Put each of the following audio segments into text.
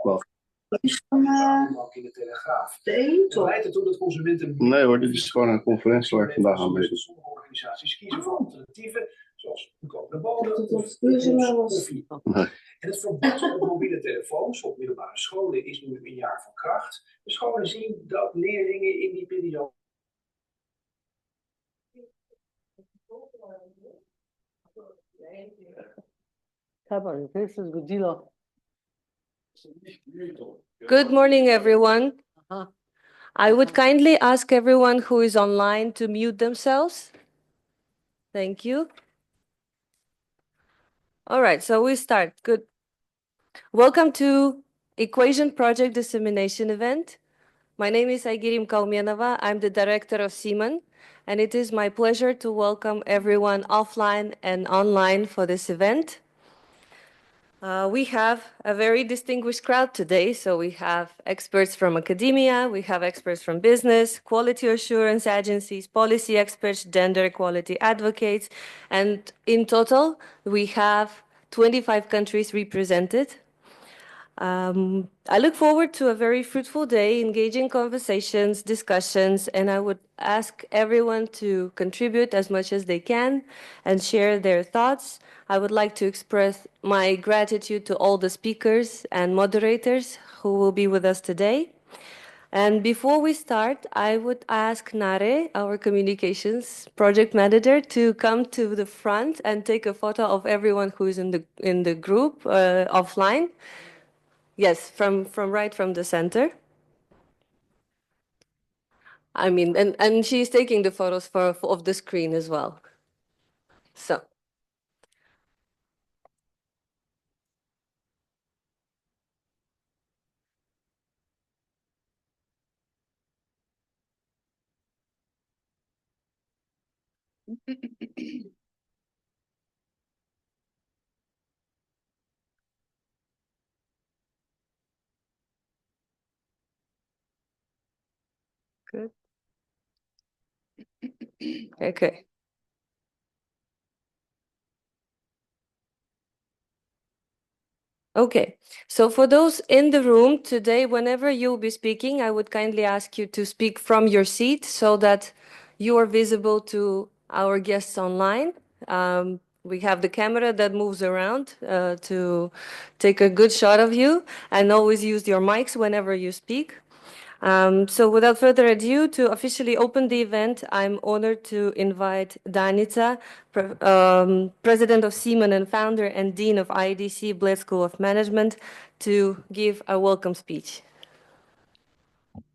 wel. Ook in de Telegraaf. Het leidt ertoe dat consumenten... Nee hoor, dit is gewoon een conferentie waar ik vandaag aan mee. Sommige organisaties kiezen voor alternatieven, zoals goedkope bonen of koffie. Nee. En het verbod op mobiele telefoons op middelbare scholen is nu een jaar van kracht. De scholen zien dat leerlingen in die periode... Good morning, everyone. I would kindly ask everyone who is online to mute themselves. Thank you. All right, so we start. Good. Welcome to Equation Project Dissemination Event. My name is Aigirim Kaumianova. I'm the director of CEEMAN, and it is my pleasure to welcome everyone offline and online for this event. We have a very distinguished crowd today. So we have experts from academia, we have experts from business, quality assurance agencies, policy experts, gender equality advocates, and in total, we have 25 countries represented. I look forward to a very fruitful day, engaging conversations, discussions, and I would ask everyone to contribute as much as they can and share their thoughts. I would like to express my gratitude to all the speakers and moderators who will be with us today. And before we start, I would ask Nare, our communications project manager, to come to the front and take a photo of everyone who is in the group offline. Yes, right from the center. I mean, and she's taking the photos of the screen as well. So. Good. Okay. Okay, so for those in the room today, whenever you'll be speaking, I would kindly ask you to speak from your seat so that you are visible to our guests online. We have the camera that moves around to take a good shot of you, and always use your mics whenever you speak. So without further ado, to officially open the event, I'm honored to invite Danica, President of CEEMAN and founder and Dean of IEDC-Bled School of Management, to give a welcome speech.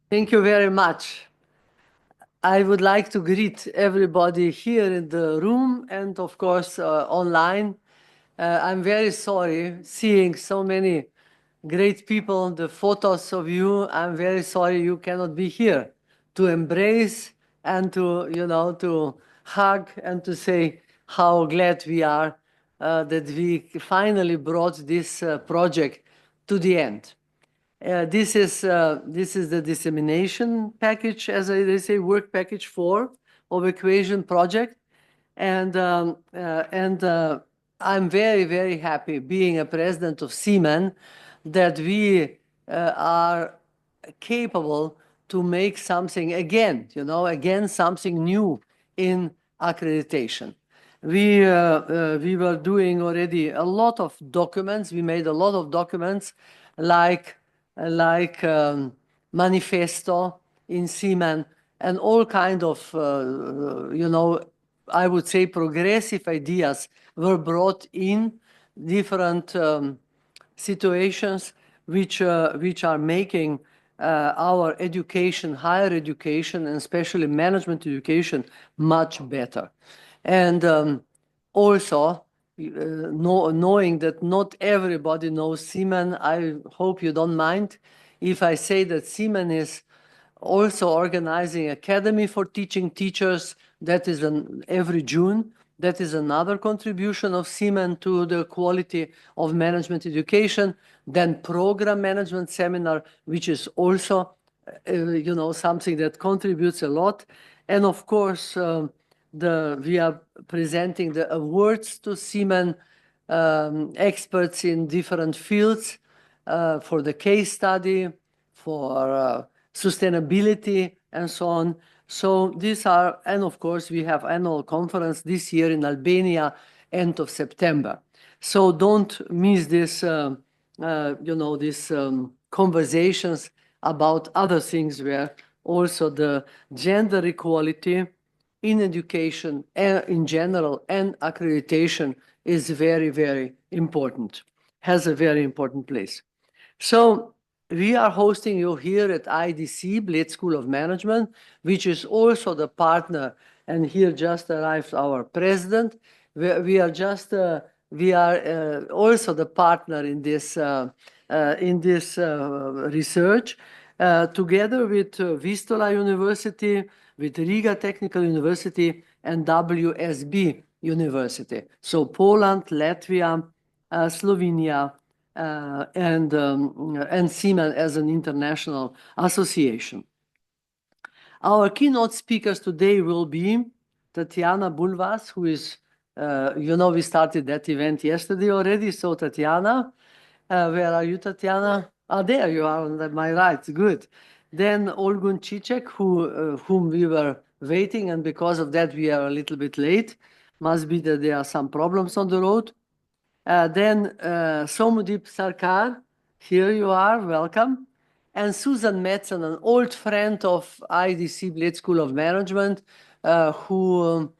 Thank you very much. I would like to greet everybody here in the room and, of course, online. I'm very sorry seeing so many great people, the photos of you. I'm very sorry you cannot be here to embrace and to, to hug and to say how glad we are that we finally brought this project to the end. This is the dissemination package, as they say, work package 4 of Equation project, and I'm very, very happy being a president of CEEMAN that we are capable to make something again, something new in accreditation. We were doing already a lot of documents. We made a lot of documents like manifesto in CEEMAN and all kind of, I would say progressive ideas were brought in different situations which are making our education, higher education, and especially management education much better. And also, knowing that not everybody knows CEEMAN, I hope you don't mind if I say that CEEMAN is also organizing Academy for Teaching Teachers. That is every June. That is another contribution of CEEMAN to the quality of management education. Then program management seminar, which is also, something that contributes a lot. And of course, we are presenting the awards to CEEMAN experts in different fields. for the case study, for sustainability, and so on. So these are, and of course, we have annual conference this year in Albania, end of September. So don't miss this, these conversations about other things where also the gender equality in education in general and accreditation is very, very important, has a very important place. So we are hosting you here at IEDC-Bled School of Management, which is also the partner, and here just arrived our president. We are also the partner in this research, together with Vistula University, with Riga Technical University, and WSB University. So Poland, Latvia, Slovenia, and CEEMAN as an international association. Our keynote speakers today will be Tatiana Bulvas, who is, we started that event yesterday already. So Tatiana, where are you, Tatiana? There you are on my right. Good. Then Olgun Cicek, whom we were waiting, and because of that we are a little bit late. Must be that there are some problems on the road. Then Somudip Sarkar, here you are, welcome. And Susan Metzen, an old friend of IEDC-Bled School of Management, who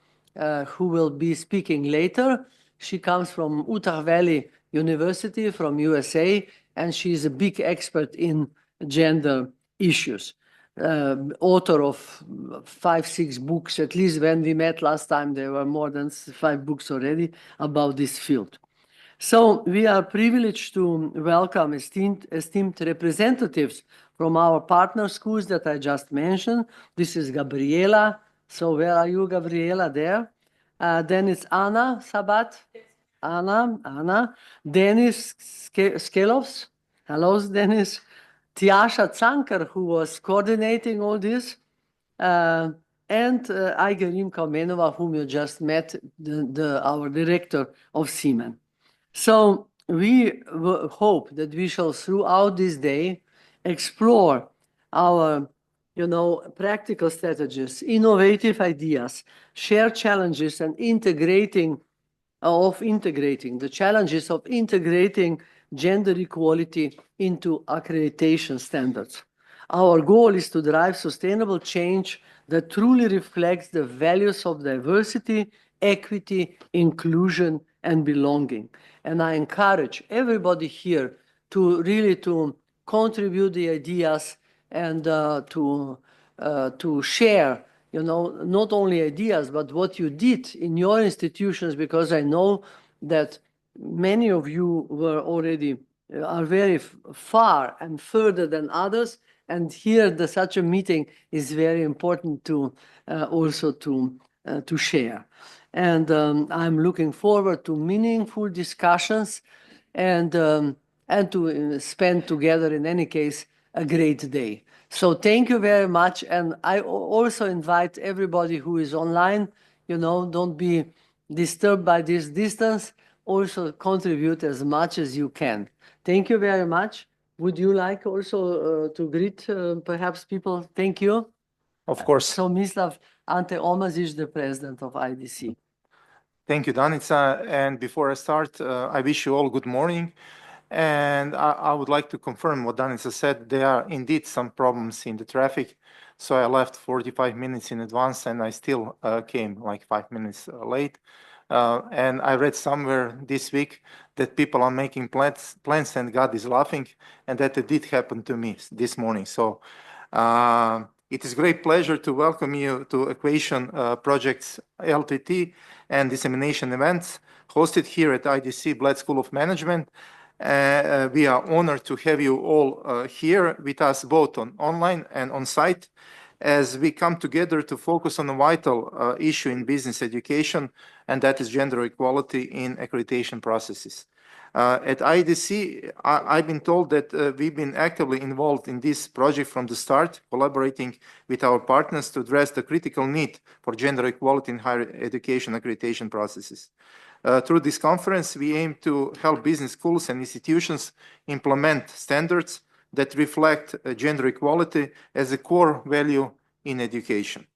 will be speaking later. She comes from Utah Valley University from USA, and she's a big expert in gender issues. Author of 5-6 books, at least when we met last time, there were more than 5 books already about this field. So we are privileged to welcome esteemed representatives from our partner schools that I just mentioned. This is Gabriela. So where are you, Gabriela? There. Then it's Anna Sabat. Anna. Denis Skelovs. Hello, Denis. Tiasha Tsankar, who was coordinating all this. And Aigerim Kalmenova, whom you just met, our director of CEEMAN. So we hope that we shall, throughout this day, explore our, practical strategies, innovative ideas, share challenges, and integrating the challenges of integrating gender equality into accreditation standards. Our goal is to drive sustainable change that truly reflects the values of diversity, equity, inclusion, and belonging. And I encourage everybody here to really contribute the ideas and to share, not only ideas, but what you did in your institutions, because I know that many of you are very far and further than others. And here, such a meeting is very important to also to share. And I'm looking forward to meaningful discussions and to spend together, in any case, a great day. So thank you very much. And I also invite everybody who is online, don't be disturbed by this distance. Also contribute as much as you can. Thank you very much. Would you like also to greet perhaps people? Thank you. Of course. So Mislav Ante Omazic, the president of IEDC. Thank you, Danica. And before I start, I wish you all good morning. And I would like to confirm what Danica said. There are indeed some problems in the traffic. So I left 45 minutes in advance and I still came like 5 minutes late. And I read somewhere this week that people are making plans and God is laughing, and that it did happen to me this morning. So it is a great pleasure to welcome you to Equation Projects LTT and Dissemination Events hosted here at IEDC-Bled School of Management. We are honored to have you all here with us, both online and on site, as we come together to focus on a vital issue in business education, and that is gender equality in accreditation processes. At IEDC, I've been told that we've been actively involved in this project from the start, collaborating with our partners to address the critical need for gender equality in higher education accreditation processes. Through this conference, we aim to help business schools and institutions implement standards that reflect gender equality as a core value in education.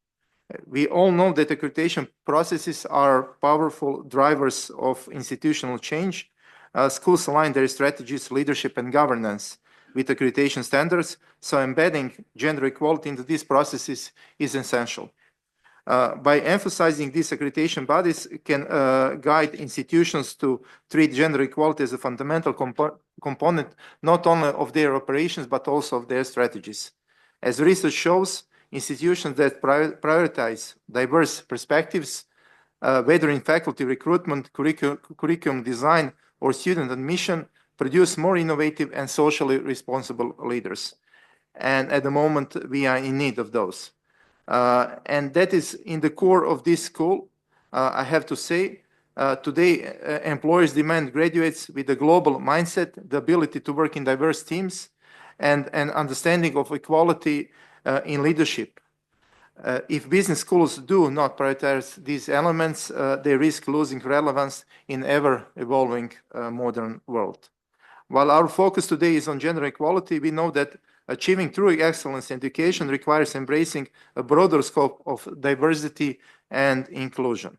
We all know that accreditation processes are powerful drivers of institutional change. Schools align their strategies, leadership, and governance with accreditation standards, so embedding gender equality into these processes is essential. By emphasizing these accreditation bodies can guide institutions to treat gender equality as a fundamental component not only of their operations but also of their strategies. As research shows, institutions that prioritize diverse perspectives, whether in faculty recruitment, curriculum design, or student admission, produce more innovative and socially responsible leaders. And at the moment, we are in need of those. And that is in the core of this school. I have to say, today employers demand graduates with a global mindset, the ability to work in diverse teams, and an understanding of equality in leadership. If business schools do not prioritize these elements, they risk losing relevance in ever-evolving modern world. While our focus today is on gender equality, we know that achieving true excellence in education requires embracing a broader scope of diversity and inclusion.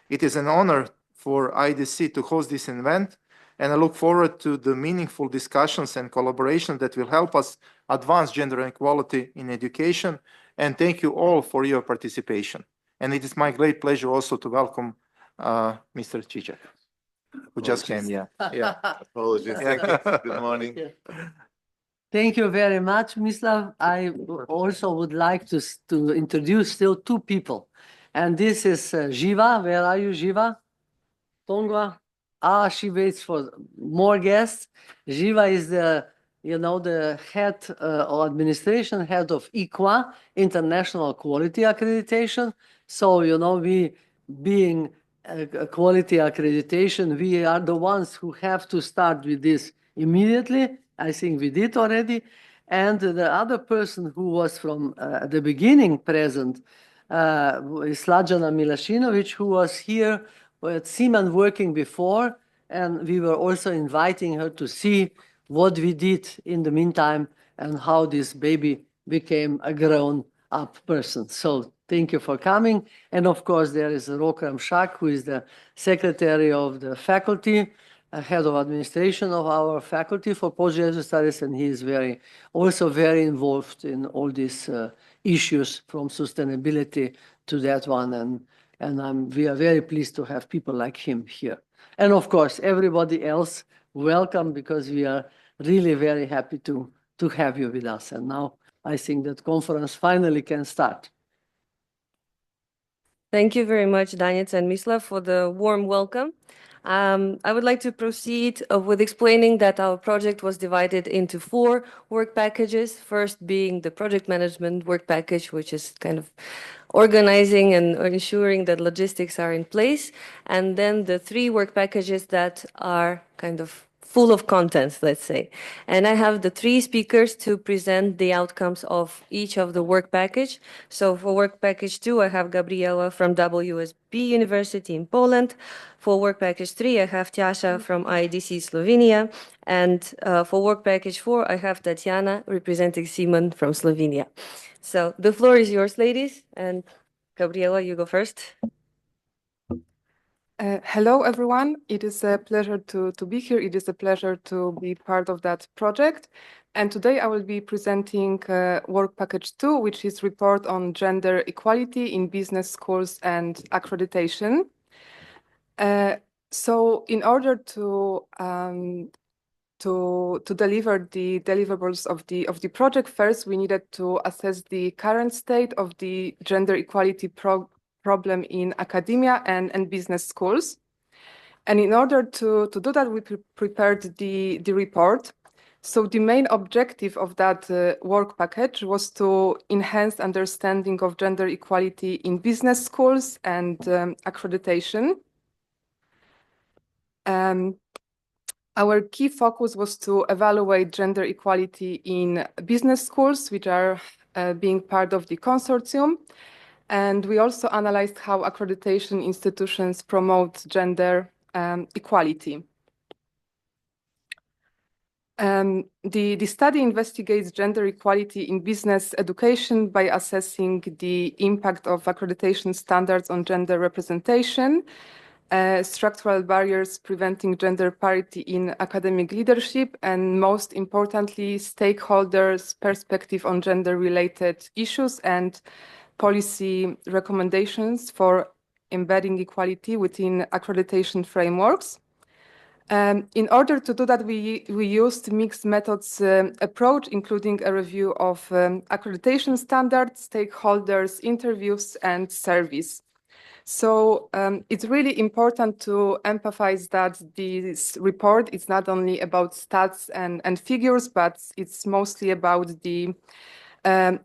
It is an honor for IEDC to host this event, and I look forward to the meaningful discussions and collaboration that will help us advance gender equality in education. And thank you all for your participation. And it is my great pleasure also to welcome Mr. Cicek, who just came. Yeah. Apologies. Thank you. Good morning. Thank you very much, Mislav. I also would like to introduce still two people. And this is Živa. Where are you, Živa? Tongva? She waits for more guests. Živa is the head of administration, head of IQA, International Quality Accreditation. So, we being a quality accreditation, we are the ones who have to start with this immediately. I think we did already. And the other person who was from the beginning present is Slađana Milašinović, who was here at CEEMAN working before. And we were also inviting her to see what we did in the meantime and how this baby became a grown-up person. So thank you for coming. And of course, there is Rokram Shak, who is the secretary of the faculty, head of administration of our faculty for postgraduate studies, and he is also very involved in all these issues from sustainability to that one. And we are very pleased to have people like him here. And of course, everybody else, welcome, because we are really very happy to have you with us. And now I think that conference finally can start. Thank you very much, Danica and Mislav, for the warm welcome. I would like to proceed with explaining that our project was divided into 4 work packages. First being the project management work package, which is kind of organizing and ensuring that logistics are in place. And then the 3 work packages that are kind of full of content, let's say. And I have the 3 speakers to present the outcomes of each of the work package. So for work package 2, I have Gabriela from WSB University in Poland. For work package 3, I have Tjasa from IEDC Slovenia. And for work package 4, I have Tatiana representing CEEMAN from Slovenia. So the floor is yours, ladies. And Gabriela, you go first. Hello, everyone. It is a pleasure to be here. It is a pleasure to be part of that project. And today I will be presenting work package 2, which is report on gender equality in business schools and accreditation. So in order to deliver the deliverables of the project, first we needed to assess the current state of the gender equality problem in academia and business schools. And in order to do that, we prepared the report. So the main objective of that work package was to enhance understanding of gender equality in business schools and accreditation. Our key focus was to evaluate gender equality in business schools, which are being part of the consortium. And we also analyzed how accreditation institutions promote gender equality. The study investigates gender equality in business education by assessing the impact of accreditation standards on gender representation, structural barriers preventing gender parity in academic leadership, and most importantly, stakeholders' perspective on gender-related issues and policy recommendations for embedding equality within accreditation frameworks. In order to do that, we used mixed methods approach, including a review of accreditation standards, stakeholders, interviews, and surveys. So it's really important to emphasize that this report is not only about stats and figures, but it's mostly about the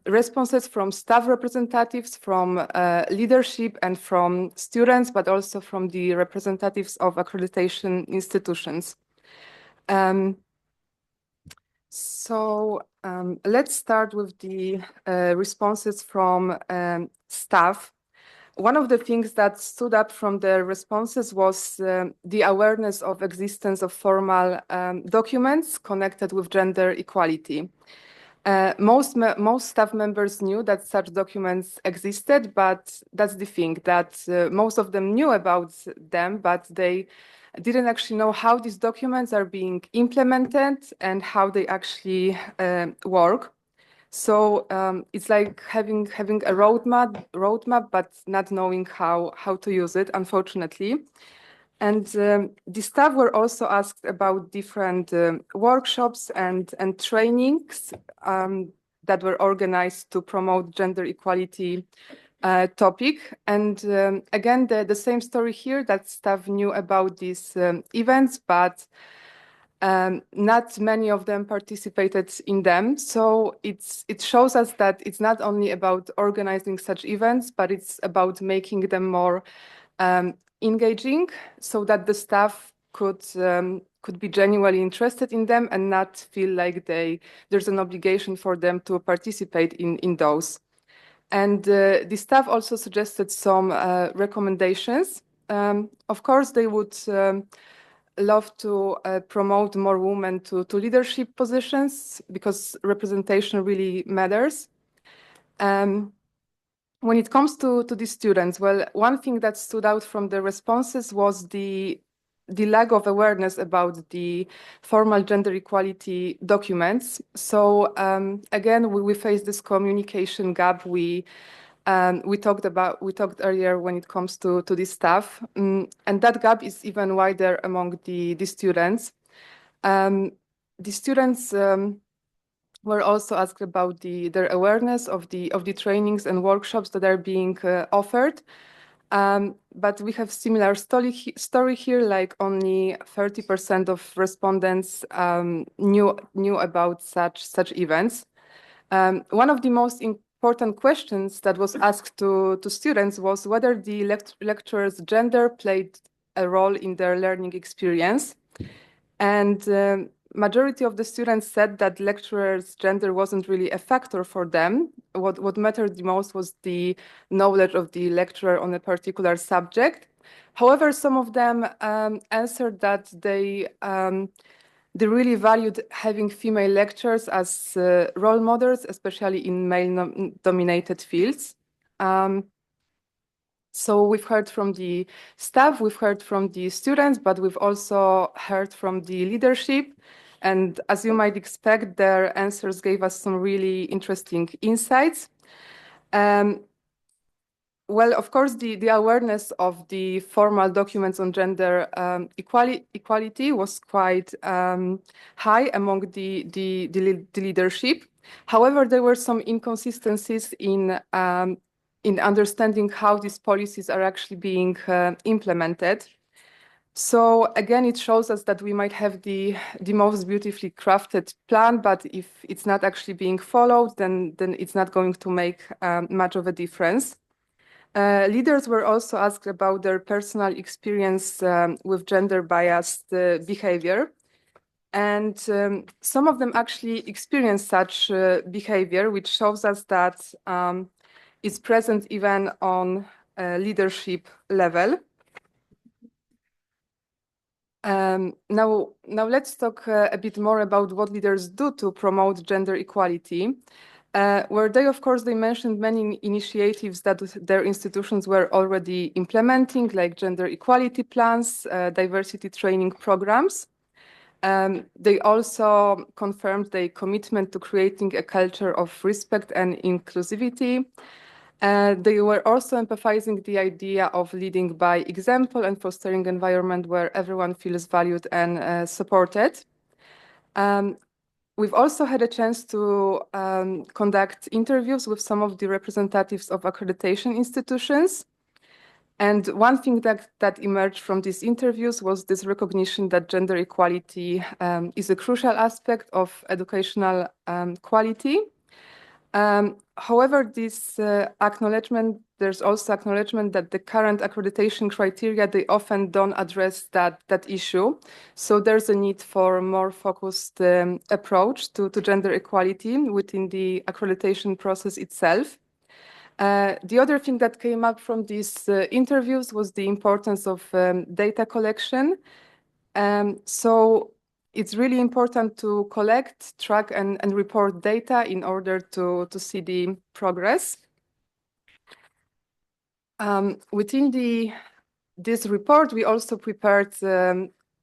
responses from staff representatives, from leadership, and from students, but also from the representatives of accreditation institutions. Let's start with the responses from staff. One of the things that stood up from the responses was the awareness of existence of formal documents connected with gender equality. Most staff members knew that such documents existed, but that's the thing, that most of them knew about them, but they didn't actually know how these documents are being implemented and how they actually work. So it's like having a roadmap, but not knowing how to use it, unfortunately. And the staff were also asked about different workshops and trainings that were organized to promote gender equality topic. And again, the same story here, that staff knew about these events, but not many of them participated in them. So it shows us that it's not only about organizing such events, but it's about making them more engaging, so that the staff could be genuinely interested in them and not feel like there's an obligation for them to participate in those. And the staff also suggested some recommendations. Of course, they would love to promote more women to leadership positions, because representation really matters. When it comes to the students, well, one thing that stood out from the responses was the lack of awareness about the formal gender equality documents. So again, we face this communication gap we talked earlier when it comes to this stuff, and that gap is even wider among the students. The students were also asked about their awareness of the trainings and workshops that are being offered. But we have similar story here, like only 30% of respondents knew about such events. One of the most important questions that was asked to students was whether the lecturer's gender played a role in their learning experience. And majority of the students said that lecturer's gender wasn't really a factor for them. What mattered the most was the knowledge of the lecturer on a particular subject. However, some of them answered that they really valued having female lecturers as role models, especially in male-dominated fields. So we've heard from the staff, we've heard from the students, but we've also heard from the leadership. And as you might expect, their answers gave us some really interesting insights. Well, of course, the awareness of the formal documents on gender equality was quite high among the leadership. However, there were some inconsistencies in understanding how these policies are actually being implemented. So again, it shows us that we might have the most beautifully crafted plan, but if it's not actually being followed, then it's not going to make much of a difference. Leaders were also asked about their personal experience with gender-biased behavior. And some of them actually experienced such behavior, which shows us that it's present even on leadership level. Now let's talk a bit more about what leaders do to promote gender equality. Where they, of course, they mentioned many initiatives that their institutions were already implementing, like gender equality plans, diversity training programs. They also confirmed their commitment to creating a culture of respect and inclusivity. They were also emphasizing the idea of leading by example and fostering an environment where everyone feels valued and supported. We've also had a chance to conduct interviews with some of the representatives of accreditation institutions. And one thing that emerged from these interviews was this recognition that gender equality is a crucial aspect of educational quality. However, this there's also acknowledgement that the current accreditation criteria, they often don't address that issue. So there's a need for a more focused approach to gender equality within the accreditation process itself. The other thing that came up from these interviews was the importance of data collection. So it's really important to collect, track, and report data in order to see the progress. Within this report, we also prepared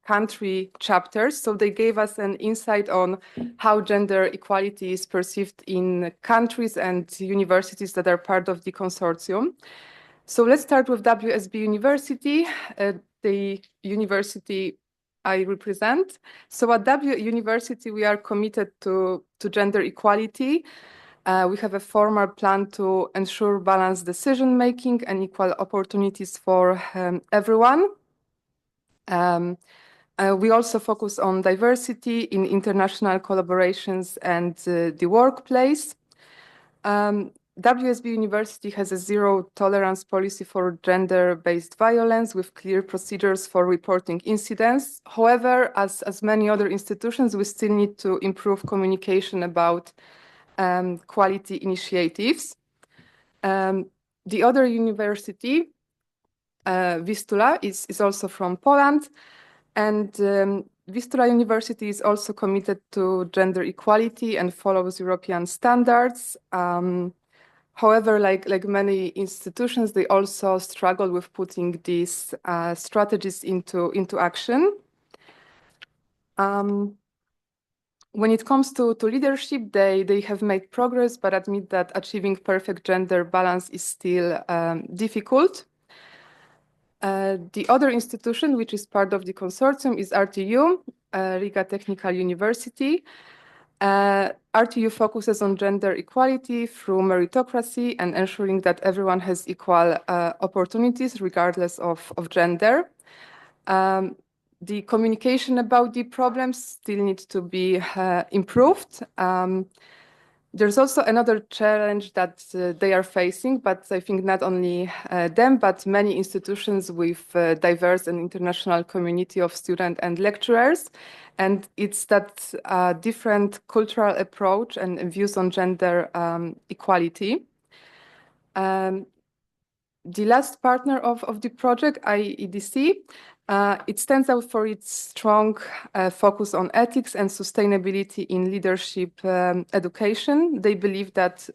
country chapters. So they gave us an insight on how gender equality is perceived in countries and universities that are part of the consortium. So let's start with WSB University, the university I represent. So at W University, we are committed to gender equality. We have a formal plan to ensure balanced decision-making and equal opportunities for everyone. We also focus on diversity in international collaborations and the workplace. WSB University has a zero-tolerance policy for gender-based violence with clear procedures for reporting incidents. However, as many other institutions, we still need to improve communication about quality initiatives. The other university, Vistula, is also from Poland, and Vistula University is also committed to gender equality and follows European standards. However, like many institutions, they also struggle with putting these strategies into action. When it comes to leadership, they have made progress, but admit that achieving perfect gender balance is still difficult. The other institution, which is part of the consortium, is RTU, Riga Technical University. RTU focuses on gender equality through meritocracy and ensuring that everyone has equal opportunities regardless of gender. The communication about the problems still needs to be improved. There's also another challenge that they are facing, but I think not only them, but many institutions with diverse and international community of students and lecturers. And it's that different cultural approach and views on gender equality. The last partner of the project, IEDC, it stands out for its strong focus on ethics and sustainability in leadership education. They believe that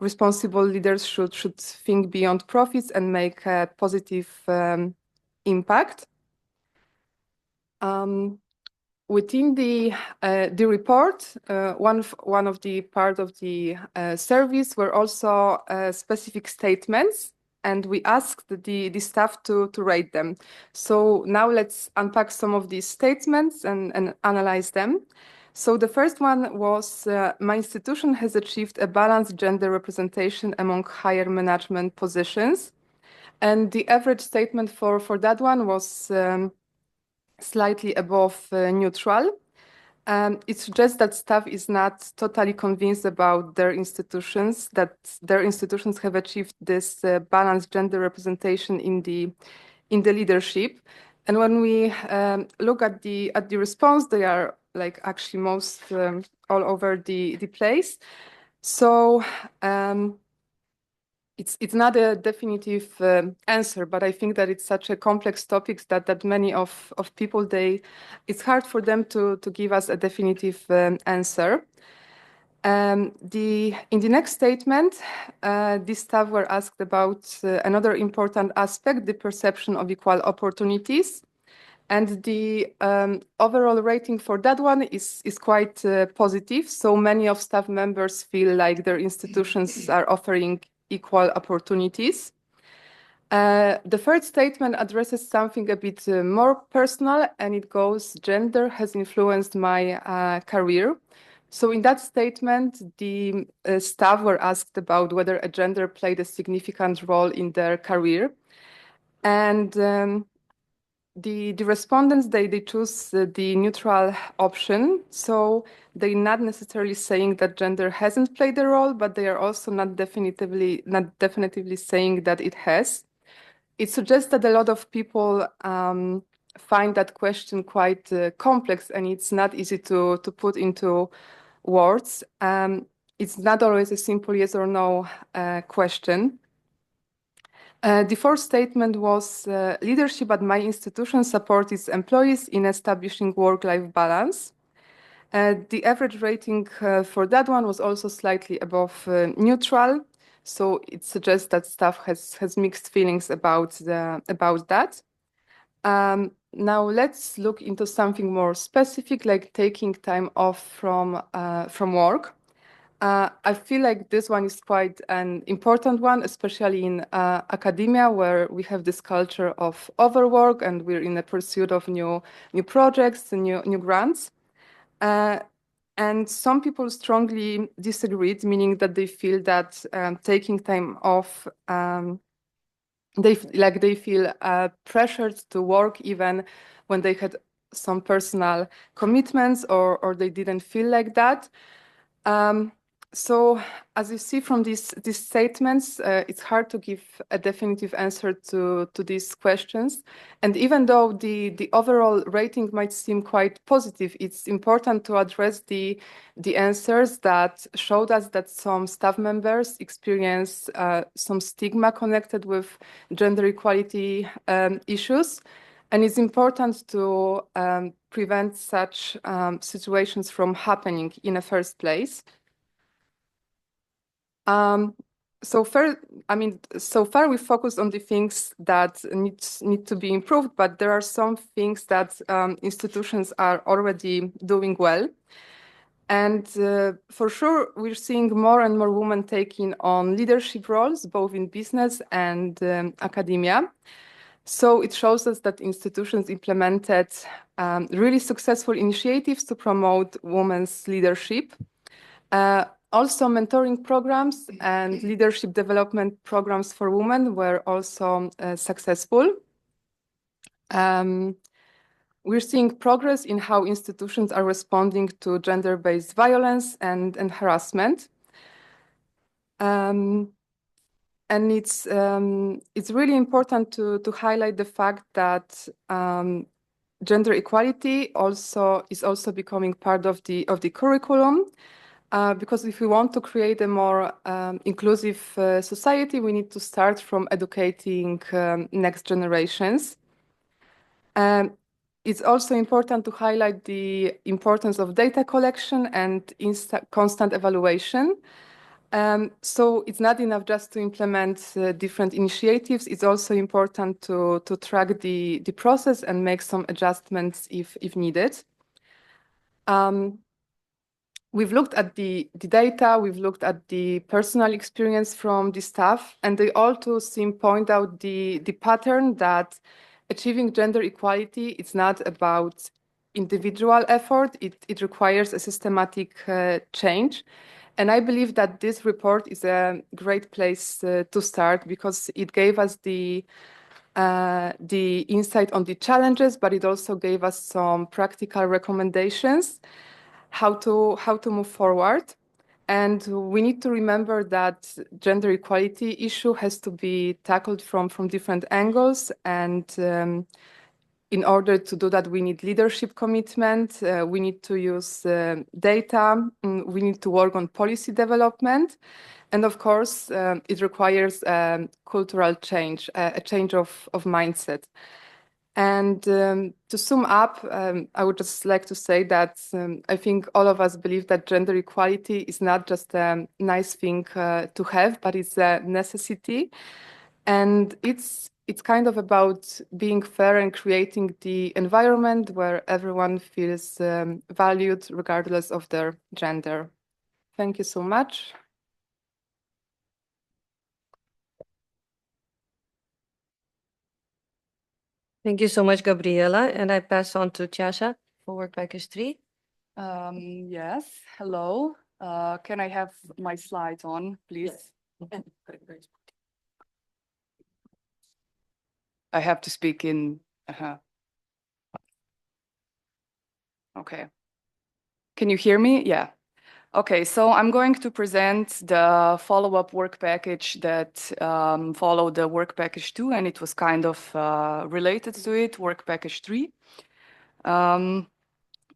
responsible leaders should think beyond profits and make a positive impact. Within the report, one of the part of the service were also specific statements, and we asked the staff to rate them. So now let's unpack some of these statements and analyze them. So the first one was, my institution has achieved a balanced gender representation among higher management positions. And the average statement for that one was slightly above neutral. It suggests that staff is not totally convinced about their institutions, that their institutions have achieved this balanced gender representation in the leadership. And when we look at the response, they are like actually most all over the place. So it's not a definitive answer, but I think that it's such a complex topic that many of people, it's hard for them to give us a definitive answer. In the next statement, these staff were asked about another important aspect, the perception of equal opportunities. And the overall rating for that one is quite positive. So many of staff members feel like their institutions are offering equal opportunities. The third statement addresses something a bit more personal, and it goes, gender has influenced my career. So in that statement, the staff were asked about whether a gender played a significant role in their career. And the respondents, they choose the neutral option. So they're not necessarily saying that gender hasn't played a role, but they are also not definitively saying that it has. It suggests that a lot of people find that question quite complex, and it's not easy to put into words. It's not always a simple yes or no question. The fourth statement was leadership at my institution supports its employees in establishing work-life balance. The average rating for that one was also slightly above neutral. So it suggests that staff has mixed feelings about that. Now let's look into something more specific, like taking time off from work. I feel like this one is quite an important one, especially in academia, where we have this culture of overwork and we're in the pursuit of new projects and new grants. And some people strongly disagreed, meaning that they feel that taking time off, they feel pressured to work even when they had some personal commitments or they didn't feel like that. So as you see from these statements, it's hard to give a definitive answer to these questions. And even though the overall rating might seem quite positive, it's important to address the answers that showed us that some staff members experience some stigma connected with gender equality issues. And it's important to prevent such situations from happening in the first place. So far we focused on the things that need to be improved, but there are some things that institutions are already doing well. And for sure, we're seeing more and more women taking on leadership roles, both in business and academia. So it shows us that institutions implemented really successful initiatives to promote women's leadership. Also, mentoring programs and leadership development programs for women were also successful. We're seeing progress in how institutions are responding to gender-based violence and harassment. And it's really important to highlight the fact that gender equality is also becoming part of the curriculum. Because if we want to create a more inclusive society, we need to start from educating next generations. It's also important to highlight the importance of data collection and constant evaluation. So it's not enough just to implement different initiatives. It's also important to track the process and make some adjustments if needed. We've looked at the data, we've looked at the personal experience from the staff, and they all too point out the pattern that achieving gender equality, it's not about individual effort, it requires a systematic change. And I believe that this report is a great place to start because it gave us the insight on the challenges, but it also gave us some practical recommendations how to move forward. And we need to remember that gender equality issue has to be tackled from different angles, and In order to do that, we need leadership commitment, we need to use data, we need to work on policy development, and of course, it requires cultural change, a change of mindset. And to sum up, I would just like to say that I think all of us believe that gender equality is not just a nice thing to have, but it's a necessity. And it's kind of about being fair and creating the environment where everyone feels valued regardless of their gender. Thank you so much. Thank you so much, Gabriela. And I pass on to Tiasha for work package 3. Yes, hello. Can I have my slides on, please? I have to speak in. Okay. Can you hear me? Yeah. Okay, so I'm going to present the follow-up work package that followed the work package 2, and it was kind of related to it, work package 3.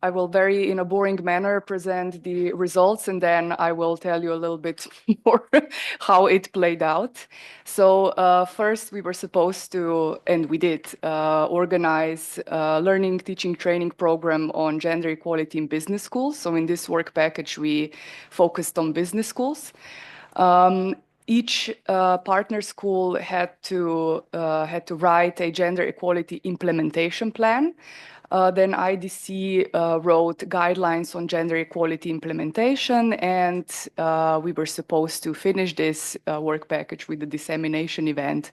I will very, in a boring manner, present the results, and then I will tell you a little bit more how it played out. So first, we were supposed to, and we did, organize a learning, teaching, training program on gender equality in business schools. So in this work package, we focused on business schools. Each partner school had to write a gender equality implementation plan. Then IEDC wrote guidelines on gender equality implementation, and we were supposed to finish this work package with the dissemination event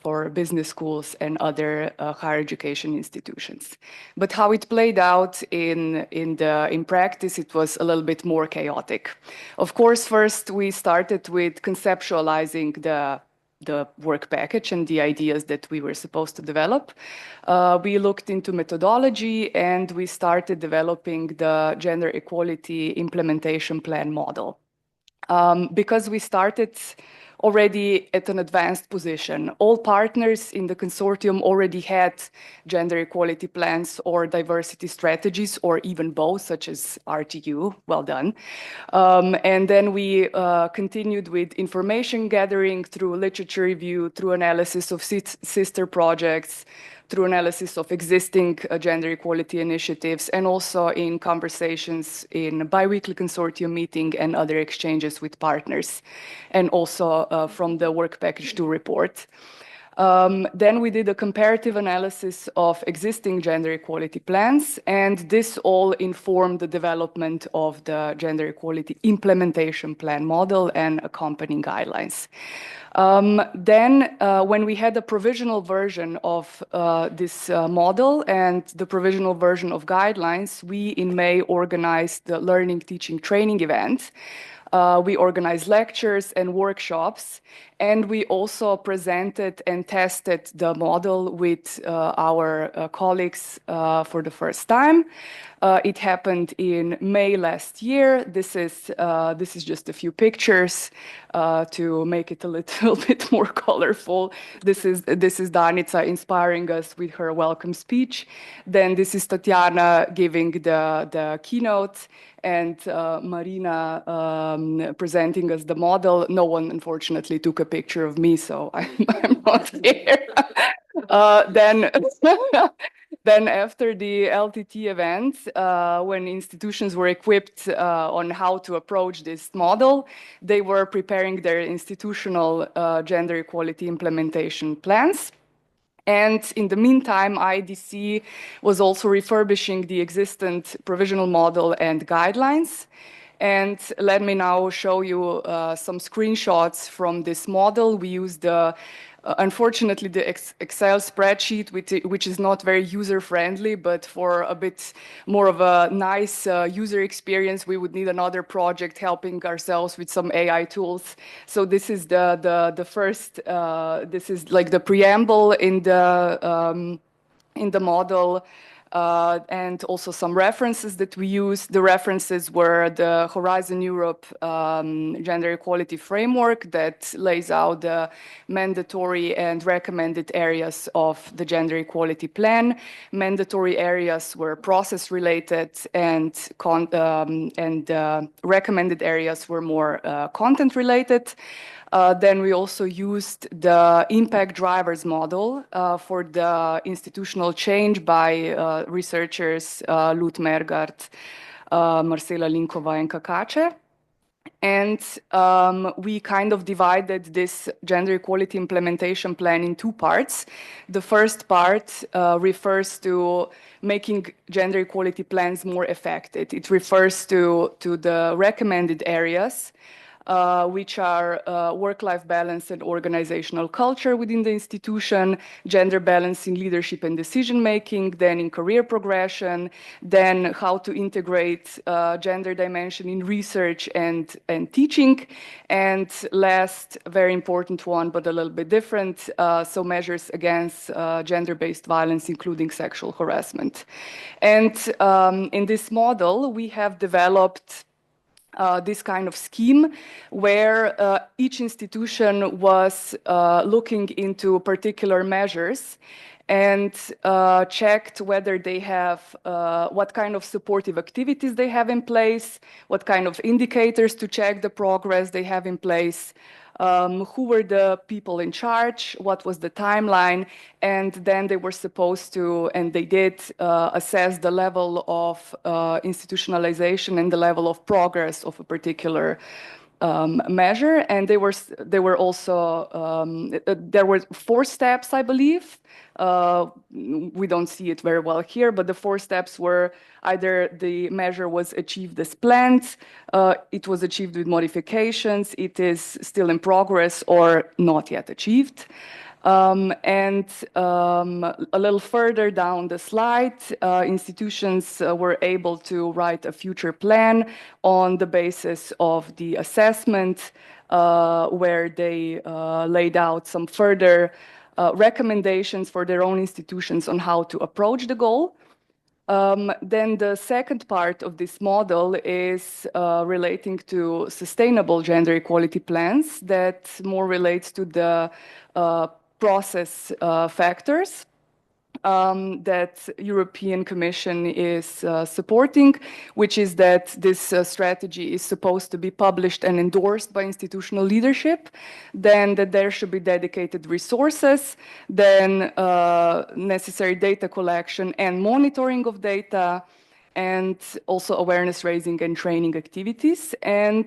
for business schools and other higher education institutions. But how it played out in practice, it was a little bit more chaotic. Of course, first we started with conceptualizing the work package and the ideas that we were supposed to develop. We looked into methodology and we started developing the gender equality implementation plan model. Because we started already at an advanced position. All partners in the consortium already had gender equality plans or diversity strategies, or even both, such as RTU. Well done. And then we continued with information gathering through literature review, through analysis of sister projects, through analysis of existing gender equality initiatives, and also in conversations in biweekly consortium meeting and other exchanges with partners, and also from the work package 2 report. Then we did a comparative analysis of existing gender equality plans, and this all informed the development of the gender equality implementation plan model and accompanying guidelines. Then, when we had a provisional version of this model and the provisional version of guidelines, we in May organized the learning, teaching, training event. We organized lectures and workshops, and we also presented and tested the model with our colleagues for the first time. It happened in May last year. This is just a few pictures to make it a little bit more colorful. This is Danica inspiring us with her welcome speech. Then this is Tatiana giving the keynote, and Marina presenting us the model. No one, unfortunately, took a picture of me, so I'm not here. Then after the LTT event, when institutions were equipped on how to approach this model, they were preparing their institutional gender equality implementation plans. And in the meantime, IEDC was also refurbishing the existent provisional model and guidelines. And let me now show you some screenshots from this model. We used unfortunately, the Excel spreadsheet, which is not very user-friendly, but for a bit more of a nice user experience, we would need another project helping ourselves with some AI tools. So this is the first, this is like the preamble in the model. and also some references that we use. The references were the Horizon Europe Gender Equality Framework that lays out the mandatory and recommended areas of the Gender Equality Plan. Mandatory areas were process-related and recommended areas were more content-related. Then we also used the impact drivers model for the institutional change by researchers Lut Mergard, Marcela Linkova, and Kakache. And we kind of divided this gender equality implementation plan in two parts. The first part refers to making gender equality plans more effective. It refers to the recommended areas, which are work-life balance and organizational culture within the institution, gender balance in leadership and decision-making, then in career progression, then how to integrate gender dimension in research and teaching, and last, very important one, but a little bit different, so measures against gender-based violence, including sexual harassment. And in this model, we have developed this kind of scheme where each institution was looking into particular measures and checked whether they have, what kind of supportive activities they have in place, what kind of indicators to check the progress they have in place, who were the people in charge, what was the timeline, and then they were supposed to, and they did, assess the level of institutionalization and the level of progress of a particular measure. And there were also, there were 4 steps, I believe. We don't see it very well here, but the 4 steps were either the measure was achieved as planned, it was achieved with modifications, it is still in progress, or not yet achieved. A little further down the slide, institutions were able to write a future plan on the basis of the assessment, where they laid out some further recommendations for their own institutions on how to approach the goal. Then the second part of this model is relating to sustainable gender equality plans that more relates to the process factors that European Commission is supporting, which is that this strategy is supposed to be published and endorsed by institutional leadership, then that there should be dedicated resources, then necessary data collection and monitoring of data, and also awareness raising and training activities. And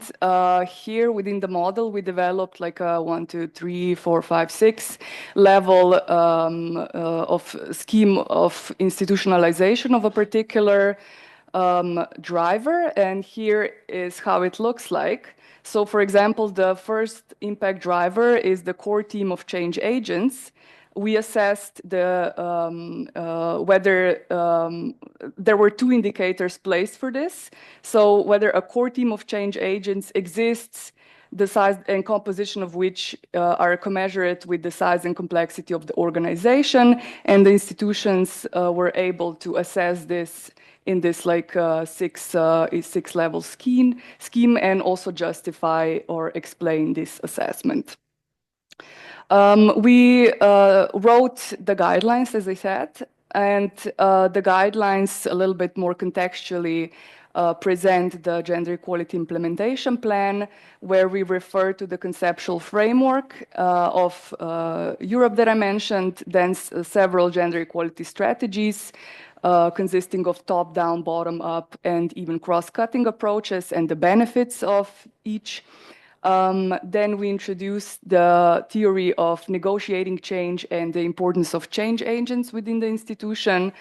here within the model, we developed like a 1, 2, 3, 4, 5, 6 level of scheme of institutionalization of a particular driver. And here is how it looks like. So for example, the first impact driver is the core team of change agents. We assessed the whether there were 2 indicators placed for this. So whether a core team of change agents exists, the size and composition of which are commensurate with the size and complexity of the organization, and the institutions were able to assess this in this like 6-level scheme and also justify or explain this assessment. We wrote the guidelines, as I said, and the guidelines a little bit more contextually present the gender equality implementation plan, where we refer to the conceptual framework of Europe that I mentioned, then several gender equality strategies consisting of top-down, bottom-up, and even cross-cutting approaches and the benefits of each. Then we introduced the theory of negotiating change and the importance of change agents within the institution,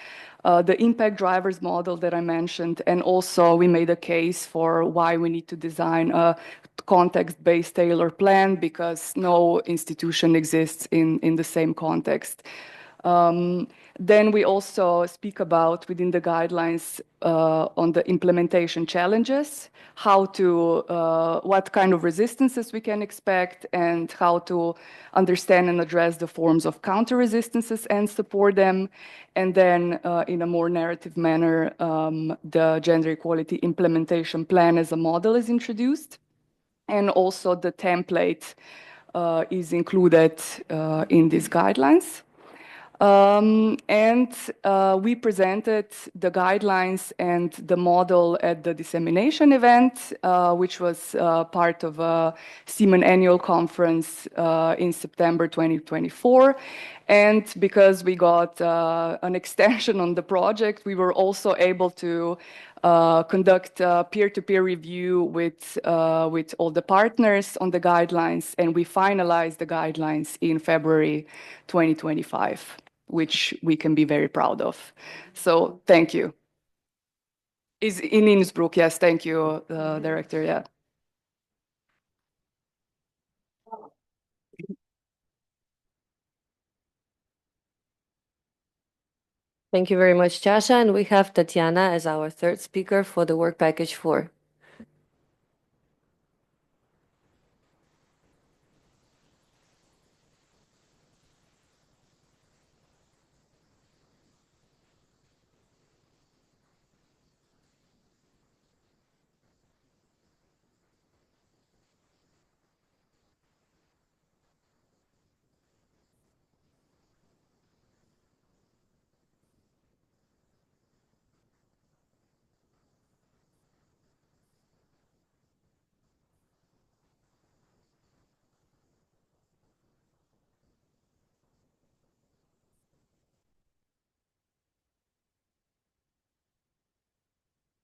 the impact drivers model that I mentioned, and also we made a case for why we need to design a context-based tailored plan, because no institution exists in the same context Then we also speak about within the guidelines on the implementation challenges, what kind of resistances we can expect, and how to understand and address the forms of counter resistances and support them. And then in a more narrative manner, the gender equality implementation plan as a model is introduced. And also the template is included in these guidelines. We presented the guidelines and the model at the Dissemination Event, which was part of a CEEMAN annual conference in September 2024. And because we got an extension on the project, we were also able to conduct a peer-to-peer review with all the partners on the guidelines, and we finalized the guidelines in February 2025, which we can be very proud of. So thank you. Is in Innsbruck, yes, thank you, Director, yeah. Thank you very much, Jasha. And we have Tatiana as our third speaker for the work package 4.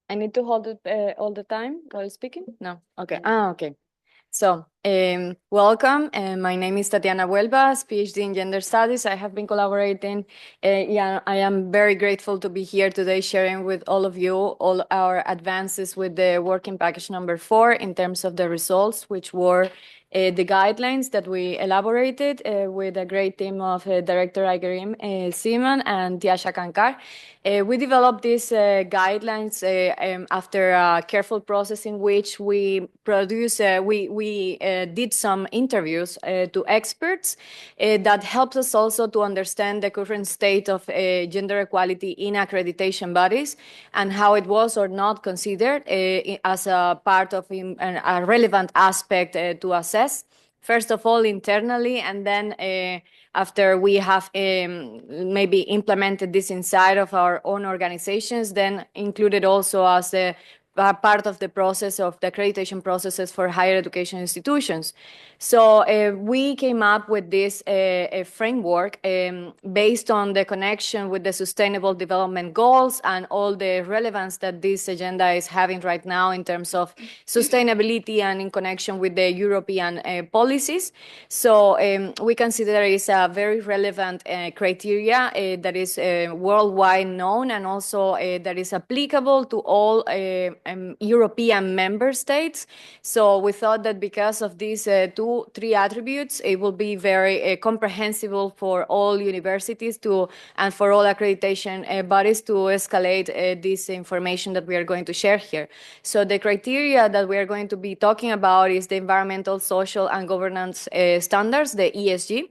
I need to hold it all the time while speaking? No. Okay. Okay. So, welcome. My name is Tatiana Huelvas, PhD in Gender Studies. I have been collaborating. I am very grateful to be here today sharing with all of you all our advances with the working package number 4 in terms of the results, which were the guidelines that we elaborated with a great team of Director Aigerim CEEMAN and Tiasha Kankar. We developed these guidelines after a careful process in which we did some interviews to experts that helps us also to understand the current state of gender equality in accreditation bodies and how it was or not considered as a part of a relevant aspect to assess. First of all, internally, and then after we have maybe implemented this inside of our own organizations, then included also as a part of the process of the accreditation processes for higher education institutions. So we came up with this framework based on the connection with the Sustainable Development Goals and all the relevance that this agenda is having right now in terms of sustainability and in connection with the European policies. So we consider it is a very relevant criteria that is worldwide known and also that is applicable to all European member states. So we thought that because of these 3 attributes, it will be very comprehensible for all universities and for all accreditation bodies to escalate this information that we are going to share here. So the criteria that we are going to be talking about is the environmental, social, and governance standards, the ESG.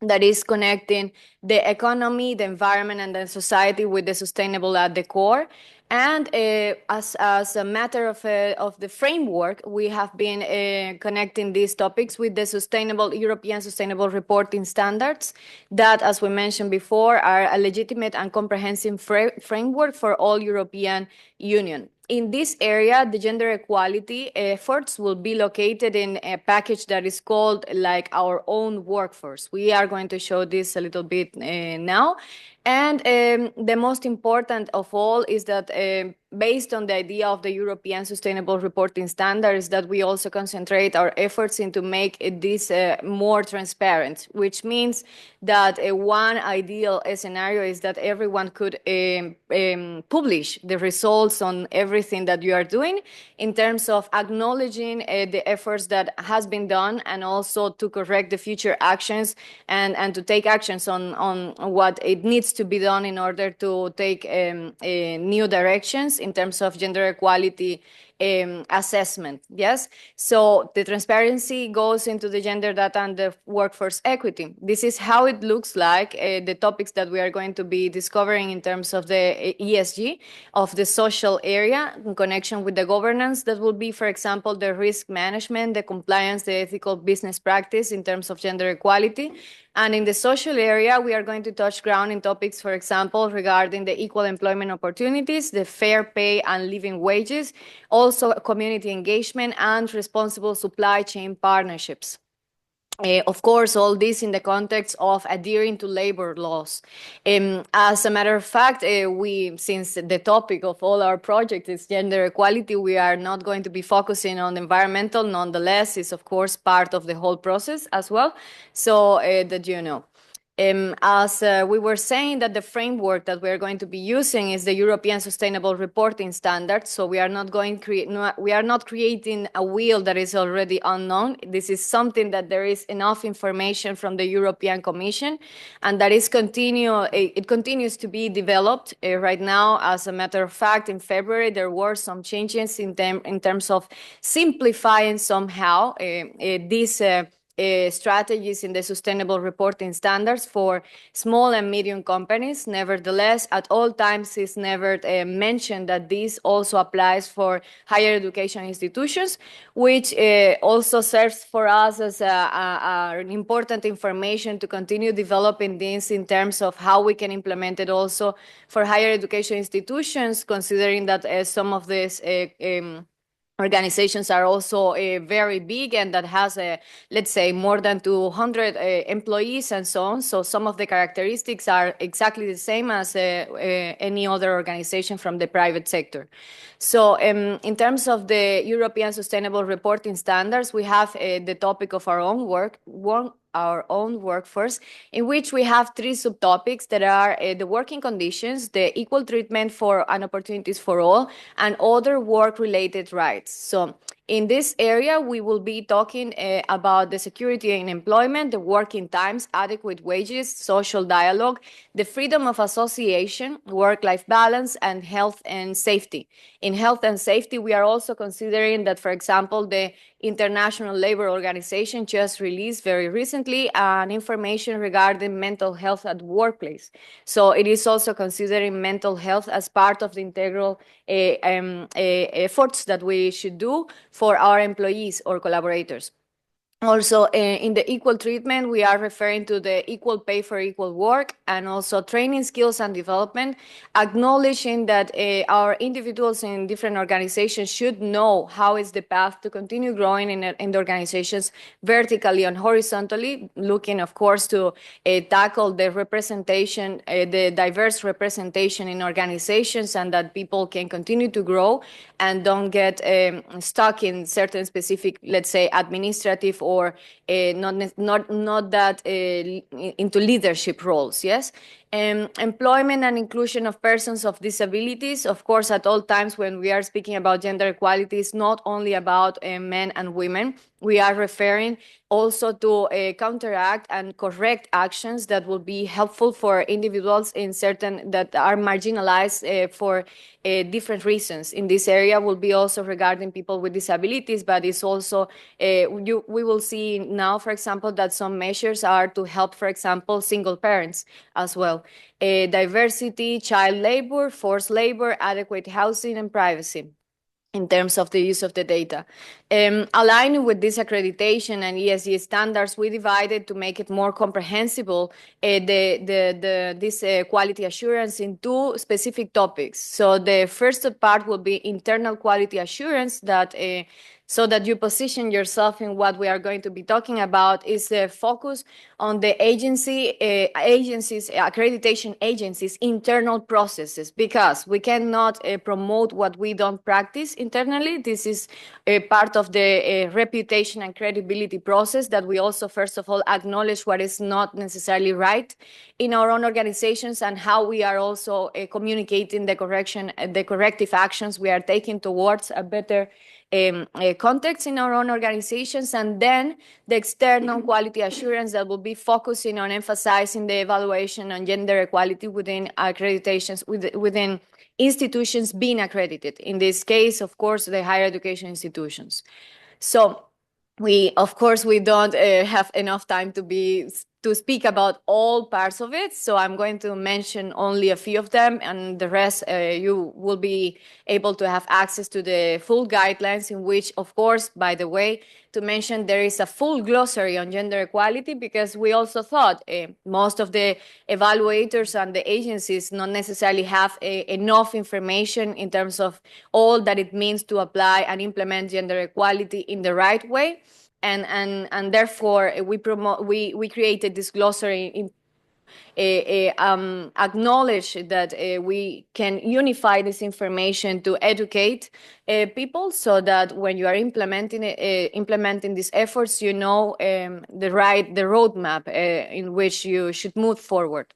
That is connecting the economy, the environment, and the society with the sustainable at the core. And as a matter of the framework, we have been connecting these topics with the European Sustainable Reporting Standards that, as we mentioned before, are a legitimate and comprehensive framework for all European Union. In this area, the gender equality efforts will be located in a package that is called like our own workforce. We are going to show this a little bit now. And the most important of all is that based on the idea of the European Sustainable Reporting Standards, that we also concentrate our efforts into make this more transparent, which means that one ideal scenario is that everyone could publish the results on everything that you are doing in terms of acknowledging the efforts that has been done, and also to correct the future actions and to take actions on what it needs to be done in order to take new directions in terms of gender equality assessment. Yes, so the transparency goes into the gender data and the workforce equity. This is how it looks like, the topics that we are going to be discovering in terms of the ESG of the social area in connection with the governance. That will be, for example, the risk management, the compliance, the ethical business practice in terms of gender equality. And in the social area, we are going to touch ground in topics, for example, regarding the equal employment opportunities, the fair pay and living wages, also community engagement and responsible supply chain partnerships. Of course, all this in the context of adhering to labor laws. As a matter of fact, since the topic of all our projects is gender equality, we are not going to be focusing on environmental. Nonetheless, it's of course part of the whole process as well, so that you know. As we were saying, that the framework that we are going to be using is the European Sustainable Reporting Standards. So we are not creating a wheel that is already unknown. This is something that there is enough information from the European Commission, and that is it continues to be developed right now. As a matter of fact, in February there were some changes in terms of simplifying somehow these strategies in the sustainable reporting standards for small and medium companies. Nevertheless, at all times it's never mentioned that this also applies for higher education institutions, which also serves for us as an important information to continue developing this in terms of how we can implement it also for higher education institutions, considering that some of these organizations are also very big, and that has, let's say, more than 200 employees and so on. So some of the characteristics are exactly the same as any other organization from the private sector. So in terms of the European Sustainable Reporting Standards, we have the topic of our own workforce, in which we have three subtopics that are the working conditions, the equal treatment for and opportunities for all, and other work-related rights. So in this area, we will be talking about the security in employment, the working times, adequate wages, social dialogue, the freedom of association, work-life balance, and health and safety. In health and safety, we are also considering that, for example, the International Labour Organization just released very recently an information regarding mental health at workplace. So it is also considering mental health as part of the integral efforts that we should do for our employees or collaborators. Also, in the equal treatment, we are referring to the equal pay for equal work, and also training, skills, and development, acknowledging that our individuals in different organizations should know how is the path to continue growing in the organizations vertically and horizontally, looking, of course, to tackle the representation, the diverse representation in organizations, and that people can continue to grow and don't get stuck in certain specific, let's say, administrative or not that into leadership roles. Yes. Employment and inclusion of persons of disabilities, of course, at all times when we are speaking about gender equality, it's not only about men and women. We are referring also to counteract and correct actions that will be helpful for individuals in certain that are marginalized for different reasons. In this area will be also regarding people with disabilities, but it's also, we will see now, for example, that some measures are to help, for example, single parents as well. Diversity, child labor, forced labor, adequate housing, and privacy in terms of the use of the data. Aligning with this accreditation and ESG standards, we divided to make it more comprehensible this quality assurance in two specific topics. So the first part will be internal quality assurance, that so that you position yourself in what we are going to be talking about, is the focus on the accreditation agencies' internal processes, because we cannot promote what we don't practice internally. This is a part of the reputation and credibility process, that we also, first of all, acknowledge what is not necessarily right in our own organizations, and how we are also communicating the corrective actions we are taking towards a better context in our own organizations. And then the external quality assurance, that will be focusing on emphasizing the evaluation on gender equality within accreditations, within institutions being accredited. In this case, of course, the higher education institutions. So of course, we don't have enough time to speak about all parts of it. So I'm going to mention only a few of them, and the rest you will be able to have access to the full guidelines, in which, of course, by the way, to mention, there is a full glossary on gender equality, because we also thought most of the evaluators and the agencies not necessarily have enough information in terms of all that it means to apply and implement gender equality in the right way. And therefore, we created this glossary acknowledge that we can unify this information to educate people, so that when you are implementing these efforts, you know the roadmap in which you should move forward.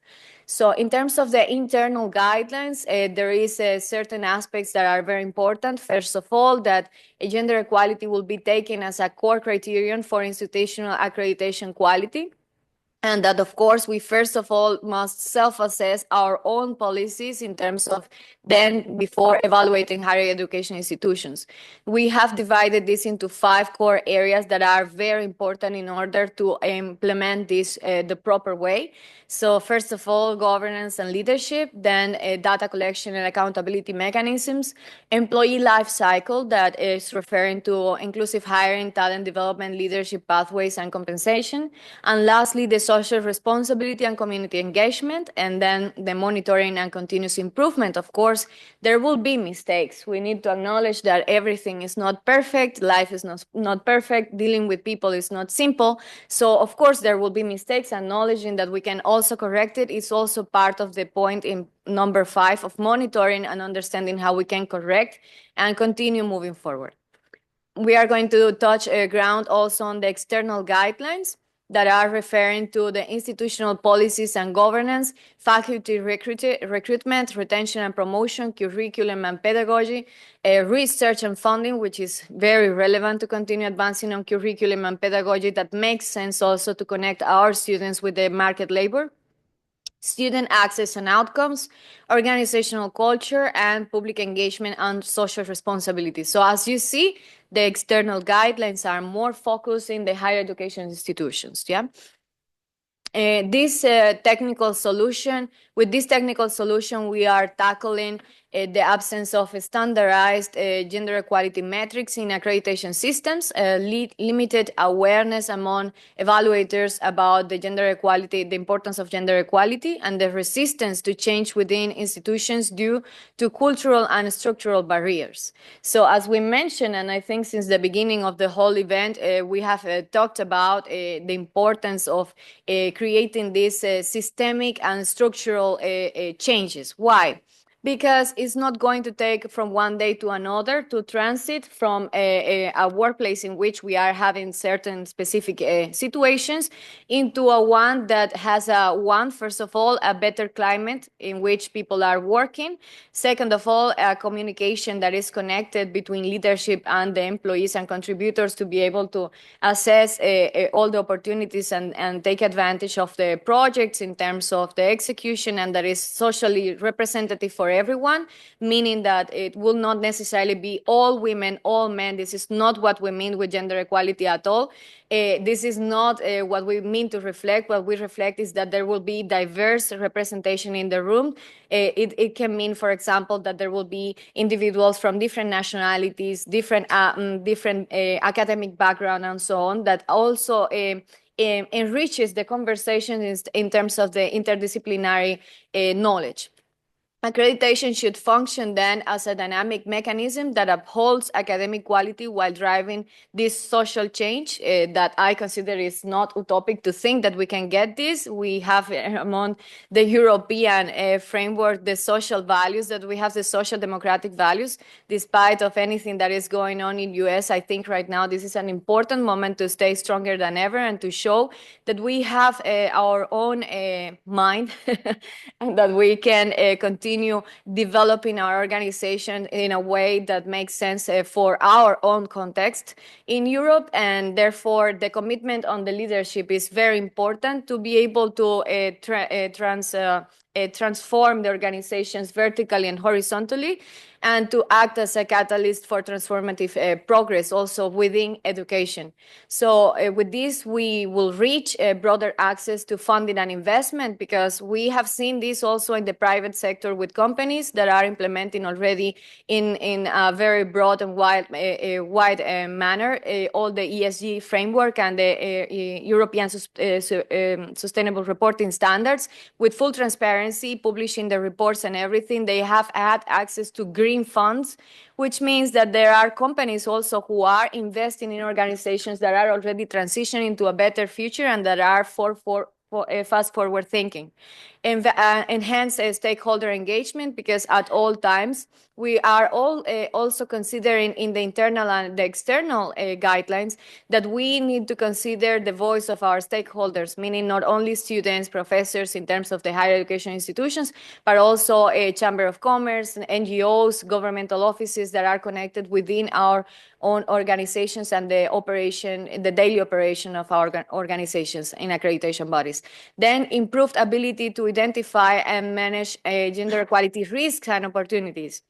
So in terms of the internal guidelines, there is certain aspects that are very important. First of all, that gender equality will be taken as a core criterion for institutional accreditation quality. And that, of course, we first of all must self-assess our own policies in terms of then before evaluating higher education institutions. We have divided this into 5 core areas that are very important in order to implement this the proper way. So first of all, governance and leadership, then data collection and accountability mechanisms, employee life cycle, that is referring to inclusive hiring, talent development, leadership pathways, and compensation, and lastly, the social responsibility and community engagement, and then the monitoring and continuous improvement. Of course, there will be mistakes. We need to acknowledge that everything is not perfect, life is not perfect, dealing with people is not simple. So of course there will be mistakes. Acknowledging that we can also correct it is also part of the point in number 5 of monitoring and understanding how we can correct and continue moving forward. We are going to touch ground also on the external guidelines that are referring to the institutional policies and governance, faculty recruitment, retention and promotion, curriculum and pedagogy, research and funding, which is very relevant to continue advancing on curriculum and pedagogy that makes sense also to connect our students with the market labor, student access and outcomes, organizational culture, and public engagement and social responsibility. So as you see, the external guidelines are more focused in the higher education institutions, yeah? With this technical solution, we are tackling the absence of standardized gender equality metrics in accreditation systems, limited awareness among evaluators about the gender equality, the importance of gender equality, and the resistance to change within institutions due to cultural and structural barriers. So as we mentioned, and I think since the beginning of the whole event, we have talked about the importance of creating these systemic and structural changes. Why? Because it's not going to take from one day to another to transit from a workplace in which we are having certain specific situations into a one that has first of all, a better climate in which people are working. Second of all, a communication that is connected between leadership and the employees and contributors to be able to assess all the opportunities and take advantage of the projects in terms of the execution, and that is socially representative for everyone, meaning that it will not necessarily be all women, all men. This is not what we mean with gender equality at all. This is not what we mean to reflect. What we reflect is that there will be diverse representation in the room. It can mean, for example, that there will be individuals from different nationalities, different academic background, and so on, that also enriches the conversation in terms of the interdisciplinary knowledge. Accreditation should function then as a dynamic mechanism that upholds academic quality while driving this social change that I consider is not utopic to think that we can get this. We have among the European framework the social values, that we have the social democratic values, despite of anything that is going on in US. I think right now this is an important moment to stay stronger than ever and to show that we have our own mind and that we can continue developing our organization in a way that makes sense for our own context in Europe. And therefore, the commitment on the leadership is very important to be able to transform the organizations vertically and horizontally, and to act as a catalyst for transformative progress also within education. So with this, we will reach broader access to funding and investment, because we have seen this also in the private sector with companies that are implementing already in a very broad and wide manner all the ESG framework and the European sustainable reporting standards with full transparency, publishing the reports and everything. They have had access to green funds, which means that there are companies also who are investing in organizations that are already transitioning to a better future and that are fast forward thinking. Enhance stakeholder engagement, because at all times we are all also considering in the internal and the external guidelines that we need to consider the voice of our stakeholders, meaning not only students, professors in terms of the higher education institutions, but also a Chamber of Commerce, NGOs, governmental offices that are connected within our own organizations and the daily operation of our organizations in accreditation bodies. Then improved ability to identify and manage gender equality risks and opportunities.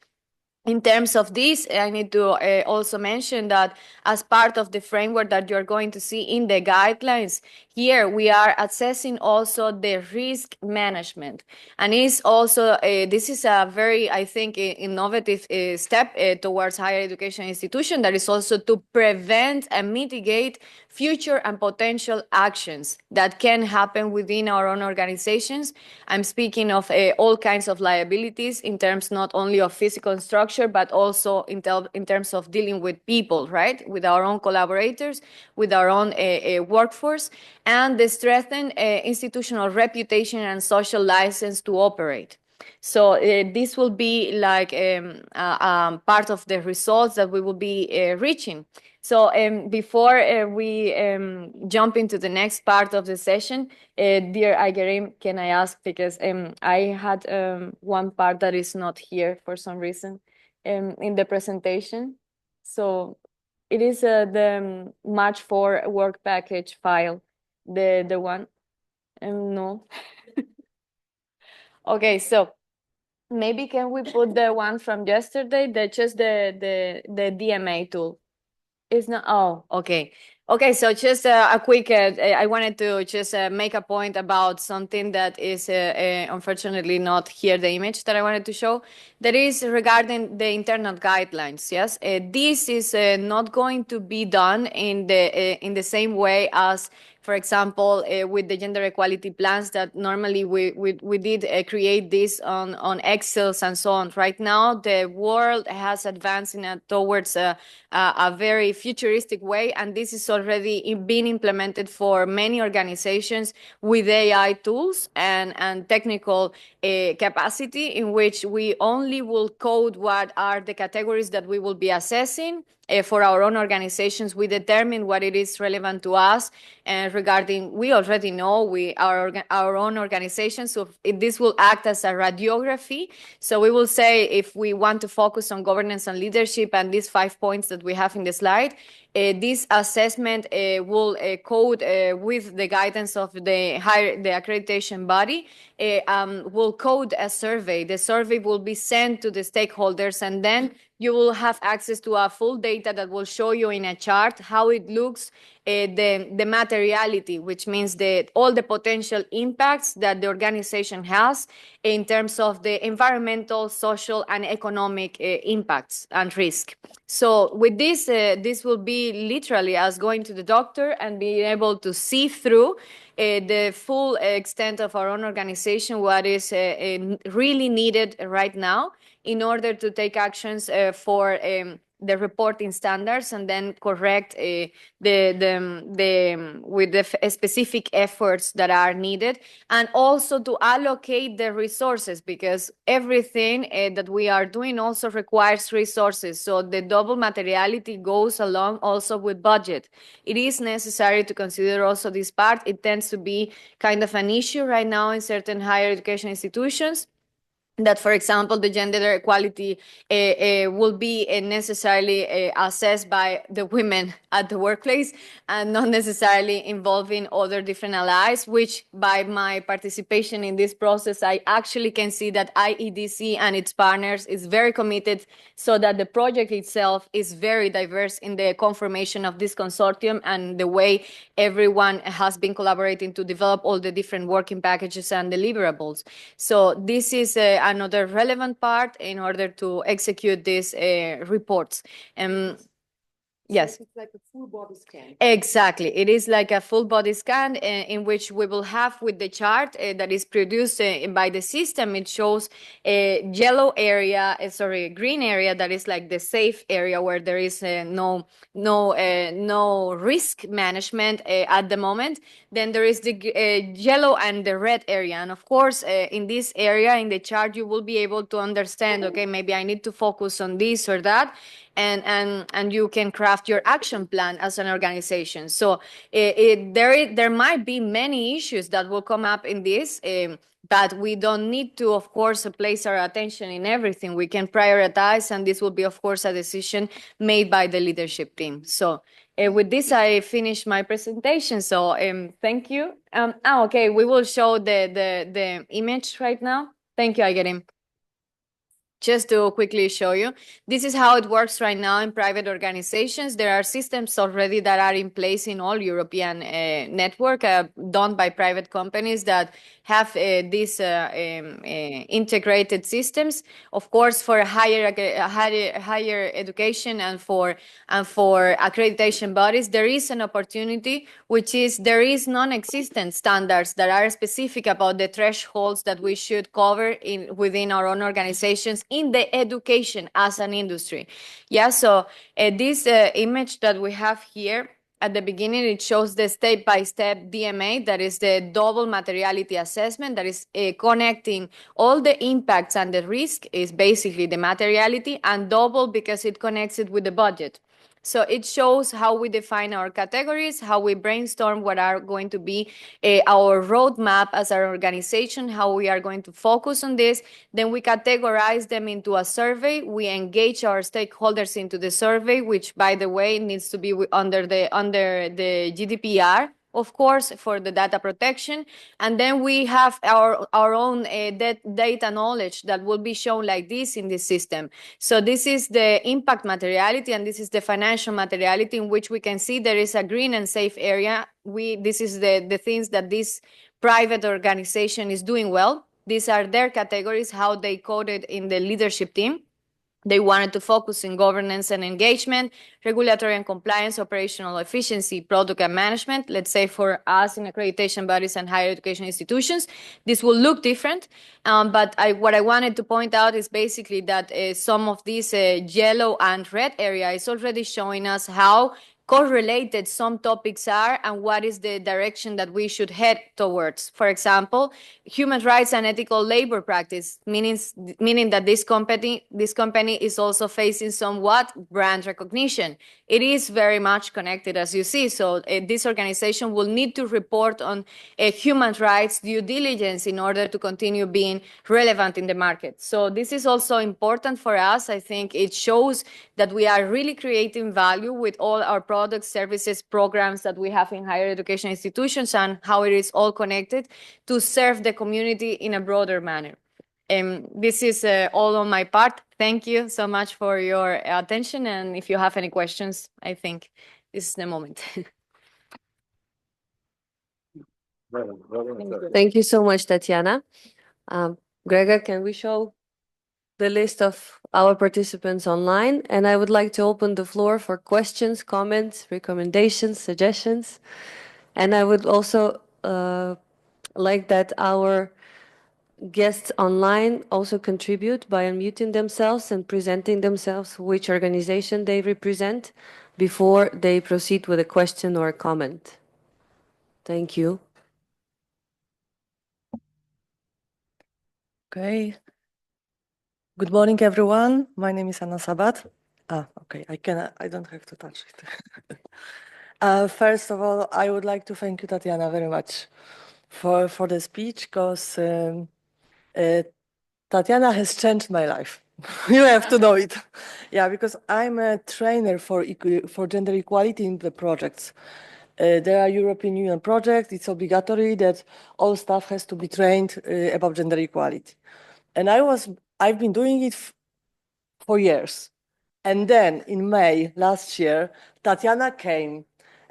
In terms of this, I need to also mention that as part of the framework that you're going to see in the guidelines, here we are assessing also the risk management. And it's also, this is a very, I think, innovative step towards higher education institution that is also to prevent and mitigate future and potential actions that can happen within our own organizations. I'm speaking of all kinds of liabilities in terms not only of physical structure, but also in terms of dealing with people, right? With our own collaborators, with our own workforce, and the strengthened institutional reputation and social license to operate. So this will be like part of the results that we will be reaching. So before we jump into the next part of the session, dear Aigerim, can I ask, because I had one part that is not here for some reason in the presentation. So it is the March 4 work package file, the one, no. Okay, so maybe can we put the one from yesterday, just the DMA tool? It's not, oh, okay. Okay, so just a quick, I wanted to just make a point about something that is unfortunately not here, the image that I wanted to show, that is regarding the internal guidelines, yes? This is not going to be done in the same way as, for example, with the gender equality plans that normally we did create this on Excels and so on. Right now, the world has advanced towards a very futuristic way, and this is already being implemented for many organizations with AI tools and technical capacity, in which we only will code what are the categories that we will be assessing. For our own organizations, we determine what it is relevant to us, and regarding, we already know our own organizations, so this will act as a radiography. So we will say, if we want to focus on governance and leadership and these 5 points that we have in the slide, this assessment will code with the guidance of the accreditation body, will code a survey. The survey will be sent to the stakeholders, and then you will have access to a full data that will show you in a chart how it looks the materiality, which means that all the potential impacts that the organization has in terms of the environmental, social, and economic impacts and risk. So with this, this will be literally as going to the doctor and being able to see through the full extent of our own organization, what is really needed right now in order to take actions for the reporting standards and then correct with the specific efforts that are needed, and also to allocate the resources, because everything that we are doing also requires resources. So the double materiality goes along also with budget. It is necessary to consider also this part. It tends to be kind of an issue right now in certain higher education institutions, that, for example, the gender equality will be necessarily assessed by the women at the workplace and not necessarily involving other different allies, which by my participation in this process, I actually can see that IEDC and its partners is very committed, so that the project itself is very diverse in the conformation of this consortium and the way everyone has been collaborating to develop all the different working packages and deliverables. So this is another relevant part in order to execute these reports. Yes. It's like a full body scan. Exactly. It is like a full body scan in which we will have with the chart that is produced by the system. It shows a yellow area, green area that is like the safe area where there is no risk management at the moment. Then there is the yellow and the red area. And of course, in this area in the chart, you will be able to understand, okay, maybe I need to focus on this or that. And you can craft your action plan as an organization. So there might be many issues that will come up in this, but we don't need to, of course, place our attention in everything. We can prioritize, and this will be, of course, a decision made by the leadership team. So with this, I finish my presentation. So thank you. Okay, we will show the image right now. Thank you, Aigerim. Just to quickly show you, this is how it works right now in private organizations. There are systems already that are in place in all European network done by private companies that have these integrated systems. Of course, for higher education and for accreditation bodies, there is an opportunity, which is there is non-existent standards that are specific about the thresholds that we should cover within our own organizations in the education as an industry. Yeah, so this image that we have here at the beginning, it shows the step-by-step DMA, that is the double materiality assessment, that is connecting all the impacts and the risk is basically the materiality, and double because it connects it with the budget. So it shows how we define our categories, how we brainstorm what are going to be our roadmap as our organization, how we are going to focus on this. Then we categorize them into a survey. We engage our stakeholders into the survey, which, by the way, needs to be under the GDPR, of course, for the data protection. And then we have our own data knowledge that will be shown like this in this system. So this is the impact materiality, and this is the financial materiality, in which we can see there is a green and safe area. This is the things that this private organization is doing well. These are their categories, how they coded in the leadership team. They wanted to focus in governance and engagement, regulatory and compliance, operational efficiency, product and management. Let's say for us in accreditation bodies and higher education institutions, this will look different. But what I wanted to point out is basically that some of these yellow and red area is already showing us how correlated some topics are and what is the direction that we should head towards. For example, human rights and ethical labor practice, meaning that this company is also facing somewhat brand recognition. It is very much connected, as you see. So this organization will need to report on human rights due diligence in order to continue being relevant in the market. So this is also important for us. I think it shows that we are really creating value with all our products, services, programs that we have in higher education institutions, and how it is all connected to serve the community in a broader manner. This is all on my part. Thank you so much for your attention. And if you have any questions, I think this is the moment. Thank you so much, Tatiana. Gregor, can we show the list of our participants online? And I would like to open the floor for questions, comments, recommendations, suggestions. And I would also like that our guests online also contribute by unmuting themselves and presenting themselves, which organization they represent, before they proceed with a question or a comment. Thank you. Okay. Good morning, everyone. My name is Anna Sabat. Okay. I don't have to touch it. First of all, I would like to thank you, Tatiana, very much for the speech, because Tatiana has changed my life. You have to know it. Yeah, because I'm a trainer for gender equality in the projects. There are European Union projects. It's obligatory that all staff has to be trained about gender equality. And I've been doing it for years. And then in May last year, Tatiana came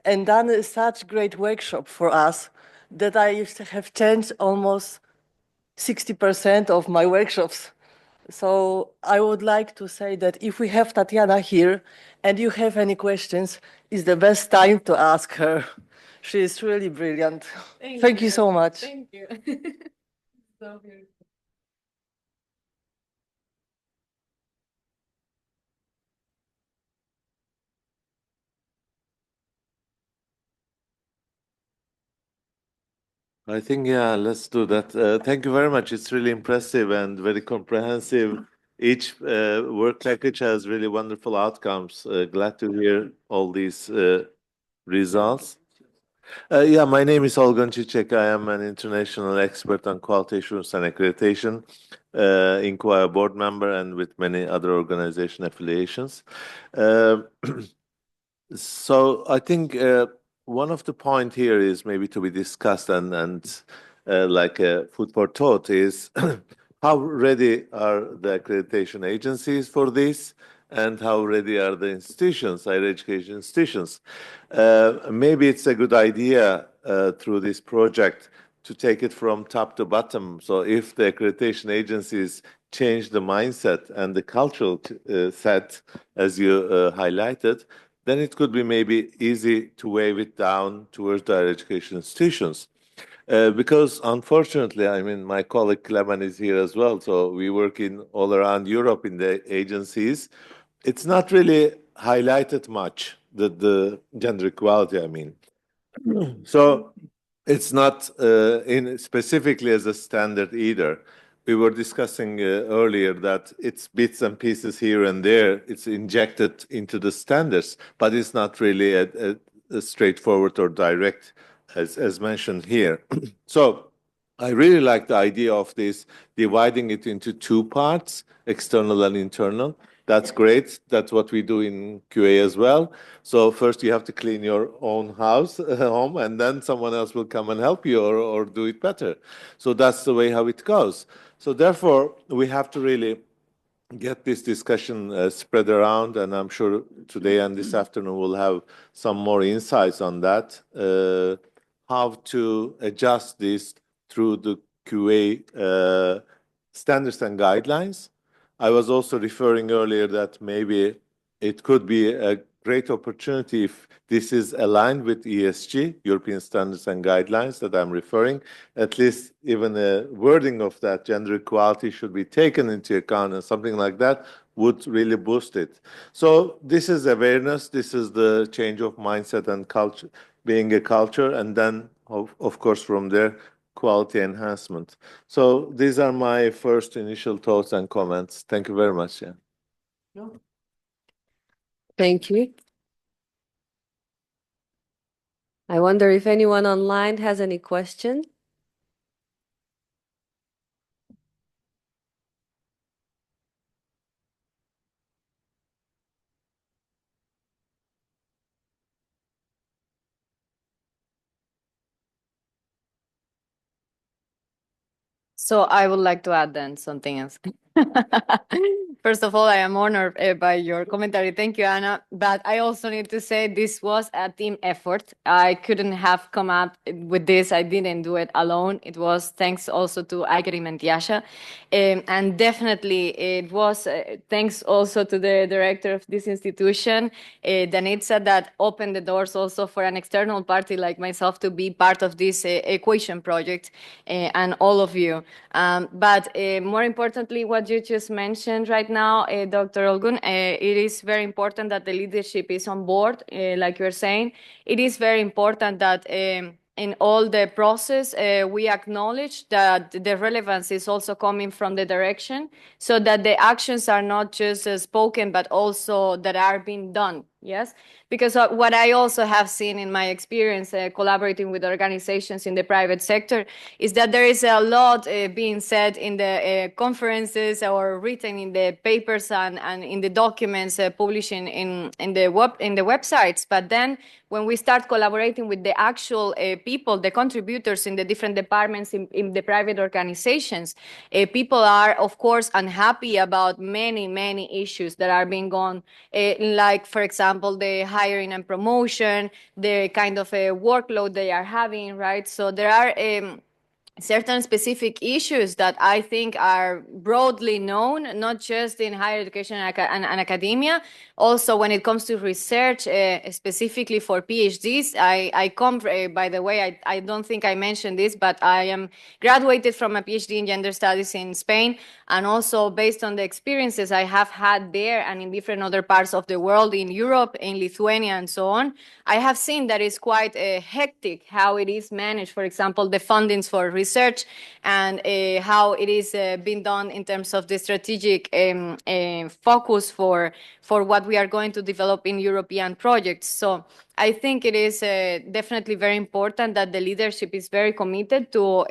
and done such great workshop for us that I have changed almost 60% of my workshops. So I would like to say that if we have Tatiana here and you have any questions, it's the best time to ask her. She is really brilliant. Thank you so much. Thank you. So beautiful. I think, yeah, let's do that. Thank you very much. It's really impressive and very comprehensive. Each work package has really wonderful outcomes. Glad to hear all these results. Yeah, my name is Olgun Çiçek. I am an international expert on quality assurance and accreditation, Inquire board member, and with many other organization affiliations. So I think one of the point here is maybe to be discussed and like food for thought is how ready are the accreditation agencies for this, and how ready are the institutions, higher education institutions. Maybe it's a good idea through this project to take it from top to bottom. So if the accreditation agencies change the mindset and the cultural set, as you highlighted, then it could be maybe easy to wave it down towards the higher education institutions. Because unfortunately, I mean, my colleague Clemen is here as well, so we work in all around Europe in the agencies. It's not really highlighted much, the gender equality, I mean. So it's not in specifically as a standard either. We were discussing earlier that it's bits and pieces here and there. It's injected into the standards, but it's not really a straightforward or direct, as mentioned here. So I really like the idea of this, dividing it into two parts, external and internal. That's great. That's what we do in QA as well. So first you have to clean your own house, home, and then someone else will come and help you or do it better. So that's the way how it goes. So therefore, we have to really get this discussion spread around, and I'm sure today and this afternoon we'll have some more insights on that, how to adjust this through the QA standards and guidelines. I was also referring earlier that maybe it could be a great opportunity if this is aligned with ESG, European Standards and Guidelines that I'm referring. At least even a wording of that gender equality should be taken into account, and something like that would really boost it. So this is awareness, this is the change of mindset and culture, being a culture, and then of course from there, quality enhancement. So these are my first initial thoughts and comments. Thank you very much. Yeah. Thank you. I wonder if anyone online has any question. So I would like to add then something else. First of all, I am honored by your commentary. Thank you, Anna. But I also need to say this was a team effort. I couldn't have come up with this. I didn't do it alone. It was thanks also to Igor and Yasha. And definitely it was thanks also to the director of this institution, Danitza, that opened the doors also for an external party like myself to be part of this equation project, and all of you. But more importantly, what you just mentioned right now, Dr. Olgun, it is very important that the leadership is on board, like you're saying. It is very important that in all the process, we acknowledge that the relevance is also coming from the direction, so that the actions are not just spoken, but also that are being done. Yes, because what I also have seen in my experience collaborating with organizations in the private sector is that there is a lot being said in the conferences or written in the papers and in the documents publishing in the websites. But then when we start collaborating with the actual people, the contributors in the different departments in the private organizations, people are, of course, unhappy about many issues that are being gone, like, for example, the hiring and promotion, the kind of workload they are having, right? So there are certain specific issues that I think are broadly known, not just in higher education and academia. Also, when it comes to research, specifically for PhDs, I come, by the way, I don't think I mentioned this, but I am graduated from a PhD in gender studies in Spain. And also based on the experiences I have had there and in different other parts of the world, in Europe, in Lithuania, and so on, I have seen that it's quite hectic how it is managed. For example, the fundings for research and how it is being done in terms of the strategic focus for what we are going to develop in European projects. So I think it is definitely very important that the leadership is very committed to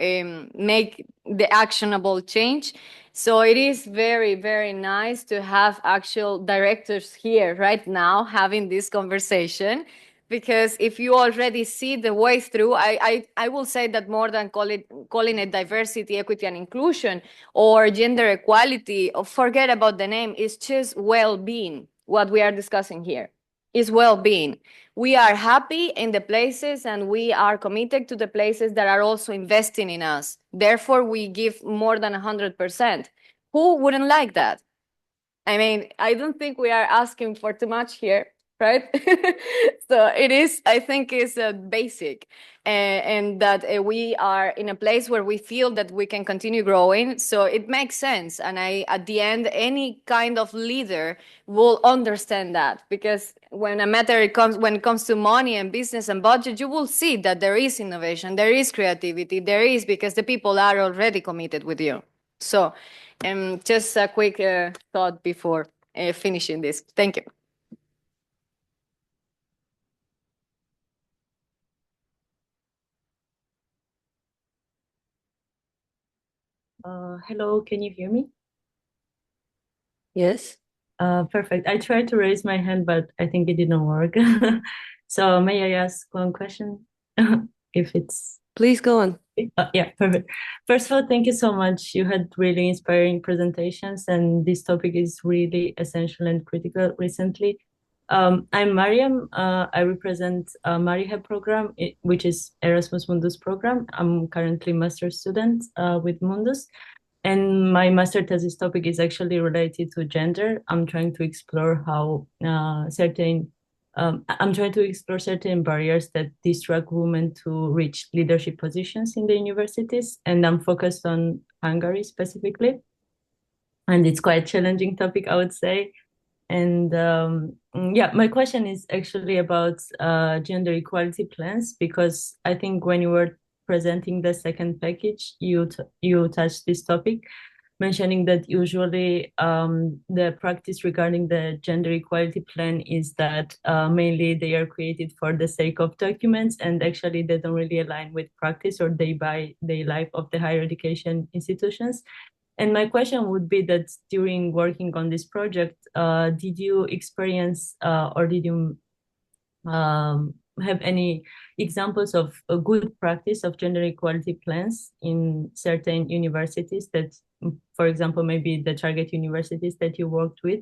make the actionable change. So it is very nice to have actual directors here right now having this conversation. Because if you already see the way through, I will say that more than calling it diversity, equity, and inclusion or gender equality, or forget about the name, it's just well-being. What we are discussing here is well-being. We are happy in the places and we are committed to the places that are also investing in us. Therefore, we give more than 100%. Who wouldn't like that? I mean, I don't think we are asking for too much here, right? So it is, I think, is basic, and that we are in a place where we feel that we can continue growing. So it makes sense. And at the end, any kind of leader will understand that, because when it comes to money and business and budget, you will see that there is innovation, there is creativity, because the people are already committed with you. So just a quick thought before finishing this. Thank you. Hello, can you hear me? Yes. Perfect. I tried to raise my hand, but I think it didn't work. So may I ask one question? If it's... Please go on. Yeah, perfect. First of all, thank you so much. You had really inspiring presentations, and this topic is really essential and critical recently. I'm Mariam. I represent Mariha program, which is Erasmus Mundus program. I'm currently master student with Mundus. And my master thesis topic is actually related to gender. I'm trying to explore how certain barriers that distract women to reach leadership positions in the universities. And I'm focused on Hungary specifically. And it's quite a challenging topic, I would say. And yeah, my question is actually about gender equality plans, because I think when you were presenting the second package, you touched this topic, mentioning that usually the practice regarding the gender equality plan is that mainly they are created for the sake of documents, and actually they don't really align with practice or day-by-day life of the higher education institutions. And my question would be that during working on this project, did you experience or did you have any examples of a good practice of gender equality plans in certain universities that, for example, maybe the target universities that you worked with,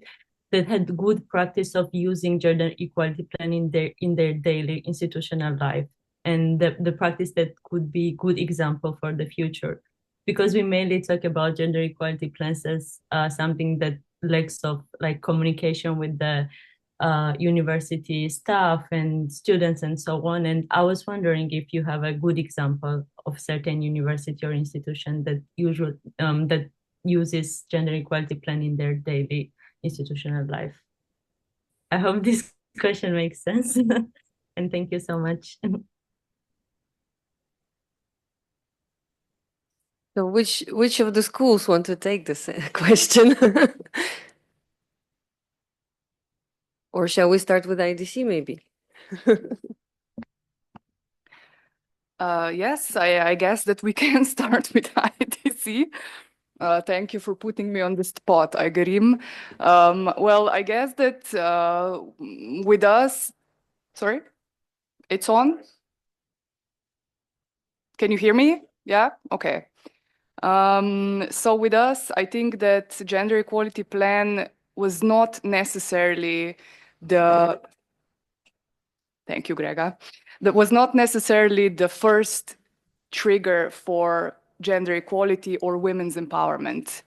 that had good practice of using gender equality plan in their daily institutional life, and the practice that could be good example for the future? Because we mainly talk about gender equality plans as something that lacks of like communication with the university staff and students and so on. And I was wondering if you have a good example of certain university or institution that that uses gender equality plan in their daily institutional life. I hope this question makes sense. And thank you so much. So which of the schools want to take this question? Or shall we start with IDC maybe? Yes, I guess that we can start with IEDC. Thank you for putting me on the spot, Aigerim. Well, I guess that with us, sorry, it's on? Can you hear me? Yeah? Okay. So with us, I think that gender equality plan was not necessarily thank you, Grega. That was not necessarily the first trigger for gender equality or women's empowerment.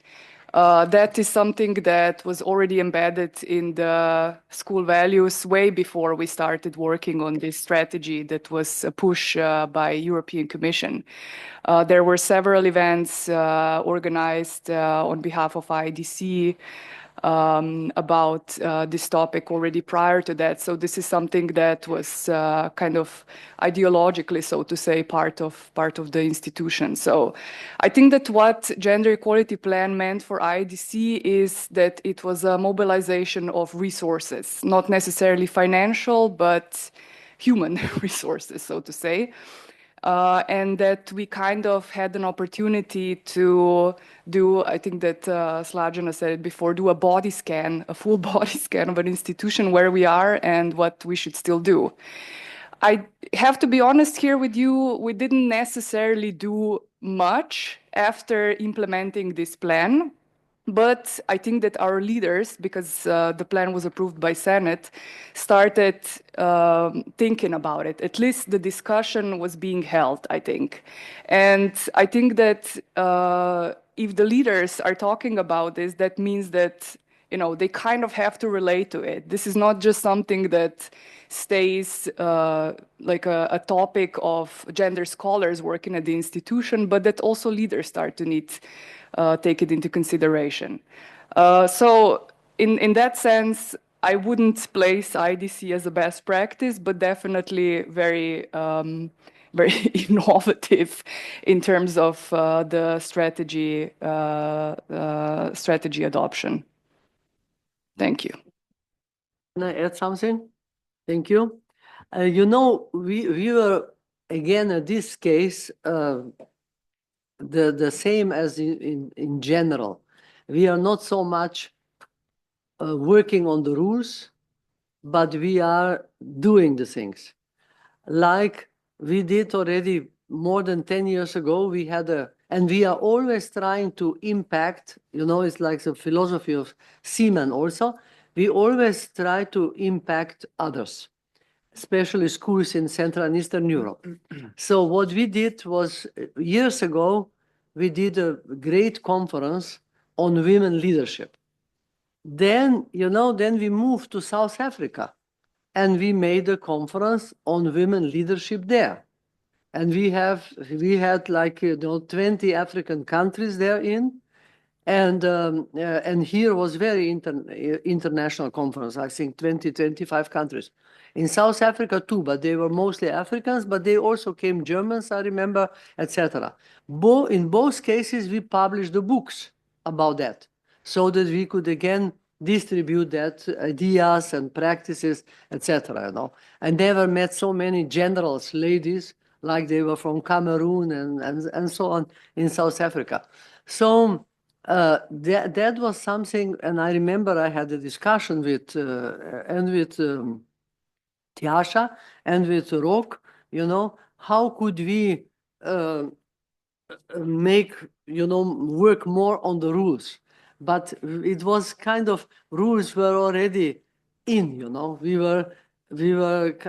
That is something that was already embedded in the school values way before we started working on this strategy that was a push by European Commission. There were several events organized on behalf of IEDC about this topic already prior to that. So this is something that was kind of ideologically, so to say, part of the institution. So I think that what gender equality plan meant for IEDC is that it was a mobilization of resources, not necessarily financial, but human resources, so to say. And that we kind of had an opportunity to do, I think that Slađana said it before, do a body scan, a full body scan of an institution, where we are and what we should still do. I have to be honest here with you, we didn't necessarily do much after implementing this plan. But I think that our leaders, because the plan was approved by Senate, started thinking about it. At least the discussion was being held, I think. And I think that if the leaders are talking about this, that means that they kind of have to relate to it. This is not just something that stays like a topic of gender scholars working at the institution, but that also leaders start to need take it into consideration. So in that sense, I wouldn't place IEDC as a best practice, but definitely very, very innovative in terms of the strategy adoption. Thank you. Can I add something? Thank you. We were, again, in this case, the same as in general. We are not so much working on the rules, but we are doing the things. Like we did already more than 10 years ago, we had and we are always trying to impact, it's like the philosophy of CEEMAN also. We always try to impact others, especially schools in Central and Eastern Europe. So what we did was, years ago, we did a great conference on women leadership. Then we moved to South Africa, and we made a conference on women leadership there. And we had like 20 African countries therein. And here was very international conference, I think 25 countries. In South Africa too, but they were mostly Africans, but they also came Germans, I remember, etc. In both cases, we published the books about that, so that we could again distribute that ideas and practices, etc. I never met so many generals, ladies, like they were from Cameroon and so on in South Africa. So that was something, and I remember I had a discussion with Tiasha and with Rok, you know, how could we make, you know, work more on the rules? But it was kind of rules were already in, you know, we were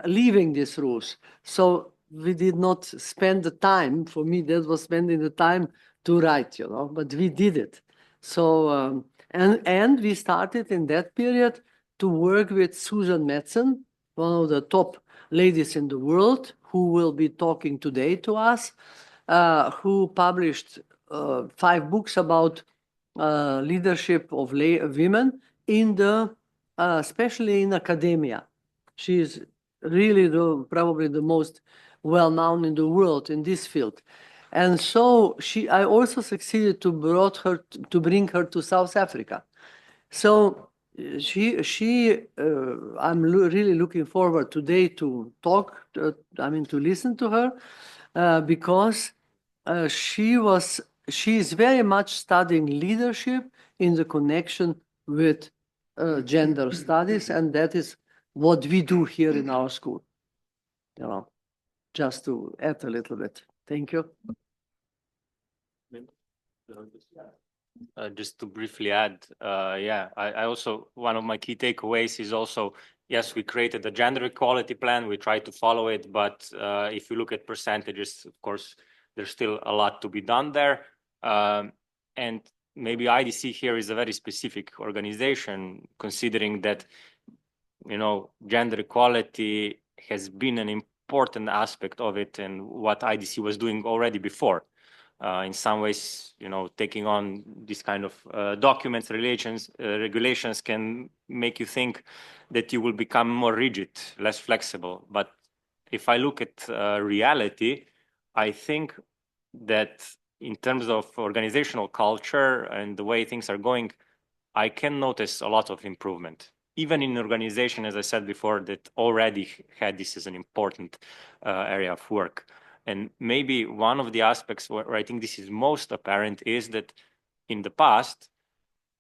leaving these rules. So we did not spend the time, for me, that was spending the time to write, you know, but we did it. So, and we started in that period to work with Susan Metzen, one of the top ladies in the world, who will be talking today to us, who published 5 books about leadership of women in the, especially in academia. She is really probably the most well-known in the world in this field. And so I also succeeded to bring her to South Africa. So I'm really looking forward today to talk, to listen to her, because she is very much studying leadership in the connection with gender studies, and that is what we do here in our school. You know, just to add a little bit. Thank you. Just to briefly add, I also, one of my key takeaways is also, yes, we created a gender equality plan, we try to follow it, but if you look at percentages, of course, there's still a lot to be done there. And maybe IDC here is a very specific organization, considering that, you know, gender equality has been an important aspect of it and what IDC was doing already before. In some ways, you know, taking on this kind of documents, regulations can make you think that you will become more rigid, less flexible. But if I look at reality, I think that in terms of organizational culture and the way things are going, I can notice a lot of improvement. Even in organization, as I said before, that already had this as an important area of work. And maybe one of the aspects where I think this is most apparent is that in the past,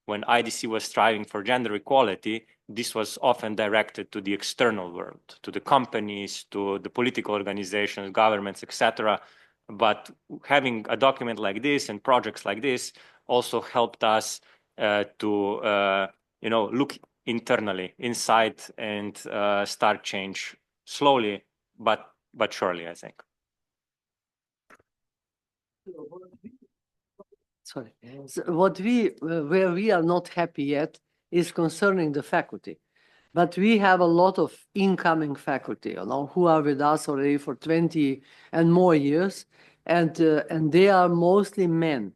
when IDC was striving for gender equality, this was often directed to the external world, to the companies, to the political organizations, governments, etc. But having a document like this and projects like this also helped us to look internally, inside, and start change slowly, but surely, I think. Sorry. So where we are not happy yet is concerning the faculty. But we have a lot of incoming faculty, you know, who are with us already for 20 and more years, and they are mostly men.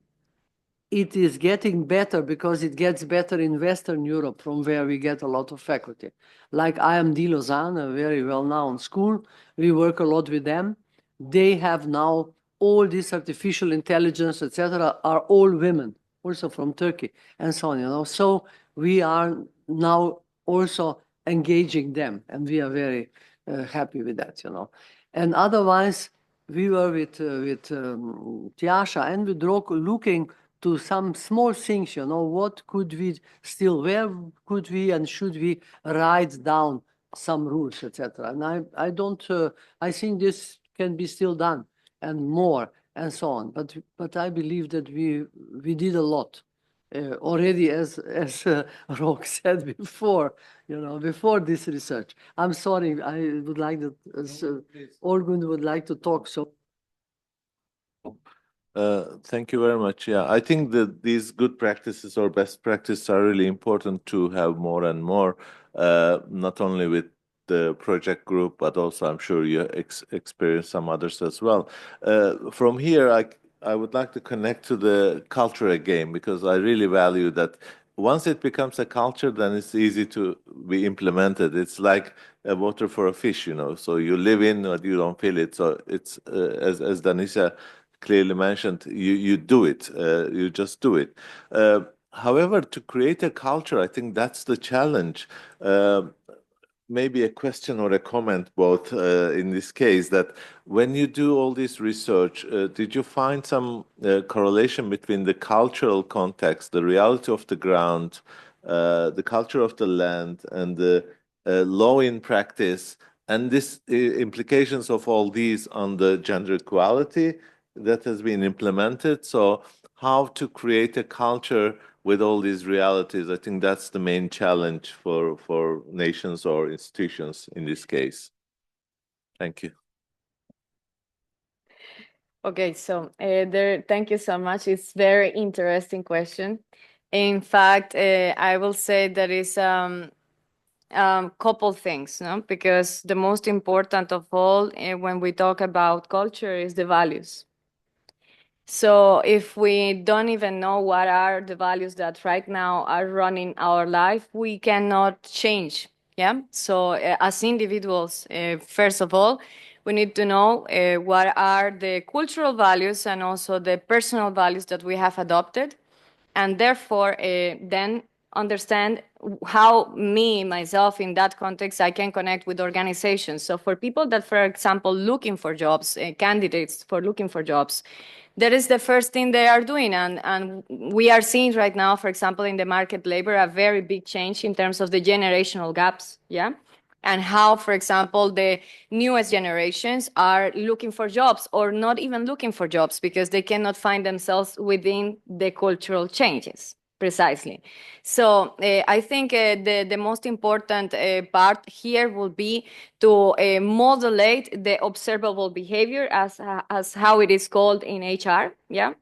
It is getting better because it gets better in Western Europe, from where we get a lot of faculty. Like IMD Lausanne, a very well-known school, we work a lot with them. They have now all this artificial intelligence, etc., are all women, also from Turkey, and so on, you know. So we are now also engaging them, and we are very happy with that, you know. And otherwise, we were with Tiasha and with Roko looking to some small things, you know, what could we still, where could we and should we write down some rules, etc. And I think this can be still done, and more, and so on. But I believe that we did a lot already, as Rok said before, you know, before this research. I'm sorry, I would like that Orgun would like to talk. So. Thank you very much. Yeah, I think that these good practices or best practices are really important to have more and more, not only with the project group, but also I'm sure you experience some others as well. From here, I would like to connect to the culture again, because I really value that. Once it becomes a culture, then it's easy to be implemented. It's like a water for a fish, you know. So you live in, but you don't feel it. So it's as Danica clearly mentioned, you do it. You just do it. However, to create a culture, I think that's the challenge. Maybe a question or a comment both in this case, that when you do all this research, did you find some correlation between the cultural context, the reality of the ground, the culture of the land, and the law in practice, And this implications of all these on the gender equality that has been implemented. So how to create a culture with all these realities, I think that's the main challenge for nations or institutions in this case. Thank you. Okay, so thank you so much. It's very interesting question. In fact, I will say there is couple things, no? Because the most important of all when we talk about culture is the values. So if we don't even know what are the values that right now are running our life, we cannot change. Yeah. So as individuals, first of all, we need to know what are the cultural values and also the personal values that we have adopted, and therefore then understand how myself in that context, I can connect with organizations. So for people that, for example, looking for jobs, candidates for looking for jobs, that is the first thing they are doing. And we are seeing right now, for example, in the market labor, a very big change in terms of the generational gaps, yeah? And how, for example, the newest generations are looking for jobs or not even looking for jobs because they cannot find themselves within the cultural changes. Precisely. So I think the most important part here will be to modulate the observable behavior as how it is called in HR, yeah?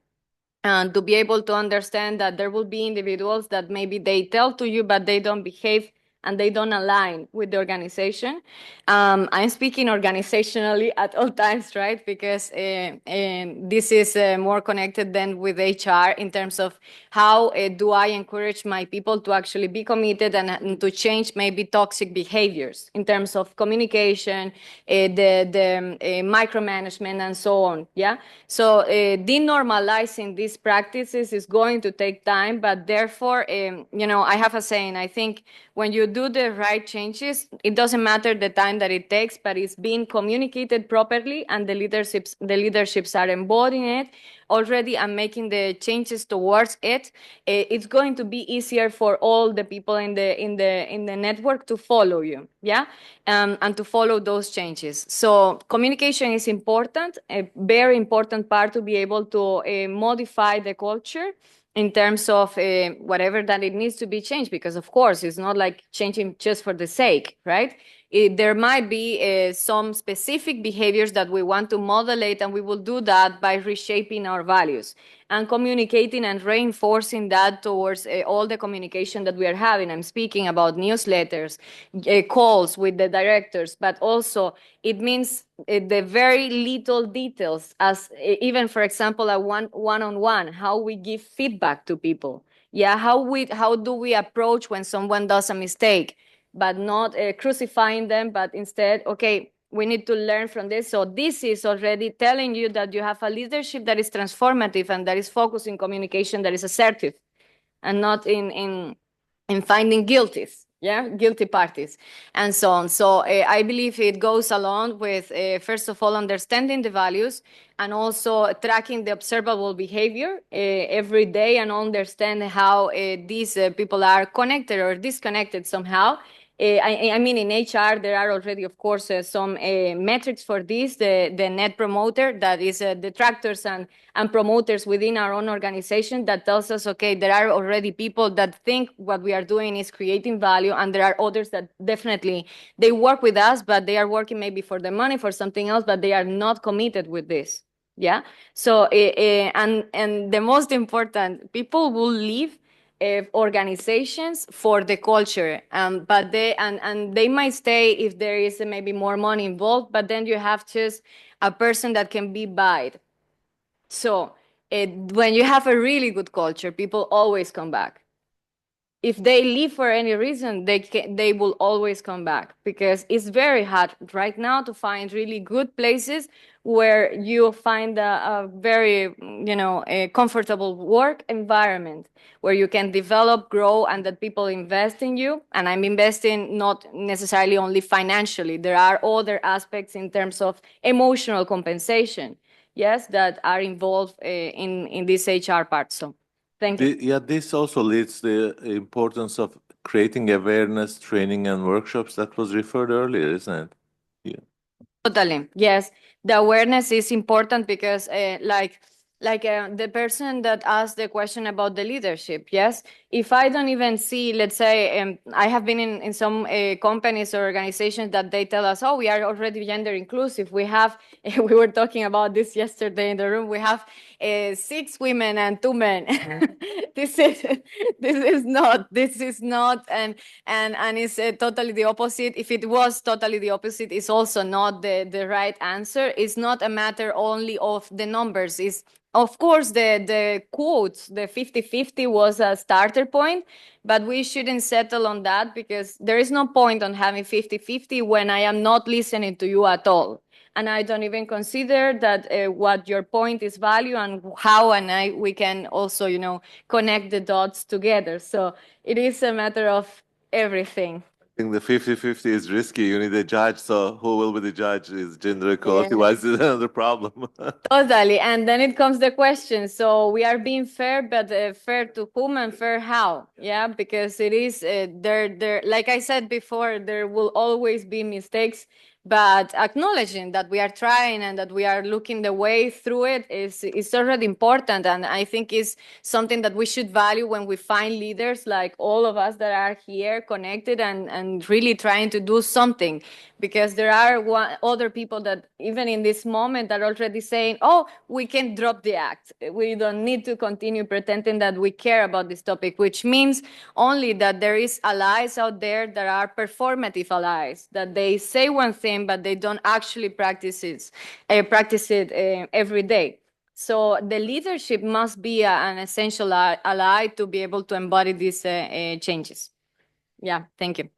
And to be able to understand that there will be individuals that maybe they tell to you, but they don't behave and they don't align with the organization. I'm speaking organizationally at all times, right? Because this is more connected than with HR in terms of how do I encourage my people to actually be committed and to change maybe toxic behaviors in terms of communication, the micromanagement and so on, yeah? So denormalizing these practices is going to take time, but therefore, I have a saying, I think when you do the right changes, it doesn't matter the time that it takes, but it's being communicated properly and the leaderships are embodying it already and making the changes towards it. It's going to be easier for all the people in the network to follow you, yeah, and to follow those changes. So communication is important, a very important part to be able to modify the culture in terms of whatever that it needs to be changed, because of course it's not like changing just for the sake, right? There might be some specific behaviors that we want to modulate, and we will do that by reshaping our values and communicating and reinforcing that towards all the communication that we are having. I'm speaking about newsletters, calls with the directors, but also it means the very little details, as even, for example, a one-on-one, how we give feedback to people. Yeah, how do we approach when someone does a mistake, but not crucifying them, but instead, okay, we need to learn from this. So this is already telling you that you have a leadership that is transformative and that is focused in communication that is assertive and not in finding guilty parties and so on. So I believe it goes along with, first of all, understanding the values and also tracking the observable behavior every day and understand how these people are connected or disconnected somehow. I mean, in HR, there are already, of course, some metrics for this, the net promoter, that is detractors and promoters within our own organization that tells us, okay, there are already people that think what we are doing is creating value, and there are others that definitely, they work with us, but they are working maybe for the money, for something else, but they are not committed with this. Yeah. So, and the most important, people will leave organizations for the culture, but they might stay if there is maybe more money involved, but then you have just a person that can be buyed. So when you have a really good culture, people always come back. If they leave for any reason, they will always come back, because it's very hard right now to find really good places where you find a very, a comfortable work environment where you can develop, grow, and that people invest in you. And I'm investing not necessarily only financially. There are other aspects in terms of emotional compensation, yes, that are involved in this HR part. So thank you. Yeah, this also leads to the importance of creating awareness, training, and workshops that was referred earlier, isn't it? Totally. Yes. The awareness is important because the person that asked the question about the leadership, yes, if I don't even see, let's say, I have been in some companies or organizations that they tell us, oh, we are already gender inclusive. We have, we were talking about this yesterday in the room, we have 6 women and 2 men. this is not, and it's totally the opposite. If it was totally the opposite, it's also not the right answer. It's not a matter only of the numbers. It's, of course, the quotes, the 50-50 was a starter point, but we shouldn't settle on that because there is no point on having 50-50 when I am not listening to you at all. And I don't even consider that what your point is value and how we can also, connect the dots together. So it is a matter of everything. I think the 50-50 is risky. You need a judge. So who will be the judge? Is gender equality? Why is it another problem? Totally. And then it comes the question. So we are being fair, but fair to whom and fair how? Yeah, because it is there. Like I said before, there will always be mistakes. But acknowledging that we are trying and that we are looking the way through it is already important. And I think is something that we should value when we find leaders like all of us that are here connected and really trying to do something. Because there are other people that even in this moment are already saying, oh, we can drop the act. We don't need to continue pretending that we care about this topic, which means only that there is allies out there that are performative allies, that they say one thing, but they don't actually practice it every day. So the leadership must be an essential ally to be able to embody these changes. Yeah, thank you.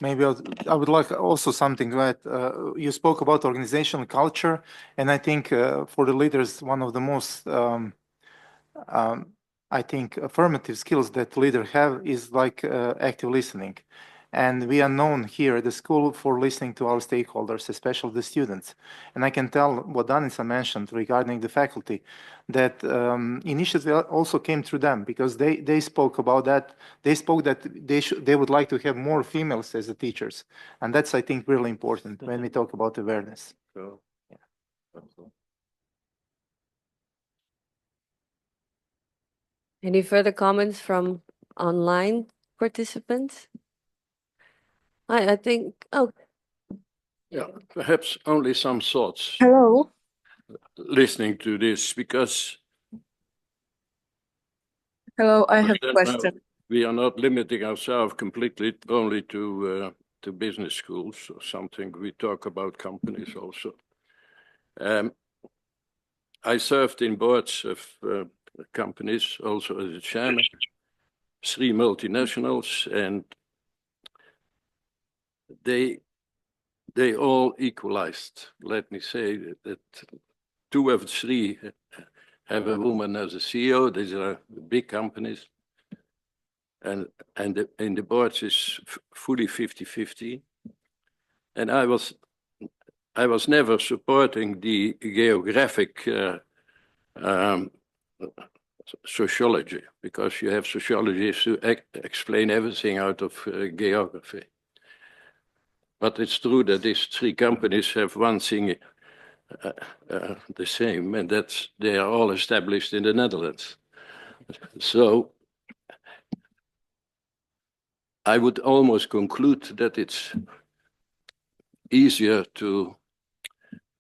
Maybe I would like also something that you spoke about organizational culture, and I think for the leaders, one of the most I think affirmative skills that leader have is like active listening. And we are known here at the school for listening to our stakeholders, especially the students. And I can tell what Danica mentioned regarding the faculty, that initiative also came through them because they spoke about that. They spoke that they would like to have more females as the teachers. And that's, I think, really important when we talk about awareness. Sure. Yeah. Any further comments from online participants? I think, oh, Yeah, perhaps only some thoughts Hello. listening to this because Hello, I have a question. we are not limiting ourselves completely only to business schools or something. We talk about companies also. I served in boards of companies, also as a chairman, 3 multinationals, and they all equalized. Let me say that 2 of 3 have a woman as a CEO. These are big companies. And in the boards is fully 50-50. And I was never supporting the geographic sociology, because you have sociologists who explain everything out of geography. But it's true that these 3 companies have one thing the same, and that's they are all established in the Netherlands. So I would almost conclude that it's easier to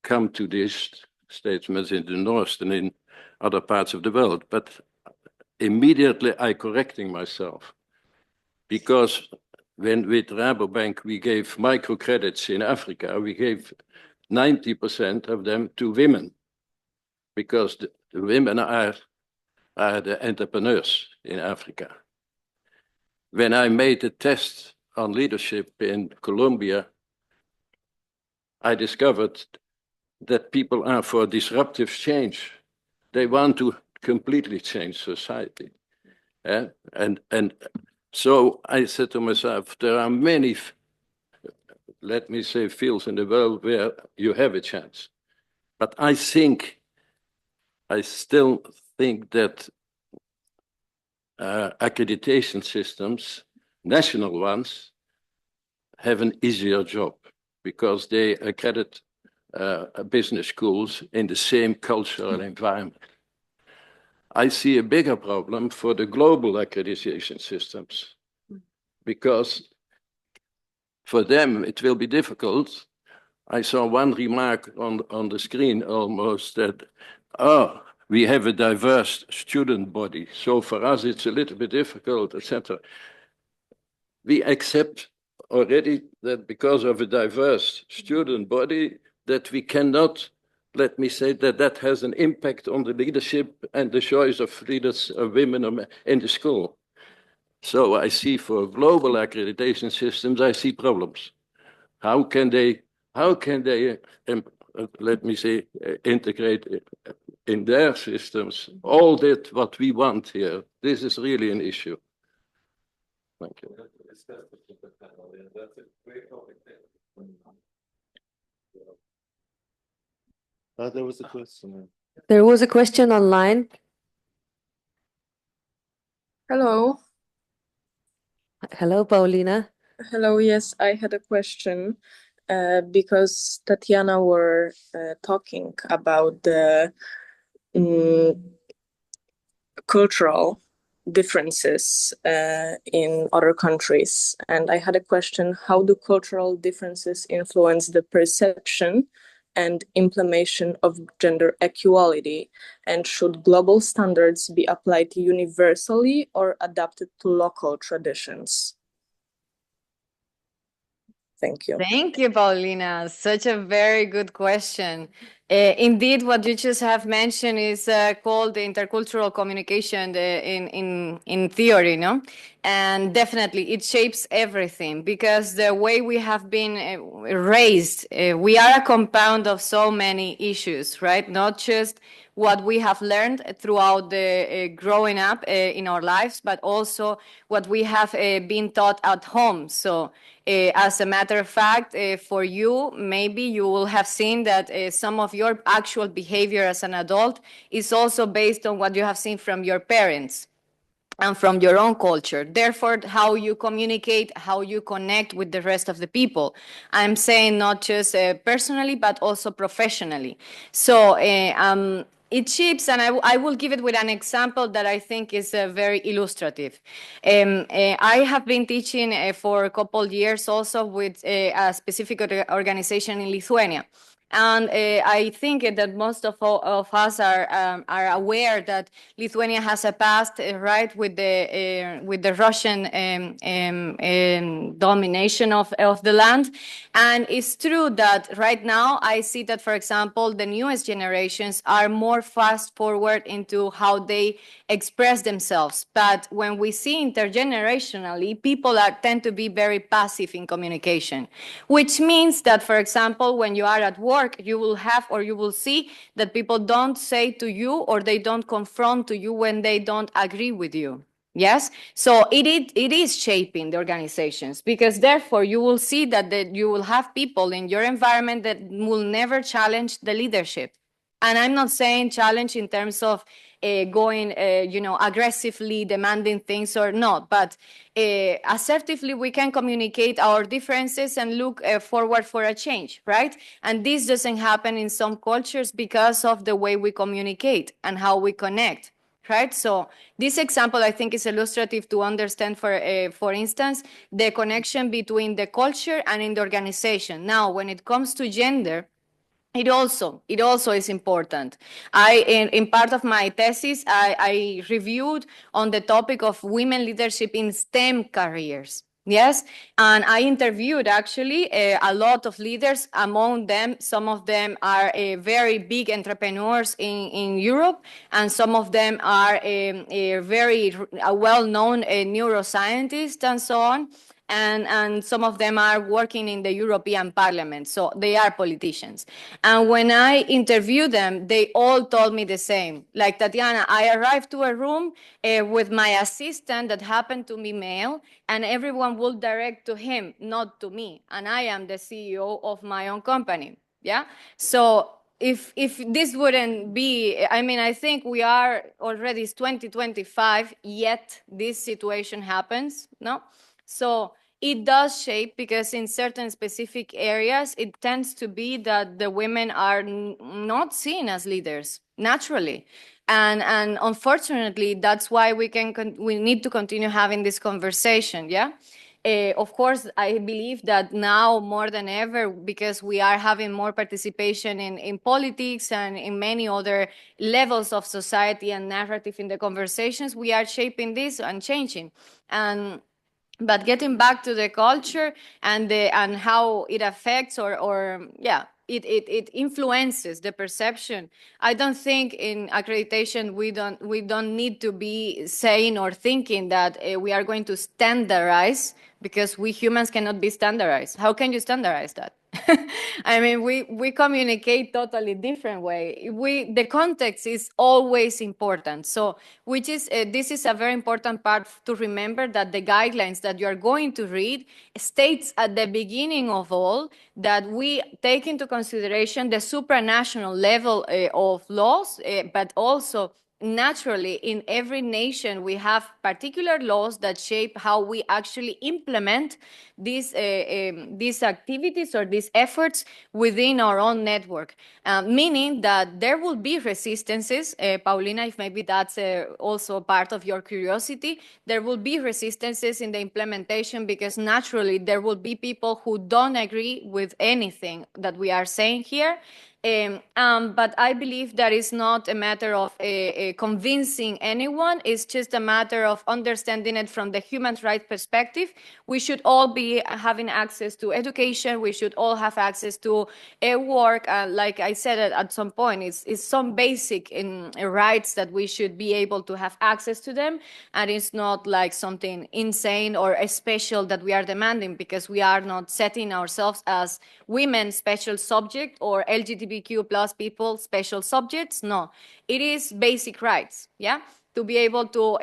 come to these statements in the North than in other parts of the world. But immediately I correcting myself, because when with Rabobank we gave microcredits in Africa, we gave 90% of them to women, because the women are the entrepreneurs in Africa. When I made a test on leadership in Colombia, I discovered that people are for disruptive change. They want to completely change society. And so I said to myself, there are many, let me say, fields in the world where you have a chance. But I still think that accreditation systems, national ones, have an easier job, because they accredit business schools in the same cultural environment. I see a bigger problem for the global accreditation systems, because for them it will be difficult. I saw one remark on the screen almost that, oh, we have a diverse student body, so for us it's a little bit difficult, etc. We accept already that because of a diverse student body, that we cannot, let me say, that has an impact on the leadership and the choice of leaders, of women in the school. So I see for global accreditation systems, I see problems. How can they, let me say, integrate in their systems all that what we want here? This is really an issue. Thank you. There was a question. There was a question online. Hello. Hello, Paulina. Hello. Yes, I had a question because Tatiana were talking about the cultural differences in other countries. And I had a question, how do cultural differences influence the perception and implementation of gender equality? And should global standards be applied universally or adapted to local traditions? Thank you. Thank you, Paulina. Such a very good question. Indeed, what you just have mentioned is called intercultural communication in theory, no? And definitely it shapes everything, because the way we have been raised, we are a compound of so many issues, right? Not just what we have learned throughout the growing up in our lives, but also what we have been taught at home. So as a matter of fact, for you, maybe you will have seen that some of your actual behavior as an adult is also based on what you have seen from your parents and from your own culture. Therefore, how you communicate, how you connect with the rest of the people. I'm saying not just personally, but also professionally. So it shapes, and I will give it with an example that I think is very illustrative. I have been teaching for a couple years also with a specific organization in Lithuania. And I think that most of us are aware that Lithuania has a past, right, with the Russian domination of the land. And it's true that right now I see that, for example, the newest generations are more fast forward into how they express themselves. But when we see intergenerationally, people tend to be very passive in communication, which means that, for example, when you are at work, you will have, or you will see that people don't say to you, or they don't confront to you when they don't agree with you. Yes, so it is shaping the organizations, because therefore you will see that you will have people in your environment that will never challenge the leadership. And I'm not saying challenge in terms of going, aggressively demanding things or not, but assertively we can communicate our differences and look forward for a change, right? And this doesn't happen in some cultures because of the way we communicate and how we connect. Right, so this example I think is illustrative to understand, for instance, the connection between the culture and in the organization. Now, when it comes to gender, it also is important. In part of my thesis, I reviewed on the topic of women leadership in STEM careers. Yes, and I interviewed actually a lot of leaders. Among them, some of them are very big entrepreneurs in Europe, and some of them are very well-known neuroscientists and so on. And some of them are working in the European Parliament, so they are politicians. And when I interviewed them, they all told me the same. Like, Tatiana, I arrived to a room with my assistant that happened to be male, and everyone will direct to him, not to me. And I am the CEO of my own company. Yeah. So if this wouldn't be, I think we are already 2025, yet this situation happens, no? So it does shape, because in certain specific areas, it tends to be that the women are not seen as leaders naturally. And unfortunately, that's why we need to continue having this conversation, yeah? Of course, I believe that now more than ever, because we are having more participation in politics and in many other levels of society and narrative in the conversations, we are shaping this and changing. But getting back to the culture and how it affects it influences the perception. I don't think in accreditation we don't need to be saying or thinking that we are going to standardize, because we humans cannot be standardized. How can you standardize that? I mean, we communicate totally different way. The context is always important. So, this is a very important part to remember, that the guidelines that you are going to read states at the beginning of all that we take into consideration the supranational level of laws, but also naturally in every nation we have particular laws that shape how we actually implement these activities or these efforts within our own network, meaning that there will be resistances. Paulina, if maybe that's also part of your curiosity, there will be resistances in the implementation, because naturally there will be people who don't agree with anything that we are saying here. But I believe that is not a matter of convincing anyone. It's just a matter of understanding it from the human rights perspective. We should all be having access to education. We should all have access to work. Like I said at some point, it's some basic rights that we should be able to have access to them. And it's not like something insane or special that we are demanding, because we are not setting ourselves as women special subject or LGBTQ plus people special subjects. No, it is basic rights, yeah? To be able to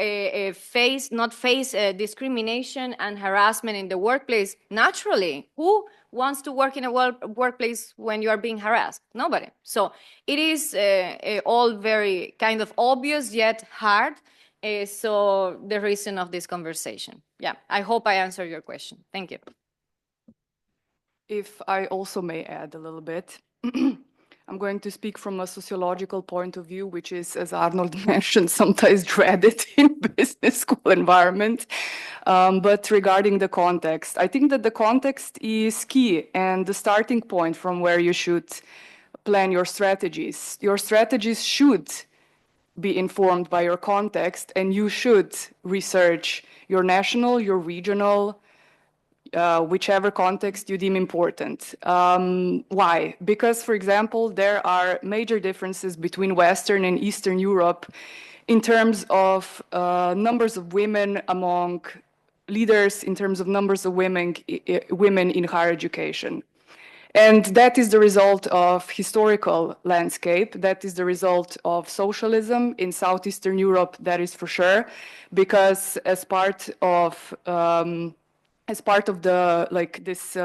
not face discrimination and harassment in the workplace naturally. Who wants to work in a workplace when you are being harassed? Nobody. So it is all very kind of obvious yet hard. So the reason of this conversation. Yeah, I hope I answered your question. Thank you. If I also may add a little bit, I'm going to speak from a sociological point of view, which is, as Arnold mentioned, sometimes dreaded in business school environment. But regarding the context, I think that the context is key and the starting point from where you should plan your strategies. Your strategies should be informed by your context, and you should research your national, your regional, whichever context you deem important. Why? Because, for example, there are major differences between Western and Eastern Europe in terms of numbers of women among leaders, in terms of numbers of women in higher education. And that is the result of historical landscape. That is the result of socialism in Southeastern Europe, that is for sure, because as part of the this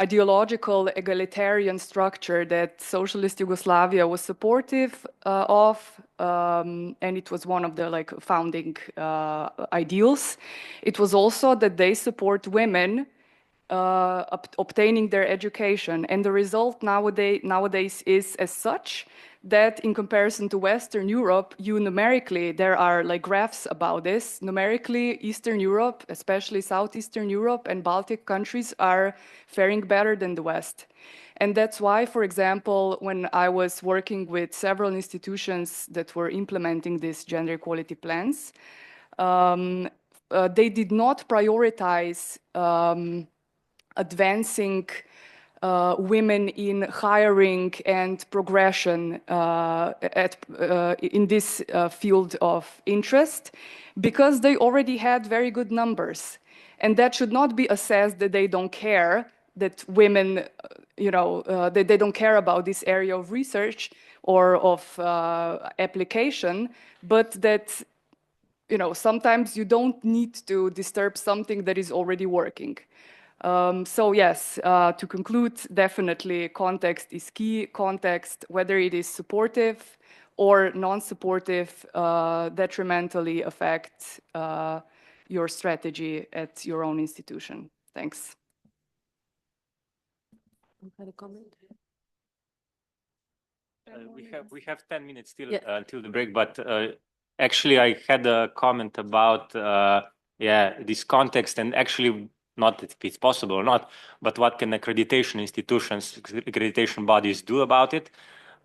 ideological egalitarian structure that socialist Yugoslavia was supportive of, and it was one of the founding ideals. It was also that they support women obtaining their education, and the result nowadays is as such that in comparison to Western Europe, numerically, there are graphs about this. Numerically, Eastern Europe, especially Southeastern Europe and Baltic countries, are faring better than the West. And that's why, for example, when I was working with several institutions that were implementing these gender equality plans, they did not prioritize advancing women in hiring and progression in this field of interest, because they already had very good numbers. And that should not be assessed that they don't care, that women, that they don't care about this area of research or of application, but that sometimes you don't need to disturb something that is already working. So yes, to conclude, definitely context is key. Context, whether it is supportive or non-supportive, detrimentally affects your strategy at your own institution? Thanks. We have 10 minutes still Yeah. until the break, but actually I had a comment about this context, and actually not if it's possible or not, but what can accreditation institutions, accreditation bodies do about it,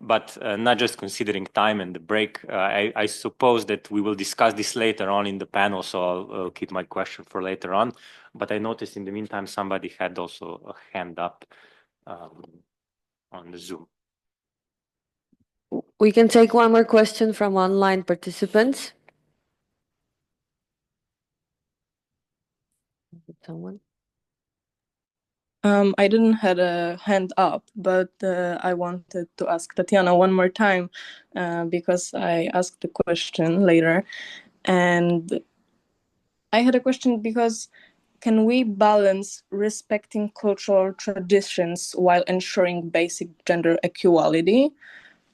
but not just considering time and the break. I suppose that we will discuss this later on in the panel, so I'll keep my question for later on. But I noticed in the meantime somebody had also a hand up on the Zoom. We can take one more question from online participants. Someone? I didn't have a hand up, but I wanted to ask Tatiana one more time because I asked the question later. And I had a question because can we balance respecting cultural traditions while ensuring basic gender equality?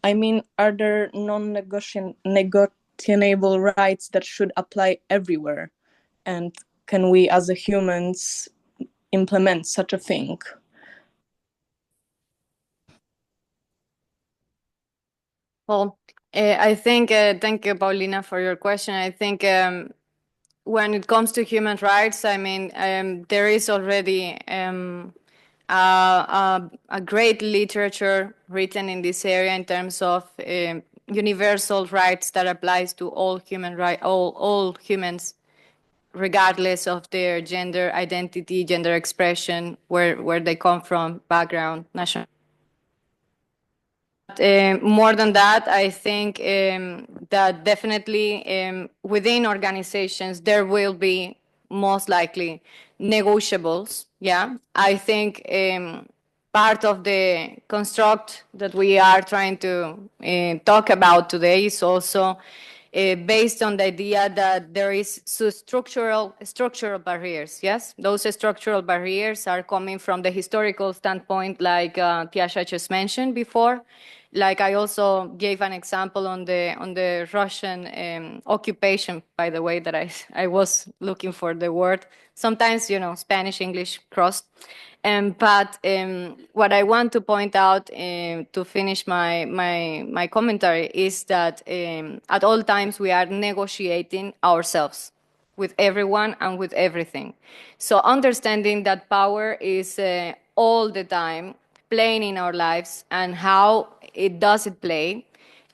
I mean, are there non-negotiable rights that should apply everywhere? And can we as a humans implement such a thing? Well, I think, thank you, Paulina, for your question. I think when it comes to human rights, I mean, there is already a great literature written in this area in terms of universal rights that applies to all all humans, regardless of their gender identity, gender expression, where they come from, background, national. More than that, I think that definitely within organizations there will be most likely negotiables. Yeah, I think part of the construct that we are trying to talk about today is also based on the idea that there is structural barriers. Yes, those structural barriers are coming from the historical standpoint, like Tiasha just mentioned before. Like I also gave an example on the Russian occupation, by the way, that I was looking for the word. Sometimes, Spanish, English crossed. But what I want to point out to finish my commentary is that at all times we are negotiating ourselves with everyone and with everything. So understanding that power is all the time playing in our lives, and how it does it play,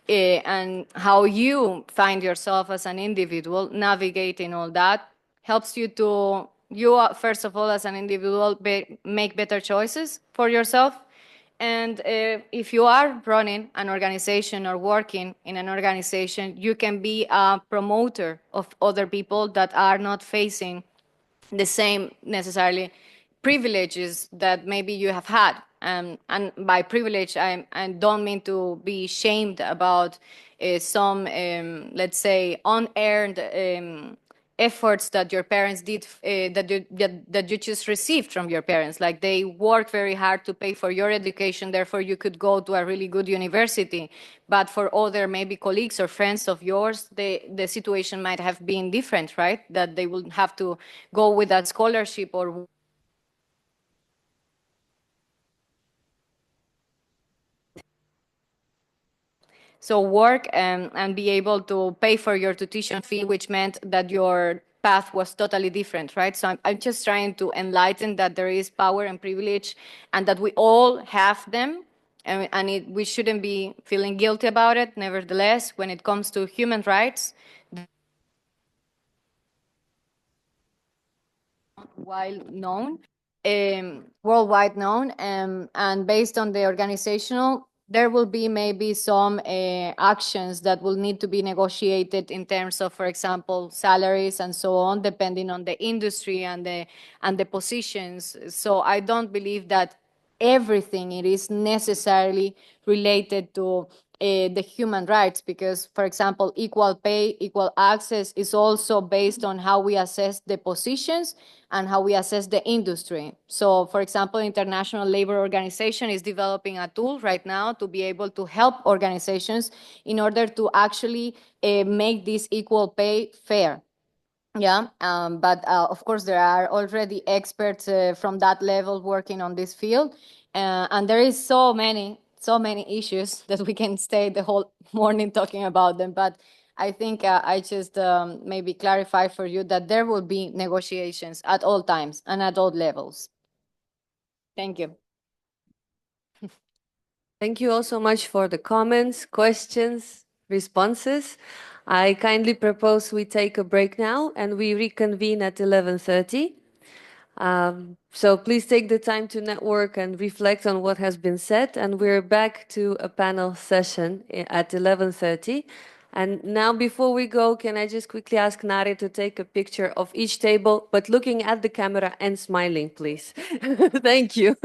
and how you find yourself as an individual navigating all that helps you to, first of all, as an individual, make better choices for yourself. And if you are running an organization or working in an organization, you can be a promoter of other people that are not facing the same necessarily privileges that maybe you have had. And by privilege, I don't mean to be shamed about some, let's say, unearned efforts that your parents did, that you just received from your parents. Like they worked very hard to pay for your education, therefore you could go to a really good university. But for other maybe colleagues or friends of yours, the situation might have been different, right? That they would have to go with that scholarship or so work and be able to pay for your tuition fee, which meant that your path was totally different, right? So I'm just trying to enlighten that there is power and privilege and that we all have them, and we shouldn't be feeling guilty about it. Nevertheless, when it comes to human rights, worldwide known, and based on the organizational, there will be maybe some actions that will need to be negotiated in terms of, for example, salaries and so on, depending on the industry and the positions. So I don't believe that everything it is necessarily related to the human rights, because, for example, equal pay, equal access is also based on how we assess the positions and how we assess the industry. So, for example, International Labor Organization is developing a tool right now to be able to help organizations in order to actually make this equal pay fair. Yeah, but of course there are already experts from that level working on this field, and there is so many issues that we can stay the whole morning talking about them. But I think I just maybe clarify for you that there will be negotiations at all times and at all levels. Thank you. Thank you all so much for the comments, questions, responses. I kindly propose we take a break now and we reconvene at 11:30. So please take the time to network and reflect on what has been said. And we're back to a panel session at 11:30. And now before we go, can I just quickly ask Nare to take a picture of each table, but looking at the camera and smiling, please. Thank you.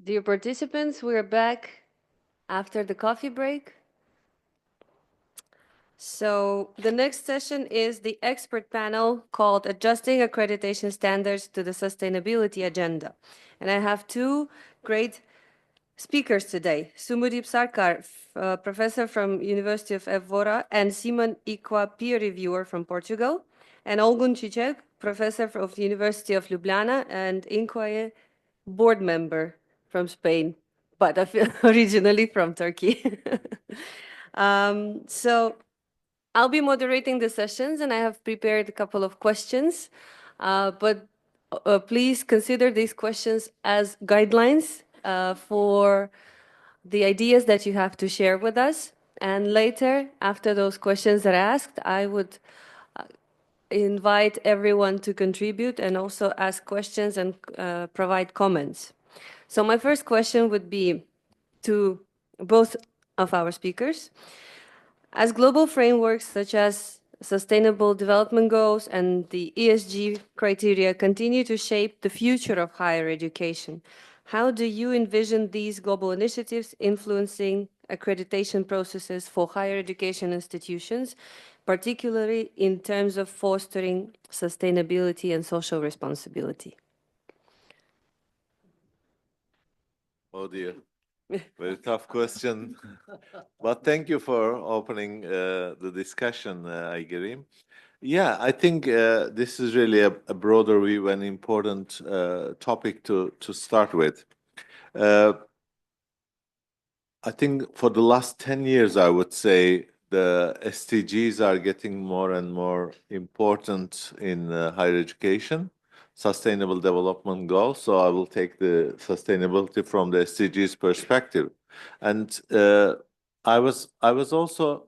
Dear participants, we are back after the coffee break. So the next session is the expert panel called Adjusting Accreditation Standards to the Sustainability Agenda. And I have two great speakers today, Sumudip Sarkar, professor from University of Evora, and Simon Iqua, peer reviewer from Portugal, and Olgun Cicek, professor of the University of Ljubljana, and Inquaye, board member from Spain, but originally from Turkey. So I'll be moderating the sessions, and I have prepared a couple of questions, but please consider these questions as guidelines for the ideas that you have to share with us. And later, after those questions are asked, I would invite everyone to contribute and also ask questions and provide comments. So my first question would be to both of our speakers. As global frameworks such as Sustainable Development Goals and the ESG criteria continue to shape the future of higher education, how do you envision these global initiatives influencing accreditation processes for higher education institutions, particularly in terms of fostering sustainability and social responsibility? Oh dear, very tough question. But thank you for opening the discussion, Aigerim. Yeah, I think this is really a broader view and important topic to start with. I think for the last 10 years, I would say the SDGs are getting more and more important in higher education, Sustainable Development Goals. So I will take the sustainability from the SDGs perspective. And I was also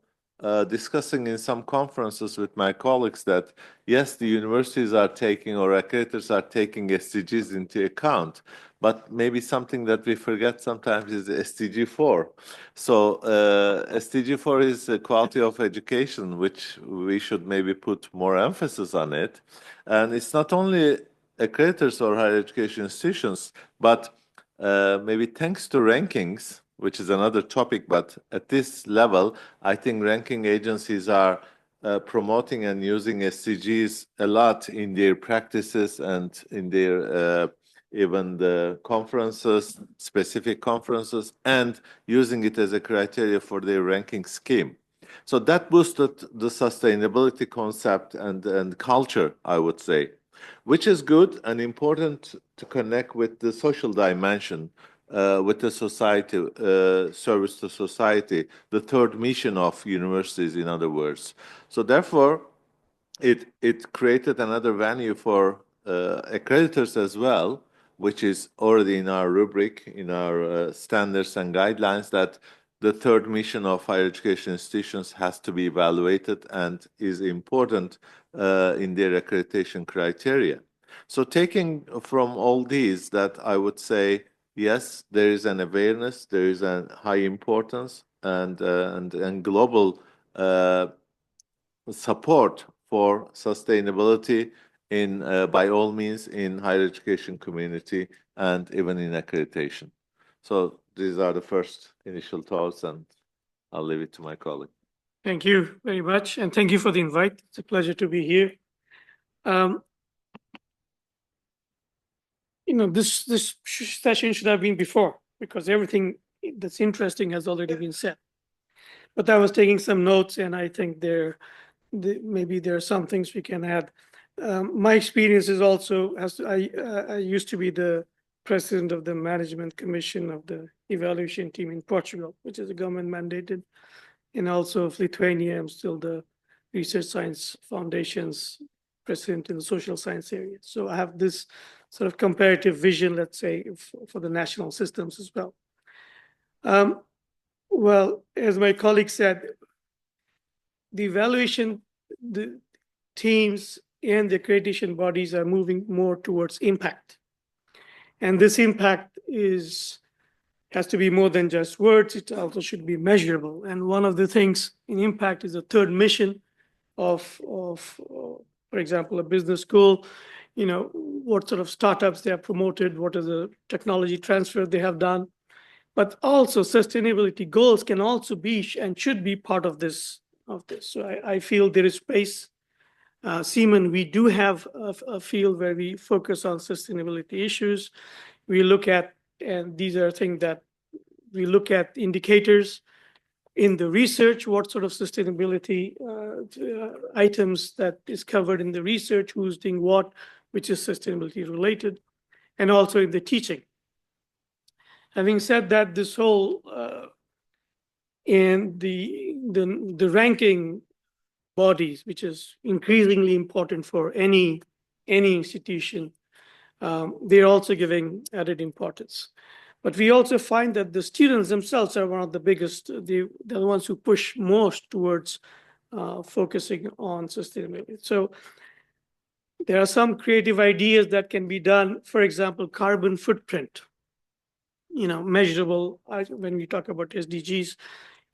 discussing in some conferences with my colleagues that, yes, the universities are taking or accreditors are taking SDGs into account, but maybe something that we forget sometimes is SDG 4. So SDG 4 is the quality of education, which we should maybe put more emphasis on it. And it's not only accreditors or higher education institutions, but maybe thanks to rankings, which is another topic, but at this level, I think ranking agencies are promoting and using SDGs a lot in their practices and in their even the conferences, specific conferences, and using it as a criteria for their ranking scheme. So that boosted the sustainability concept and culture, I would say, which is good and important to connect with the social dimension, with the society, service to society, the third mission of universities, in other words. So therefore, it created another venue for accreditors as well, which is already in our rubric, in our standards and guidelines, that the third mission of higher education institutions has to be evaluated and is important in their accreditation criteria. So taking from all these, that I would say, yes, there is an awareness, there is a high importance and global support for sustainability in by all means in higher education community and even in accreditation. So these are the first initial thoughts, and I'll leave it to my colleague. Thank you very much, and thank you for the invite. It's a pleasure to be here. This session should have been before, because everything that's interesting has already been said. But I was taking some notes, and I think maybe there are some things we can add. My experience is also, I used to be the president of the management commission of the evaluation team in Portugal, which is a government mandated, and also of Lithuania. I'm still the Research Science Foundation's president in the social science area. So I have this sort of comparative vision, let's say, for the national systems as well. Well, as my colleague said, the evaluation, the teams and the accreditation bodies are moving more towards impact. And this impact has to be more than just words, it also should be measurable. And one of the things in impact is the third mission of for example, a business school. what sort of startups they have promoted, what is the technology transfer they have done. But also sustainability goals can also be and should be part of this. So I feel there is space. CEEMAN, we do have a field where we focus on sustainability issues. We look at, and these are things that we look at indicators in the research, what sort of sustainability items that is covered in the research, who's doing what, which is sustainability related, and also in the teaching. Having said that, this whole and the ranking bodies, which is increasingly important for any institution, they're also giving added importance. But we also find that the students themselves are one of the biggest, they're the ones who push most towards focusing on sustainability. So there are some creative ideas that can be done. For example, carbon footprint, measurable. When we talk about SDGs,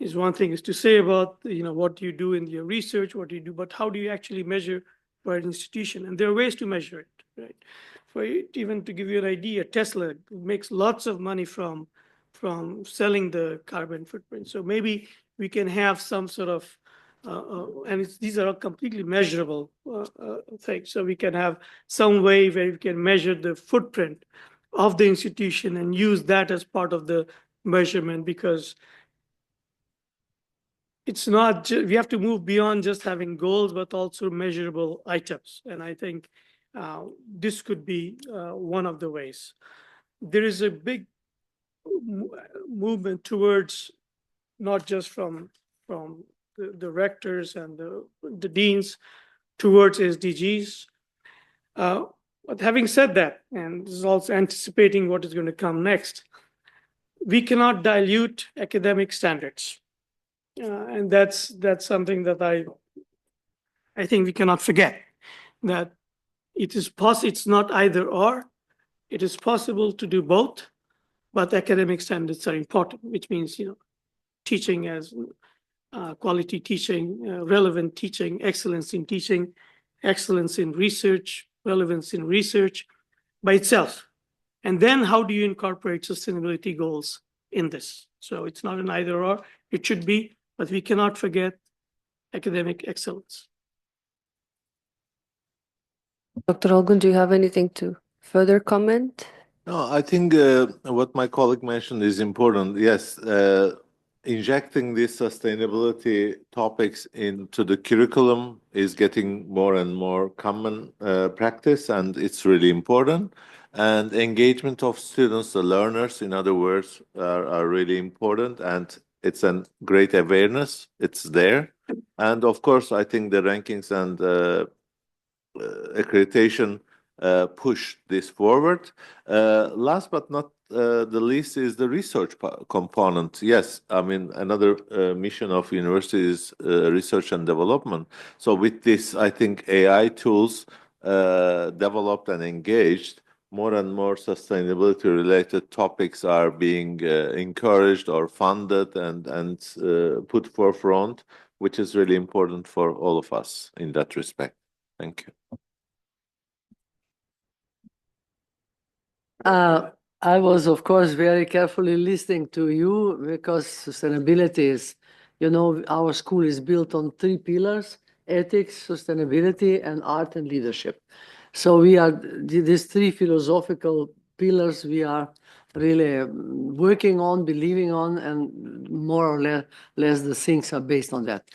is one thing is to say about, what you do in your research, what you do, but how do you actually measure for an institution? And there are ways to measure it, right? Even to give you an idea, Tesla makes lots of money from selling the carbon footprint. So maybe we can have some sort of, and these are all completely measurable things. So we can have some way where we can measure the footprint of the institution and use that as part of the measurement, because it's not, we have to move beyond just having goals, but also measurable items. And I think this could be one of the ways. There is a big movement towards, not just from the rectors and the deans, towards SDGs. But having said that, and this is also anticipating what is going to come next, we cannot dilute academic standards. And that's something that I think we cannot forget, that it's not either or. It is possible to do both, but academic standards are important, which means, teaching as quality teaching, relevant teaching, excellence in research, relevance in research by itself. And then how do you incorporate sustainability goals in this? So it's not an either or, it should be, but we cannot forget academic excellence. Dr. Olgun, do you have anything to further comment? No, I think what my colleague mentioned is important. Yes, injecting these sustainability topics into the curriculum is getting more and more common practice, and it's really important. And engagement of students, the learners, in other words, are really important, and it's a great awareness. It's there. And of course, I think the rankings and accreditation push this forward. Last but not the least is the research component. Yes, I mean, another mission of university is research and development. So with this, I think AI tools developed and engaged, more and more sustainability related topics are being encouraged or funded and put forefront, which is really important for all of us in that respect. Thank you. I was, of course, very carefully listening to you, because sustainability is, our school is built on 3 pillars: ethics, sustainability, and art and leadership. So we are, these 3 philosophical pillars we are really working on, believing on, and more or less the things are based on that.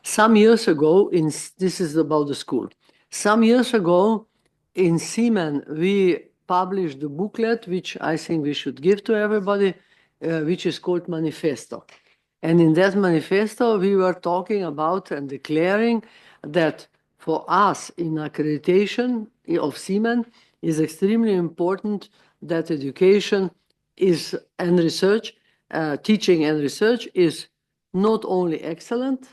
Some years ago, this is about the school. Some years ago in CEEMAN, we published the booklet, which I think we should give to everybody, which is called Manifesto. And in that manifesto, we were talking about and declaring that for us in accreditation of CEEMAN is extremely important that education is and research, teaching and research is not only excellent,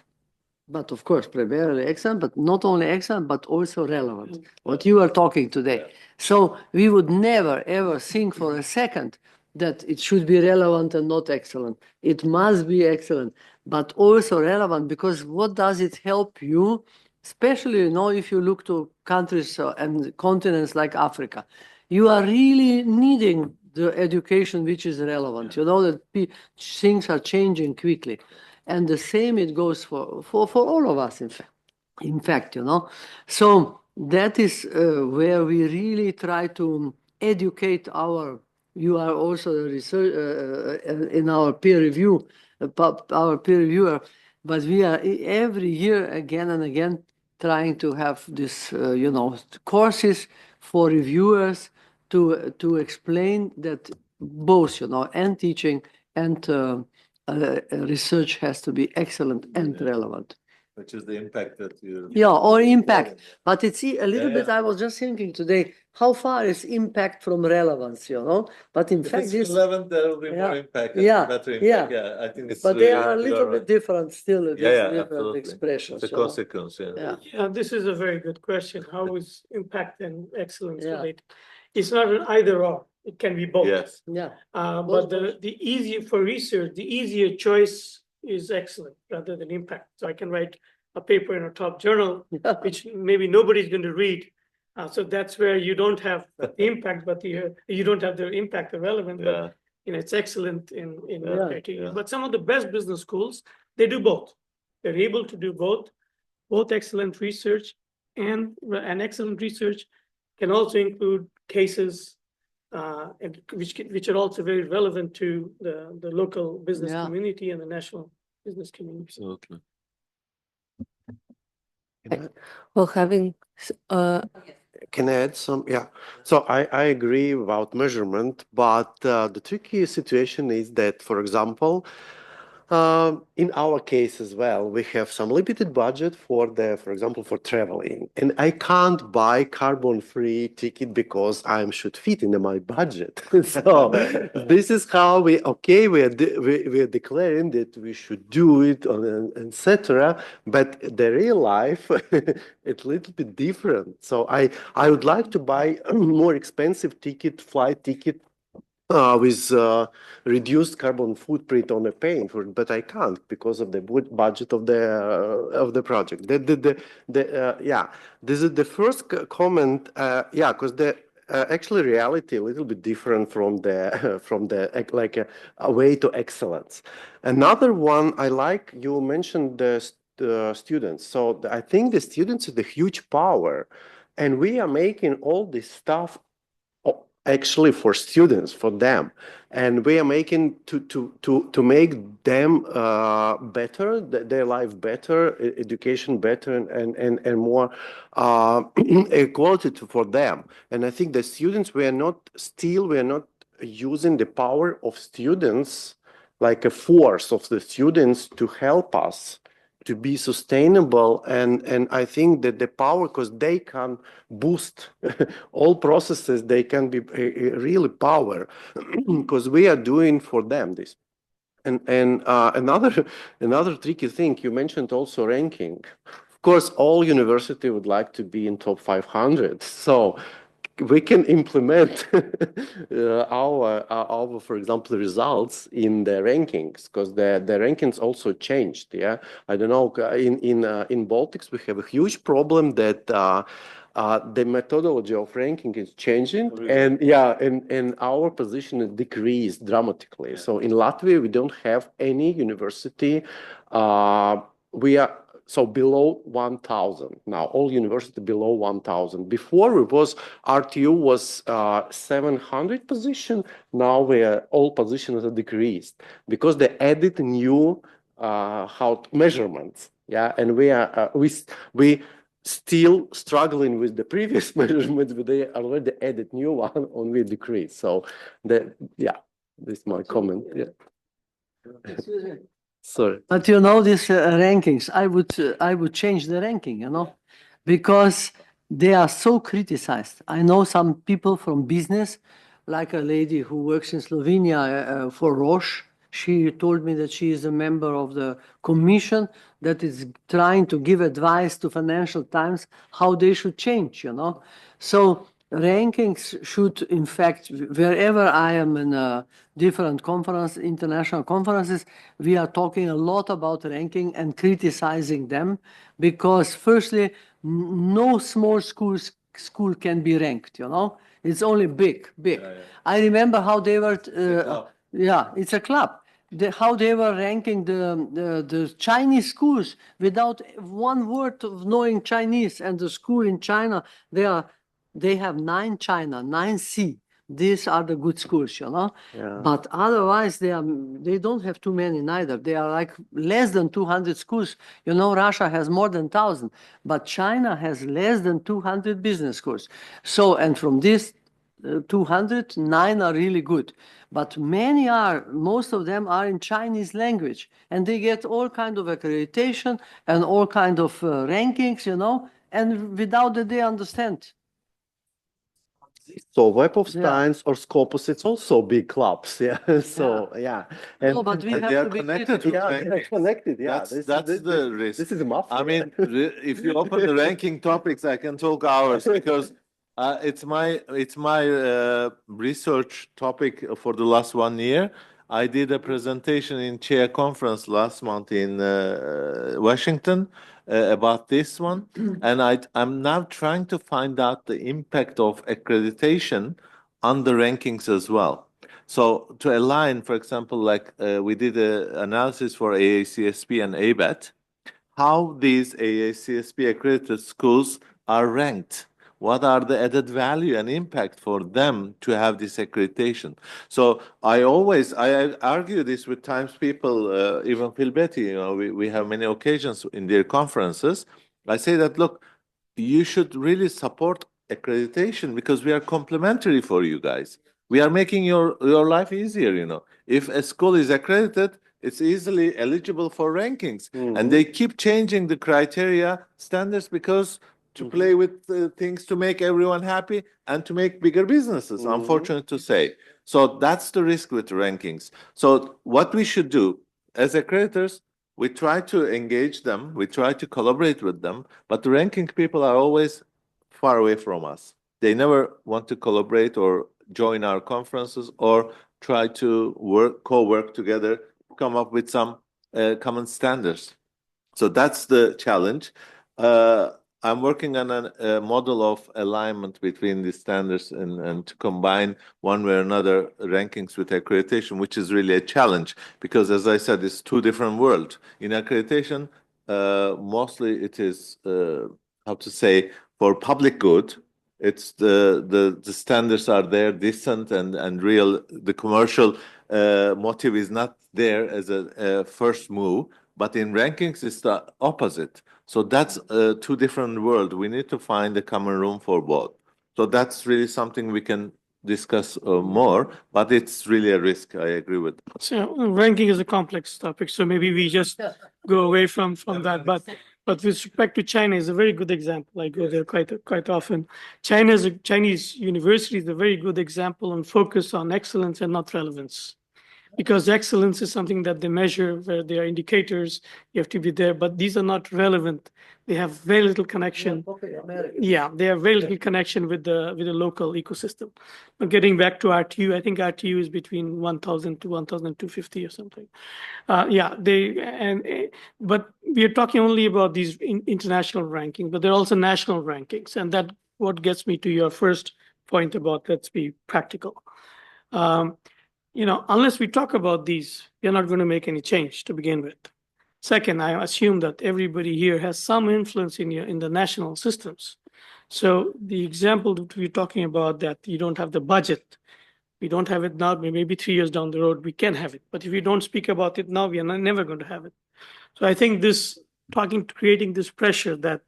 but of course primarily excellent, but not only excellent, but also relevant. What you are talking today. So we would never ever think for a second that it should be relevant and not excellent. It must be excellent, but also relevant, because what does it help you especially, you know, if you look to countries and continents like Africa, you are really needing the education which is relevant. You know that things are changing quickly, and the same it goes for all of us. In fact, you know, so that is where we really try to educate our. You are also a research in our peer review, our peer reviewer, but we are every year again and again trying to have this, you know, courses for reviewers to explain that both, you know, and teaching and research has to be excellent and relevant. Which is the impact that you... Yeah, or impact. But it's a little Yeah, bit, I was just thinking today, how far is impact from relevance, you know? But in If fact, it's this... relevant, there will be more impact, Yeah, better impact. yeah. Yeah, I think it's... But they are a little bit different still, these different absolutely. expressions. It's a you know? consequence, yeah. Yeah, this is a very good question. How is impact and excellence related? It's not an either or. It can be both. Yes. Yeah. But the easier for research, the easier choice is excellent rather than impact. So I can write a paper in a top journal, which maybe nobody's going to read. So that's where you don't have the impact, but you don't have the impact or relevance. But, you know, it's excellent in criteria. But some of the best business schools, they do both. They're able to do both excellent research and excellent research can also include cases which are also very relevant to the local business community and the national business community. Absolutely. Well, having Can I add some? Yeah. So I agree about measurement, but the tricky situation is that, for example, in our case as well, we have some limited budget for example, for traveling, and I can't buy carbon-free ticket because I should fit in my budget. So this is how we are declaring that we should do it, etc. But the real life, it's a little bit different. So I would like to buy a more expensive flight ticket. With reduced carbon footprint on a paying for it, but I can't because of the budget of the project. This is the first comment. Because the actually reality a little bit different from the like a way to excellence. Another one I like, you mentioned the students. So I think the students are the huge power, and we are making all this stuff actually for students, for them, and we are making to make them better, their life better, education better, and more equality for them. And I think the students, we are not using the power of students like a force of the students to help us to be sustainable, and I think that the power, because they can boost all processes, they can be really power, because we are doing for them this. And another tricky thing, you mentioned also ranking. Of course, all university would like to be in top 500. So we can implement our, for example, results in the rankings, because the rankings also changed. Yeah, I don't know. In Baltics, we have a huge problem that the methodology of ranking is changing, and our position is decreased dramatically. So in Latvia, we don't have any university. We are below 1,000 now. All university below 1,000. Before it was RTU was 700 position. Now all positions are decreased because they added new measurements. Yeah, and we still struggling with the previous measurements, but they already added new one and we decrease. So this is my comment. Yeah. Excuse me. Sorry. But you know, these rankings, I would change the ranking, you know, because they are so criticized. I know some people from business, like a lady who works in Slovenia for Roche. She told me that she is a member of the commission that is trying to give advice to Financial Times how they should change, you know. So rankings should, in fact, wherever I am in different conferences, international conferences, we are talking a lot about ranking and criticizing them because, firstly, no small school can be ranked, you know? It's only big. I remember how they were, yeah, it's a club. How they were ranking the Chinese schools without one word of knowing Chinese, and the school in China, they have 9 China, 9 C. These are the good schools, you know. Yeah. But otherwise, they don't have too many neither. They are like less than 200 schools. You know, Russia has more than 1,000, but China has less than 200 business schools. So, and from this 200, 9 are really good. But most of them are in Chinese language, and they get all kind of accreditation and all kind of rankings, you know, and without that they understand. So Web of Science or Scopus, it's also big clubs, yeah. So yeah, No, but we have they are to be connected to yeah, they're ranking. connected. Yeah, That's the risk. This is a mafia. I mean, if you open the ranking topics, I can talk hours because it's my research topic for the last 1 year. I did a presentation in Chair Conference last month in Washington about this one, and I'm now trying to find out the impact of accreditation on the rankings as well. So to align, for example, like we did an analysis for AACSP and ABET, how these AACSP accredited schools are ranked. What are the added value and impact for them to have this accreditation? So I argue this with Times people, even Phil Betty, you know, we have many occasions in their conferences. I say that, look, you should really support accreditation because we are complementary for you guys. We are making your life easier, you know. If a school is accredited, it's easily eligible for rankings. And they keep changing the criteria standards because to play with things to make everyone happy and to make bigger businesses, unfortunate to say. So that's the risk with rankings. So what we should do as accreditors, we try to engage them, we try to collaborate with them, but the ranking people are always far away from us. They never want to collaborate or join our conferences or try to co-work together, come up with some common standards. So that's the challenge. I'm working on a model of alignment between the standards and to combine one way or another rankings with accreditation, which is really a challenge because, as I said, it's 2 different worlds. In accreditation, mostly it is, how to say, for public good. It's the standards are there, decent and real. The commercial motive is not there as a first move, but in rankings, it's the opposite. So that's 2 different worlds. We need to find a common room for both. So that's really something we can discuss more, but it's really a risk. I agree with. So ranking is a complex topic, so maybe we just go away from that. But with respect to China, is a very good example. I go there quite often. Chinese university is a very good example and focus on excellence and not relevance. Because excellence is something that they measure, where there are indicators, you have to be there, but these are not relevant. They have very little connection. Yeah, they have very little connection with the local ecosystem. But getting back to RTU, I think RTU is between 1,000 to 1,250 or something. But we are talking only about these international rankings, but there are also national rankings, and that what gets me to your first point about let's be practical. You know, unless we talk about these, we're not going to make any change to begin with. Second, I assume that everybody here has some influence in the national systems. So the example that we're talking about, that you don't have the budget, we don't have it now, maybe 3 years down the road, we can have it. But if we don't speak about it now, we are never going to have it. So I think creating this pressure that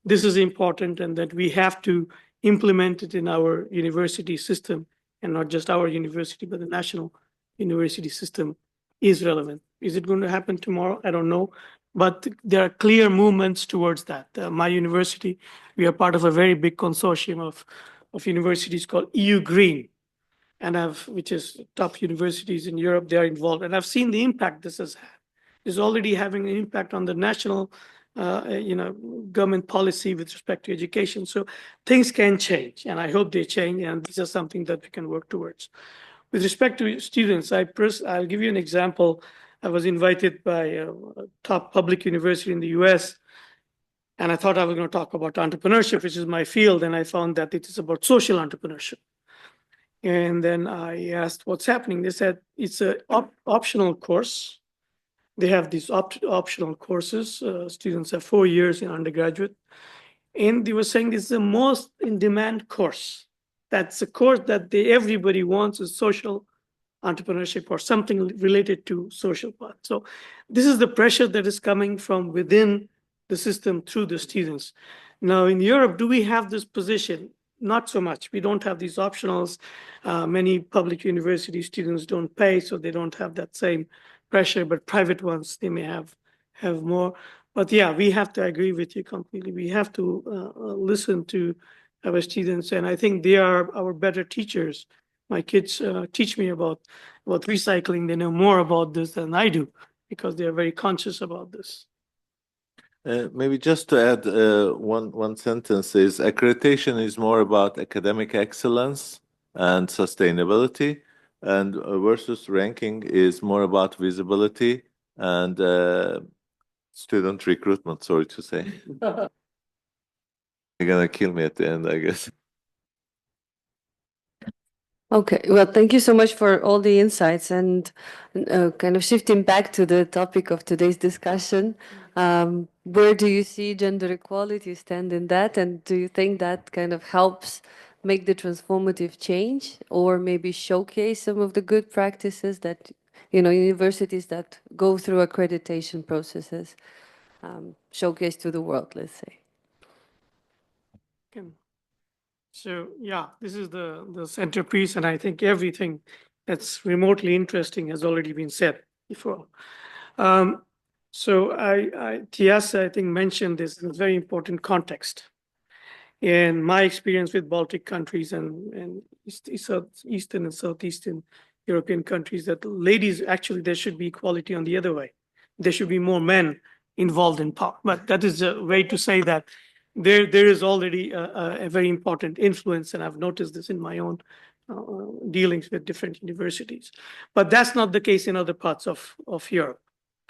this is important and that we have to implement it in our university system, and not just our university, but the national university system, is relevant. Is it going to happen tomorrow? I don't know. But there are clear movements towards that. My university, we are part of a very big consortium of universities called EU Green, which is top universities in Europe. They are involved. And I've seen the impact this has had. It's already having an impact on the national government policy with respect to education. So things can change, and I hope they change, and these are something that we can work towards. With respect to students, I'll give you an example. I was invited by a top public university in the US, and I thought I was going to talk about entrepreneurship, which is my field, and I found that it is about social entrepreneurship. And then I asked what's happening. They said it's an optional course. They have these optional courses. Students have 4 years in undergraduate. And they were saying this is the most in-demand course. That's a course that everybody wants, is social entrepreneurship or something related to social part. So this is the pressure that is coming from within the system through the students. Now in Europe, do we have this position? Not so much. We don't have these optionals. Many public university students don't pay, so they don't have that same pressure, but private ones, they may have more. But yeah, we have to agree with you completely. We have to listen to our students, and I think they are our better teachers. My kids teach me about recycling. They know more about this than I do because they are very conscious about this. Maybe just to add one sentence is accreditation is more about academic excellence and sustainability, and versus ranking is more about visibility and student recruitment, sorry to say. You're gonna kill me at the end, I guess. Okay, well, thank you so much for all the insights, and kind of shifting back to the topic of today's discussion. Where do you see gender equality stand in that? And do you think that kind of helps make the transformative change, or maybe showcase some of the good practices that, universities that go through accreditation processes, showcase to the world, let's say? So yeah, this is the centerpiece, and I think everything that's remotely interesting has already been said before. So Tias, I think, mentioned this in a very important context. In my experience with Baltic countries and Eastern and Southeastern European countries, that ladies, actually, there should be equality on the other way. There should be more men involved in power. But that is a way to say that there is already a very important influence, and I've noticed this in my own dealings with different universities. But that's not the case in other parts of Europe.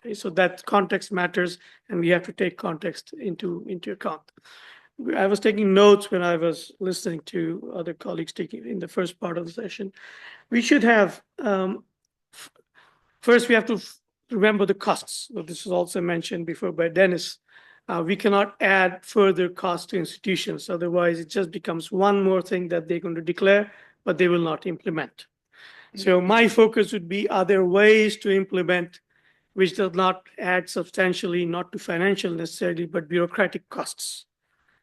Okay, so that context matters, and we have to take context into account. I was taking notes when I was listening to other colleagues taking in the first part of the session. We should have, first we have to remember the costs. So this was also mentioned before by Dennis. We cannot add further cost to institutions. Otherwise, it just becomes one more thing that they're going to declare, but they will not implement. So my focus would be, are there ways to implement which does not add substantially, not to financial necessarily, but bureaucratic costs?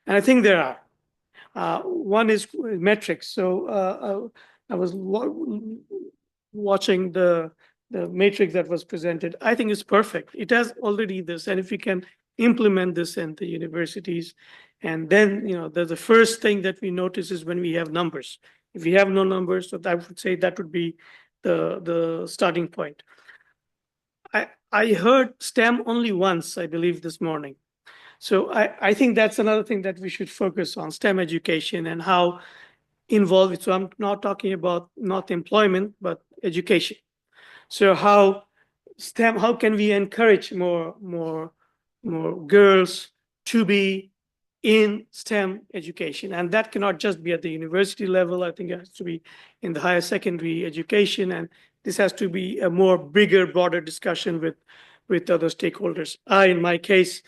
And I think there are. One is metrics. So I was watching the matrix that was presented. I think it's perfect. It has already this, and if we can implement this in the universities, and then the first thing that we notice is when we have numbers. If we have no numbers, so I would say that would be the starting point. I heard STEM only once, I believe, this morning. So I think that's another thing that we should focus on, STEM education and how involved. So I'm not talking about not employment, but education. So how STEM, how can we encourage more girls to be in STEM education? And that cannot just be at the university level. I think it has to be in the higher secondary education. And this has to be a more bigger, broader discussion with other stakeholders. In my case,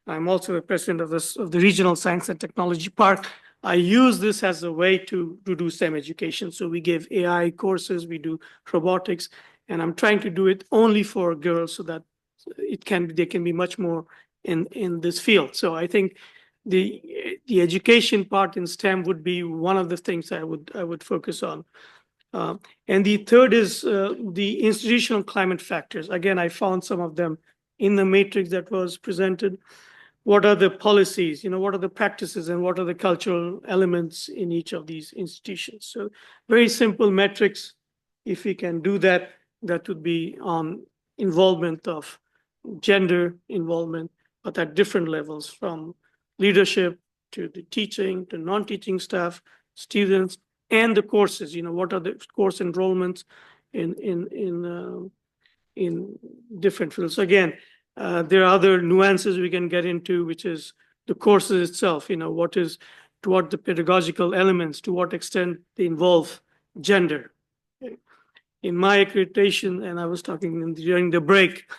I'm also the president of the Regional Science and Technology Park. I use this as a way to do STEM education. So we give AI courses, we do robotics, and I'm trying to do it only for girls so that they can be much more in this field. So I think the education part in STEM would be one of the things I would focus on. And the third is the institutional climate factors. Again, I found some of them in the matrix that was presented. What are the policies, what are the practices, and what are the cultural elements in each of these institutions? So very simple metrics. If we can do that, that would be on involvement of gender involvement, but at different levels, from leadership to the teaching, to non-teaching staff, students, and the courses. What are the course enrollments in different fields? So again, there are other nuances we can get into, which is the courses itself. To what the pedagogical elements, to what extent they involve gender. In my accreditation, and I was talking during the break,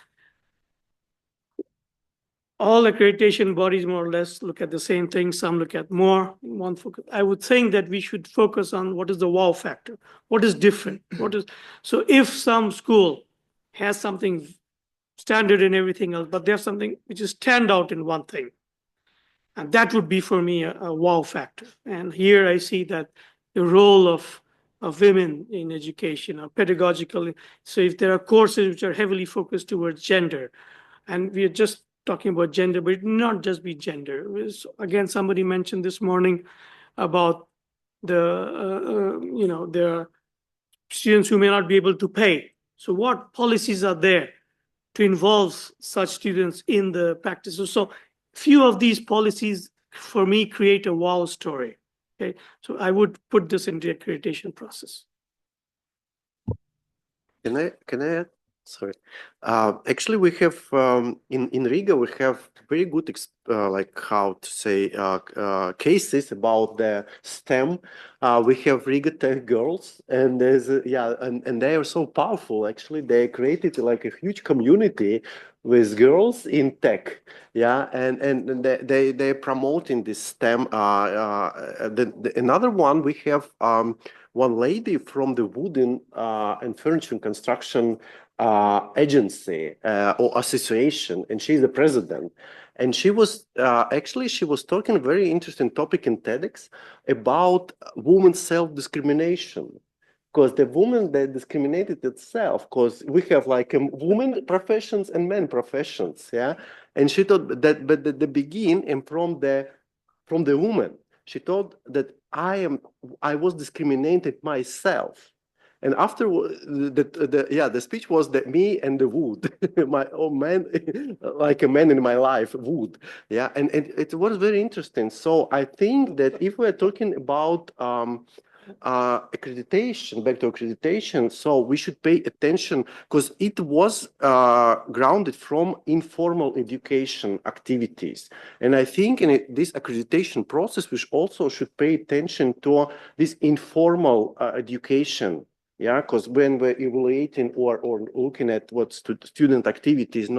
all accreditation bodies more or less look at the same thing. Some look at more. I would think that we should focus on what is the wow factor. What is different? So if some school has something standard in everything else, but they have something which is stand out in one thing, and that would be for me a wow factor. And here I see that the role of women in education are pedagogical. So if there are courses which are heavily focused towards gender, and we are just talking about gender, but it not just be gender. Again, somebody mentioned this morning about there are students who may not be able to pay. So what policies are there to involve such students in the practices? So few of these policies for me create a wow story. Okay, so I would put this in the accreditation process. Can I add? Sorry. Actually, we have in Riga we have very good cases about the STEM. We have Riga Tech girls, and and they are so powerful. Actually, they created like a huge community with girls in tech. And they promoting this STEM. Another one, we have one lady from the wooden and furniture construction agency or association, and she's the president. And she was talking a very interesting topic in TEDx about women's self-discrimination. Because the woman that discriminated itself, because we have like women professions and men professions, and she thought that, but the begin and from the woman, she thought that I was discriminated myself. And after the speech was that me and the wood, my own man, like a man in my life, wood, and it was very interesting. So I think that if we're talking about accreditation, back to accreditation, so we should pay attention because it was grounded from informal education activities. And I think in this accreditation process, we also should pay attention to this informal education. Because when we're evaluating or looking at what student activities,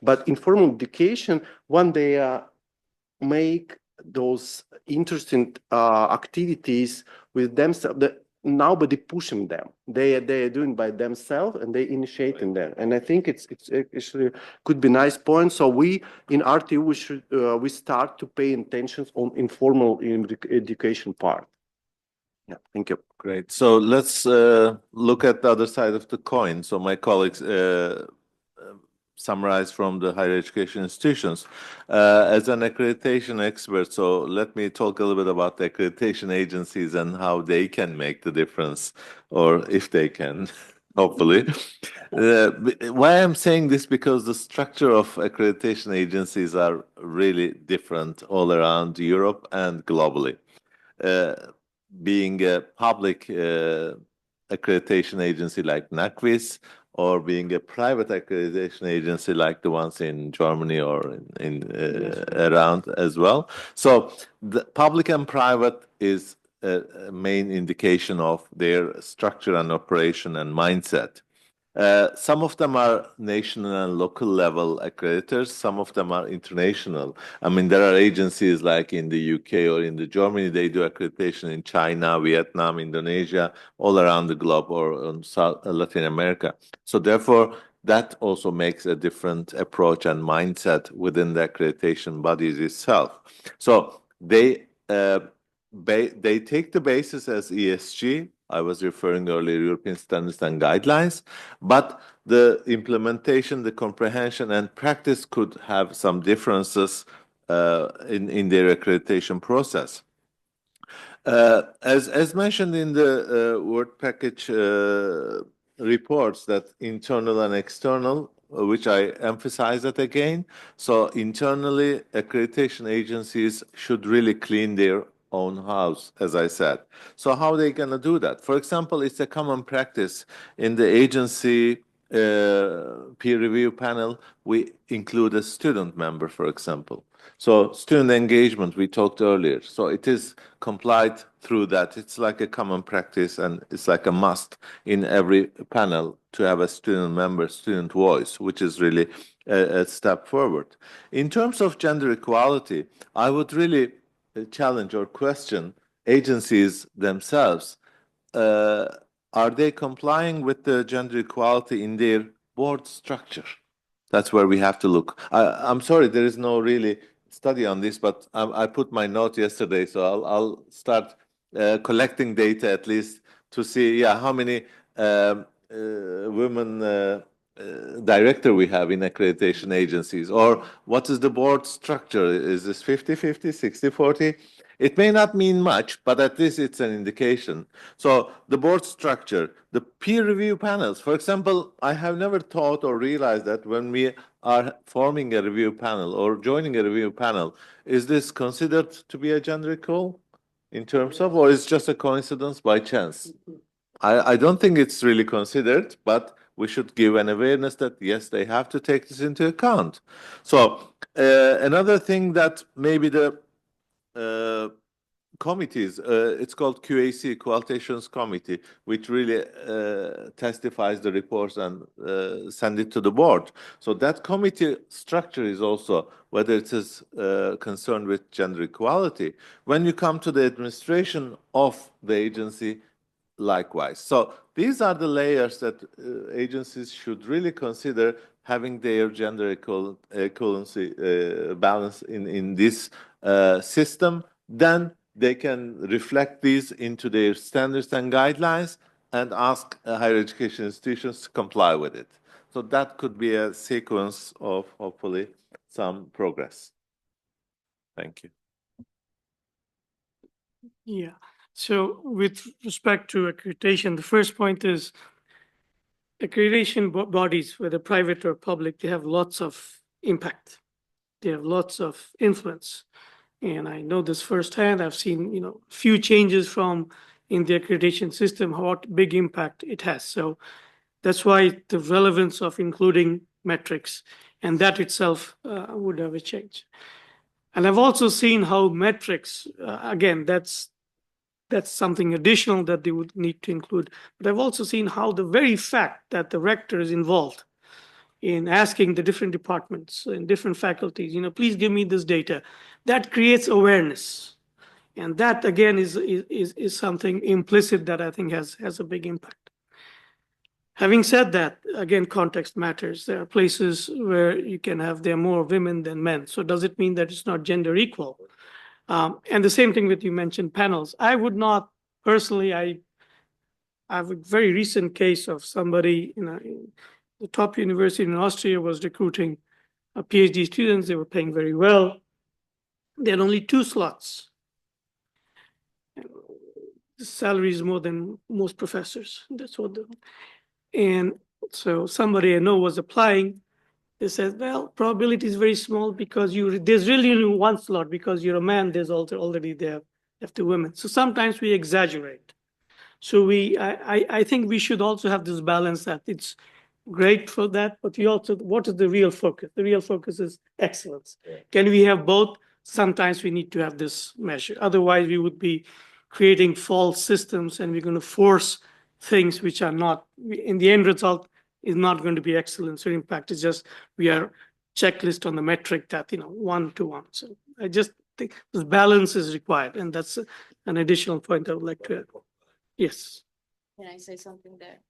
but informal education, when they make those interesting activities with themselves, that nobody pushing them. They are doing by themselves and they initiating them. And I think it's actually could be nice point. So we in RTU we start to pay attention on informal education part. Yeah, thank you. Great. So let's look at the other side of the coin. So my colleagues summarize from the higher education institutions. As an accreditation expert, so let me talk a little bit about the accreditation agencies and how they can make the difference, or if they can, hopefully. Why I'm saying this, because the structure of accreditation agencies are really different all around Europe and globally. Being a public accreditation agency like NACVIS, or being a private accreditation agency like the ones in Germany or in around as well. So the public and private is a main indication of their structure and operation and mindset. Some of them are national and local level accreditors. Some of them are international. I mean, there are agencies like in the UK or in Germany, they do accreditation in China, Vietnam, Indonesia, all around the globe, or in Latin America. So therefore, that also makes a different approach and mindset within the accreditation bodies itself. So they take the basis as ESG. I was referring earlier, European standards and guidelines, but the implementation, the comprehension and practice could have some differences in their accreditation process. As mentioned in the work package reports, that internal and external which I emphasize that again. So internally, accreditation agencies should really clean their own house, as I said. So how are they going to do that? For example, it's a common practice in the agency peer review panel, we include a student member, for example. So student engagement, we talked earlier. So it is complied through that. It's like a common practice and it's like a must in every panel to have a student member, student voice, which is really a step forward. In terms of gender equality, I would really challenge or question agencies themselves. Are they complying with the gender equality in their board structure? That's where we have to look. I'm sorry, there is no really study on this, but I put my note yesterday, so I'll start collecting data at least to see, how many women director we have in accreditation agencies, or what is the board structure? Is this 50-50, 60-40? It may not mean much, but at least it's an indication. So the board structure, the peer review panels, for example, I have never thought or realized that when we are forming a review panel or joining a review panel, is this considered to be a gender equal in terms of, or is just a coincidence by chance? I don't think it's really considered, but we should give an awareness that, yes, they have to take this into account. So another thing that maybe the committees, it's called QAC, Qualifications Committee, which really testifies the reports and send it to the board. So that committee structure is also, whether it is concerned with gender equality. When you come to the administration of the agency, likewise. So these are the layers that agencies should really consider having their gender equality balance in this system. Then they can reflect these into their standards and guidelines and ask higher education institutions to comply with it. So that could be a sequence of hopefully some progress. Thank you. Yeah. So with respect to accreditation, the first point is accreditation bodies, whether private or public, they have lots of impact. They have lots of influence. And I know this firsthand. I've seen, few changes in the accreditation system, what big impact it has. So that's why the relevance of including metrics and that itself would have a change. And I've also seen how metrics, again, that's something additional that they would need to include. But I've also seen how the very fact that the rector is involved in asking the different departments and different faculties, please give me this data, that creates awareness. And that, again, is something implicit that I think has a big impact. Having said that, again, context matters. There are places where there are more women than men. So does it mean that it's not gender equal? And the same thing with you mentioned panels. I would not personally, I have a very recent case of somebody, the top university in Austria was recruiting PhD students. They were paying very well. They had only 2 slots. The salary is more than most professors. That's what and so somebody I know was applying. They said, well, probability is very small because there's really only 1 slot because you're a man, there's also already there have 2 women. So sometimes we exaggerate. So I think we should also have this balance that it's great for that, but what is the real focus? The real focus is excellence. Yeah. Can we have both? Sometimes we need to have this measure. Otherwise, we would be creating false systems and we're going to force things which are not, in the end result, is not going to be excellence or impact. It's just we are checklist on the metric that 1-to-1. So I just think this balance is required, and that's an additional point I would like to add. Yes. Can I say something there?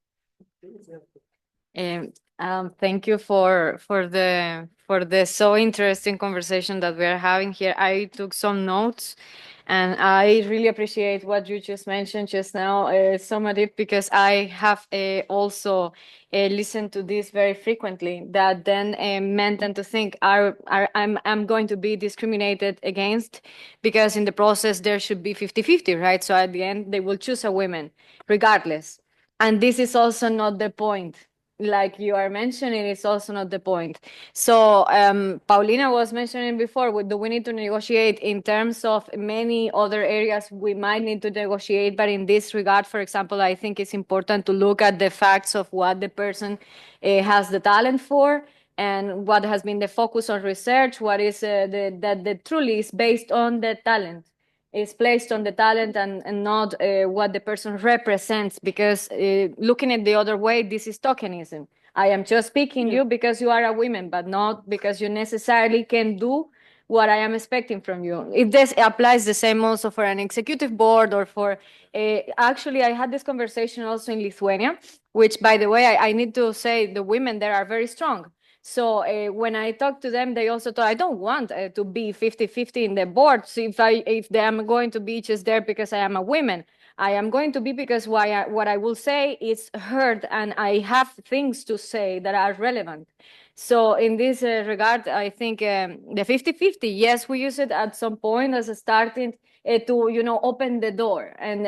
Thank you for the so interesting conversation that we are having here. I took some notes. And I really appreciate what you just mentioned just now, Somadip, because I have also listened to this very frequently. That then meant them to think, I'm going to be discriminated against because in the process there should be 50-50, right? So at the end they will choose a woman regardless. And this is also not the point. like you are mentioning, is also not the point. So Paulina was mentioning before, do we need to negotiate in terms of many other areas we might need to negotiate, but in this regard, for example, I think it's important to look at the facts of what the person has the talent for, and what has been the focus on research, what is that truly is based on the talent. Is placed on the talent and not what the person represents, because looking at the other way, this is tokenism. I am just picking you because you are a woman, but not because you necessarily can do what I am expecting from you. This applies the same also for an executive board or for, actually, I had this conversation also in Lithuania, which, by the way, I need to say the women there are very strong. So when I talked to them, they also thought, I don't want to be 50-50 in the board. So if they am going to be just there because I am a woman, I am going to be because what I will say is heard, and I have things to say that are relevant. So in this regard, I think the 50-50, yes, we use it at some point as a starting to open the door and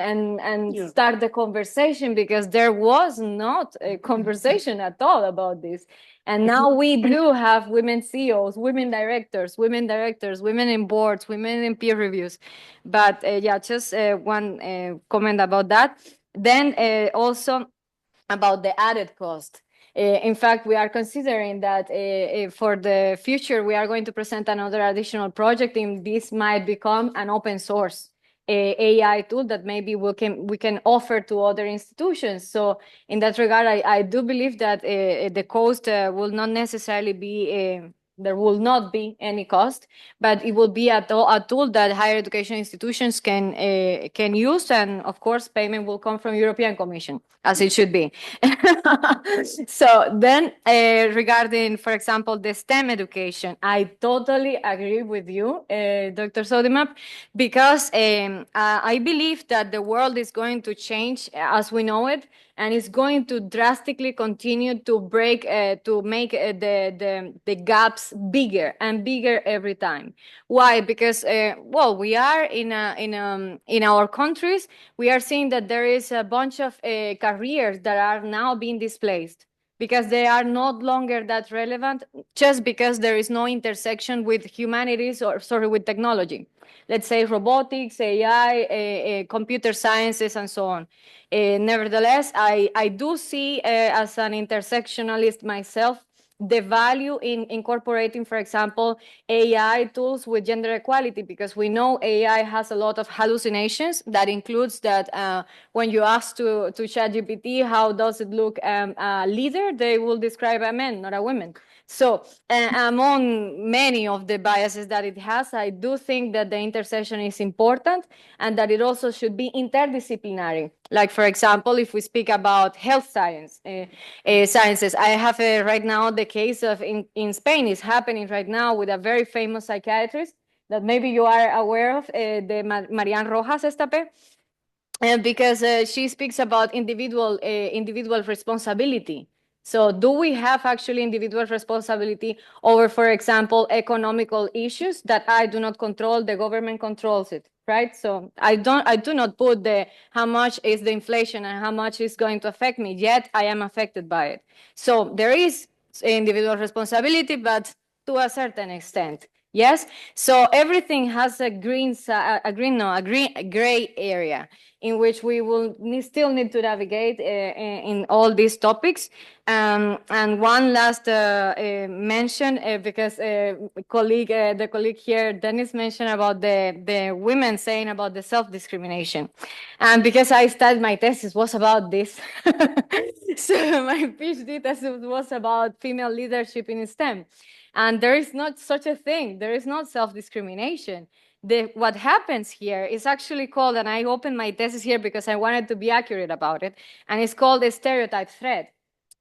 start the conversation, because there was not a conversation at all about this. And now we do have women CEOs, women directors, women in boards, women in peer reviews. But yeah, just one comment about that. Then also about the added cost. In fact, we are considering that for the future, we are going to present another additional project, and this might become an open source AI tool that maybe we can offer to other institutions. So in that regard, I do believe that the cost will not necessarily be there will not be any cost, but it will be a tool that higher education institutions can use, and of course, payment will come from European Commission, as it should be. So then, regarding, for example, the STEM education, I totally agree with you, Dr. Sodimap, because I believe that the world is going to change as we know it, and it's going to drastically continue to break, to make the gaps bigger and bigger every time. Why? Because well, we are in our countries, we are seeing that there is a bunch of careers that are now being displaced because they are not longer that relevant, just because there is no intersection with humanities or with technology. Let's say robotics, AI, computer sciences, and so on. Nevertheless, I do see as an intersectionalist myself the value in incorporating, for example, AI tools with gender equality, because we know AI has a lot of hallucinations. That includes that when you ask to ChatGPT, how does it look a leader, they will describe a man, not a woman. So among many of the biases that it has, I do think that the intersection is important, and that it also should be interdisciplinary. Like, for example, if we speak about health sciences, I have right now the case of in Spain is happening right now with a very famous psychiatrist that maybe you are aware of, the Marian Rojas Estape. Because she speaks about individual responsibility. So do we have actually individual responsibility over, for example, economical issues that I do not control, the government controls it, right? So I do not put how much is the inflation and how much is going to affect me, yet I am affected by it. So there is individual responsibility, but to a certain extent. Yes, so everything has a gray area in which we will still need to navigate in all these topics. And one last mention, because the colleague here, Dennis, mentioned about the women saying about the self-discrimination. And because I studied, my thesis was about this. So my PhD thesis was about female leadership in STEM. And there is not such a thing. There is not self-discrimination. What happens here is actually called, and I opened my thesis here because I wanted to be accurate about it, and it's called a stereotype threat.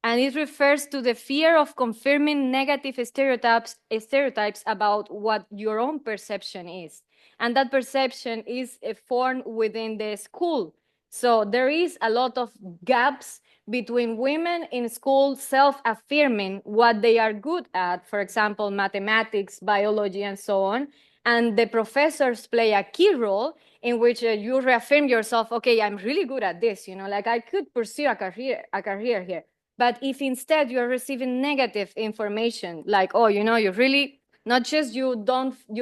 And it refers to the fear of confirming negative stereotypes about what your own perception is. And that perception is formed within the school. So there is a lot of gaps between women in school self-affirming what they are good at, for example, mathematics, biology, and so on. And the professors play a key role in which you reaffirm yourself, okay, I'm really good at this, like I could pursue a career here. But if instead you're receiving negative information, like, oh, you know, you really, not just you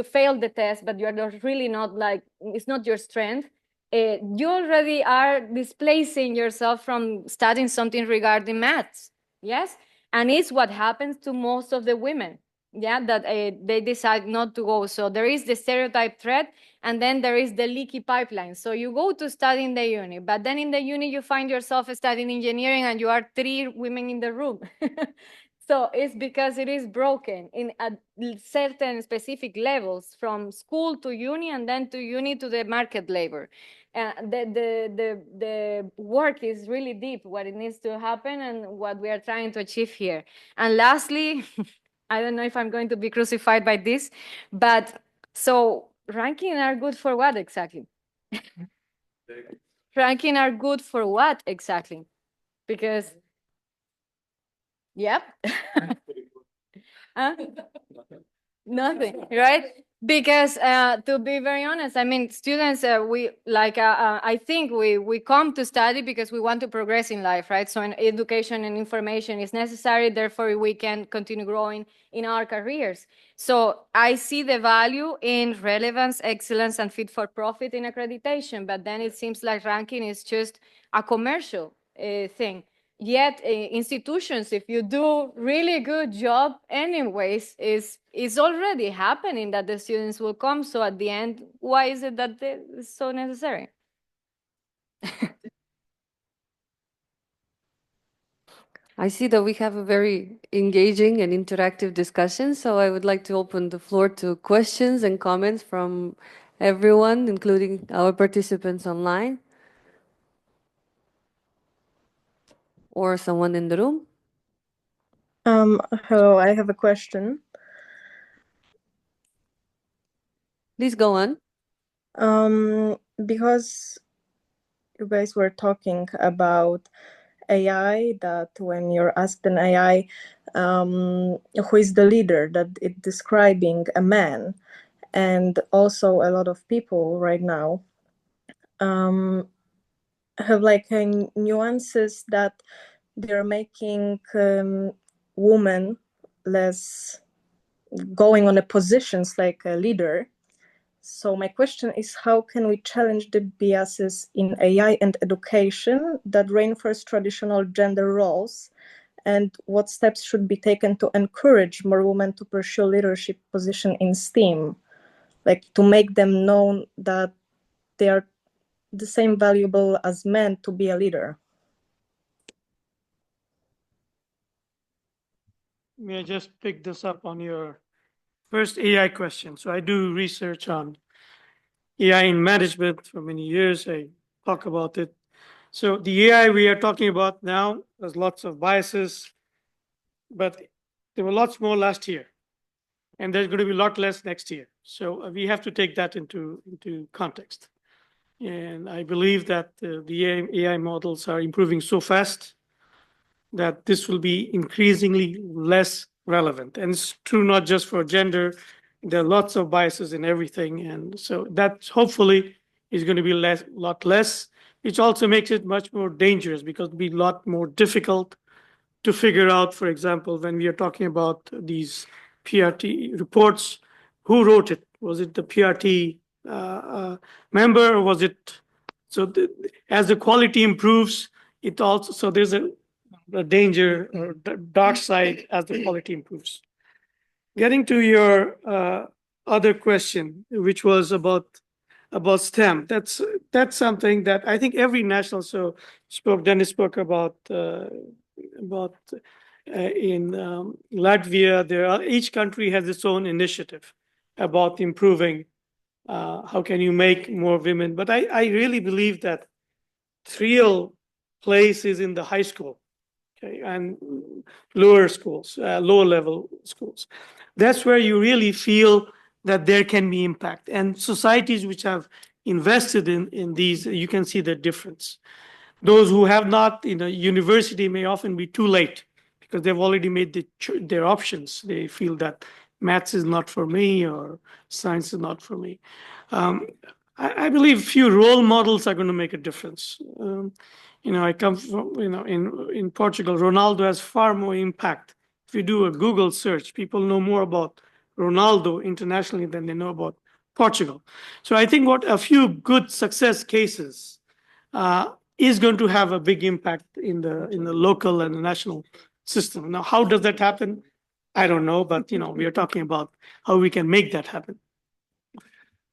failed the test, but you're really not like, it's not your strength, you already are displacing yourself from studying something regarding maths, yes? And it's what happens to most of the women, yeah, that they decide not to go. So there is the stereotype threat, and then there is the leaky pipeline. So you go to study in the uni, but then in the uni you find yourself studying engineering and you are 3 women in the room. So it's because it is broken in at certain specific levels, from school to uni, and then to uni to the market labor. The work is really deep, what it needs to happen and what we are trying to achieve here. And lastly, I don't know if I'm going to be crucified by this, but so ranking are good for what exactly? Ranking are good for what exactly? Because, yep. Huh? Nothing, right? Because to be very honest, I mean, students, I think we come to study because we want to progress in life, right? So education and information is necessary, therefore we can continue growing in our careers. So I see the value in relevance, excellence, and fit for profit in accreditation, but then it seems like ranking is just a commercial thing. Yet institutions, if you do really good job anyways, is already happening that the students will come. So at the end, why is it that it's so necessary? I see that we have a very engaging and interactive discussion, so I would like to open the floor to questions and comments from everyone, including our participants online or someone in the room. Hello, I have a question. Please go on. Because you guys were talking about AI, that when you're asked an AI, who is the leader, that it's describing a man, and also a lot of people right now have like nuances that they're making women less going on a positions like a leader. So my question is, how can we challenge the biases in AI and education that reinforce traditional gender roles, and what steps should be taken to encourage more women to pursue leadership position in STEAM, like to make them know that they are the same valuable as men to be a leader? May I just pick this up on your first AI question? So I do research on AI in management for many years. I talk about it. So the AI we are talking about now, there's lots of biases, but there were lots more last year, and there's going to be a lot less next year. So we have to take that into context. And I believe that the AI models are improving so fast that this will be increasingly less relevant. And it's true not just for gender. There are lots of biases in everything. And so that hopefully is going to be a lot less, which also makes it much more dangerous because it'll be a lot more difficult to figure out, for example, when we are talking about these PRT reports, who wrote it? Was it the PRT member, or was it? So as the quality improves, it also, so there's a danger or dark side as the quality improves. Getting to your other question, which was about STEM, that's something that I think every national, so Dennis spoke about in Latvia, each country has its own initiative about improving how can you make more women. But I really believe that real place is in the high school, okay, and lower schools, lower level schools. That's where you really feel that there can be impact. And societies which have invested in these, you can see the difference. Those who have not in a university may often be too late because they've already made their options. They feel that maths is not for me or science is not for me. I believe few role models are going to make a difference. I come from, in Portugal, Ronaldo has far more impact. If you do a Google search, people know more about Ronaldo internationally than they know about Portugal. So I think what a few good success cases is going to have a big impact in the local and the national system. Now, how does that happen? I don't know, but we are talking about how we can make that happen.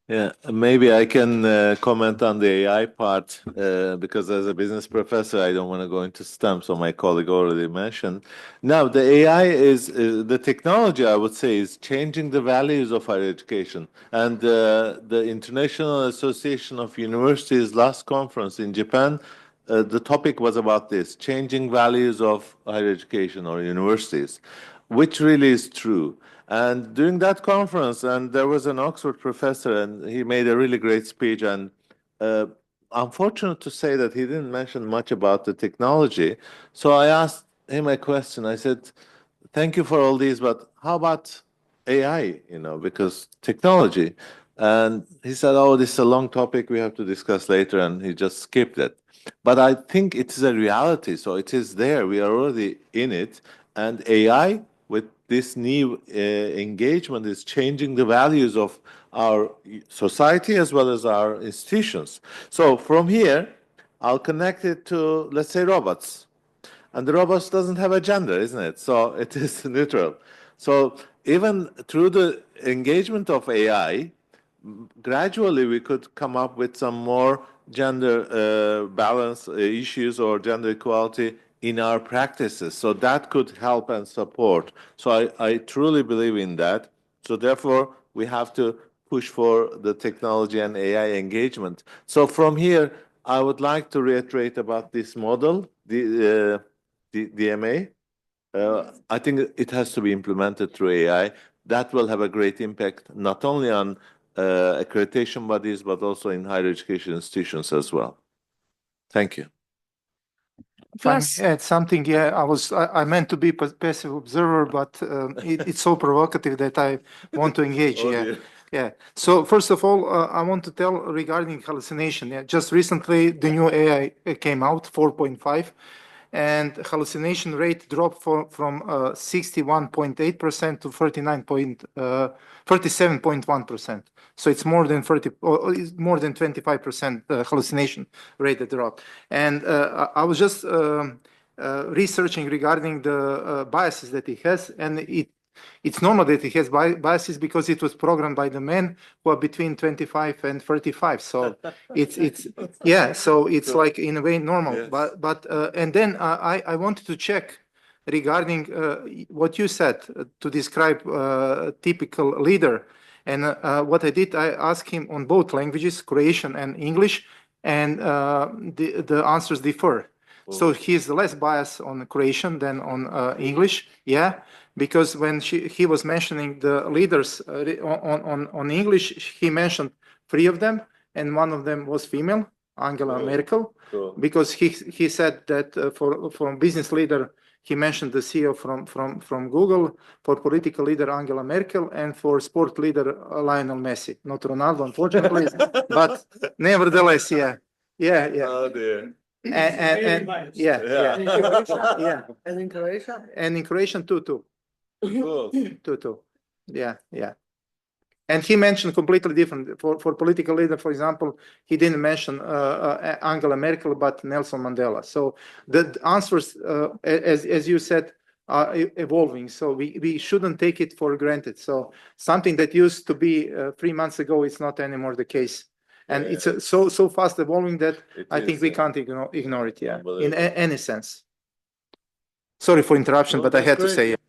Yeah, maybe I can comment on the AI part because as a business professor, I don't want to go into STEM, so my colleague already mentioned. Now, the AI is the technology, I would say, is changing the values of higher education. And the International Association of Universities last conference in Japan, the topic was about this, changing values of higher education or universities, which really is true. And during that conference, and there was an Oxford professor, and he made a really great speech. And I'm fortunate to say that he didn't mention much about the technology. So I asked him a question. I said, "Thank you for all these, but how about AI? Because technology." And he said, "Oh, this is a long topic. We have to discuss later," and he just skipped it. But I think it is a reality. So it is there. We are already in it, and AI with this new engagement is changing the values of our society as well as our institutions. So from here, I'll connect it to, let's say, robots. And the robots doesn't have a gender, isn't it? So it is neutral. So even through the engagement of AI, gradually we could come up with some more gender balance issues or gender equality in our practices. So that could help and support. So I truly believe in that. So therefore, we have to push for the technology and AI engagement. So from here, I would like to reiterate about this model, the DMA. I think it has to be implemented through AI. That will have a great impact, not only on accreditation bodies, but also in higher education institutions as well. Thank you. Plus, add something. Yeah, I meant to be passive observer, but it's so provocative that I want to engage. Yeah. So first of all, I want to tell regarding hallucination. Yeah, just recently the new AI came out, 4.5, and hallucination rate dropped from 61.8% to 37.1%. So it's more than 25% hallucination rate that dropped. And I was just researching regarding the biases that it has, and it's normal that it has biases because it was programmed by the men who are between 25 and 35. So it's yeah. So it's like in a way normal. Yes. But and then I wanted to check regarding what you said to describe typical leader. And what I did, I asked him on both languages, Croatian and English, and the answers differ. Oh. So he's less biased on Croatian than on English. Yeah. Because when he was mentioning the leaders on English, he mentioned 3 of them, and one of them was female, Angela Merkel. Cool. Because he said that for business leader, he mentioned the CEO from Google, for political leader Angela Merkel, and for sport leader Lionel Messi. Not Ronaldo, unfortunately, but nevertheless, yeah. Oh dear. And yeah. And in Croatia? And in Croatian too. Cool. Two. Yeah. And he mentioned completely different. For political leader, for example, he didn't mention Angela Merkel, but Nelson Mandela. So the answers, as you said, are evolving. So we shouldn't take it for granted. So something that used to be 3 months ago is not anymore the case. And it's so fast evolving that I think we can't ignore it, in any sense. Sorry for interruption, but I had to say it.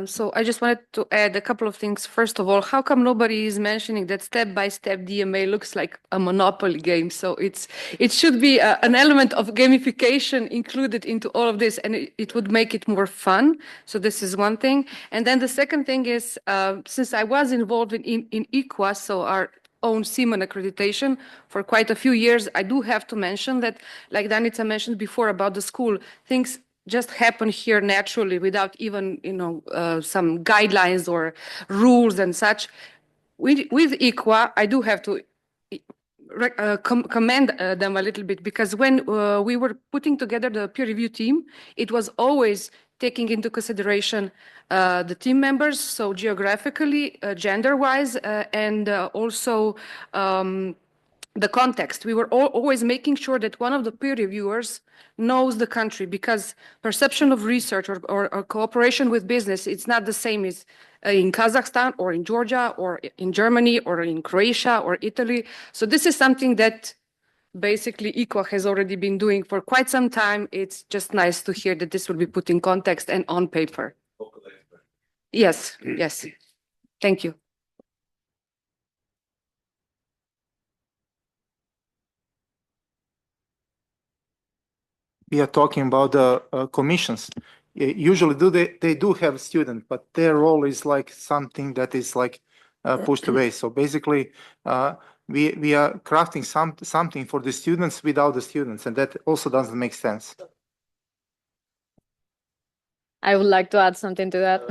So I just wanted to add a couple of things. First of all, how come nobody is mentioning that step-by-step DMA looks like a Monopoly game? So it should be an element of gamification included into all of this, and it would make it more fun. So this is one thing. And then the second thing is, since I was involved in EQUA, so our own CEEMAN accreditation for quite a few years, I do have to mention that, like Danica mentioned before about the school, things just happen here naturally without even some guidelines or rules and such. with ICWA, I do have to commend them a little bit, because when we were putting together the peer review team, it was always taking into consideration the team members, so geographically, gender-wise, and also the context. We were always making sure that one of the peer reviewers knows the country, because perception of research or cooperation with business, it's not the same as in Kazakhstan or in Georgia or in Germany or in Croatia or Italy. So this is something that basically ICWA has already been doing for quite some time. It's just nice to hear that this will be put in context and on paper. Yes, yes. Thank you. We are talking about the commissions. Usually they do have students, but their role is like something that is like pushed away. So basically, we are crafting something for the students without the students, and that also doesn't make sense. I would like to add something to that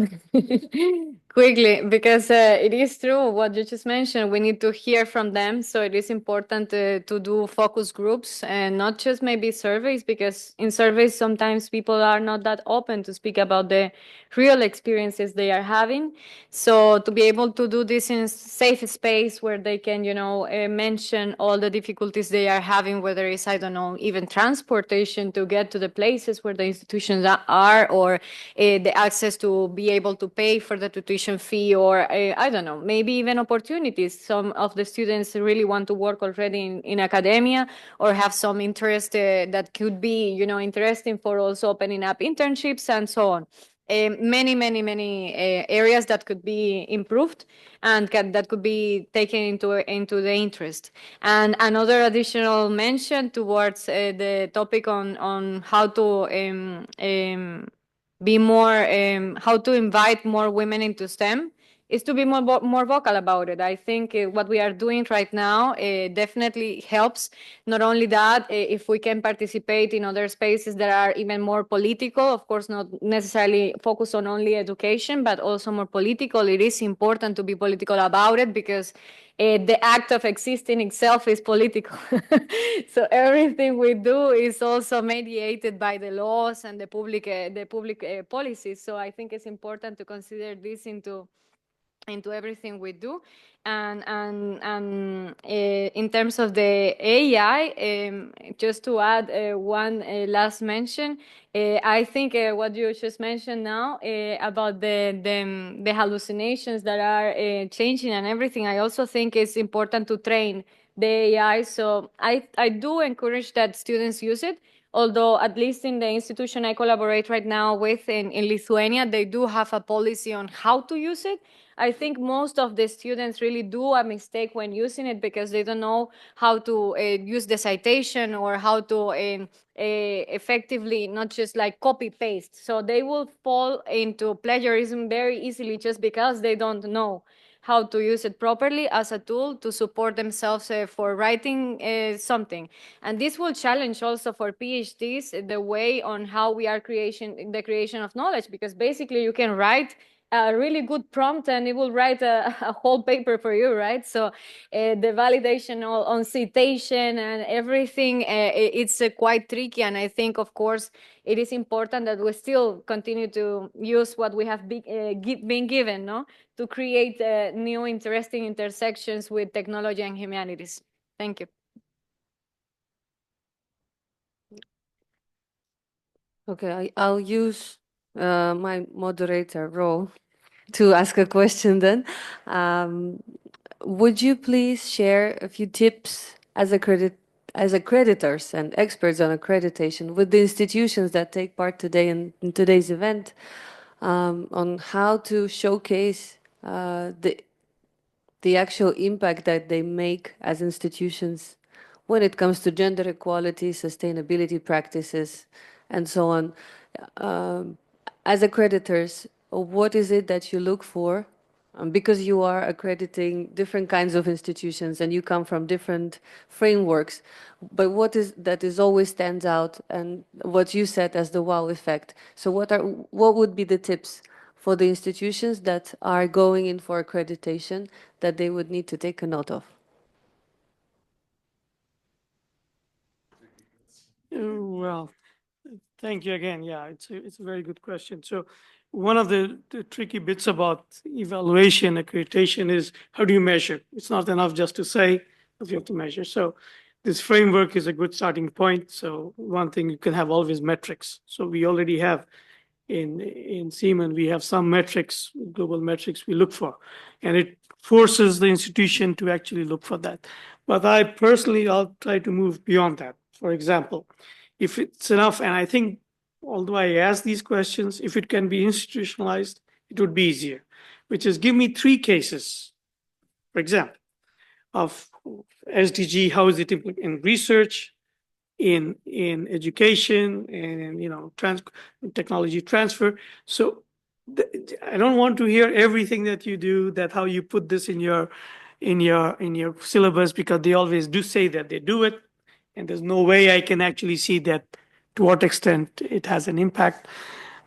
quickly, because it is true what you just mentioned. We need to hear from them. So it is important to do focus groups and not just maybe surveys, because in surveys, sometimes people are not that open to speak about the real experiences they are having. So to be able to do this in a safe space where they can, mention all the difficulties they are having, whether it's, I don't know, even transportation to get to the places where the institutions are, or the access to be able to pay for the tuition fee, or I don't know, maybe even opportunities. Some of the students really want to work already in academia, or have some interest that could be, interesting for also opening up internships and so on. Many areas that could be improved and that could be taken into the interest. And another additional mention towards the topic on how to be more, how to invite more women into STEM, is to be more vocal about it. I think what we are doing right now definitely helps. Not only that, if we can participate in other spaces that are even more political, of course, not necessarily focused on only education, but also more political. It is important to be political about it, because the act of existing itself is political. So everything we do is also mediated by the laws and the public policies. So I think it's important to consider this into everything we do. And in terms of the AI, just to add one last mention, I think what you just mentioned now about the hallucinations that are changing and everything, I also think it's important to train the AI. So I do encourage that students use it. Although at least in the institution I collaborate right now with in Lithuania, they do have a policy on how to use it. I think most of the students really do a mistake when using it, because they don't know how to use the citation, or how to effectively not just like copy paste. So they will fall into plagiarism very easily, just because they don't know how to use it properly as a tool to support themselves for writing something. And this will challenge also for PhDs the way on how we are the creation of knowledge, because basically you can write a really good prompt and it will write a whole paper for you, right? So the validation on citation and everything, it's quite tricky. And I think, of course, it is important that we still continue to use what we have been given, no? To create new interesting intersections with technology and humanities. Thank you. Okay, I'll use my moderator role to ask a question then. Would you please share a few tips as accreditors and experts on accreditation with the institutions that take part today in today's event, on how to showcase the actual impact that they make as institutions when it comes to gender equality, sustainability practices, and so on. As accreditors, what is it that you look for? Because you are accrediting different kinds of institutions and you come from different frameworks, but what is always stands out, and what you said as the wow effect. So what would be the tips for the institutions that are going in for accreditation that they would need to take a note of? Well, thank you again. Yeah, it's a very good question. So one of the tricky bits about evaluation, accreditation is how do you measure? It's not enough just to say, but you have to measure. So this framework is a good starting point. So one thing, you can have always metrics. So we already have in CEEMAN, we have some metrics, global metrics we look for, and it forces the institution to actually look for that. But I personally, I'll try to move beyond that. For example, if it's enough, and I think, although I ask these questions, if it can be institutionalized, it would be easier, which is give me 3 cases, for example, of SDG, how is it implemented in research, in education, and technology transfer. So I don't want to hear everything that you do, that how you put this in your syllabus, because they always do say that they do it, and there's no way I can actually see that to what extent it has an impact.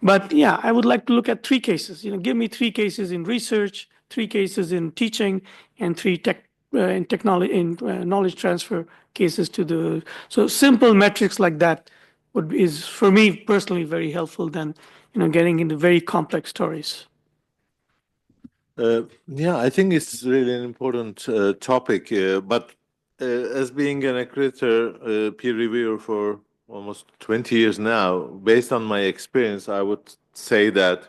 But yeah, I would like to look at 3 cases. Give me 3 cases in research, 3 cases in teaching, and 3 in technology, in knowledge transfer cases to the. So simple metrics like that is for me personally very helpful than getting into very complex stories. Yeah, I think it's really an important topic, but as being an accreditor, peer reviewer for almost 20 years now, based on my experience, I would say that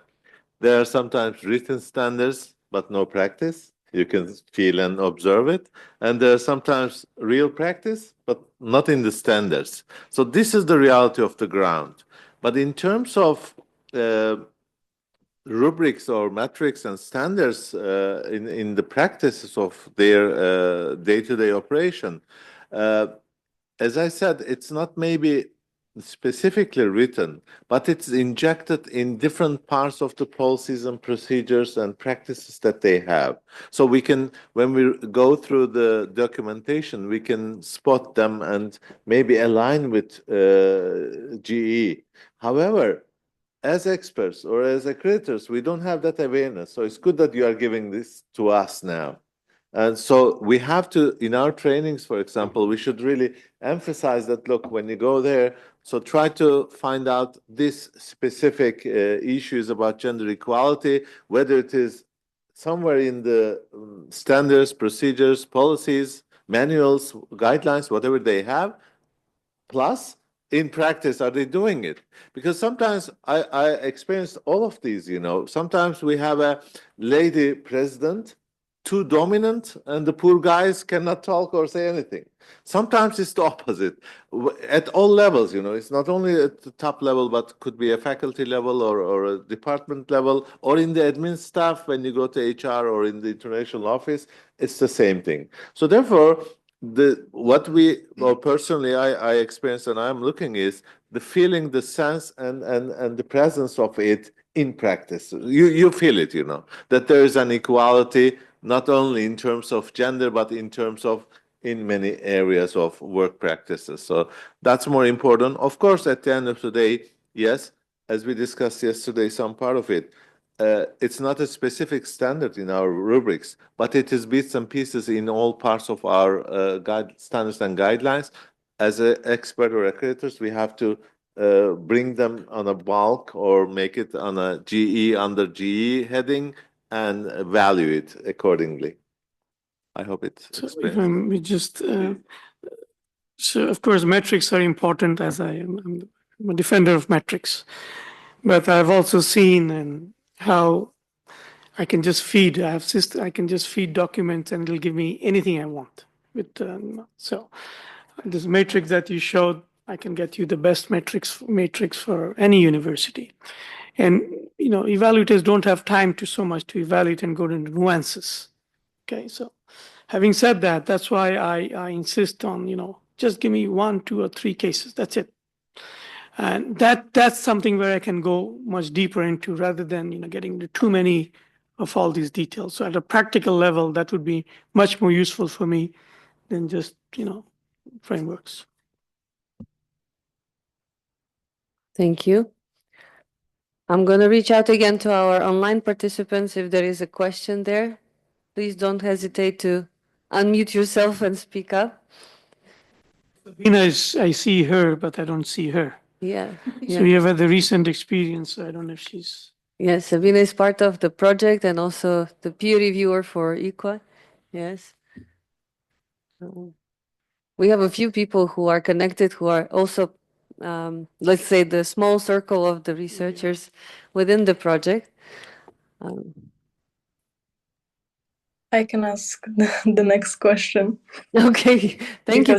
there are sometimes written standards, but no practice. You can feel and observe it. And there are sometimes real practice, but not in the standards. So this is the reality of the ground. But in terms of rubrics or metrics and standards in the practices of their day-to-day operation, as I said, it's not maybe specifically written, but it's injected in different parts of the policies and procedures and practices that they have. So we can, when we go through the documentation, we can spot them and maybe align with GE. However, as experts or as accreditors, we don't have that awareness. So it's good that you are giving this to us now. And so we have to, in our trainings, for example, we should really emphasize that, look, when you go there, so try to find out this specific issues about gender equality, whether it is somewhere in the standards, procedures, policies, manuals, guidelines, whatever they have, plus in practice, are they doing it? Because sometimes I experienced all of these, sometimes we have a lady president, too dominant, and the poor guys cannot talk or say anything. Sometimes it's the opposite. At all levels, it's not only at the top level, but could be a faculty level or a department level, or in the admin staff when you go to HR or in the international office, it's the same thing. So therefore, personally I experienced and I'm looking is the feeling, the sense, and the presence of it in practice. You feel it, that there is an equality, not only in terms of gender, but in terms of in many areas of work practices. So that's more important. Of course, at the end of the day, yes, as we discussed yesterday, some part of it, it's not a specific standard in our rubrics, but it is bits and pieces in all parts of our standards and guidelines. As an expert or accreditors, we have to bring them on a bulk or make it on a GE under GE heading and value it accordingly. I hope it explains. So of course, metrics are important, as I'm a defender of metrics, but I've also seen how I can just feed. I can just feed documents and it'll give me anything I want. So this matrix that you showed, I can get you the best matrix for any university. And evaluators don't have time to so much to evaluate and go into nuances. Okay, so having said that, that's why I insist on just give me 1, 2, or 3 cases. That's it. And that's something where I can go much deeper into rather than getting into too many of all these details. So at a practical level, that would be much more useful for me than just frameworks. Thank you. I'm going to reach out again to our online participants. If there is a question there, please don't hesitate to unmute yourself and speak up. Sabina is, I see her, but I don't see her. Yeah. So you have had the recent experience. So I don't know if she's. Yes, Sabina is part of the project and also the peer reviewer for EQA. Yes. We have a few people who are connected who are also, let's say, the small circle of the researchers within the project. I can ask the next question. Okay, thank you.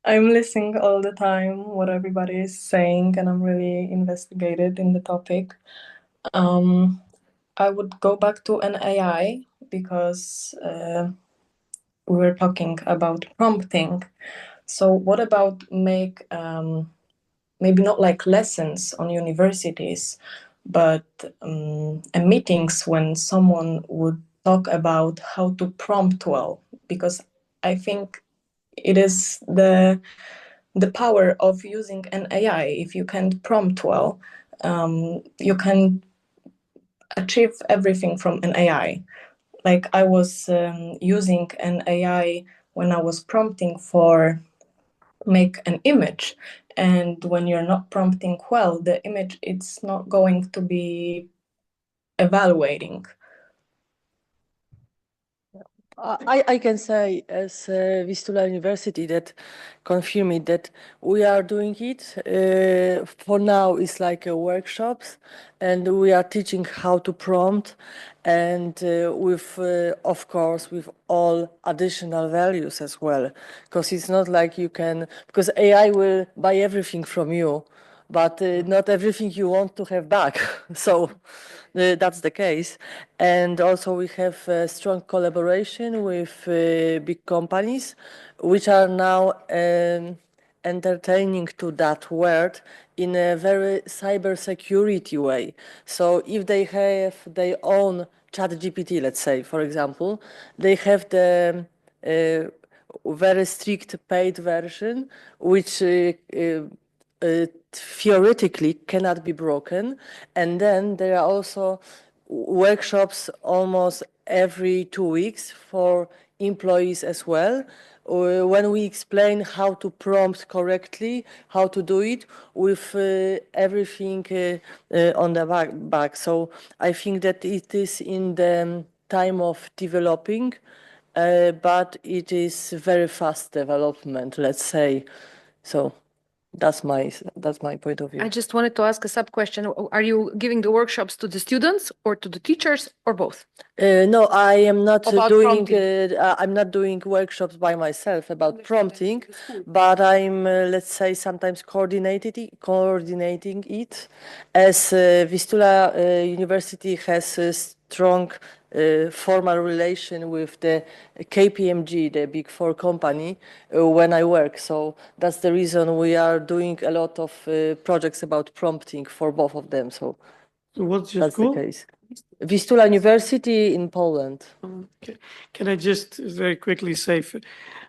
I'm listening all the time what everybody is saying, and I'm really investigated in the topic. I would go back to an AI because we were talking about prompting. So what about make maybe not like lessons on universities, but meetings when someone would talk about how to prompt well? Because I think it is the power of using an AI. If you can prompt well, you can achieve everything from an AI. Like I was using an AI when I was prompting for make an image, and when you're not prompting well, the image it's not going to be evaluating. I can say as Vistula University that confirm it that we are doing it. For now, it's like workshops, and we are teaching how to prompt, and with of course with all additional values as well, because it's not like you can, because AI will buy everything from you, but not everything you want to have back. So that's the case. And also we have a strong collaboration with big companies, which are now entertaining to that word in a very cybersecurity way. So if they have their own ChatGPT, let's say, for example, they have the very strict paid version, which theoretically cannot be broken. And then there are also workshops almost every 2 weeks for employees as well, when we explain how to prompt correctly, how to do it with everything on the back. So I think that it is in the time of developing, but it is very fast development, let's say. So that's my point of view. I just wanted to ask a sub question. Are you giving the workshops to the students or to the teachers or both? No, I am not About doing. prompting. I'm not doing workshops by myself about prompting, but I'm let's say sometimes coordinating it, as Vistula University has a strong formal relation with the KPMG, the Big Four company, when I work. So that's the reason we are doing a lot of projects about prompting for both of them. So what's your that's school? the case. Vistula University in Poland. Okay. Can I just very quickly say,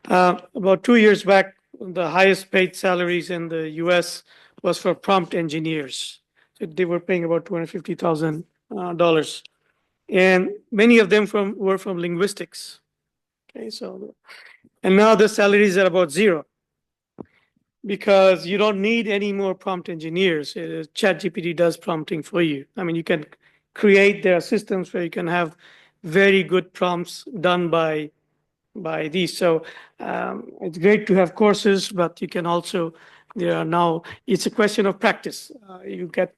about 2 years back, the highest paid salaries in the US was for prompt engineers. So they were paying about $250,000. And many of them were from linguistics. Okay, so, and now the salaries are about zero because you don't need any more prompt engineers. ChatGPT does prompting for you. I mean, you can create their systems where you can have very good prompts done by these. So it's great to have courses, but you can also, there are now, it's a question of practice. You get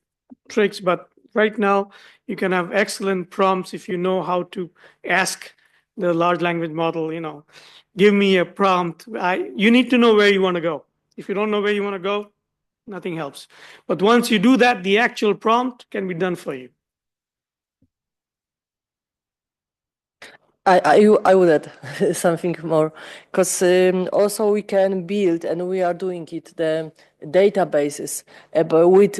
tricks, but right now you can have excellent prompts if you know how to ask the large language model, give me a prompt. You need to know where you want to go. If you don't know where you want to go, nothing helps. But once you do that, the actual prompt can be done for you. I would add something more, because also we can build, and we are doing it, the databases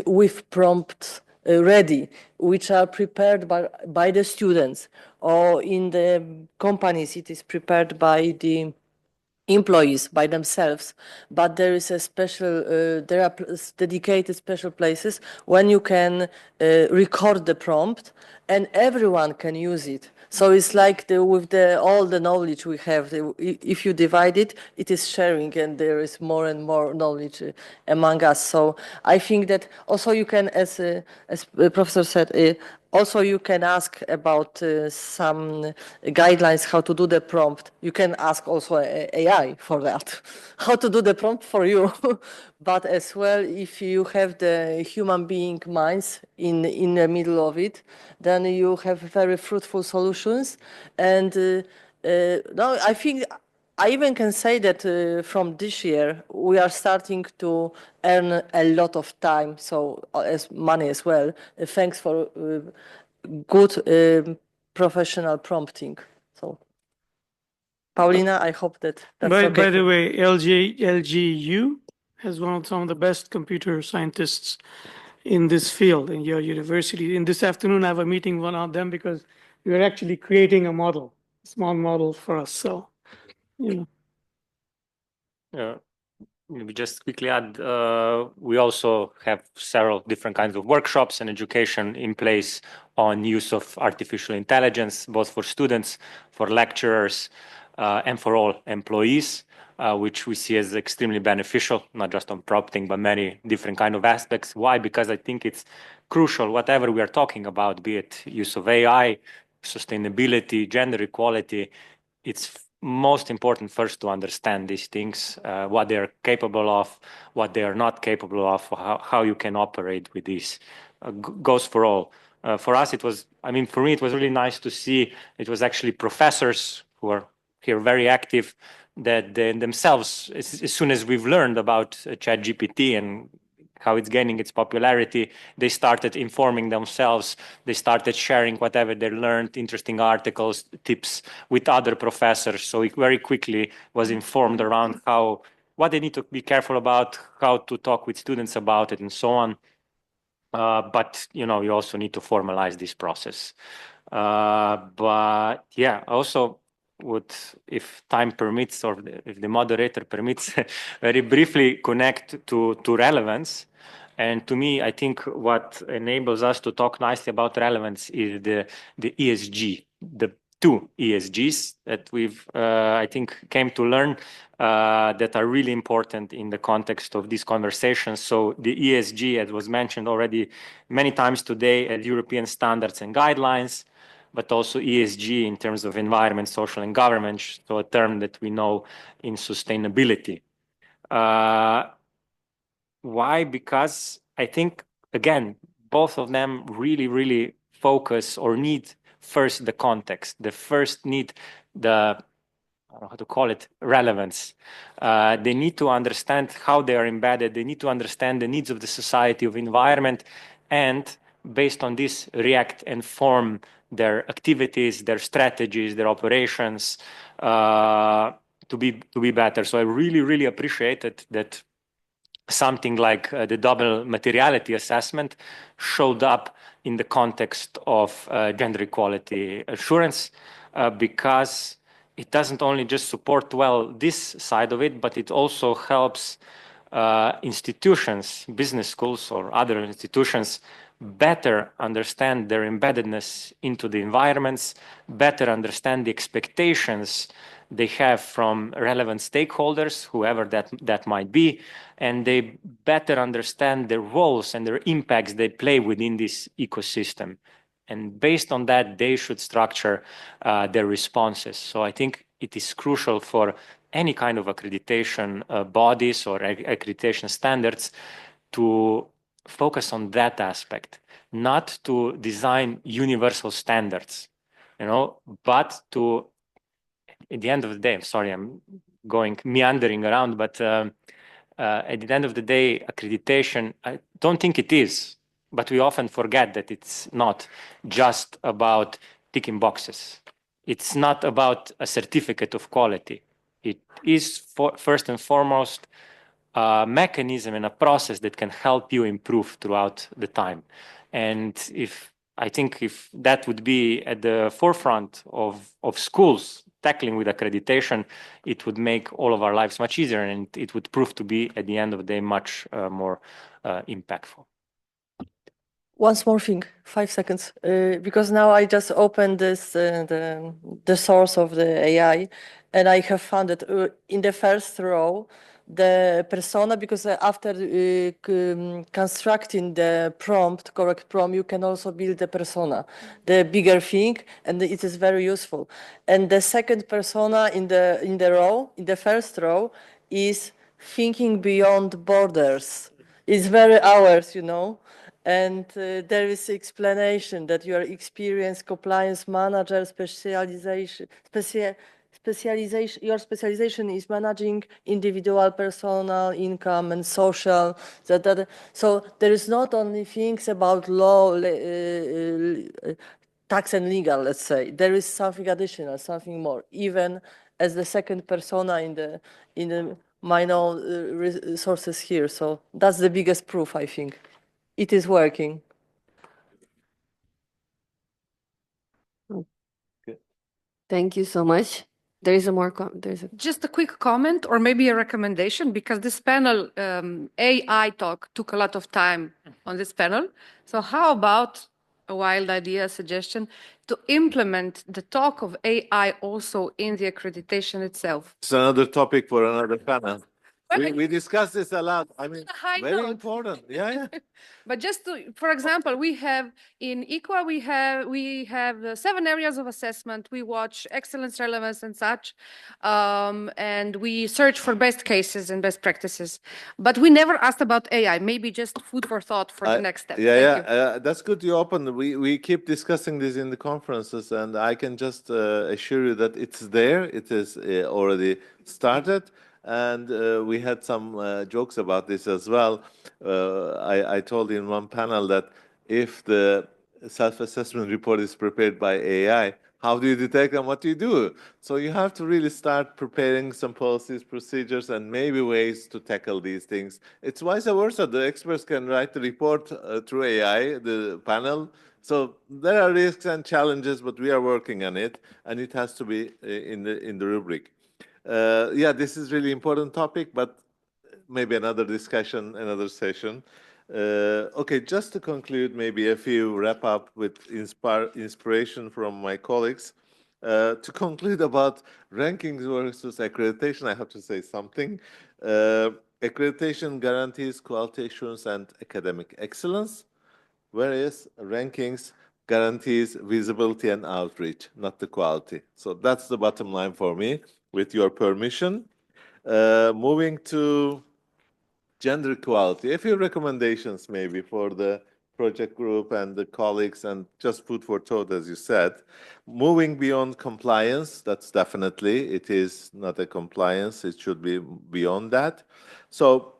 with prompts ready, which are prepared by the students, or in the companies it is prepared by the employees by themselves, but there is a special, there are dedicated special places when you can record the prompt and everyone can use it. So it's like with all the knowledge we have, if you divide it, it is sharing and there is more and more knowledge among us. So I think that also you can, as the professor said, also you can ask about some guidelines how to do the prompt. You can ask also AI for that, how to do the prompt for you. But as well, if you have the human being minds in the middle of it, then you have very fruitful solutions. And no, I think I even can say that from this year, we are starting to earn a lot of time, so as money as well, thanks for good professional prompting. So, Paulina, I hope that's okay. By the way, LGU has some of the best computer scientists in this field in your university. And this afternoon, I have a meeting with one of them because we are actually creating a model, a small model for us. So, you know. Maybe just quickly add, we also have several different kinds of workshops and education in place on use of artificial intelligence, both for students, for lecturers, and for all employees, which we see as extremely beneficial, not just on prompting, but many different kind of aspects. Why? Because I think it's crucial, whatever we are talking about, be it use of AI, sustainability, gender equality, it's most important first to understand these things, what they are capable of, what they are not capable of, how you can operate with these. Goes for all. For us, it was, I mean, for me, it was really nice to see it was actually professors who are here very active, that they themselves, as soon as we've learned about ChatGPT and how it's gaining its popularity, they started informing themselves, they started sharing whatever they learned, interesting articles, tips with other professors. So it very quickly was informed around what they need to be careful about, how to talk with students about it, and so on. But you also need to formalize this process. But yeah, also would, if time permits or if the moderator permits, very briefly connect to relevance. And to me, I think what enables us to talk nicely about relevance is the ESG, the two ESGs that we've, I think, came to learn that are really important in the context of these conversations. So the ESG, as was mentioned already many times today, as European standards and guidelines, but also ESG in terms of environment, social, and government, so a term that we know in sustainability. Why? Because I think, again, both of them really, really focus or need first the context. The first need I don't know how to call it, relevance. They need to understand how they are embedded. They need to understand the needs of the society, of environment, and based on this, react and form their activities, their strategies, their operations to be better. So I really, really appreciated that something like the double materiality assessment showed up in the context of gender equality assurance because it doesn't only just support well this side of it, but it also helps institutions, business schools or other institutions better understand their embeddedness into the environments, better understand the expectations they have from relevant stakeholders, whoever that might be, and they better understand their roles and their impacts they play within this ecosystem. And based on that, they should structure their responses. So I think it is crucial for any kind of accreditation bodies or accreditation standards to focus on that aspect, not to design universal standards, but to, at the end of the day, I'm sorry, I'm meandering around, but at the end of the day, accreditation, I don't think it is, but we often forget that it's not just about ticking boxes. It's not about a certificate of quality. It is first and foremost a mechanism and a process that can help you improve throughout the time. And I think if that would be at the forefront of schools tackling with accreditation, it would make all of our lives much easier, and it would prove to be, at the end of the day, much more impactful. One more thing, 5 seconds, because now I just opened this the source of the AI, and I have found that in the first row, the persona, because after constructing the prompt, correct prompt, you can also build the persona, the bigger thing, and it is very useful. And the second persona in the first row, is thinking beyond borders. It's very ours, you know. And there is explanation that you are experienced compliance manager, your specialization is managing individual, personal, income, and social. So there is not only things about law, tax and legal, let's say. There is something additional, something more, even as the second persona in the minor resources here. So that's the biggest proof, I think. It is working. Thank you so much. There is a more Just a quick comment or maybe a recommendation, because this panel, AI talk took a lot of time on this panel. So how about a wild idea, suggestion, to implement the talk of AI also in the accreditation itself? It's another topic for another panel. We discussed this a lot. I mean, very important. Yeah. But just to, for example, we have in ICWA, we have 7 areas of assessment. We watch excellence, relevance, and such, and we search for best cases and best practices. But we never asked about AI. Maybe just food for thought for the next step. That's good you opened. We keep discussing this in the conferences, and I can just assure you that it's there. It is already started. And we had some jokes about this as well. I told in one panel that if the self-assessment report is prepared by AI, how do you detect and what do you do? So you have to really start preparing some policies, procedures, and maybe ways to tackle these things. It's vice versa. The experts can write the report through AI, the panel. So there are risks and challenges, but we are working on it, and it has to be in the rubric. This is really important topic, but maybe another discussion, another session. Okay, just to conclude, maybe a few wrap up with inspiration from my colleagues. To conclude about rankings versus accreditation, I have to say something. Accreditation guarantees quality assurance and academic excellence, whereas rankings guarantees visibility and outreach, not the quality. So that's the bottom line for me. With your permission, moving to gender equality, a few recommendations maybe for the project group and the colleagues, and just food for thought, as you said. Moving beyond compliance, that's definitely, it is not a compliance, it should be beyond that. So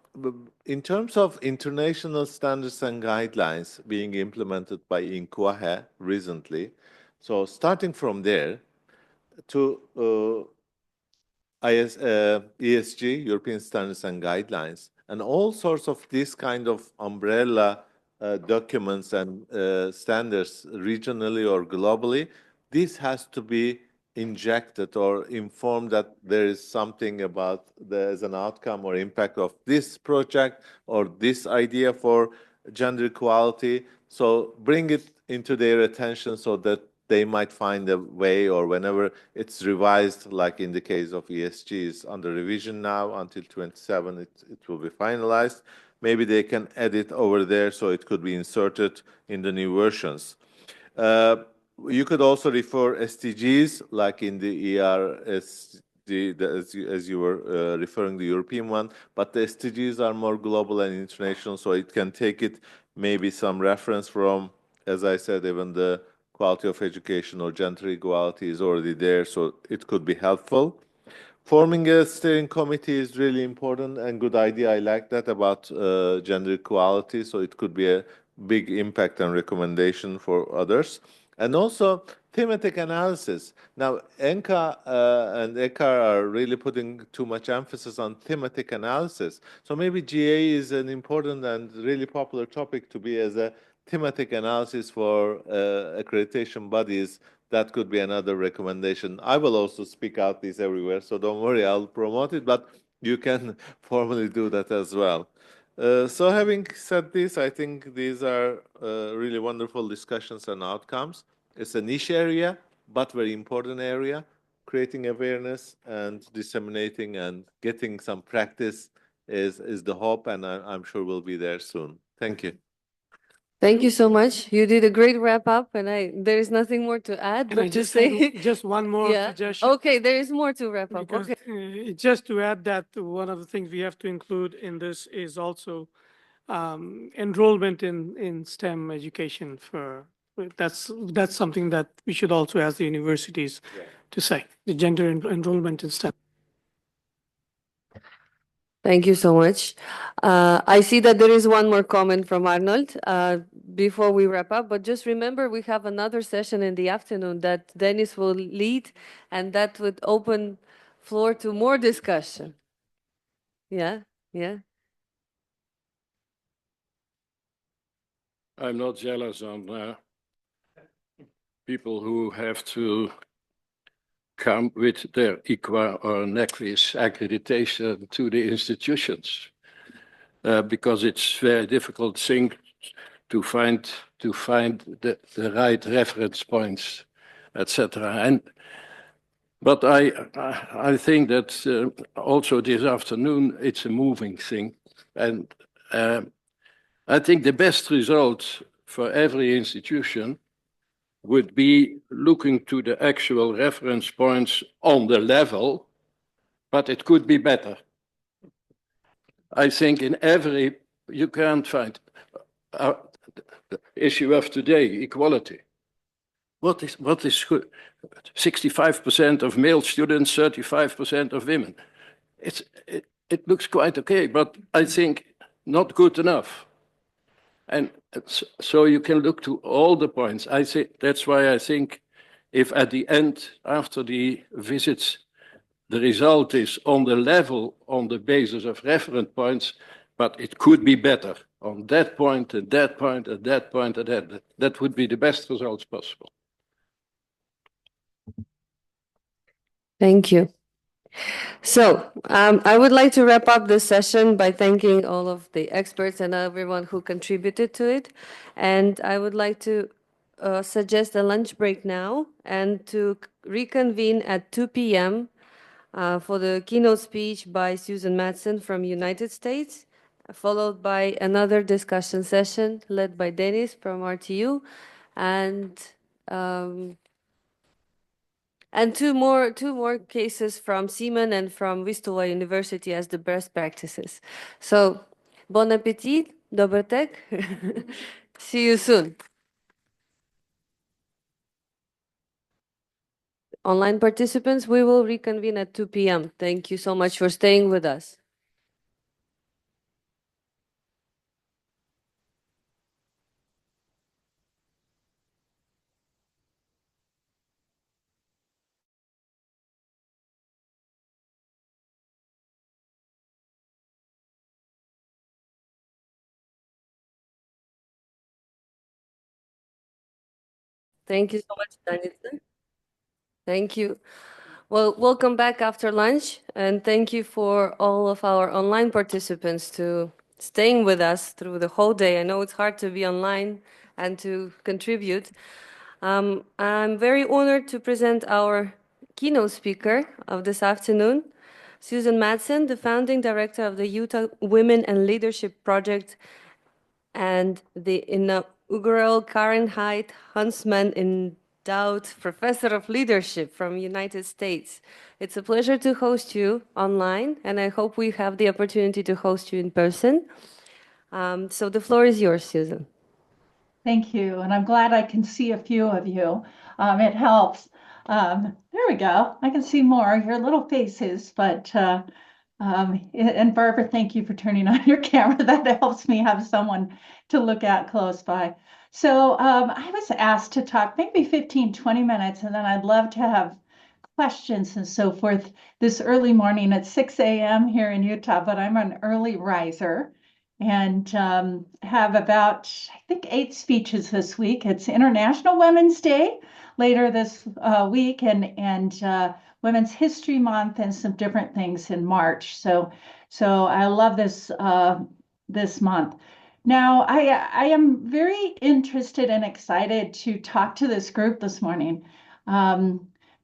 in terms of international standards and guidelines being implemented by INCUAHE recently, so starting from there to ESG, European Standards and Guidelines, and all sorts of this kind of umbrella documents and standards regionally or globally, this has to be injected or informed that there is something about there's an outcome or impact of this project or this idea for gender equality. So bring it into their attention so that they might find a way, or whenever it's revised, like in the case of ESG, is under revision now until 27, it will be finalized. Maybe they can add it over there so it could be inserted in the new versions. You could also refer SDGs, like in the ERSD, as you were referring the European one, but the SDGs are more global and international, so it can take it maybe some reference from, as I said, even the quality of education or gender equality is already there, so it could be helpful. Forming a steering committee is really important and good idea. I like that about gender equality, so it could be a big impact and recommendation for others. And also thematic analysis. Now, ENCA and ECAR are really putting too much emphasis on thematic analysis. So maybe GA is an important and really popular topic to be as a thematic analysis for accreditation bodies that could be another recommendation. I will also speak out this everywhere, so don't worry, I'll promote it, but you can formally do that as well. So having said this, I think these are really wonderful discussions and outcomes. It's a niche area, but very important area. Creating awareness and disseminating and getting some practice is the hope, and I'm sure we'll be there soon. Thank you. Thank you so much. You did a great wrap up, and there is nothing more to add, Can I but to just say, add just one more yeah. suggestion? Okay, there is more to wrap up. Because Okay. just to add that one of the things we have to include in this is also enrollment in STEM education. That's something that we should also ask the universities to say, the gender enrollment in STEM. Thank you so much. I see that there is one more comment from Arnold before we wrap up, but just remember we have another session in the afternoon that Dennis will lead, and that would open floor to more discussion. Yeah, yeah. I'm not jealous on people who have to come with their ICWA or NECWIS accreditation to the institutions, because it's very difficult thing to find the right reference points, etc. But I think that also this afternoon it's a moving thing, and I think the best result for every institution would be looking to the actual reference points on the level, but it could be better. I think you can't find the issue of today, equality. What is good? 65% of male students, 35% of women. It looks quite okay, but I think not good enough. And so you can look to all the points. That's why I think if at the end, after the visits, the result is on the level, on the basis of reference points, but it could be better on that point, and that point, and that point, and that. That would be the best results possible. Thank you. So I would like to wrap up this session by thanking all of the experts and everyone who contributed to it. And I would like to suggest a lunch break now and to reconvene at 2 p.m. For the keynote speech by Susan Madsen from United States, followed by another discussion session led by Dennis from RTU, and two more cases from CEEMAN and from Vistula University as the best practices. So, bon appetit, dober tek. See you soon. Online participants, we will reconvene at 2 p.m. Thank you so much for staying with us. Thank you so much, Danica. Thank you. Well, welcome back after lunch, and thank you for all of our online participants to staying with us through the whole day. I know it's hard to be online and to contribute. I'm very honored to present our keynote speaker of this afternoon, Susan Madsen, the founding director of the Utah Women and Leadership Project, and the inaugural Karen Haidt Huntsman Endowed Professor of Leadership from United States. It's a pleasure to host you online, and I hope we have the opportunity to host you in person. So the floor is yours, Susan. Thank you, and I'm glad I can see a few of you. It helps. There we go. I can see more your little faces, but and Barbara, thank you for turning on your camera. That helps me have someone to look at close by. So I was asked to talk maybe 15, 20 minutes, and then I'd love to have questions and so forth this early morning at 6 a.m. here in Utah, but I'm an early riser and have about, I think, 8 speeches this week. It's International Women's Day. later this week, and Women's History Month, and some different things in March. So I love this this month. Now, I am very interested and excited to talk to this group this morning,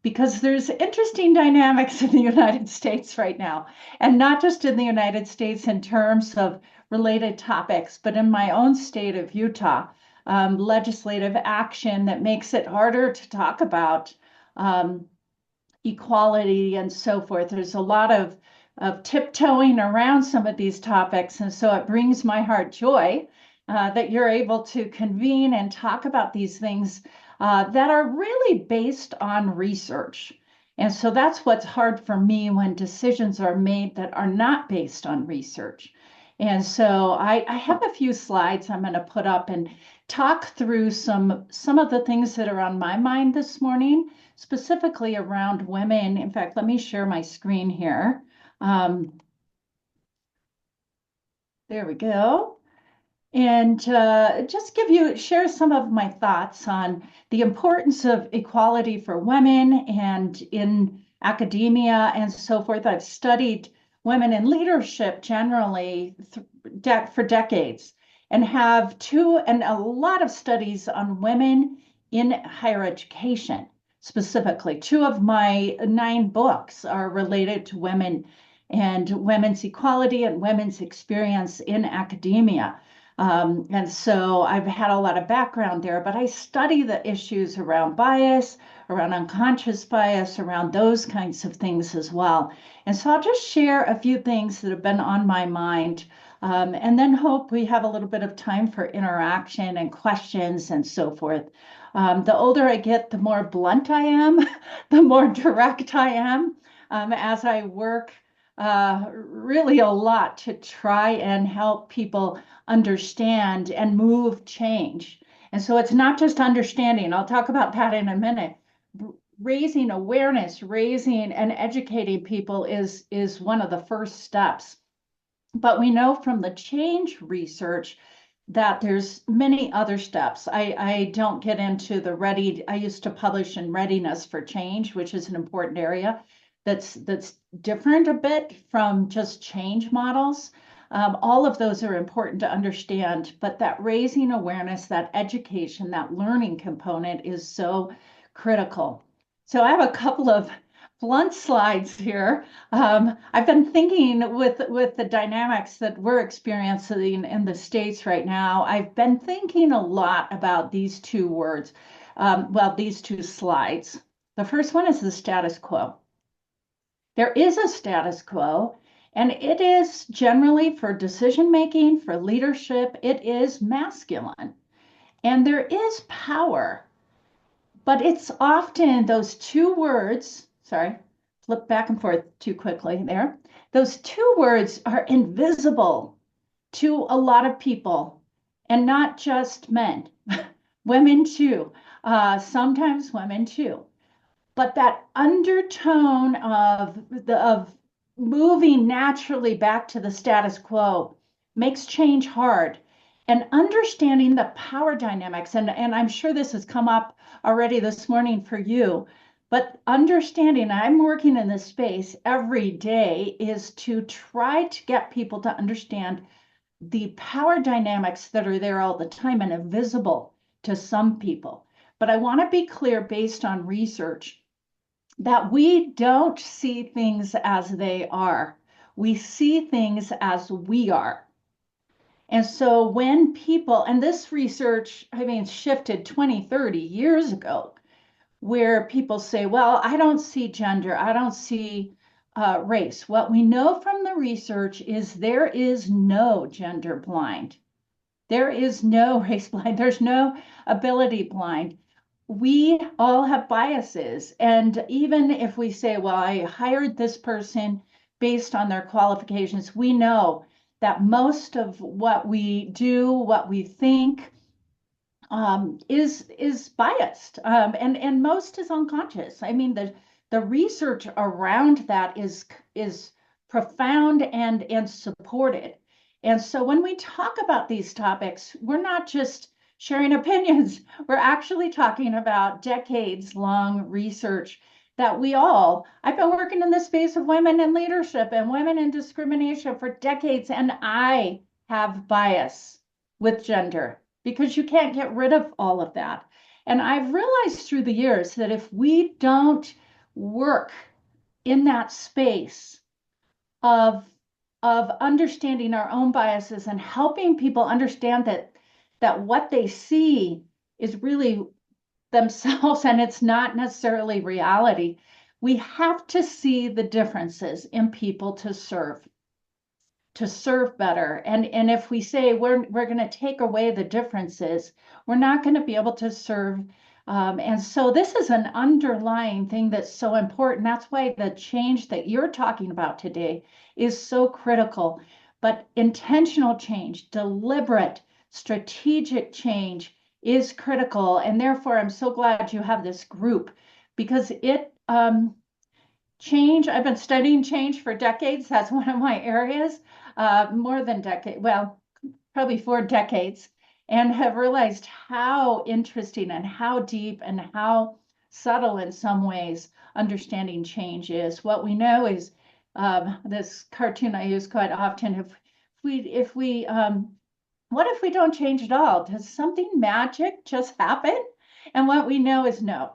because there's interesting dynamics in the United States right now, and not just in the United States in terms of related topics, but in my own state of Utah, legislative action that makes it harder to talk about equality and so forth. There's a lot of tiptoeing around some of these topics, and so it brings my heart joy that you're able to convene and talk about these things that are really based on research. And so that's what's hard for me when decisions are made that are not based on research. And so I have a few slides I'm going to put up and talk through some of the things that are on my mind this morning, specifically around women. In fact, let me share my screen here. There we go. And just share some of my thoughts on the importance of equality for women and in academia and so forth. I've studied women in leadership generally for decades, and have a lot of studies on women in higher education. Specifically, 2 of my 9 books are related to women and women's equality and women's experience in academia. And so I've had a lot of background there, but I study the issues around bias, around unconscious bias, around those kinds of things as well. And so I'll just share a few things that have been on my mind, and then hope we have a little bit of time for interaction and questions and so forth. The older I get, the more blunt I am, the more direct I am, as I work really a lot to try and help people understand and move change. And so it's not just understanding. I'll talk about that in a minute. Raising awareness, raising and educating people is one of the first steps. But we know from the change research that there's many other steps. I don't get into I used to publish in Readiness for Change, which is an important area that's different a bit from just change models. All of those are important to understand, but that raising awareness, that education, that learning component is so critical. So I have a couple of blunt slides here. I've been thinking with the dynamics that we're experiencing in the States right now, I've been thinking a lot about these 2 words, these 2 slides. The first one is the status quo. There is a status quo, and it is generally for decision-making, for leadership, it is masculine. And there is power, but it's often those 2 words, sorry, flip back and forth too quickly there. Those 2 words are invisible to a lot of people, and not just men, women too, sometimes women too. But that undertone of moving naturally back to the status quo makes change hard. And understanding the power dynamics, and I'm sure this has come up already this morning for you, but understanding, I'm working in this space every day, is to try to get people to understand the power dynamics that are there all the time and invisible to some people. But I want to be clear, based on research, that we don't see things as they are. We see things as we are. And so when people, and this research, shifted 20, 30 years ago, where people say, well, I don't see gender, I don't see race. What we know from the research is there is no gender blind. There is no race blind. There's no ability blind. We all have biases. And even if we say, well, I hired this person based on their qualifications, we know that most of what we do, what we think, is biased, and most is unconscious. The research around that is profound and supported. And so when we talk about these topics, we're not just sharing opinions. We're actually talking about decades-long research that I've been working in the space of women in leadership and women in discrimination for decades, and I have bias with gender because you can't get rid of all of that. And I've realized through the years that if we don't work in that space of understanding our own biases and helping people understand that what they see is really themselves and it's not necessarily reality, we have to see the differences in people to serve better. And if we say we're going to take away the differences, we're not going to be able to serve. And so this is an underlying thing that's so important. That's why the change that you're talking about today is so critical. But intentional change, deliberate, strategic change is critical. And therefore, I'm so glad you have this group because change, I've been studying change for decades. That's one of my areas, more than decade, well, probably 4 decades, and have realized how interesting and how deep and how subtle in some ways understanding change is. What we know is this cartoon I use quite often. What if we don't change at all? Does something magic just happen? And what we know is no.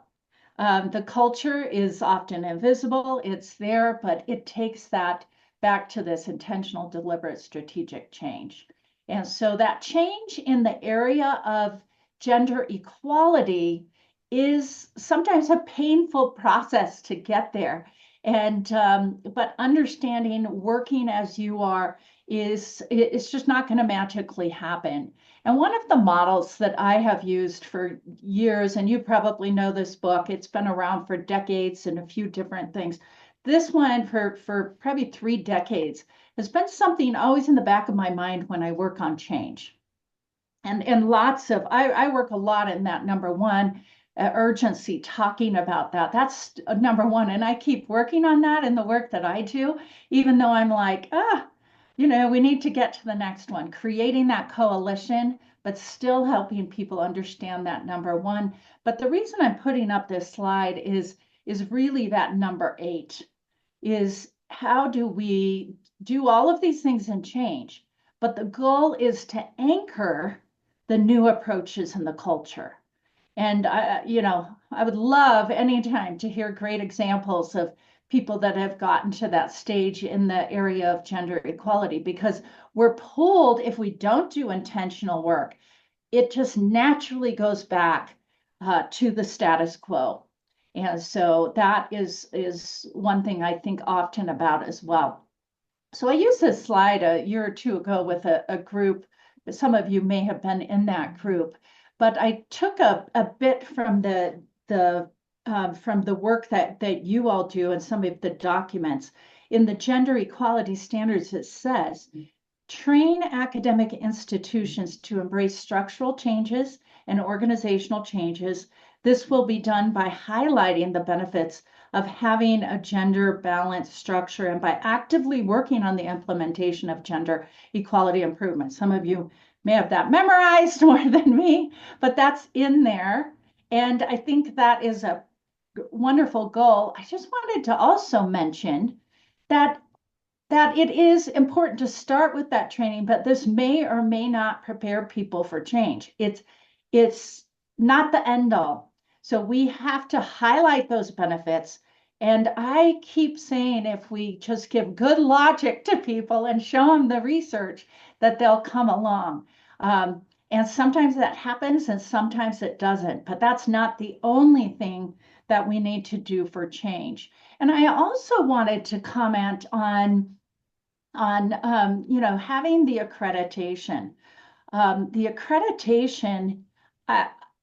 The culture is often invisible, it's there, but it takes that back to this intentional, deliberate, strategic change. And so that change in the area of gender equality is sometimes a painful process to get there. And but understanding, working as you are, it's just not going to magically happen. And one of the models that I have used for years, and you probably know this book, it's been around for decades and a few different things. This one for probably 3 decades has been something always in the back of my mind when I work on change. And I work a lot in that number one, urgency, talking about that. That's number one. And I keep working on that in the work that I do, even though I'm like, we need to get to the next one, creating that coalition, but still helping people understand that number one. But the reason I'm putting up this slide is really that number 8 is how do we do all of these things and change? But the goal is to anchor the new approaches in the culture. And I would love anytime to hear great examples of people that have gotten to that stage in the area of gender equality, because we're pulled, if we don't do intentional work, it just naturally goes back to the status quo. And so that is one thing I think often about as well. So I used this slide a year or 2 ago with a group. Some of you may have been in that group, but I took a bit from the work that you all do and some of the documents. In the gender equality standards, it says, train academic institutions to embrace structural changes and organizational changes. This will be done by highlighting the benefits of having a gender balanced structure and by actively working on the implementation of gender equality improvement. Some of you may have that memorized more than me, but that's in there. And I think that is a wonderful goal. I just wanted to also mention that it is important to start with that training, but this may or may not prepare people for change. It's not the end all. So we have to highlight those benefits. And I keep saying, if we just give good logic to people and show them the research, that they'll come along. And sometimes that happens and sometimes it doesn't, but that's not the only thing that we need to do for change. And I also wanted to comment on having the accreditation. The accreditation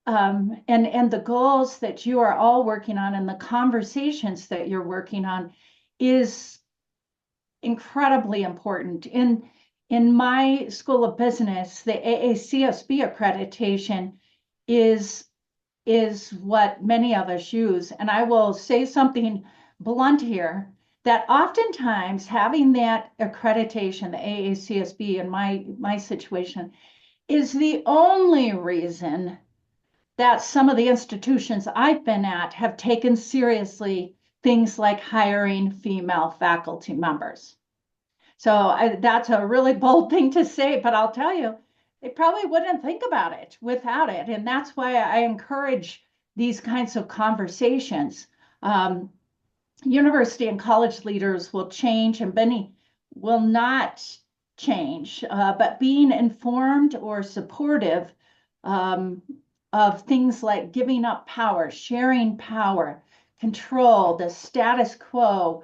and the goals that you are all working on and the conversations that you're working on is incredibly important. In my School of Business, the AACSB accreditation is what many of us use. And I will say something blunt here, that oftentimes having that accreditation, the AACSB in my situation, is the only reason that some of the institutions I've been at have taken seriously things like hiring female faculty members. So that's a really bold thing to say, but I'll tell you, they probably wouldn't think about it without it. And that's why I encourage these kinds of conversations. University and college leaders will change and many will not change, but being informed or supportive of things like giving up power, sharing power, control, the status quo,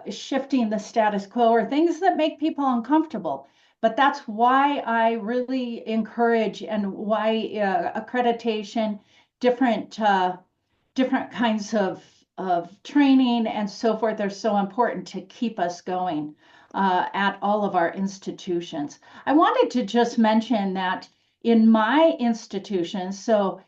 shifting the status quo, or things that make people uncomfortable. But that's why I really encourage and why accreditation, different kinds of training and so forth are so important to keep us going at all of our institutions. I wanted to just mention that in my institution, so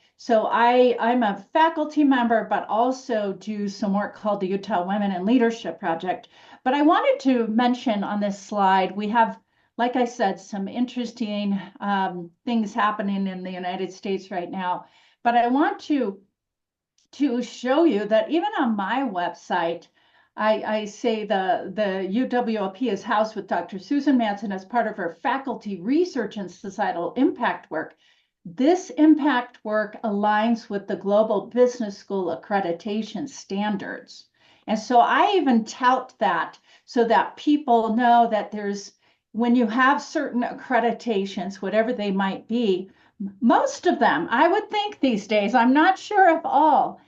I'm a faculty member, but also do some work called the Utah Women in Leadership Project. But I wanted to mention on this slide, we have, like I said, some interesting things happening in the United States right now. But I want to show you that even on my website, I say the UWLP is housed with Dr. Susan Manson as part of her faculty research and societal impact work. This impact work aligns with the Global Business School accreditation standards. And so I even tout that so that people know that when you have certain accreditations, whatever they might be, most of them, I would think these days, I'm not sure if all,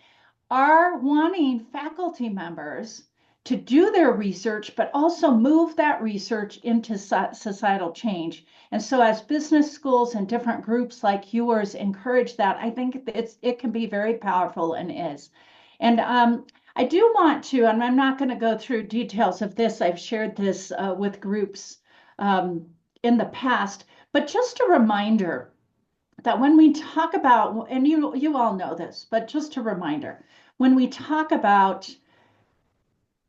are wanting faculty members to do their research, but also move that research into societal change. And so as business schools and different groups like yours encourage that, I think it can be very powerful and is. And I do want to, and I'm not going to go through details of this, I've shared this with groups in the past, but just a reminder that when we talk about, and you all know this, but just a reminder, when we talk about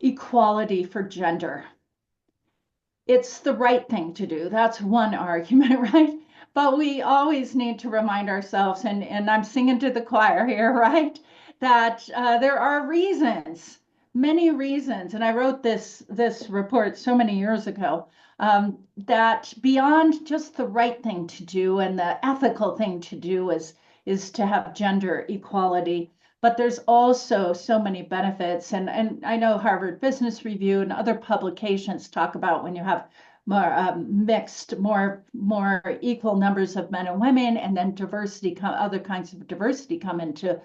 equality for gender, it's the right thing to do. That's one argument, right? But we always need to remind ourselves, and I'm singing to the choir here, right? That there are reasons, many reasons, and I wrote this report so many years ago, that beyond just the right thing to do and the ethical thing to do is to have gender equality. But there's also so many benefits. And I know Harvard Business Review and other publications talk about when you have more mixed, more equal numbers of men and women, and then diversity, other kinds of diversity come into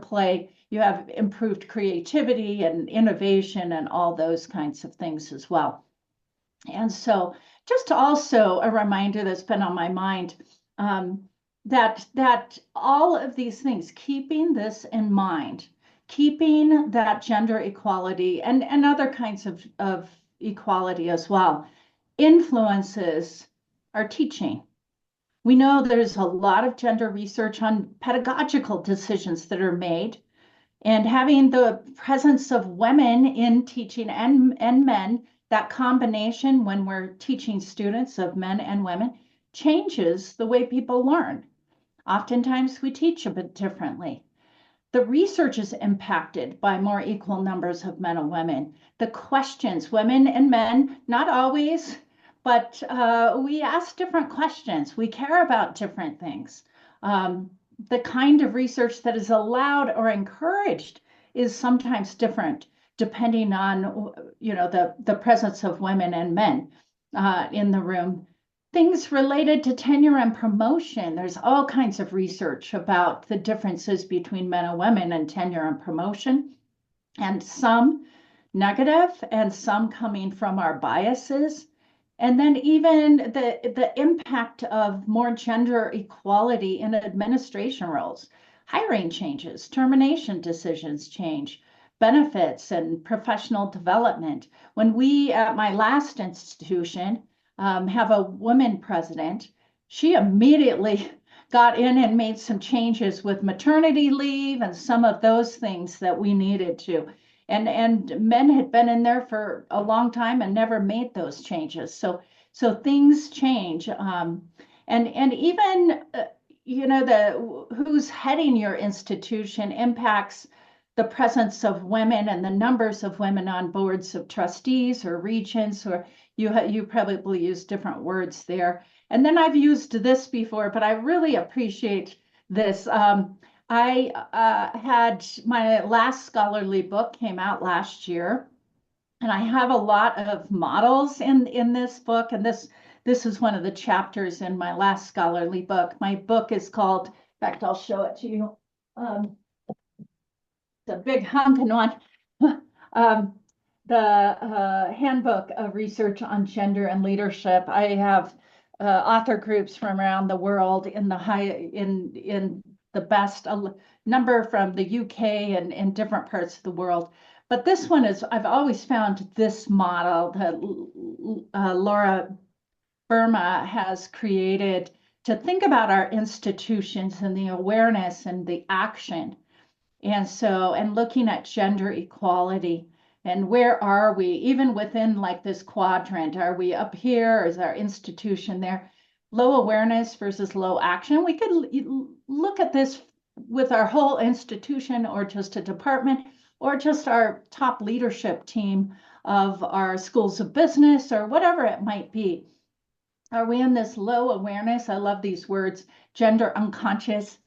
play. You have improved creativity and innovation and all those kinds of things as well. And so just also a reminder that's been on my mind, that all of these things, keeping this in mind, keeping that gender equality and other kinds of equality as well, influences our teaching. We know there's a lot of gender research on pedagogical decisions that are made, and having the presence of women in teaching and men, that combination when we're teaching students of men and women changes the way people learn. Oftentimes we teach a bit differently. The research is impacted by more equal numbers of men and women. The questions, women and men, not always, but we ask different questions. We care about different things. The kind of research that is allowed or encouraged is sometimes different depending on, the presence of women and men in the room. Things related to tenure and promotion. There's all kinds of research about the differences between men and women and tenure and promotion, and some negative and some coming from our biases. And then even the impact of more gender equality in administration roles. Hiring changes, termination decisions change, benefits and professional development. When we, at my last institution, have a woman president, she immediately got in and made some changes with maternity leave and some of those things that we needed to. And men had been in there for a long time and never made those changes. So things change. And even, you know, who's heading your institution impacts the presence of women and the numbers of women on boards of trustees or regents, or you probably use different words there. And then I've used this before, but I really appreciate this. I had my last scholarly book came out last year, and I have a lot of models in this book, and this is one of the chapters in my last scholarly book. My book is called, in fact, I'll show it to you. It's a big hunking one. The Handbook of Research on Gender and Leadership. I have author groups from around the world in the best number from the UK and in different parts of the world. But this one is, I've always found this model that Laura Burma has created to think about our institutions and the awareness and the action. And looking at gender equality and where are we, even within like this quadrant, are we up here? Is our institution there? Low awareness versus low action. We could look at this with our whole institution or just a department or just our top leadership team of our schools of business or whatever it might be. Are we in this low awareness? I love these words, gender unconscious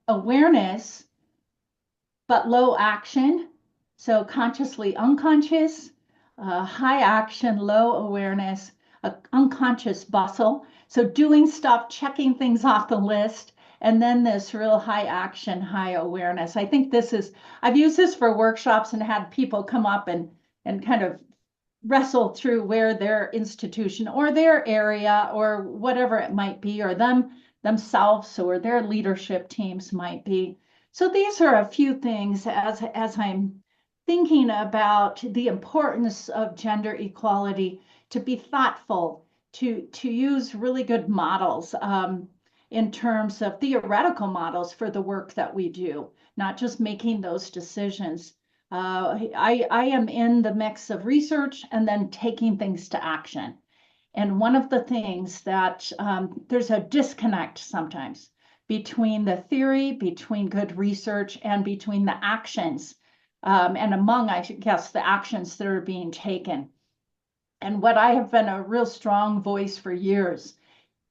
awareness, but low action. So consciously unconscious, high action, low awareness, unconscious bustle. So doing stuff, checking things off the list, and then this real high action, high awareness. I think this is, I've used this for workshops and had people come up and kind of wrestle through where their institution or their area or whatever it might be, or themselves or their leadership teams might be. So these are a few things as I'm thinking about the importance of gender equality, to be thoughtful, to use really good models in terms of theoretical models for the work that we do, not just making those decisions. I am in the mix of research and then taking things to action. And one of the things that there's a disconnect sometimes between the theory, between good research, and between the actions, and among, I guess, the actions that are being taken. And what I have been a real strong voice for years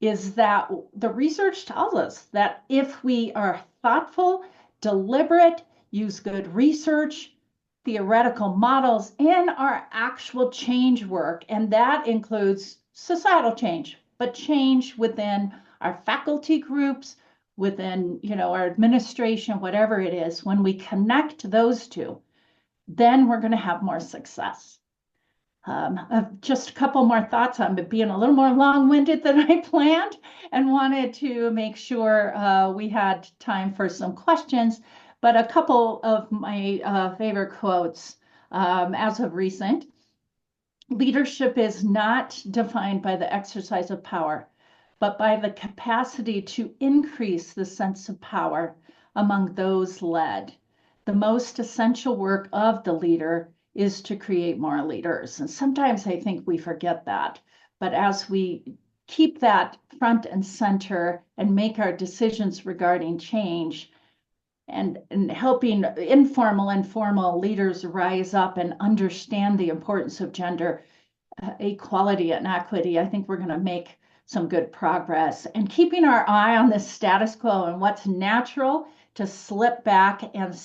is that the research tells us that if we are thoughtful, deliberate, use good research, theoretical models, and our actual change work, and that includes societal change, but change within our faculty groups, within, you know, our administration, whatever it is, when we connect those two, then we're going to have more success. Just a couple more thoughts. I'm being a little more long-winded than I planned and wanted to make sure we had time for some questions, but a couple of my favorite quotes as of recent. Leadership is not defined by the exercise of power, but by the capacity to increase the sense of power among those led. The most essential work of the leader is to create more leaders. And sometimes I think we forget that. But as we keep that front and center and make our decisions regarding change and helping informal and formal leaders rise up and understand the importance of gender equality and equity, I think we're going to make some good progress. And keeping our eye on the status quo and what's natural to slip back and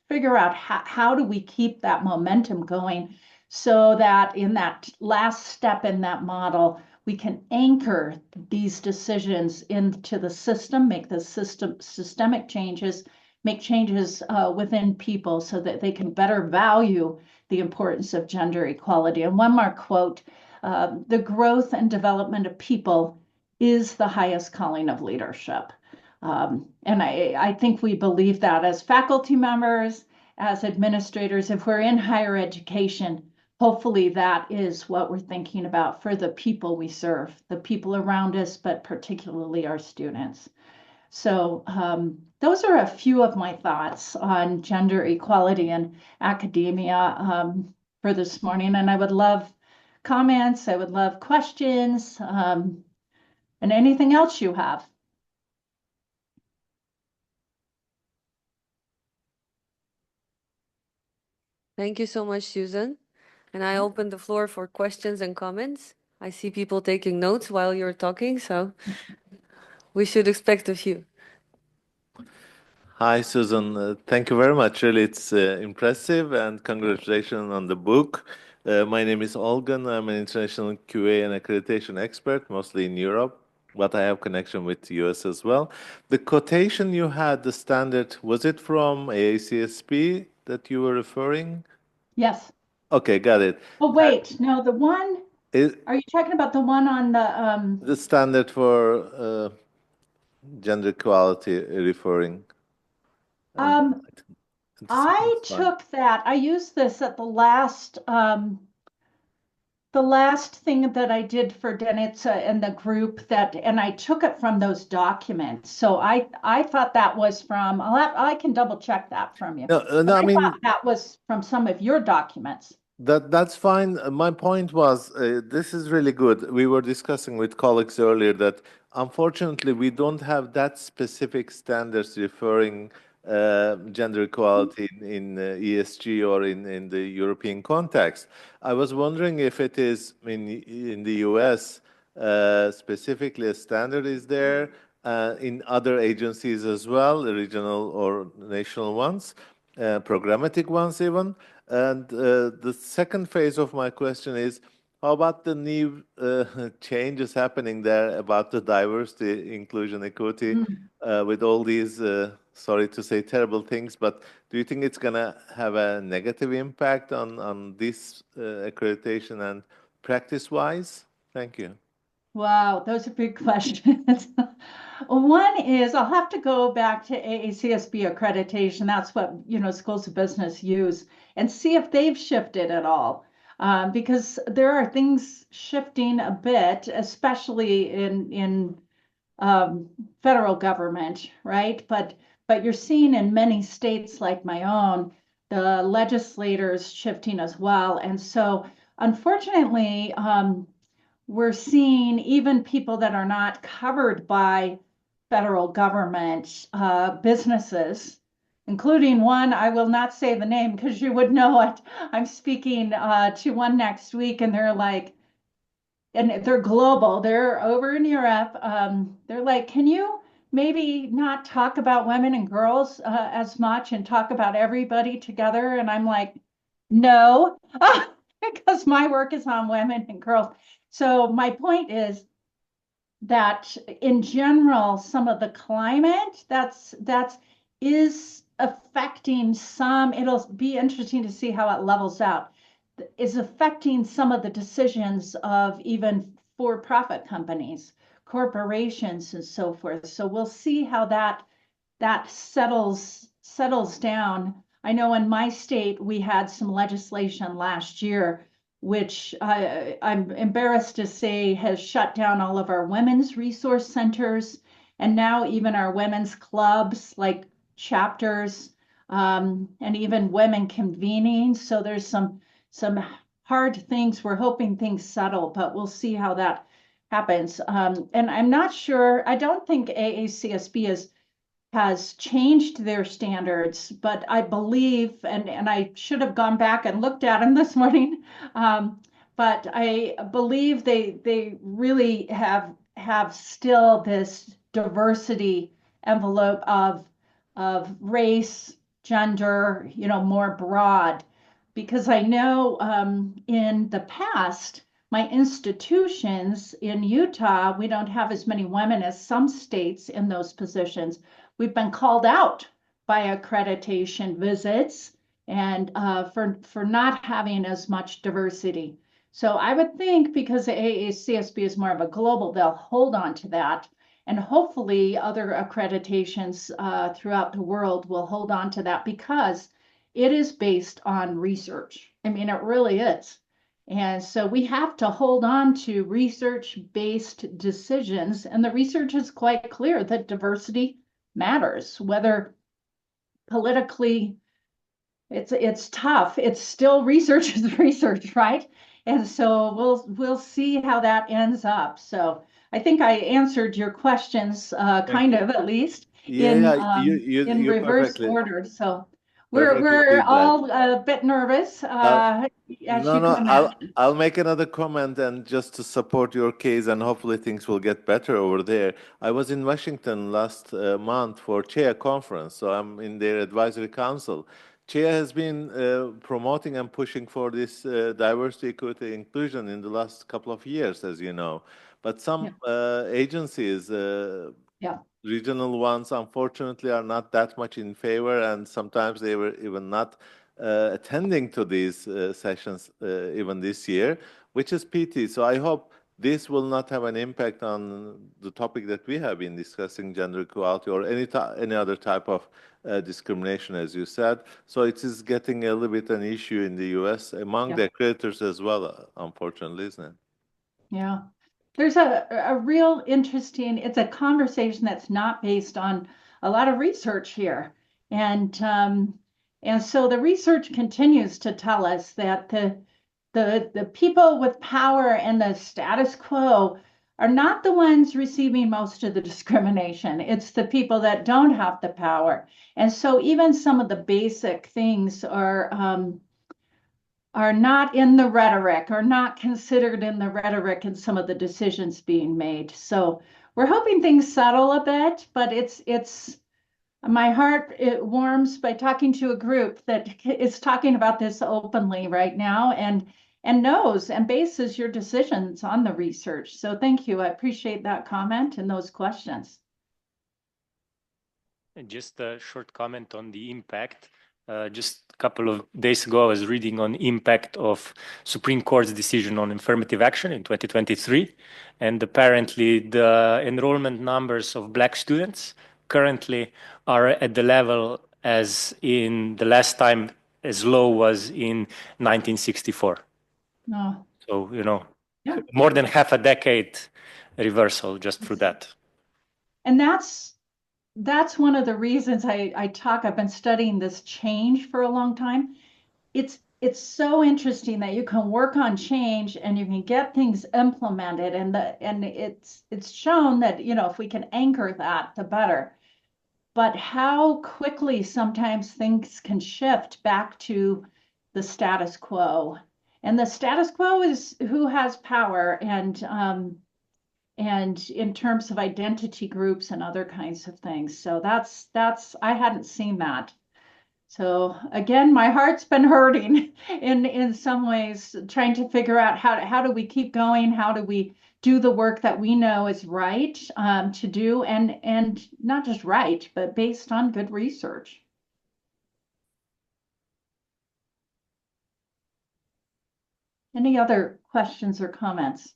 figure out how do we keep that momentum going so that in that last step in that model, we can anchor these decisions into the system, make the systemic changes, make changes within people so that they can better value the importance of gender equality. And one more quote, the growth and development of people is the highest calling of leadership. And I think we believe that as faculty members, as administrators, if we're in higher education, hopefully that is what we're thinking about for the people we serve, the people around us, but particularly our students. So those are a few of my thoughts on gender equality in academia for this morning. And I would love comments. I would love questions. And anything else you have? Thank you so much, Susan. And I open the floor for questions and comments. I see people taking notes while you're talking, so we should expect a few. Hi, Susan. Thank you very much. Really, it's impressive, and congratulations on the book. My name is Olgan. I'm an international QA and accreditation expert, mostly in Europe, but I have connection with the US as well. The quotation you had, the standard, was it from AACSP that you were referring? Yes. Okay, got it. Oh, wait, no, the one, Is are you talking about the one on the standard for gender equality referring? I It's fine. took that, I used this at the last thing that I did for Denitsa and the group and I took it from those documents. So I thought that was from, I can double check that from you. No, But I mean, thought that was from some of your documents. that's fine. My point was, this is really good. We were discussing with colleagues earlier that unfortunately we don't have that specific standards referring gender equality in ESG or in the European context. I was wondering if it is in the US specifically a standard is there in other agencies as well, regional or national ones, programmatic ones even. And the second phase of my question is, how about the new changes happening there about the diversity, inclusion, equity, with all these, sorry to say, terrible things, but do you think it's going to have a negative impact on this accreditation and practice-wise? Thank you. Wow, those are big questions. One is I'll have to go back to AACSB accreditation. That's what, schools of business use and see if they've shifted at all. Because there are things shifting a bit, especially in federal government, right? But you're seeing in many states like my own, the legislators shifting as well. And so unfortunately, we're seeing even people that are not covered by federal government businesses, including one, I will not say the name because you would know it. I'm speaking to one next week and they're like, and they're global, they're over in Europe. They're like, can you maybe not talk about women and girls as much and talk about everybody together? And I'm like, no, because my work is on women and girls. So my point is that in general, some of the climate that's is affecting some, it'll be interesting to see how it levels out, is affecting some of the decisions of even for-profit companies, corporations and so forth. So we'll see how that settles down. I know in my state, we had some legislation last year, which I'm embarrassed to say has shut down all of our women's resource centers and now even our women's clubs, like chapters, and even women convening. So there's some hard things. We're hoping things settle, but we'll see how that happens. And I'm not sure, I don't think AACSB has changed their standards, but I believe, and I should have gone back and looked at them this morning, but I believe they really have still this diversity envelope of race, gender, more broad, because I know in the past, my institutions in Utah, we don't have as many women as some states in those positions. We've been called out by accreditation visits and for not having as much diversity. So I would think because the AACSB is more of a global, they'll hold on to that. And hopefully other accreditations throughout the world will hold on to that because it is based on research. I mean, it really is. And so we have to hold on to research-based decisions. And the research is quite clear that diversity matters, whether politically it's tough. It's still research is research, right? And so we'll see how that ends up. So I think I answered your questions, kind of at least, Yeah, in you reverse perfectly order. So perfectly we're did that. all a bit nervous, as No, you no, can imagine. I'll make another comment and just to support your case, and hopefully things will get better over there. I was in Washington last month for CHEA conference, so I'm in their advisory council. CHEA has been promoting and pushing for this diversity, equity, inclusion in the last couple of years, as you know. But some agencies, Yeah. regional ones, unfortunately, are not that much in favor, and sometimes they were even not attending to these sessions even this year, which is pity. So I hope this will not have an impact on the topic that we have been discussing, gender equality or any other type of discrimination, as you said. So it is getting a little bit an issue in the US among the accreditors as well, unfortunately, isn't it? Yeah. There's a real interesting, it's a conversation that's not based on a lot of research here. And so the research continues to tell us that the people with power and the status quo are not the ones receiving most of the discrimination. It's the people that don't have the power. And so even some of the basic things are not in the rhetoric, or not considered in the rhetoric in some of the decisions being made. So we're hoping things settle a bit, but it's my heart, it warms by talking to a group that is talking about this openly right now and knows and bases your decisions on the research. So thank you. I appreciate that comment and those questions. And just a short comment on the impact. Just a couple of days ago, I was reading on impact of Supreme Court's decision on affirmative action in 2023. And apparently the enrollment numbers of Black students currently are at the level as in the last time as low was in 1964. No. So, you know, more than half a decade reversal just through that. And that's one of the reasons I've been studying this change for a long time. It's so interesting that you can work on change and you can get things implemented, and it's shown that, you know, if we can anchor that, the better. But how quickly sometimes things can shift back to the status quo. And the status quo is who has power, and in terms of identity groups and other kinds of things. So that's I hadn't seen that. So again, my heart's been hurting in some ways, trying to figure out how do we keep going? How do we do the work that we know is right to do, and not just right, but based on good research. Any other questions or comments?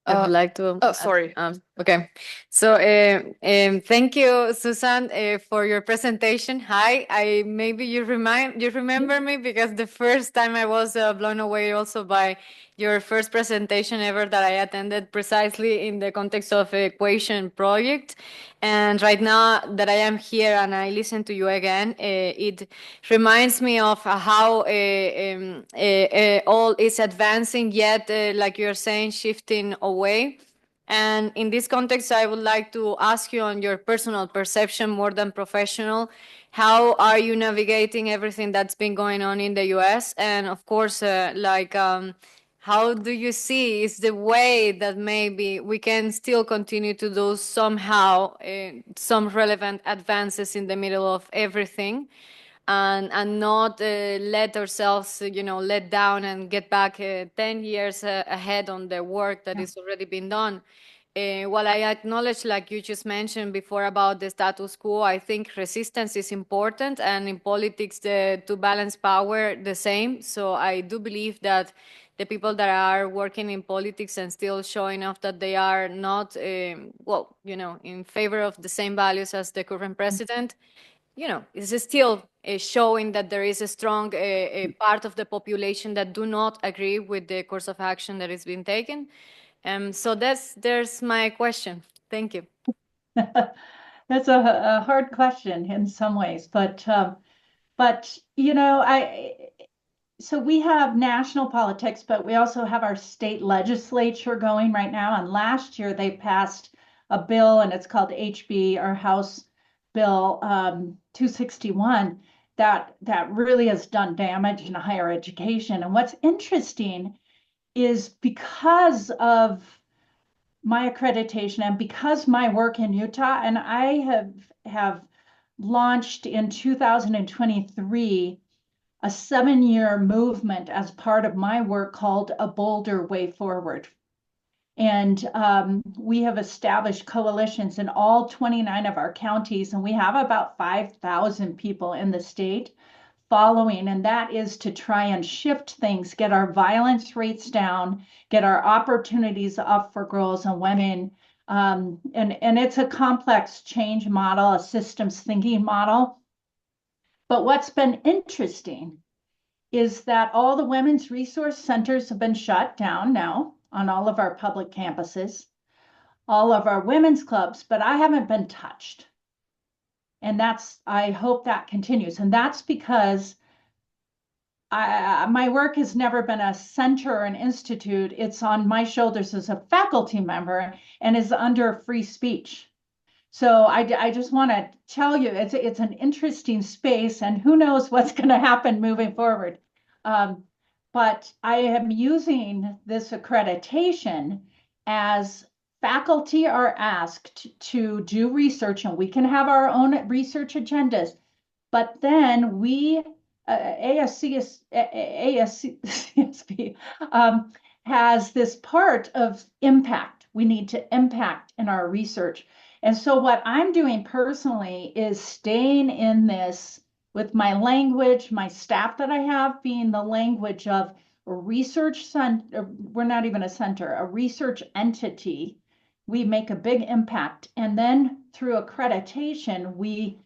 I would like to. Oh, sorry. Okay. So thank you, Susan, for your presentation. Hi. Maybe you remember me because the first time I was blown away also by your first presentation ever that I attended, precisely in the context of equation project. And right now that I am here and I listen to you again, it reminds me of how all is advancing, yet, like you're saying, shifting away. And in this context, I would like to ask you on your personal perception more than professional. How are you navigating everything that's been going on in the US? And of course, how do you see is the way that maybe we can still continue to do somehow some relevant advances in the middle of everything? And not let ourselves, let down and get back 10 years ahead on the work that is already been done. While I acknowledge, like you just mentioned before about the status quo, I think resistance is important, and in politics, to balance power, the same. So I do believe that the people that are working in politics and still showing off that they are not, in favor of the same values as the current president, is still showing that there is a strong part of the population that do not agree with the course of action that is being taken. So there's my question. Thank you. That's a hard question in some ways, but so we have national politics, but we also have our state legislature going right now. And last year they passed a bill, and it's called HB, or House Bill 261, that really has done damage in higher education. And what's interesting is because of my accreditation and because my work in Utah, and I have launched in 2023 a 7-year movement as part of my work called A Bolder Way Forward. And we have established coalitions in all 29 of our counties, and we have about 5,000 people in the state following, and that is to try and shift things, get our violence rates down, get our opportunities up for girls and women. And it's a complex change model, a systems thinking model. But what's been interesting is that all the women's resource centers have been shut down now on all of our public campuses, all of our women's clubs, but I haven't been touched. And I hope that continues. And that's because my work has never been a center or an institute. It's on my shoulders as a faculty member and is under free speech. So I just want to tell you, it's an interesting space, and who knows what's going to happen moving forward. But I am using this accreditation as faculty are asked to do research, and we can have our own research agendas. But then we, ASCSB, has this part of impact. We need to impact in our research. And so what I'm doing personally is staying in this with my language, my staff that I have being the language of a research center. We're not even a center, a research entity. We make a big impact. And then through accreditation, we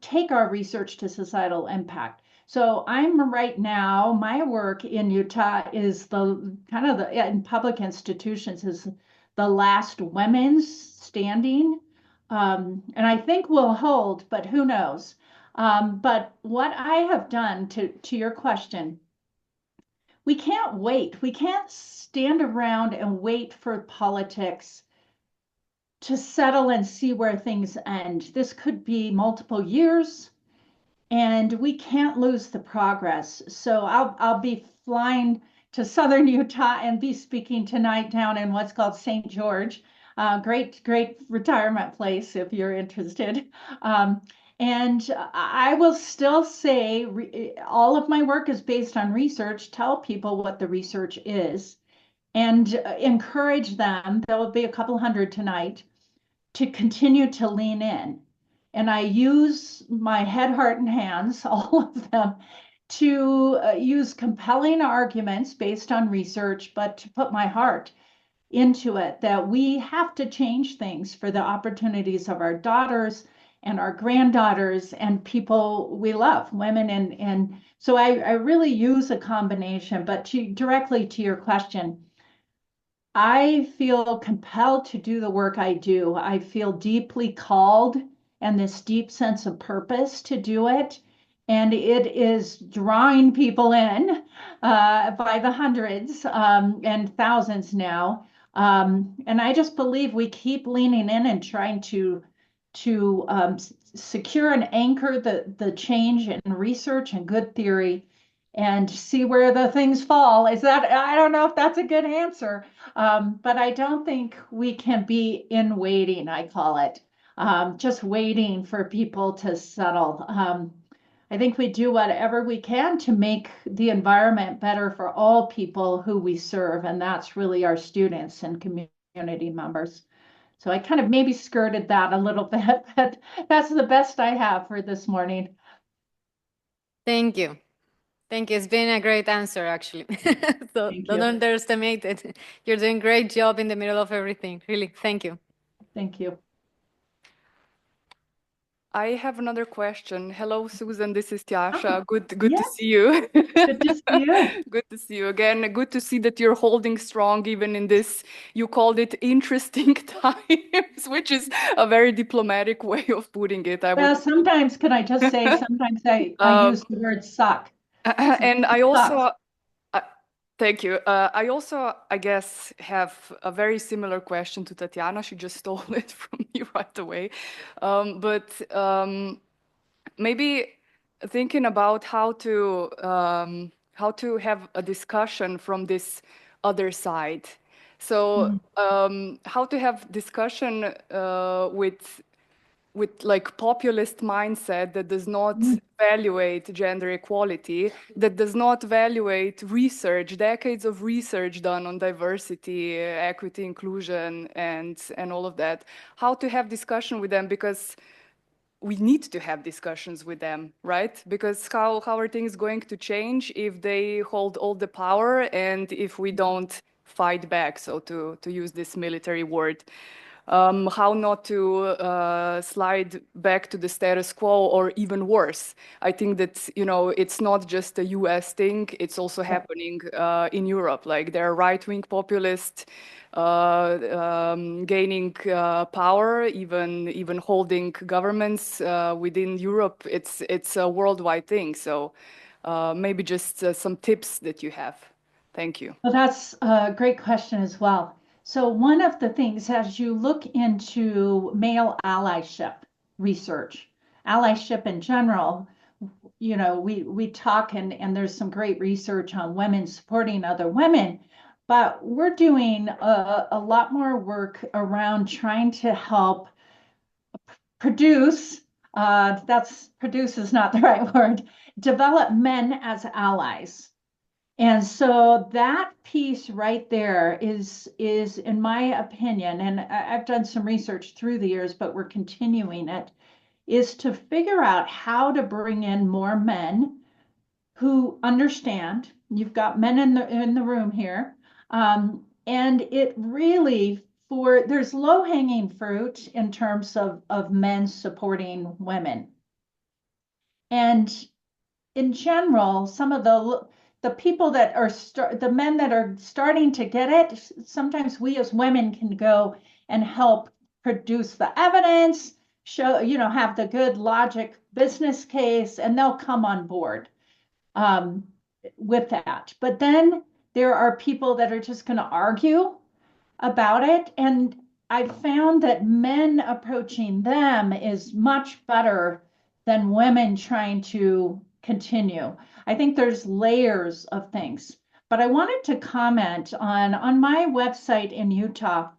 take our research to societal impact. So I'm right now, my work in Utah is in public institutions is the last women's standing. And I think we'll hold, but who knows? But what I have done to your question, we can't wait. We can't stand around and wait for politics to settle and see where things end. This could be multiple years, and we can't lose the progress. So I'll be flying to Southern Utah and be speaking tonight down in what's called St. George. Great retirement place if you're interested. And I will still say all of my work is based on research. Tell people what the research is and encourage them. There will be a couple hundred tonight to continue to lean in. And I use my head, heart, and hands, all of them, to use compelling arguments based on research, but to put my heart into it, that we have to change things for the opportunities of our daughters and our granddaughters and people we love, women. And so I really use a combination, but directly to your question, I feel compelled to do the work I do. I feel deeply called and this deep sense of purpose to do it. And it is drawing people in by the hundreds and thousands now. And I just believe we keep leaning in and trying to secure and anchor the change in research and good theory and see where the things fall. I don't know if that's a good answer, but I don't think we can be in waiting, I call it, just waiting for people to settle. I think we do whatever we can to make the environment better for all people who we serve, and that's really our students and community members. So I kind of maybe skirted that a little bit, but that's the best I have for this morning. Thank you. Thank you. It's been a great answer, actually. So don't underestimate it. You're doing a great job in the middle of everything. Really, thank you. Thank you. I have another question. Hello, Susan. This is Tiasha. Good to see you. Good to see you. Good to see you again. Good to see that you're holding strong even in this, you called it interesting times, which is a very diplomatic way of putting it. Well, sometimes, can I just say, sometimes I use the word suck. And I also, thank you. I also, I guess, have a very similar question to Tatiana. She just stole it from me right away. Maybe thinking about how to have a discussion from this other side. So how to have discussion with like populist mindset that does not evaluate gender equality, that does not evaluate research, decades of research done on diversity, equity, inclusion, and all of that. How to have discussion with them, because we need to have discussions with them, right? Because how are things going to change if they hold all the power and if we don't fight back, so to use this military word? How not to slide back to the status quo, or even worse. I think that, you know, it's not just a US thing, it's also happening in Europe. Like there are right-wing populists gaining power, even holding governments within Europe. It's a worldwide thing. So maybe just some tips that you have. Thank you. Well, that's a great question as well. So one of the things, as you look into male allyship research, allyship in general, you know, we talk and there's some great research on women supporting other women, but we're doing a lot more work around trying to help produce, produce is not the right word, develop men as allies. And so that piece right there is in my opinion, and I've done some research through the years, but we're continuing it, is to figure out how to bring in more men who understand. You've got men in the room here, and it really there's low-hanging fruit in terms of men supporting women, and in general, some of the people that are the men that are starting to get it, sometimes we as women can go and help produce the evidence, show, you know, have the good logic business case, and they'll come on board with that. But then there are people that are just going to argue about it. And I found that men approaching them is much better than women trying to continue. I think there's layers of things, but I wanted to comment on my website in Utah.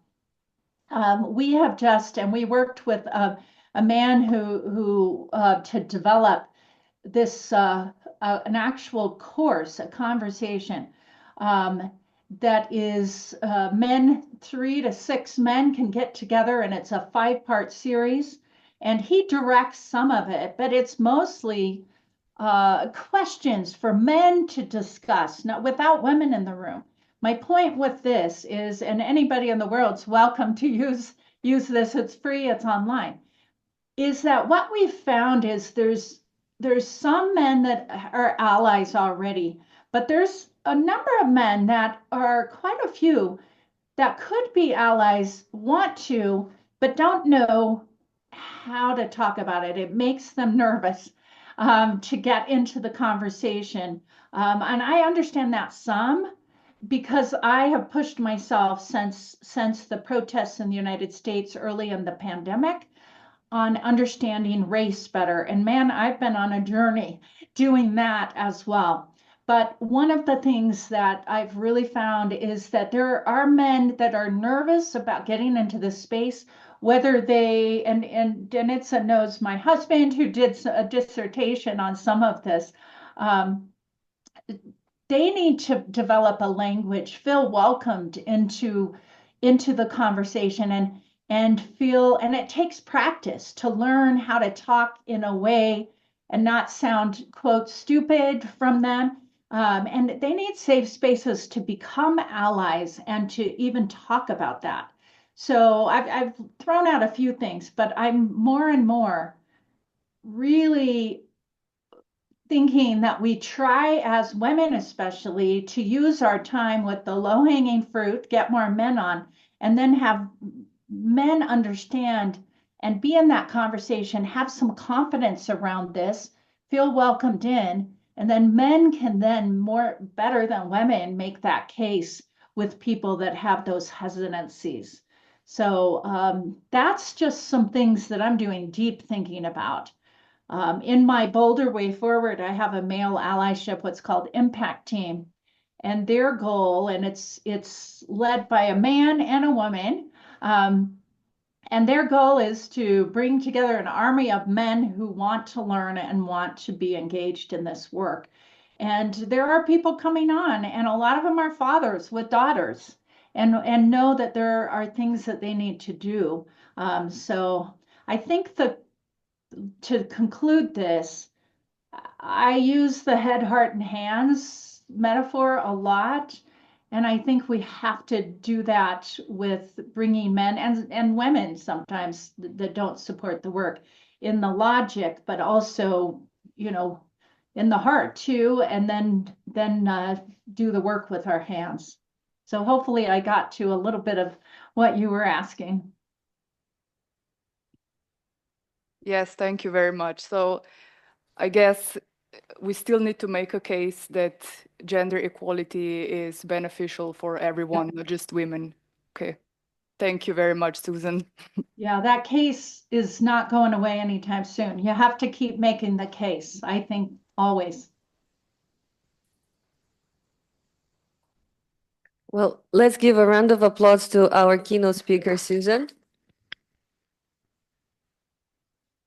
We have just, and we worked with a man who to develop this, an actual course, a conversation that is 3 to 6 men can get together, and it's a 5-part series. And he directs some of it, but it's mostly questions for men to discuss, not without women in the room. My point with this is, and anybody in the world's welcome to use this, it's free, it's online, is that what we've found is there's some men that are allies already, but there's a number of men that are quite a few that could be allies, want to, but don't know how to talk about it. It makes them nervous to get into the conversation. And I understand that some, because I have pushed myself since the protests in the United States early in the pandemic on understanding race better. And man, I've been on a journey doing that as well. But one of the things that I've really found is that there are men that are nervous about getting into this space, whether they, and Danica knows my husband who did a dissertation on some of this, they need to develop a language, feel welcomed into the conversation and feel, and it takes practice to learn how to talk in a way and not sound, quote, stupid from them. And they need safe spaces to become allies and to even talk about that. So I've thrown out a few things, but I'm more and more really thinking that we try, as women especially, to use our time with the low-hanging fruit, get more men on, and then have men understand and be in that conversation, have some confidence around this, feel welcomed in, And then men can then better than women make that case with people that have those hesitancies. So that's just some things that I'm doing deep thinking about. In my Boulder Way Forward, I have a male allyship, what's called Impact Team. And their goal, and it's led by a man and a woman, and their goal is to bring together an army of men who want to learn and want to be engaged in this work. And there are people coming on, and a lot of them are fathers with daughters and know that there are things that they need to do. So I think to conclude this, I use the head, heart, and hands metaphor a lot. And I think we have to do that with bringing men and women sometimes that don't support the work in the logic, but also, in the heart too, and then do the work with our hands. So hopefully I got to a little bit of what you were asking. Yes, thank you very much. So I guess we still need to make a case that gender equality is beneficial for everyone, not just women. Okay. Thank you very much, Susan. Yeah, that case is not going away anytime soon. You have to keep making the case, I think, always. Well, let's give a round of applause to our keynote speaker, Susan.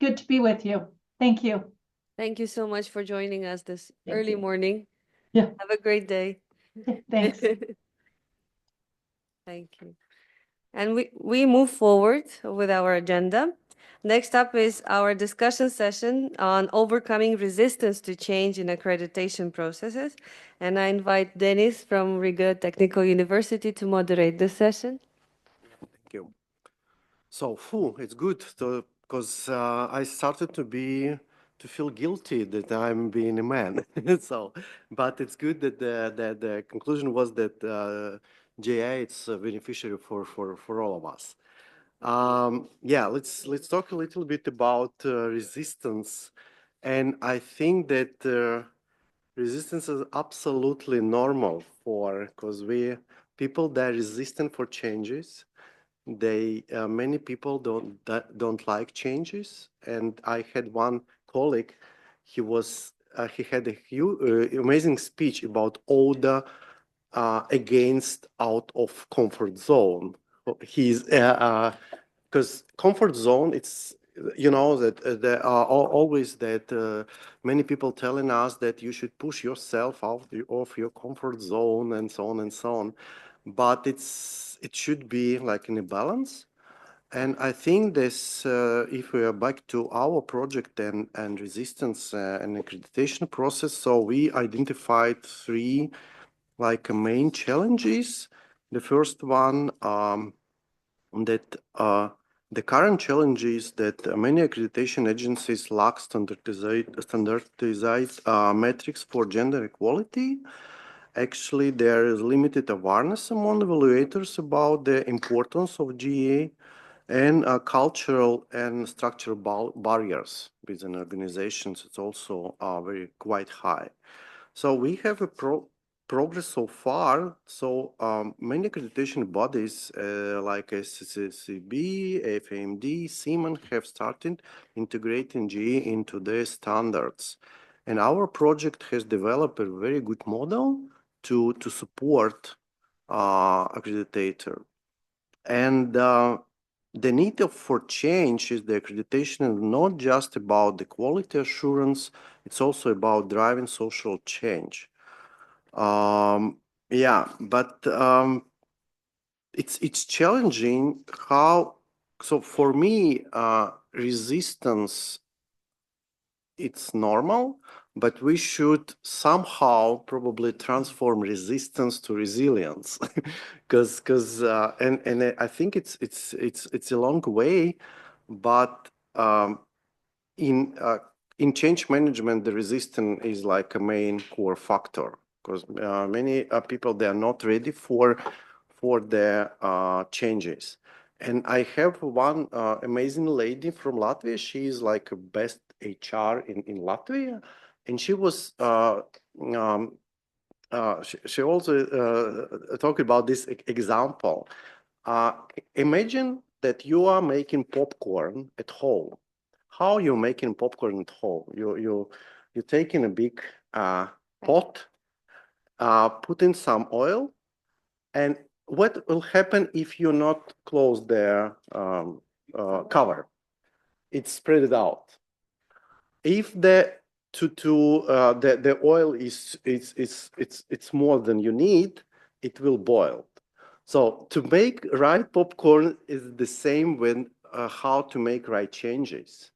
Good to be with you. Thank you. Thank you so much for joining us this early you. morning. Yeah. Have a great day. Thanks. Thank you. And we move forward with our agenda. Next up is our discussion session on overcoming resistance to change in accreditation processes. And I invite Denis from Riga Technical University to moderate this session. Thank you. So, it's good because I started to feel guilty that I'm being a man. But it's good that the conclusion was that JA it's beneficiary for all of us. Yeah, let's talk a little bit about resistance, and I think that resistance is absolutely normal because people that are resistant for changes. Many people don't like changes, and I had one colleague. He had a amazing speech about order against out of comfort zone. He's because comfort zone, it's that there are always that many people telling us that you should push yourself out of your comfort zone and so on and so on, but it should be like in a balance. And I think this, if we are back to our project and resistance and accreditation process, so we identified three main challenges. The first one that the current challenge is that many accreditation agencies lack standardized metrics for gender equality. Actually, there is limited awareness among evaluators about the importance of GA and cultural and structural barriers within organizations. It's also quite high. So we have a progress so far. So many accreditation bodies like SCCB, FAMD, CEEMAN have started integrating GE into their standards. And our project has developed a very good model to support accreditor. And the need for change is the accreditation is not just about the quality assurance, it's also about driving social change. Yeah, but it's challenging how, so for me, resistance, it's normal, but we should somehow probably transform resistance to resilience, because and I think it's a long way, but in change management, the resistance is like a main core factor, because many people they are not ready for the changes. And I have one amazing lady from Latvia. She is like a best HR in Latvia. and she was she also talked about this example. Imagine that you are making popcorn at home. How you making popcorn at home? You're taking a big pot, put in some oil, and what will happen if you not close the cover? It's spread it out. If the oil is it's more than you need, it will boil. So to make right popcorn is the same when how to make right changes.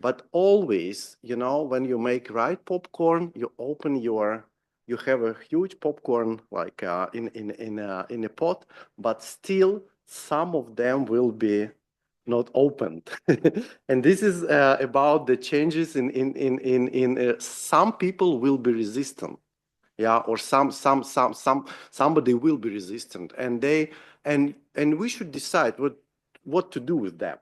But always, you know, when you make right popcorn, you open you have a huge popcorn like in a pot, but still some of them will be not opened. And this is about the changes in some people will be resistant. Yeah, or somebody will be resistant, and we should decide what to do with them.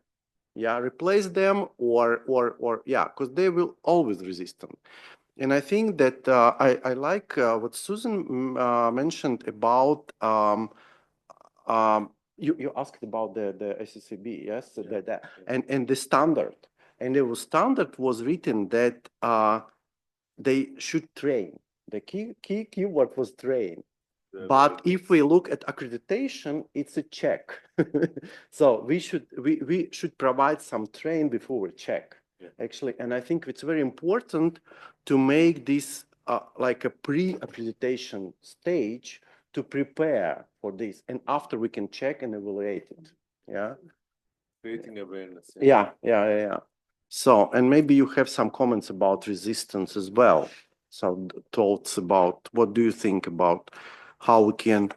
Yeah, replace them or yeah, because they will always resistant. And I think that I like what Susan mentioned about you asked about the SCCB, yes, yeah. And the standard, and the standard was written that they should train. The key keyword was train. But if we look at accreditation, it's a check. So we should provide some train before we check, actually. And I think it's very important to make this like a pre-accreditation stage to prepare for this. And after we can check and evaluate it. Yeah. Creating awareness. Yeah. So, and maybe you have some comments about resistance as well. So thoughts about what do you think about how we can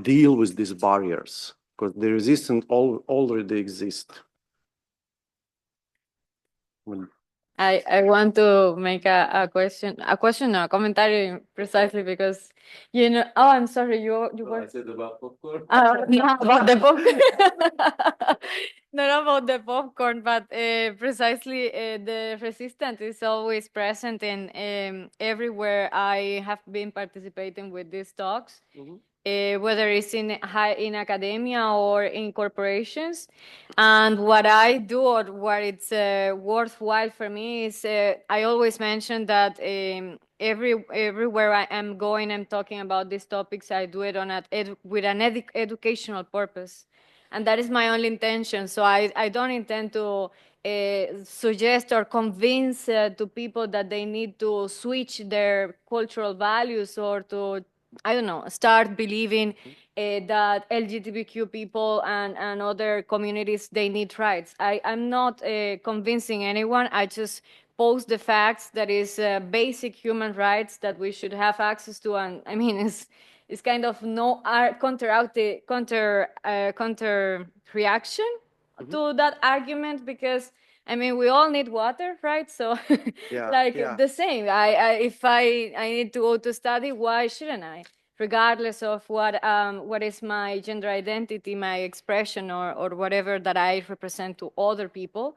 deal with these barriers, because the resistance already exists. I want to make a question, or a commentary precisely because, you know, oh, I'm sorry, you were. I said about popcorn. No, about the popcorn. Not about the popcorn, but precisely the resistance is always present in everywhere I have been participating with these talks. Whether it's in academia or in corporations. And what I do, or what it's worthwhile for me, is I always mention that everywhere I am going, I'm talking about these topics, I do it on with an educational purpose. And that is my only intention. So I don't intend to suggest or convince to people that they need to switch their cultural values or to, I don't know, start believing that LGBTQ people and other communities, they need rights. I'm not convincing anyone. I just post the facts that is basic human rights that we should have access to. And I mean, it's kind of no counter reaction to that argument, because I mean, we all need water, right? So the same. If I need to go to study, why shouldn't I? Regardless of what is my gender identity, my expression, or whatever that I represent to other people.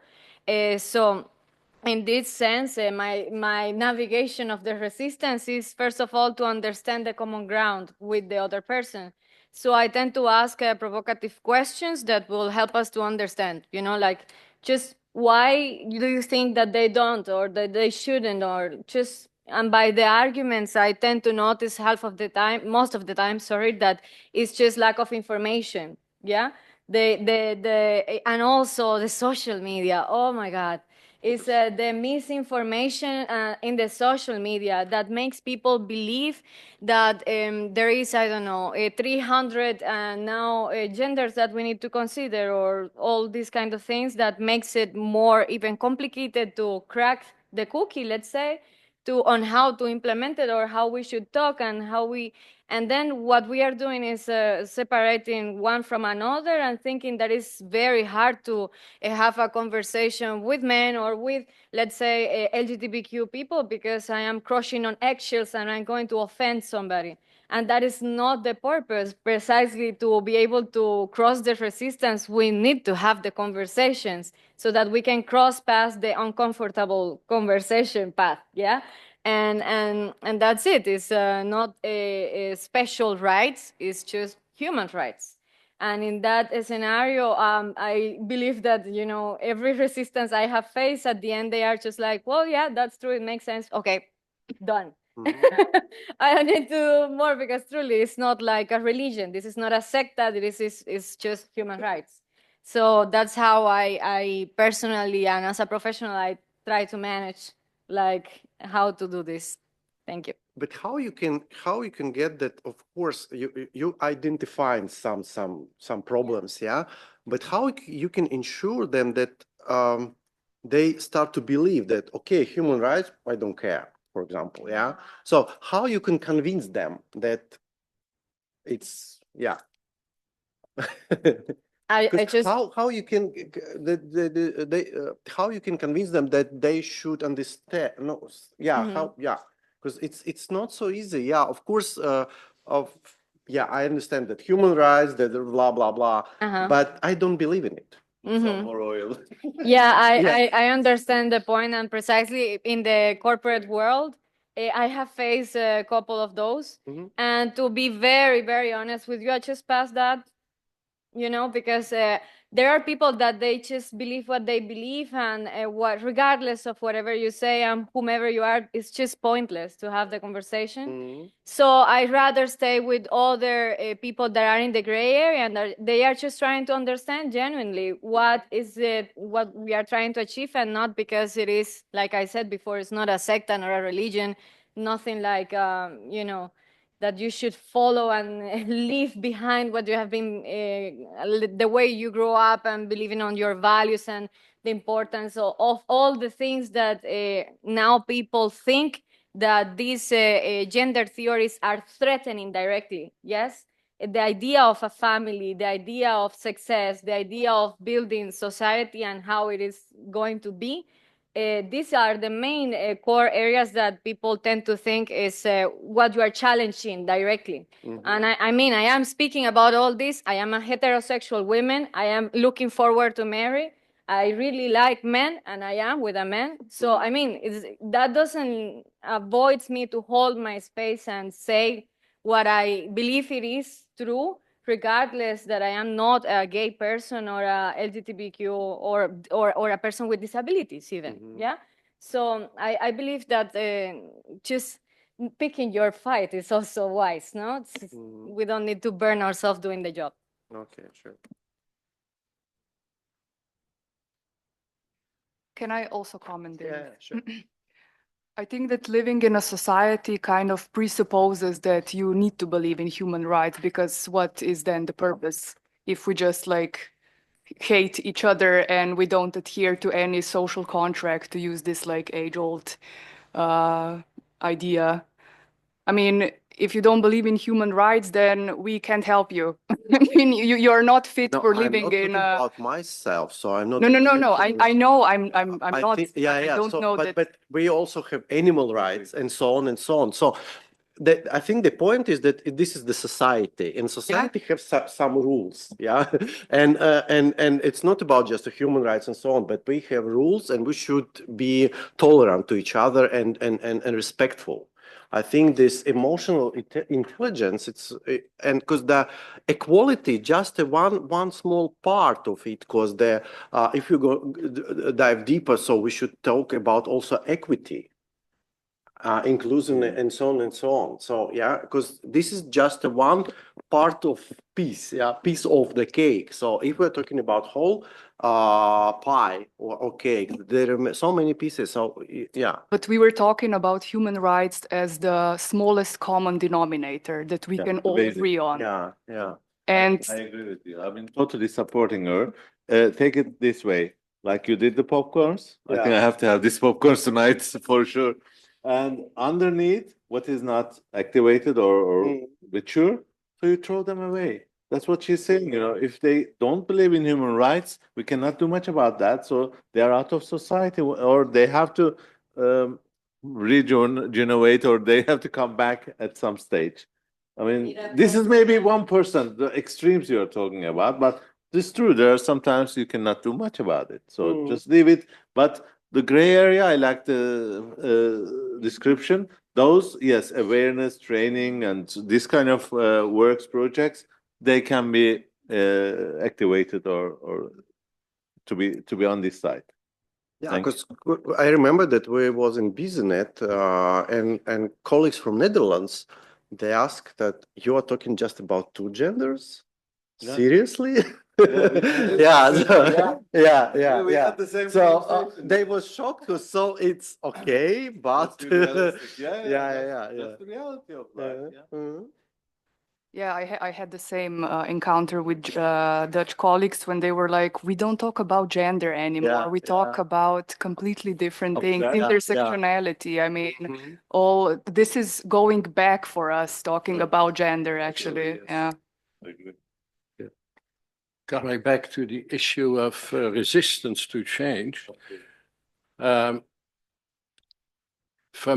So in this sense, my navigation of the resistance is, first of all, to understand the common ground with the other person. So I tend to ask provocative questions that will help us to understand, you know, like just why do you think that they don't, or that they shouldn't, or just, and by the arguments, I tend to notice most of the time, sorry, that it's just lack of information, yeah? And also the social media, oh my God. It's the misinformation in the social media that makes people believe that there is, I don't know, 300 now genders that we need to consider, or all these kind of things that makes it more even complicated to crack the cookie, let's say, on how to implement it or how we should talk and then what we are doing is separating one from another and thinking that it's very hard to have a conversation with men or with, let's say, LGBTQ people, because I am crushing on eggshells and I'm going to offend somebody. And that is not the purpose. Precisely to be able to cross the resistance, we need to have the conversations so that we can cross past the uncomfortable conversation path, yeah? And that's it. It's not a special rights. It's just human rights. And in that scenario, I believe that, you know, every resistance I have faced, at the end, they are just like, well, yeah, that's true. It makes sense. Okay, done. I don't need to do more, because truly it's not like a religion. This is not a secta. This is just human rights. So that's how I personally, and as a professional, I try to manage like how to do this. Thank you. But how you can get that? Of course, you identifying some problems, yeah. But how you can ensure them that they start to believe that, okay, human rights, I don't care, for example, yeah. So how you can convince them that it's, yeah. I just how you can how you can convince them that they should understand? No, yeah, how, yeah, because it's not so easy. Yeah, of course, yeah, I understand that human rights, that blah blah blah, but I don't believe in it. More oil. Yeah, I understand the point, and precisely in the corporate world, I have faced a couple of those. And to be very, very honest with you, I just passed that, you know, because there are people that they just believe what they believe, and what, regardless of whatever you say and whomever you are, it's just pointless to have the conversation. So I'd rather stay with other people that are in the gray area, and they are just trying to understand genuinely what is it, what we are trying to achieve, and not because it is, like I said before, it's not a secta nor a religion, nothing like, you know, that you should follow and leave behind what you have been, the way you grow up, and believing on your values and the importance of all the things that now people think that these gender theories are threatening directly. Yes, the idea of a family, the idea of success, the idea of building society and how it is going to be. These are the main core areas that people tend to think is what you are challenging directly. And I mean, I am speaking about all this. I am a heterosexual woman. I am looking forward to marry. I really like men, and I am with a man. So, I mean, that doesn't avoid me to hold my space and say what I believe it is true, regardless that I am not a gay person or a LGBTQ or a person with disabilities even, yeah? So I believe that just picking your fight is also wise, no? We don't need to burn ourselves doing the job. Okay, sure. Can I also comment there? Yeah, sure. I think that living in a society kind of presupposes that you need to believe in human rights, because what is then the purpose if we just like hate each other and we don't adhere to any social contract, to use this like age-old idea? I mean, if you don't believe in human rights, then we can't help you. I mean, you're not fit No, for I'm living not in talking a. about myself, so I'm not. No. I know I'm not. Yeah, yeah. I don't So, know but that. but we also have animal rights and so on and so on. So, I think the point is that this is the society, and society have some rules, yeah. and it's not about just the human rights and so on, but we have rules, and we should be tolerant to each other and respectful. I think this emotional intelligence, and because the equality just one small part of it, because if you go dive deeper, so we should talk about also equity, inclusion, and so on and so on. So yeah, because this is just one part of piece of the cake. So if we're talking about whole pie or cake, there are so many pieces. So yeah. But we were talking about human rights as the smallest common denominator that we can all agree on. Yeah. And I agree with you. I've been totally supporting her. Take it this way, like you did the popcorns. I think I have to have these popcorns tonight for sure. And underneath, what is not activated or mature, so you throw them away. That's what she's saying. You know, if they don't believe in human rights, we cannot do much about that. So they are out of society, or they have to regenerate, or they have to come back at some stage. I mean, this is maybe 1%, the extremes you're talking about, but it's true. There are sometimes you cannot do much about it. So just leave it. But the gray area, I like the description. Those, yes, awareness, training, and this kind of works projects, they can be activated or to be on this side. Yeah, because I remember that we was in BusyNet and colleagues from Netherlands, they asked that you are talking just about two genders? Yeah. Seriously? Yeah, We had the same conversation. They were shocked because so it's okay, but That's realistic. yeah. That's the reality of life. Yeah, I had the same encounter with Dutch colleagues when they were like, we don't talk about gender anymore. Yeah, we talk yeah. about completely different things, Yeah, intersectionality. I mean, all this is going back for us talking about gender, actually. Yeah. Coming back to the issue of resistance to change, from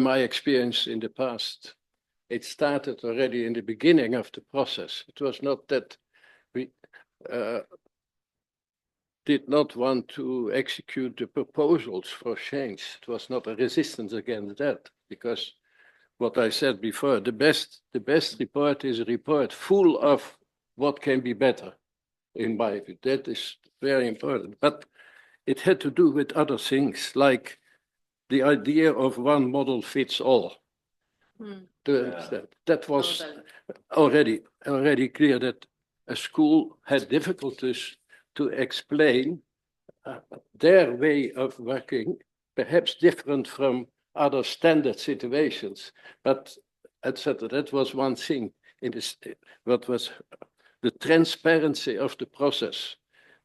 my experience in the past, it started already in the beginning of the process. It was not that we did not want to execute the proposals for change. It was not a resistance against that, because what I said before, the best report is a report full of what can be better, in my view. That is very important. But it had to do with other things, like the idea of one model fits all. That was already clear that a school had difficulties to explain their way of working, perhaps different from other standard situations, but etc. That was one thing. In this, what was the transparency of the process?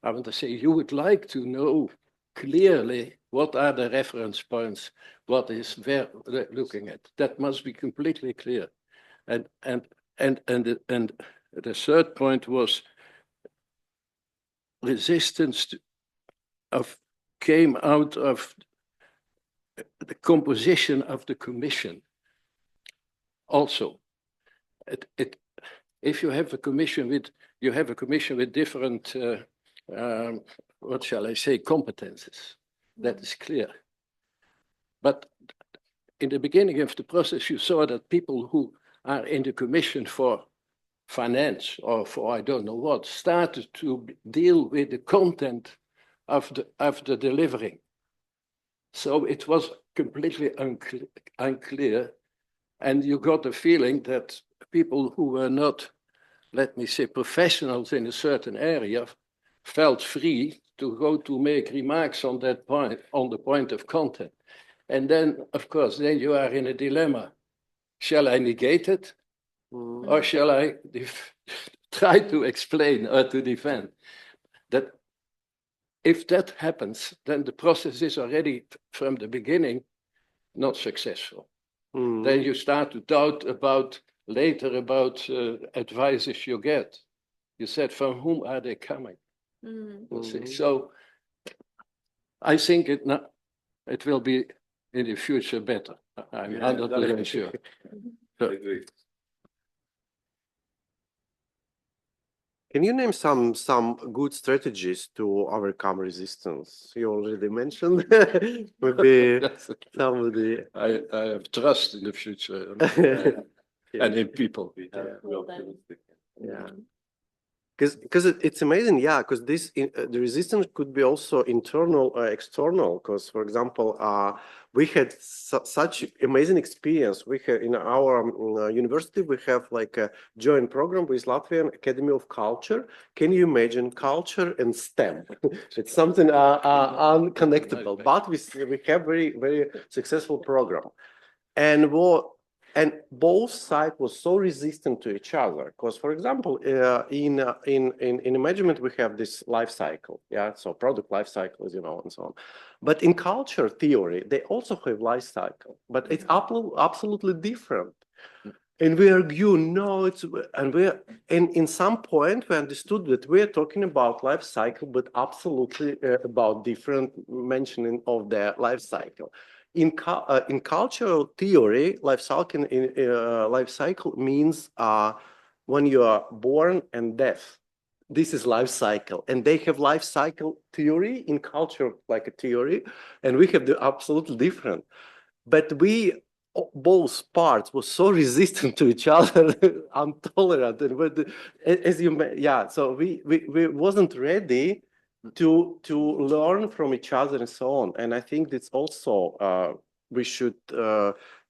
I want to say, you would like to know clearly what are the reference points, what is where looking at. That must be completely clear. And the third point was resistance came out of the composition of the commission. Also, if you have a commission with different what shall I say, competences. That is clear. But in the beginning of the process, you saw that people who are in the commission for finance or for I don't know what started to deal with the content of the delivering. So it was completely unclear, and you got the feeling that people who were not, let me say, professionals in a certain area felt free to go to make remarks on that point, on the point of content. And then, of course, then you are in a dilemma. Shall I negate it? Or shall I try to explain or to defend? That if that happens, then the process is already from the beginning not successful. Then you start to doubt later about advices you get. You said, from whom are they coming? So I think it will be in the future better. I'm 100% sure. Can you name some good strategies to overcome resistance? You already mentioned maybe some of the. I have trust in the future and in people. Yeah. Because it's amazing, yeah. Because the resistance could be also internal or external. Because, for example, we had such amazing experience. We had in our university, we have like a joint program with Latvian Academy of Culture. Can you imagine culture and STEM? It's something unconnectable, but we have very successful program, and both sides were so resistant to each other. Because, for example, in management we have this life cycle, yeah. So product life cycles, and so on. But in culture theory, they also have life cycle, but it's absolutely different. And we argue, no, and in some point we understood that we are talking about life cycle, but absolutely about different mentioning of the life cycle. In cultural theory, life cycle means when you are born and death. this is life cycle, and they have life cycle theory in culture, like a theory, and we have the absolutely different. But we both parts were so resistant to each other, intolerant, and as you yeah, so we wasn't ready to learn from each other and so on. And I think that's also we should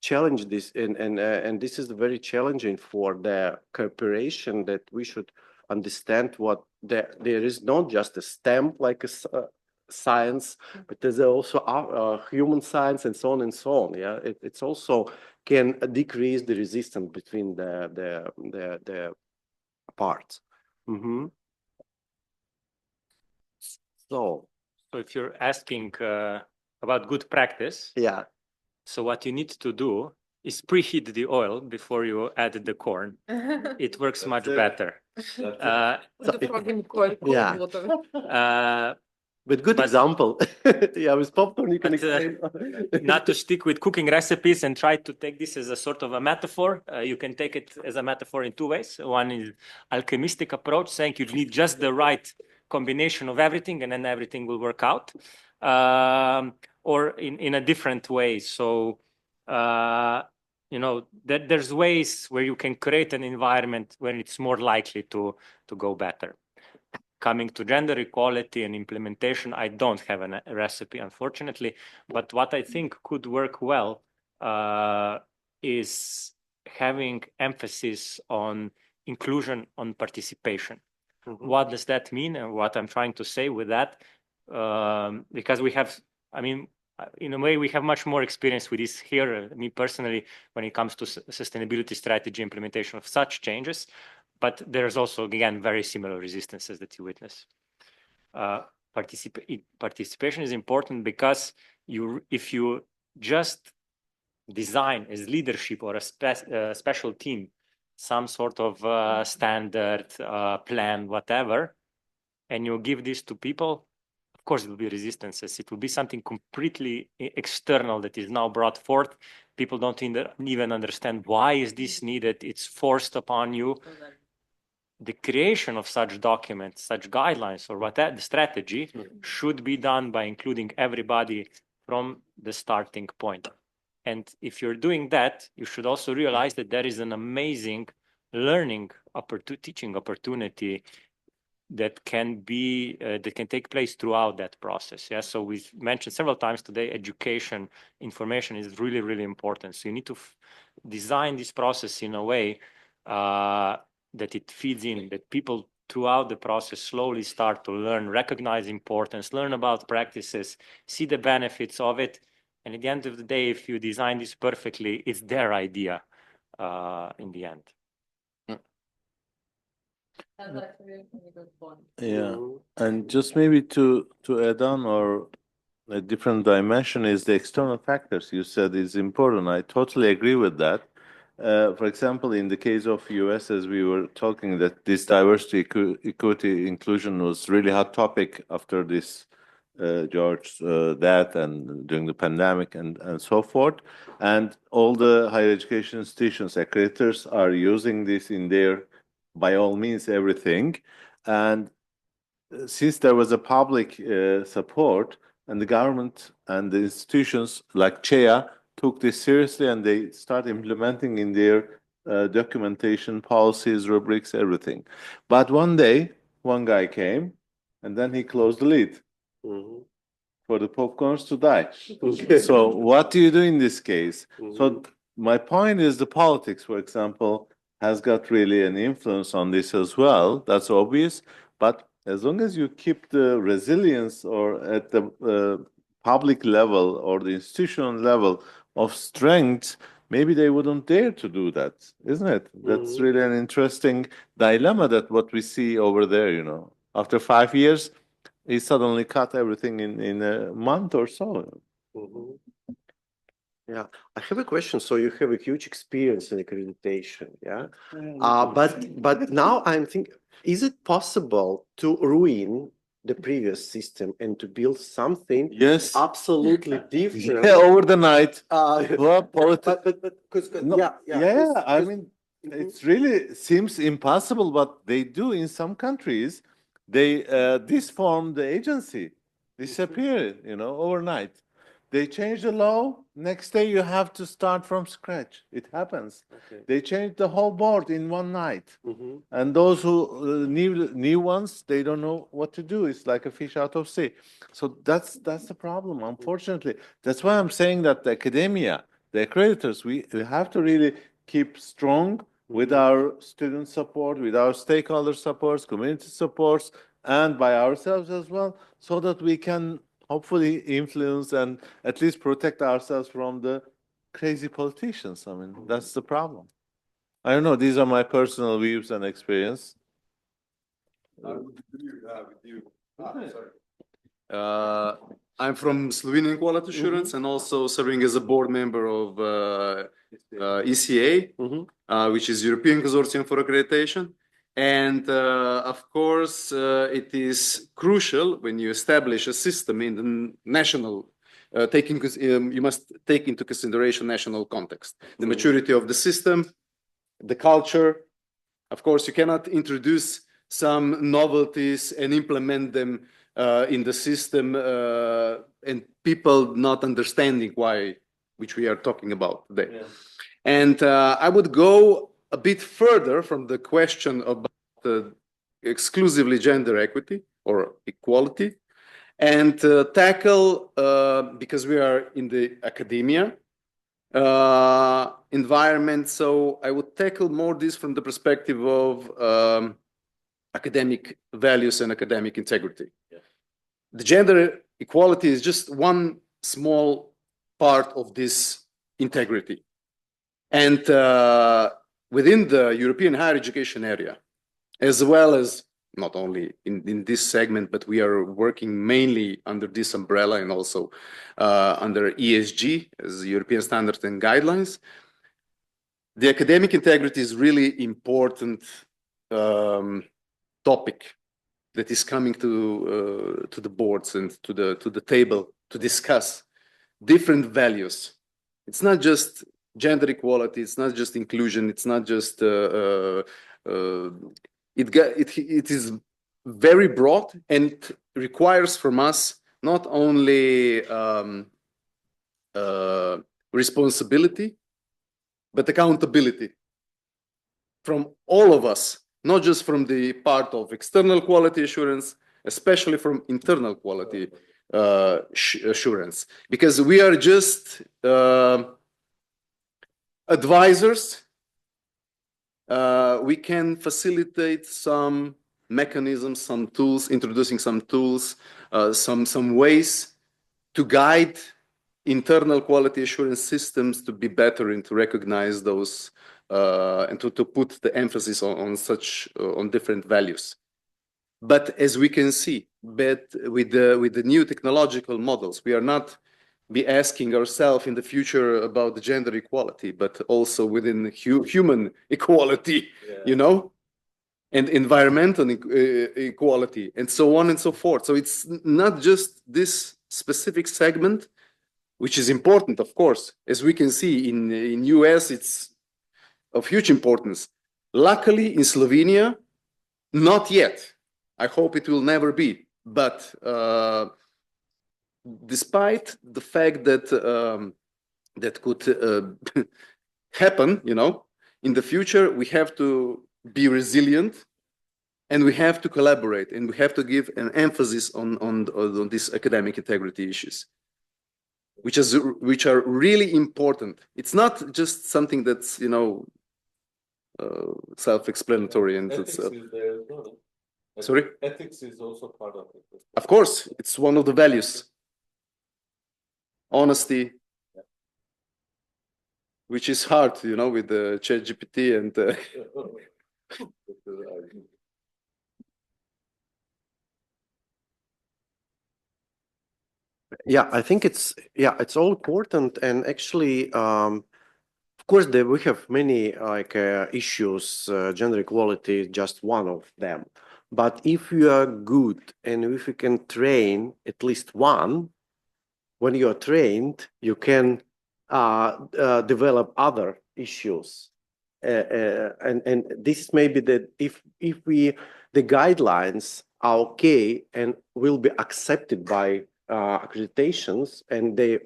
challenge this, and this is very challenging for the cooperation, that we should understand what there is not just a STEM like a science, but there's also human science and so on and so on. Yeah, it's also can decrease the resistance between the parts. Mm-hmm. So if you're asking about good practice, yeah. So what you need to do is preheat the oil before you add the corn. It works much better. With good example. Yeah, with popcorn you can explain. Not to stick with cooking recipes and try to take this as a sort of a metaphor. You can take it as a metaphor in two ways. One is alchemistic approach, saying you need just the right combination of everything and then everything will work out. Or in a different way. So, you know, there's ways where you can create an environment where it's more likely to go better. Coming to gender equality and implementation, I don't have a recipe, unfortunately, but what I think could work well is having emphasis on inclusion, on participation. Mm-hmm. What does that mean? And what I'm trying to say with that, because we have, I mean, in a way, we have much more experience with this here, me personally, when it comes to sustainability strategy implementation of such changes. But there's also, again, very similar resistances that you witness. Participation is important because if you just design as leadership or a special team, some sort of standard plan, whatever, and you give this to people, of course, it will be resistances. It will be something completely external that is now brought forth. People don't even understand why is this needed. It's forced upon you. The creation of such documents, such guidelines, or the strategy should be done by including everybody from the starting point. And if you're doing that, you should also realize that there is an amazing learning teaching opportunity that can take place throughout that process. Yeah. So we've mentioned several times today, education, information is really, really important. So you need to design this process in a way that it feeds in, that people throughout the process slowly start to learn, recognize importance, learn about practices, see the benefits of it. And at the end of the day, if you design this perfectly, it's their idea in the end. That's a really good point. Yeah, and just maybe to add on, or a different dimension, is the external factors you said is important. I totally agree with that. For example, in the case of US, as we were talking, that this diversity, equity, inclusion was really hot topic after this George death and during the pandemic and so forth. And all the higher education institutions, accreditors, are using this in their, by all means, everything. And since there was a public support, and the government and the institutions like CHEA took this seriously, and they start implementing in their documentation, policies, rubrics, everything. But one day, one guy came, and then he closed the lid for the popcorns to die. Okay. So what do you do in this case? So my point is the politics, for example, has got really an influence on this as well. That's obvious. But as long as you keep the resilience, or at the public level or the institutional level of strength, maybe they wouldn't dare to do that, isn't it? That's really an interesting dilemma, that what we see over there, you know. After 5 years, he suddenly cut everything in a month or so. Yeah, I have a question. So you have a huge experience in accreditation, yeah? But now I'm thinking, is it possible to ruin the previous system and to build something absolutely different? Yeah, over the night. I mean, it really seems impossible, but they do in some countries. They disform the agency, disappear, overnight. They change the law. Next day you have to start from scratch. It happens. Okay. They change the whole board in one night, and those who new ones, they don't know what to do. It's like a fish out of sea. So that's the problem. Unfortunately, that's why I'm saying that the academia, the accreditors, we have to really keep strong with our student support, with our stakeholder supports, community supports, and by ourselves as well, so that we can hopefully influence and at least protect ourselves from the crazy politicians. I mean, that's the problem. I don't know. These are my personal views and experience. I'm from Slovenian Quality Assurance and also serving as a board member of ECA, which is European Consortium for Accreditation. And of course, it is crucial when you establish a system in the national, you must take into consideration national context, the maturity of the system, the culture. Of course, you cannot introduce some novelties and implement them in the system and people not understanding why, which we are talking about today. Yeah. And I would go a bit further from the question about exclusively gender equity or equality and tackle, because we are in the academia environment, so I would tackle more this from the perspective of academic values and academic integrity. Yeah. The gender equality is just one small part of this integrity. And within the European higher education area, as well as not only in this segment, but we are working mainly under this umbrella and also under ESG as European standards and guidelines. The academic integrity is really important topic that is coming to the boards and to the table to discuss different values. It's not just gender equality. It's not just inclusion. It's not just it is very broad and requires from us not only responsibility but accountability from all of us, not just from the part of external quality assurance, especially from internal quality assurance, because we are just advisors. We can facilitate some mechanisms, some tools, introducing some tools, some ways to guide internal quality assurance systems to be better and to recognize those and to put the emphasis on different values. But as we can see, with the new technological models, we are not be asking ourselves in the future about the gender equality, but also within human equality, and environmental equality, and so on and so forth. So it's not just this specific segment, which is important, of course. As we can see in US, it's of huge importance. Luckily, in Slovenia, not yet. I hope it will never be. But despite the fact that that could happen, in the future, we have to be resilient, and we have to collaborate, and we have to give an emphasis on these academic integrity issues, which are really important. It's not just something that's self-explanatory and ethics is there as well. Sorry? Ethics is also part of it. Of course, it's one of the values. Honesty, which is hard, with the ChatGPT and. Yeah, I think it's all important, and actually, of course, we have many issues. Gender equality is just one of them. But if you are good and if you can train at least one, when you are trained, you can develop other issues and this is maybe that if the guidelines are okay and will be accepted by accreditations, and they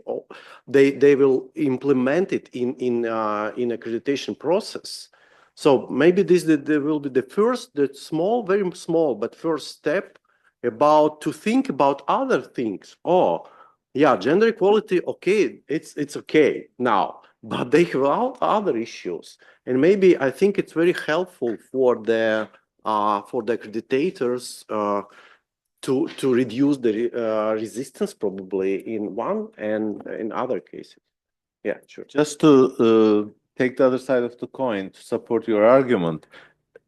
will implement it in accreditation process. So maybe there will be the small, very small, but first step about to think about other things. Oh, yeah, gender equality, okay, it's okay now, but they have other issues, and maybe I think it's very helpful for the accreditators to reduce the resistance probably in one and in other cases. Yeah, sure. Just to take the other side of the coin to support your argument,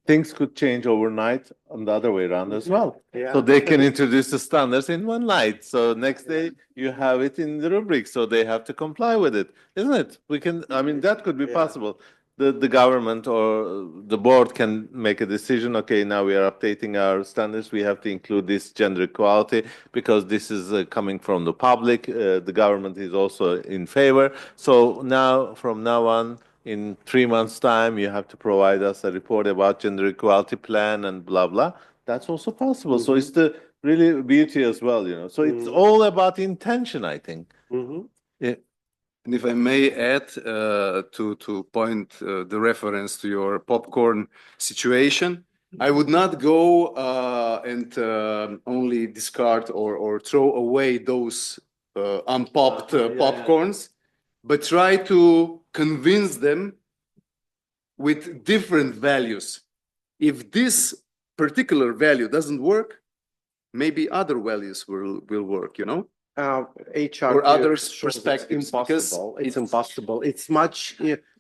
things could change overnight on the other way around as well. Yeah. So they can introduce the standards in one night. So next day you have it in the rubric, so they have to comply with it, isn't it? We can, I mean, that could be possible. The government or the board can make a decision. Okay, now we are updating our standards. We have to include this gender equality because this is coming from the public. The government is also in favor. So now, from now on, in 3 months' time, you have to provide us a report about gender equality plan and blah, blah. That's also possible. So it's the really beauty as well, you know. So it's all about intention, I think. Yeah. And if I may add to point the reference to your popcorn situation, I would not go and only discard or throw away those unpopped popcorns, but try to convince them with different values. If this particular value doesn't work, maybe other values will work, you know? HR or others' perspectives. Impossible. It's impossible. It's much.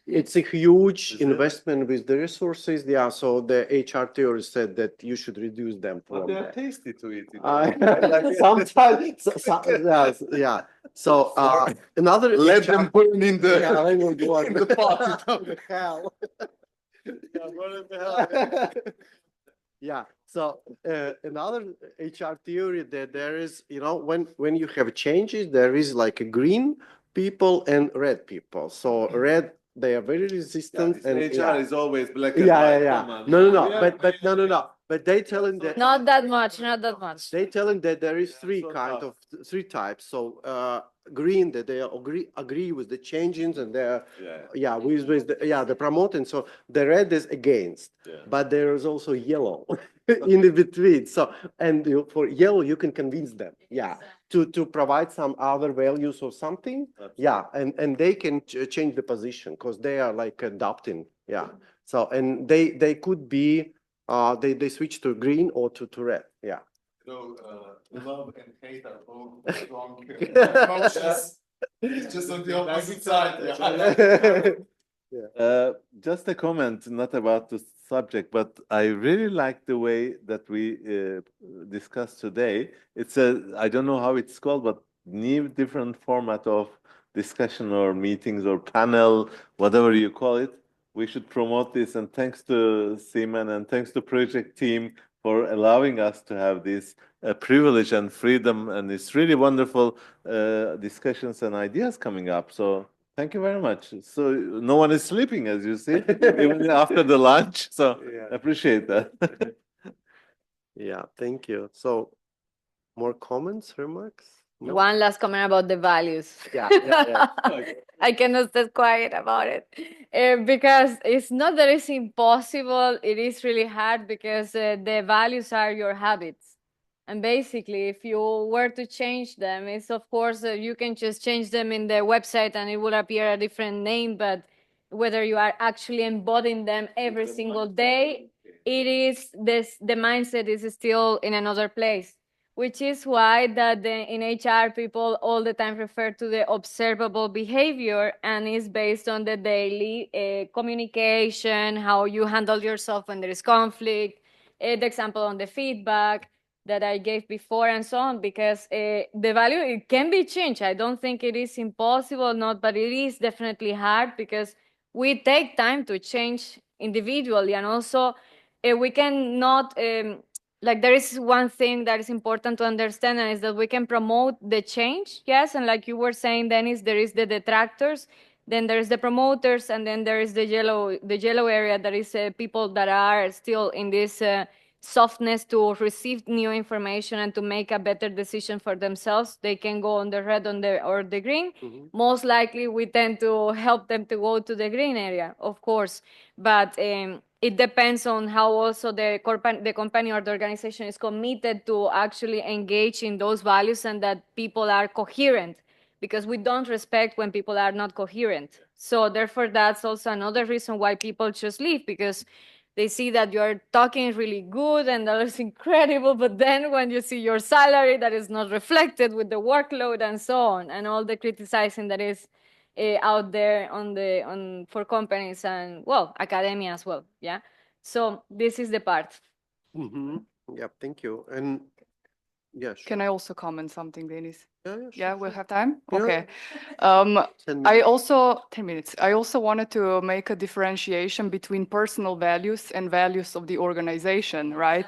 It's a huge investment with the resources. Yeah. So the HR theory said that you should reduce them. But they are tasty to eat. Sometimes. Yeah. So another. Let them burn in the. Yeah, they will go in the pot. Hell. Yeah. So another HR theory that there is, you know, when you have changes, there is like a green people and red people. So red, they are very resistant. And HR is always black and white. Yeah. No. But but they telling that Not that much, not that much. they telling that there is three types. So green, that they agree with the changes, and they're with the promoting. So the red is against, but there is also yellow in the between. So for yellow you can convince them to provide some other values or something. And they can change the position because they are like adopting. So and they could be they switch to green or to red. So love and hate are both strong emotions. It's just on the opposite side. Just a comment, not about the subject, but I really like the way that we discussed today. It's I don't know how it's called, but new different format of discussion or meetings or panel, whatever you call it. We should promote this, and thanks to CEEMAN and thanks to project team for allowing us to have this privilege and freedom, and it's really wonderful discussions and ideas coming up. So thank you very much. So no one is sleeping, as you see, even after the lunch. So appreciate that. Thank you. So more comments, remarks? No? One last comment about the values. I cannot stay quiet about it because it's not that it's impossible. It is really hard because the values are your habits. And basically, if you were to change them, it's of course, you can just change them in the website and it will appear a different name. But whether you are actually embodying them every single day, it is the mindset is still in another place. Which is why that in HR people all the time refer to the observable behavior, and is based on the daily communication, how you handle yourself when there is conflict, the example on the feedback that I gave before, and so on, because the value, it can be changed. I don't think it is impossible, but it is definitely hard because we take time to change individually, and also we cannot... like there is one thing that is important to understand, and is that we can promote the change, yes, and like you were saying, Dennis, there is the detractors. Then there's the promoters, and then there is the yellow area that is people that are still in this softness to receive new information and to make a better decision for themselves. They can go on the red or the green. Most likely we tend to help them to go to the green area, of course, but it depends on how also the company or the organization is committed to actually engage in those values and that people are coherent, because we don't respect when people are not coherent. So therefore, that's also another reason why people just leave, because they see that you're talking really good and that is incredible, but then when you see your salary, that is not reflected with the workload and so on, and all the criticizing that is out there for companies and, well, academia as well. Yeah. So this is the part. Yeah, thank you. And yeah, sure. Can I also comment something, Denis? Yeah, Yeah, we'll have time? Yeah. Okay. 10 I also, 10 minutes. I also wanted to make a differentiation between personal values and values of the organization, right?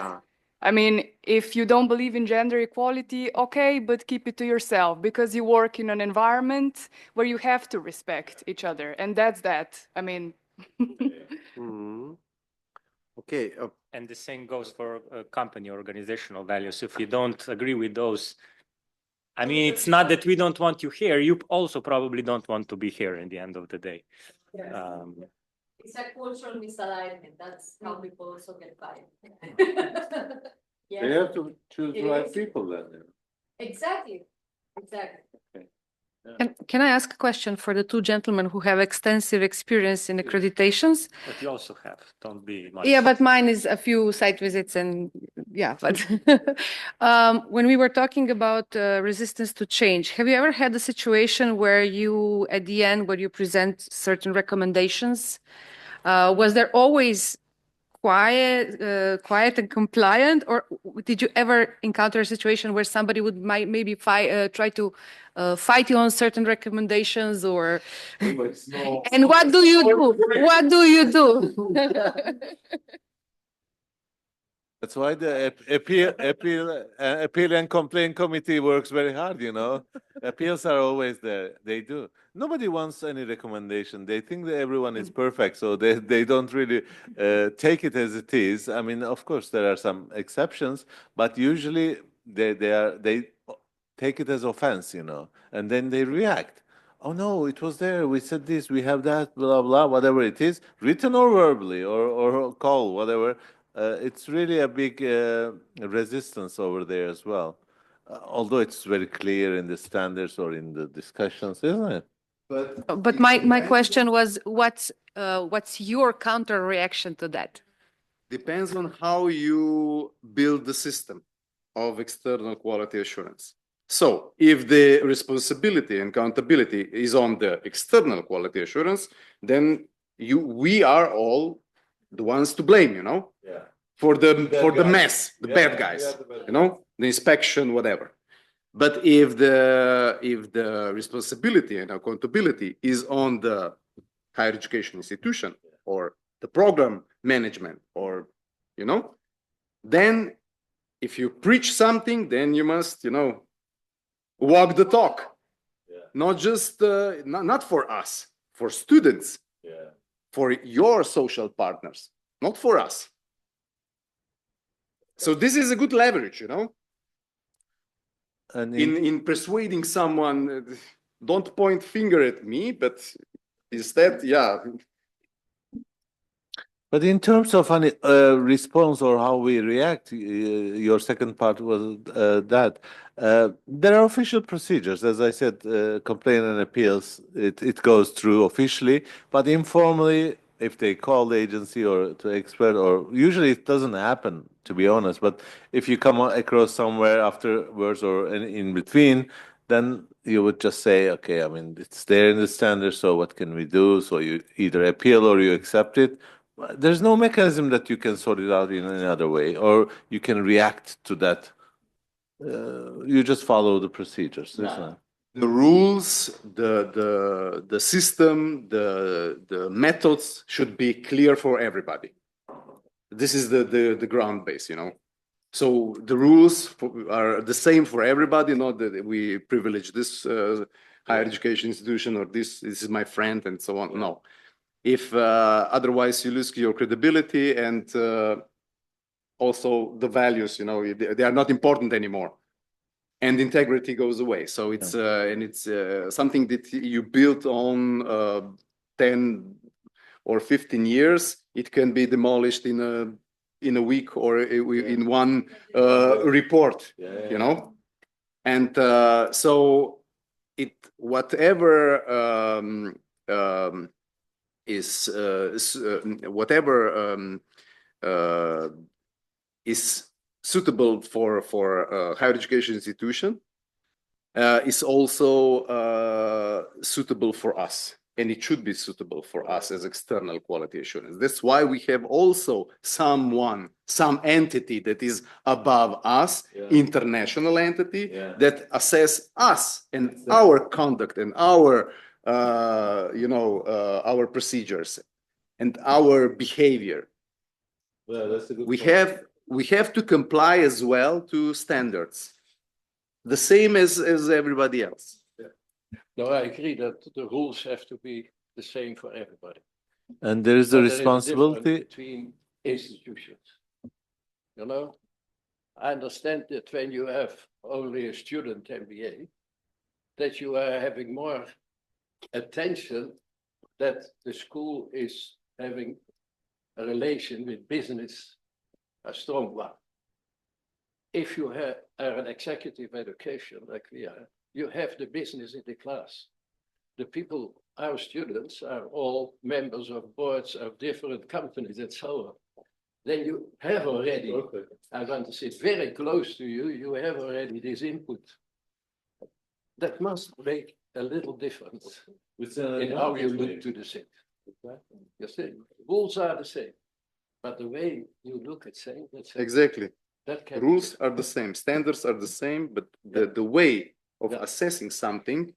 I mean, if you don't believe in gender equality, okay, but keep it to yourself, because you work in an environment where you have to respect each other. And that's that. I mean, Okay. And the same goes for company organizational values. If you don't agree with those, I mean, it's not that we don't want you here. You also probably don't want to be here in the end of the day. It's a cultural misalignment. That's how people also get fired. They have to choose the right people then. Exactly. Exactly. Can I ask a question for the two gentlemen who have extensive experience in accreditations? But you also have, don't be much. Yeah, but mine is a few site visits and yeah, but when we were talking about resistance to change, have you ever had a situation where you, at the end, where you present certain recommendations, was there always quiet and compliant, or did you ever encounter a situation where somebody might maybe try to fight you on certain recommendations, or and what do you do? What do you do? That's why the appeal and complaint committee works very hard, you know. Appeals are always there. They do. Nobody wants any recommendation. They think that everyone is perfect, so they don't really take it as it is. I mean, of course, there are some exceptions, but usually they take it as offense, you know, and then they react. Oh no, it was there. We said this. We have that. Blah blah. Whatever it is, written or verbally, or call, whatever. It's really a big resistance over there as well, although it's very clear in the standards or in the discussions, isn't it? But my question was, what's your counter reaction to that? Depends on how you build the system of external quality assurance. So if the responsibility and accountability is on the external quality assurance, then we are all the ones to blame, you know, for the mess, the bad guys, you know, the inspection, whatever. But if the responsibility and accountability is on the higher education institution or the program management, or, you know, then if you preach something, then you must, you know, walk the talk. Not just not for us, for students, for your social partners, not for us. So this is a good leverage, you know, and in persuading someone. Don't point finger at me, but instead, yeah. But in terms of any response or how we react, your second part was that there are official procedures. As I said, complaint and appeals, it goes through officially, but informally, if they call the agency or to expert, or usually it doesn't happen, to be honest. But if you come across somewhere afterwards or in between, then you would just say, okay, I mean, it's there in the standard, so what can we do? So you either appeal or you accept it. There's no mechanism that you can sort it out in any other way, or you can react to that. You just follow the procedures. The rules, the system, the methods should be clear for everybody. This is the ground base, you know. So the rules are the same for everybody, not that we privilege this higher education institution, or this is my friend, and so on. No. If otherwise you lose your credibility and also the values, they are not important anymore, and integrity goes away. So it's something that you built on 10 or 15 years. It can be demolished in a week or in one report, and so whatever is suitable for higher education institution is also suitable for us, and it should be suitable for us as external quality assurance. That's why we have also some entity that is above us, international entity, that assess us and our conduct and our our procedures and our behavior. We have to comply as well to standards, the same as everybody else. No, I agree that the rules have to be the same for everybody. And there is a But there responsibility. difference between institutions. I understand that when you have only a student MBA, that you are having more attention that the school is having a relation with business, a strong one. If you are an executive education like we are, you have the business in the class. The people, our students, are all members of boards of different companies and so on. Then you have already, I want to say, very close to you, you have already this input. That must make a little difference in how you look to the thing. You see, rules are the same, but the way you look at things, exactly. That rules are the same, standards are the same, but the way of assessing something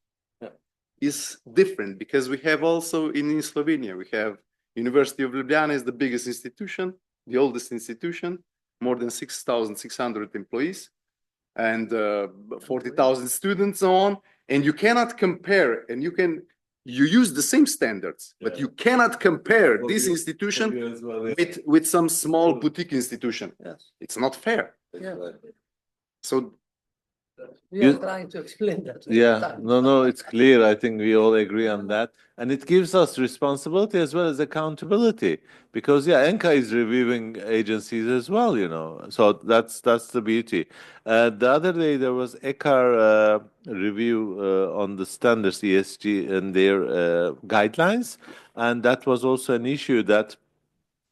is different, because we have also in Slovenia, we have University of Ljubljana is the biggest institution, the oldest institution, more than 6,600 employees and 40,000 students on, and you cannot compare, and you use the same standards, but you cannot compare this institution with some small boutique institution. It's not fair. So We are trying to explain that. Yeah, no, it's clear. I think we all agree on that. And it gives us responsibility as well as accountability, because ENCA is reviewing agencies as well, So that's the beauty. The other day there was ECAR review on the standards ESG and their guidelines, and that was also an issue that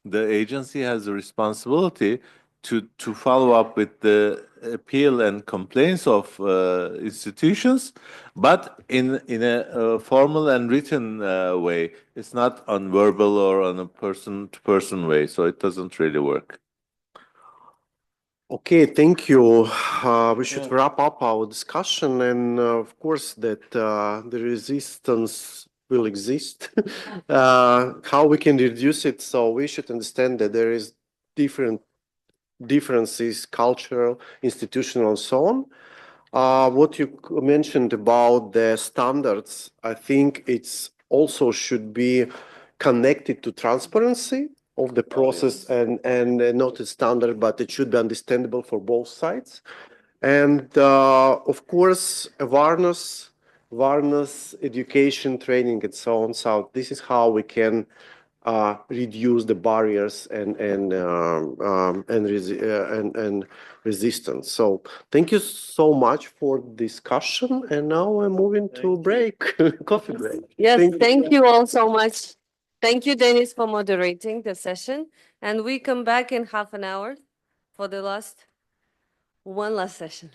the agency has a responsibility to follow up with the appeal and complaints of institutions, but in a formal and written way. It's not on verbal or on a person-to-person way, so it doesn't really work. Okay, thank you. We should wrap up our discussion, and of course that the resistance will exist. How we can reduce it? So we should understand that there is differences, cultural, institutional, and so on. What you mentioned about the standards, I think it's also should be connected to transparency of the process and not a standard, but it should be understandable for both sides. And of course, awareness, education, training, and so on. So this is how we can reduce the barriers and resistance. So thank you so much for discussion. And now we're moving to break, coffee break. Yes, thank you all so much. Thank you, Dennis, for moderating the session. And we come back in half an hour for the one last session.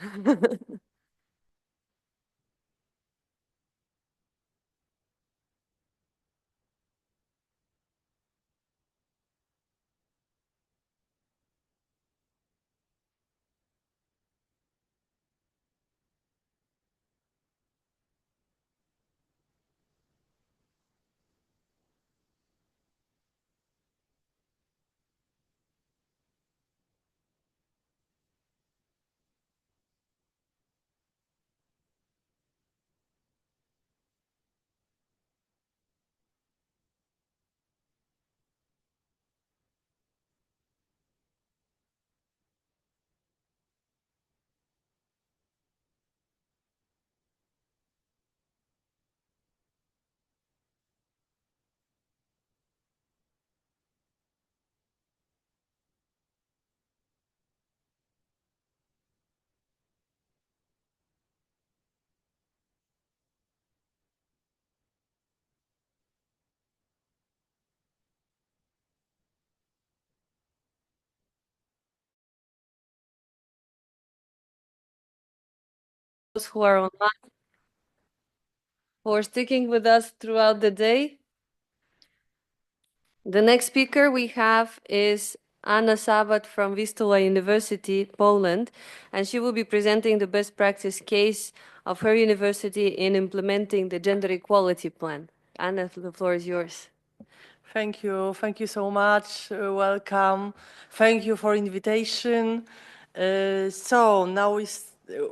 who are online, who are sticking with us throughout the day. The next speaker we have is Anna Sabat from Vistula University, Poland, and she will be presenting the best practice case of her university in implementing the gender equality plan. Anna, the floor is yours. Thank you. Thank you so much. Welcome. Thank you for invitation. So now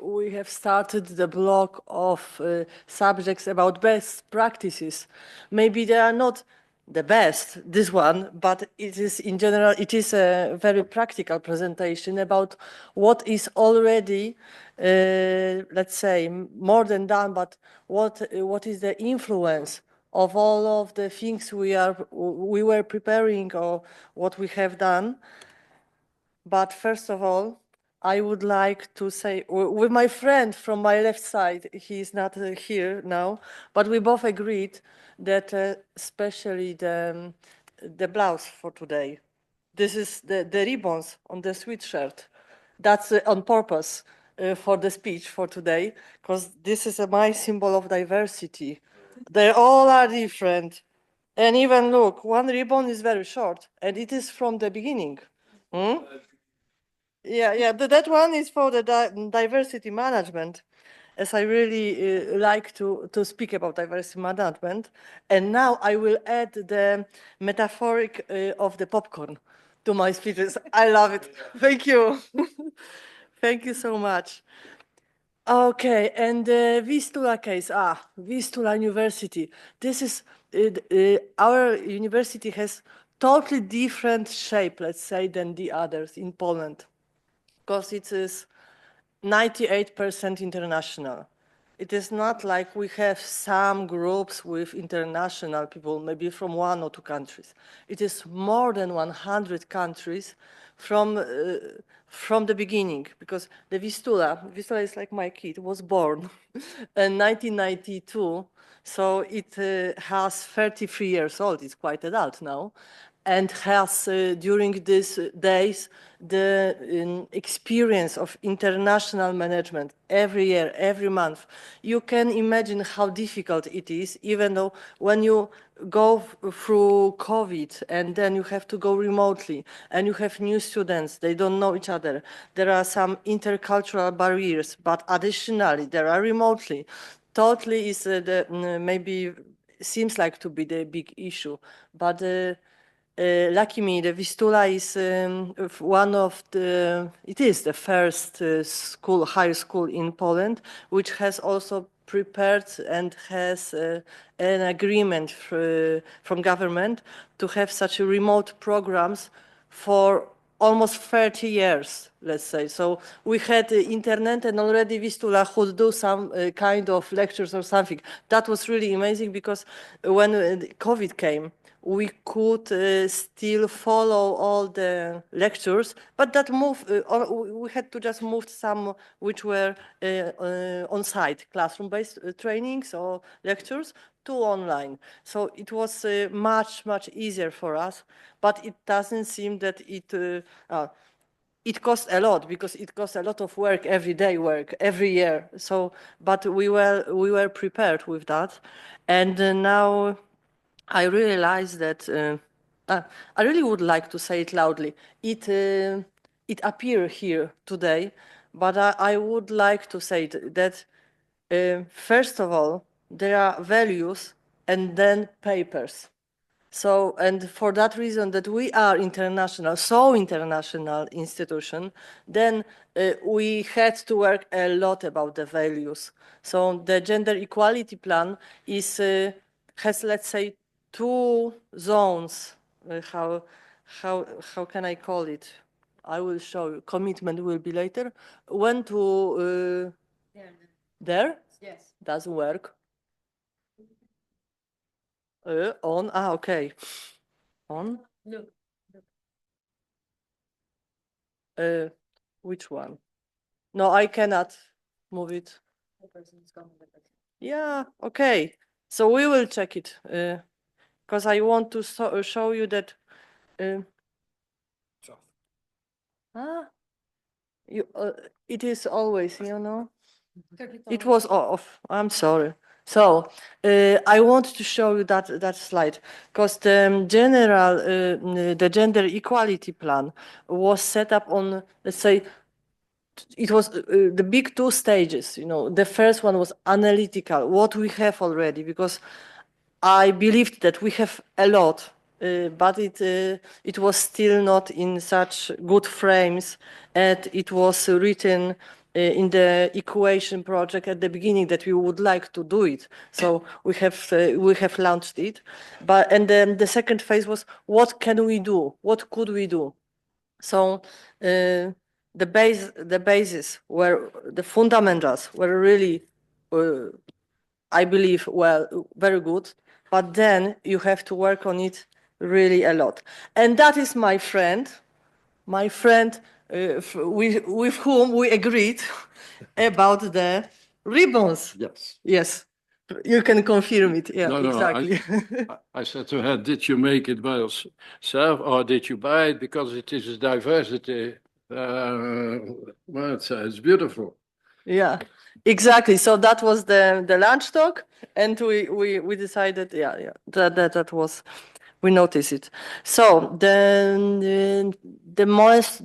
we have started the block of subjects about best practices. Maybe they are not the best, this one, but it is in general, it is a very practical presentation about what is already, let's say, more than done, but what is the influence of all of the things we were preparing or what we have done. But first of all, I would like to say, with my friend from my left side, he is not here now, but we both agreed that especially the blouse for today, this is the ribbons on the sweatshirt. That's on purpose for the speech for today, because this is my symbol of diversity. They all are different. And even look, one ribbon is very short, and it is from the beginning. Hmm? Yeah, that one is for the diversity management, as I really like to speak about diversity management. And now I will add the metaphoric of the popcorn to my speeches. I love it. Thank you. Thank you so much. Okay, and the Vistula case, Vistula University. This is, our university has totally different shape, let's say, than the others in Poland, because it is 98% international. It is not like we have some groups with international people, maybe from 1 or 2 countries. It is more than 100 countries from the beginning, because the Vistula is like my kid, was born in 1992, so it has 33 years old, it's quite adult now, and has during these days the experience of international management every year, every month. You can imagine how difficult it is, even though when you go through COVID and then you have to go remotely and you have new students, they don't know each other. There are some intercultural barriers, but additionally, there are remotely. Totally is maybe seems like to be the big issue, but lucky me, the Vistula is one of it is the first high school in Poland, which has also prepared and has an agreement from government to have such remote programs for almost 30 years, let's say. So we had the internet and already Vistula would do some kind of lectures or something. That was really amazing because when COVID came, we could still follow all the lectures, but that we had to just move some which were on-site classroom-based trainings or lectures to online. So it was much, much easier for us, but it doesn't seem that it costs a lot because it costs a lot of work, everyday work, every year. So, but we were prepared with that, and now I realize that I really would like to say it loudly. It appears here today, but I would like to say that first of all, there are values and then papers. So, and for that reason that we are international, so international institution, then we had to work a lot about the values. So the gender equality plan has, let's say, 2 zones. How can I call it? I will show you. Commitment will be later. When to there? Yes. Doesn't work. On. Okay. On. Look. Which one? No, I cannot move it. Yeah. Okay. So we will check it because I want to show you that. It is always, It was off. I'm sorry. So I want to show you that slide because the gender equality plan was set up on, let's say, it was the big two stages. You know, the first one was analytical, what we have already, because I believed that we have a lot, but it was still not in such good frames, and it was written in the equation project at the beginning that we would like to do it. So we have launched it, and then the second phase was what can we do? What could we do? So the basis were the fundamentals were really, I believe, well, very good. But then you have to work on it really a lot, and that is my friend with whom we agreed about the ribbons. Yes. Yes, you can confirm it. Yeah, No, exactly. I said to her, did you make it by yourself or did you buy it? Because it is a diversity. Well, it's beautiful. Yeah, exactly. So that was the lunch talk, and we decided, yeah, that was, we noticed it. So the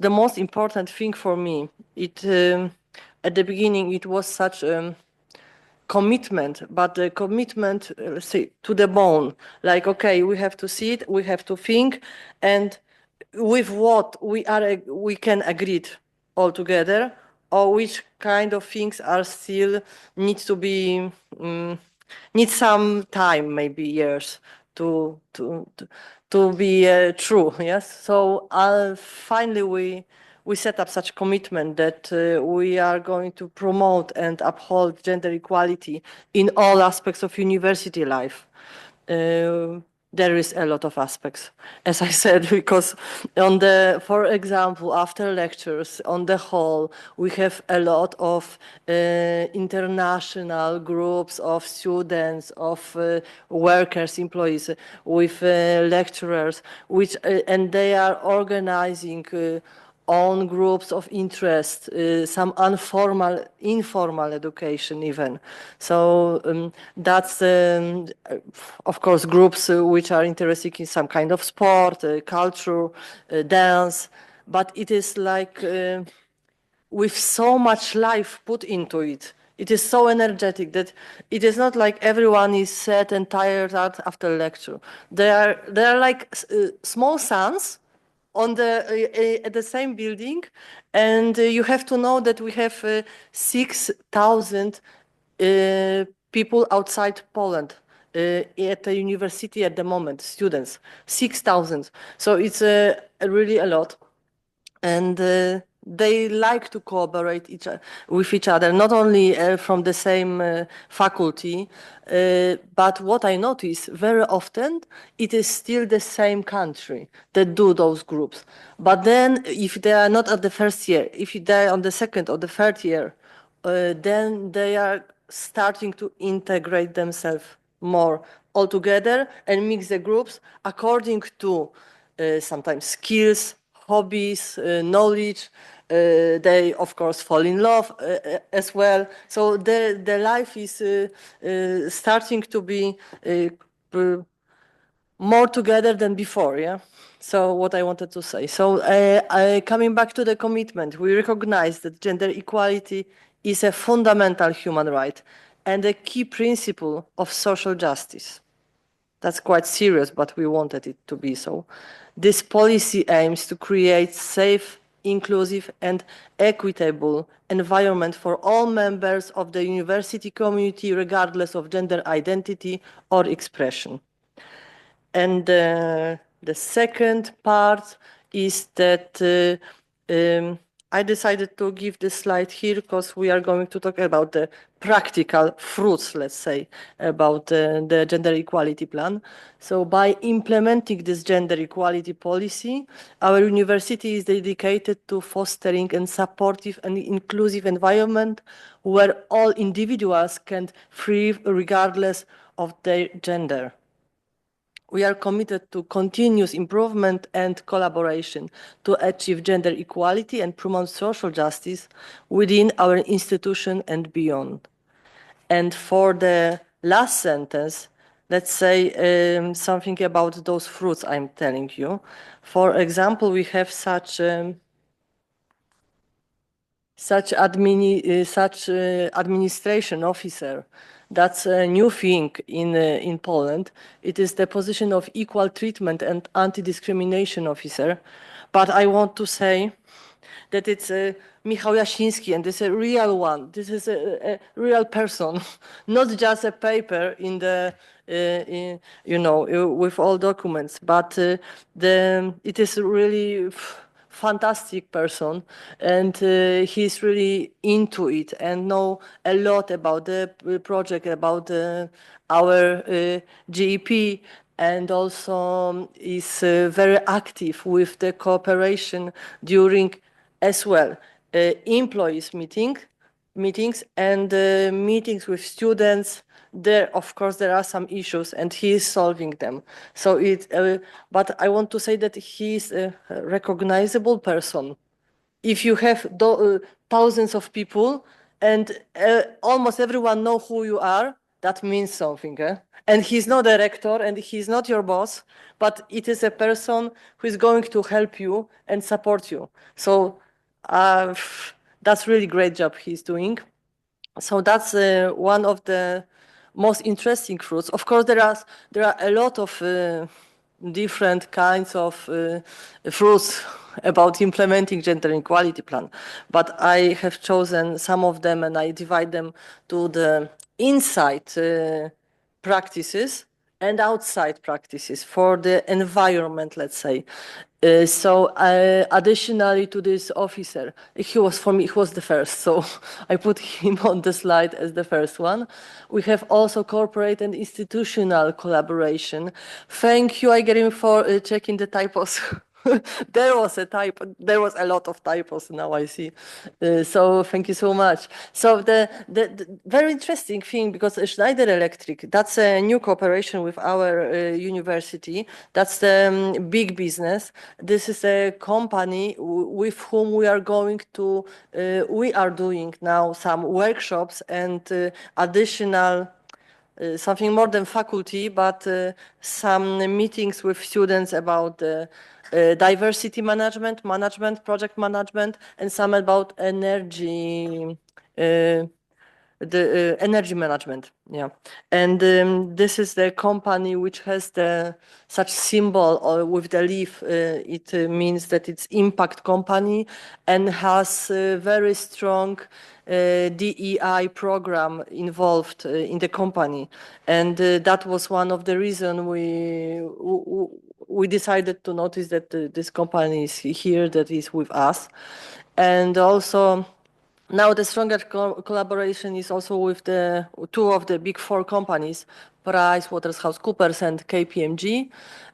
most important thing for me, at the beginning it was such commitment, but the commitment, let's say, to the bone. Like, okay, we have to see it, we have to think, and with what we can agree all together, or which kind of things are still need to be need some time, maybe years, to be true. Yes. So finally we set up such commitment that we are going to promote and uphold gender equality in all aspects of university life. There is a lot of aspects, as I said, because for example, after lectures on the hall, we have a lot of international groups of students, of workers, employees, with lecturers, and they are organizing own groups of interest, some informal education even. So that's, of course, groups which are interested in some kind of sport, culture, dance, but it is like with so much life put into it. It is so energetic that it is not like everyone is sad and tired out after lecture. They are like small suns on at the same building, and you have to know that we have 6,000 people outside Poland at the university at the moment, students, 6,000. So it's really a lot, and they like to cooperate with each other, not only from the same faculty, but what I notice very often, it is still the same country that do those groups. But then if they are not at the first year, if they are on the second or the third year, then they are starting to integrate themselves more all together and mix the groups according to sometimes skills, hobbies, knowledge. They, of course, fall in love as well. So the life is starting to be more together than before, yeah? So what I wanted to say. So coming back to the commitment, we recognize that gender equality is a fundamental human right and a key principle of social justice. That's quite serious, but we wanted it to be so. This policy aims to create safe, inclusive, and equitable environment for all members of the university community, regardless of gender identity or expression. And the second part is that I decided to give this slide here because we are going to talk about the practical fruits, let's say, about the gender equality plan. So by implementing this gender equality policy, our university is dedicated to fostering a supportive and inclusive environment where all individuals can thrive regardless of their gender. we are committed to continuous improvement and collaboration to achieve gender equality and promote social justice within our institution and beyond. And for the last sentence, let's say something about those fruits I'm telling you. For example, we have such administration officer. That's a new thing in Poland. It is the position of equal treatment and anti-discrimination officer. But I want to say that it's Michał Jasiński, and this is a real one. This is a real person, not just a paper in the, with all documents, but it is really fantastic person, and he's really into it and know a lot about the project, about our GEP, and also is very active with the cooperation during as well employees meetings and meetings with students. There, of course, there are some issues, and he is solving them. So but I want to say that he is a recognizable person. If you have thousands of people and almost everyone know who you are, that means something. And he's not a rector, and he's not your boss, but it is a person who is going to help you and support you. So that's really great job he's doing. So that's one of the most interesting fruits. Of course, there are a lot of different kinds of fruits about implementing gender equality plan, but I have chosen some of them, and I divide them to the inside practices and outside practices for the environment, let's say. So additionally to this officer, for me, he was the first, so I put him on the slide as the first one. We have also corporate and institutional collaboration. Thank you, Aigerim, for checking the typos. There was a lot of typos, now I see. So thank you so much. So the very interesting thing, because Schneider Electric, that's a new cooperation with our university. That's the big business. This is a company with whom we are doing now some workshops and additional something more than faculty, but some meetings with students about diversity management, project management, and some about energy, energy management. Yeah, and this is the company which has such symbol with the leaf. It means that it's impact company and has a very strong DEI program involved in the company, and that was one of the reasons we decided to notice that this company is here, that is with us. And also now the stronger collaboration is also with the two of the big four companies, PricewaterhouseCoopers and KPMG,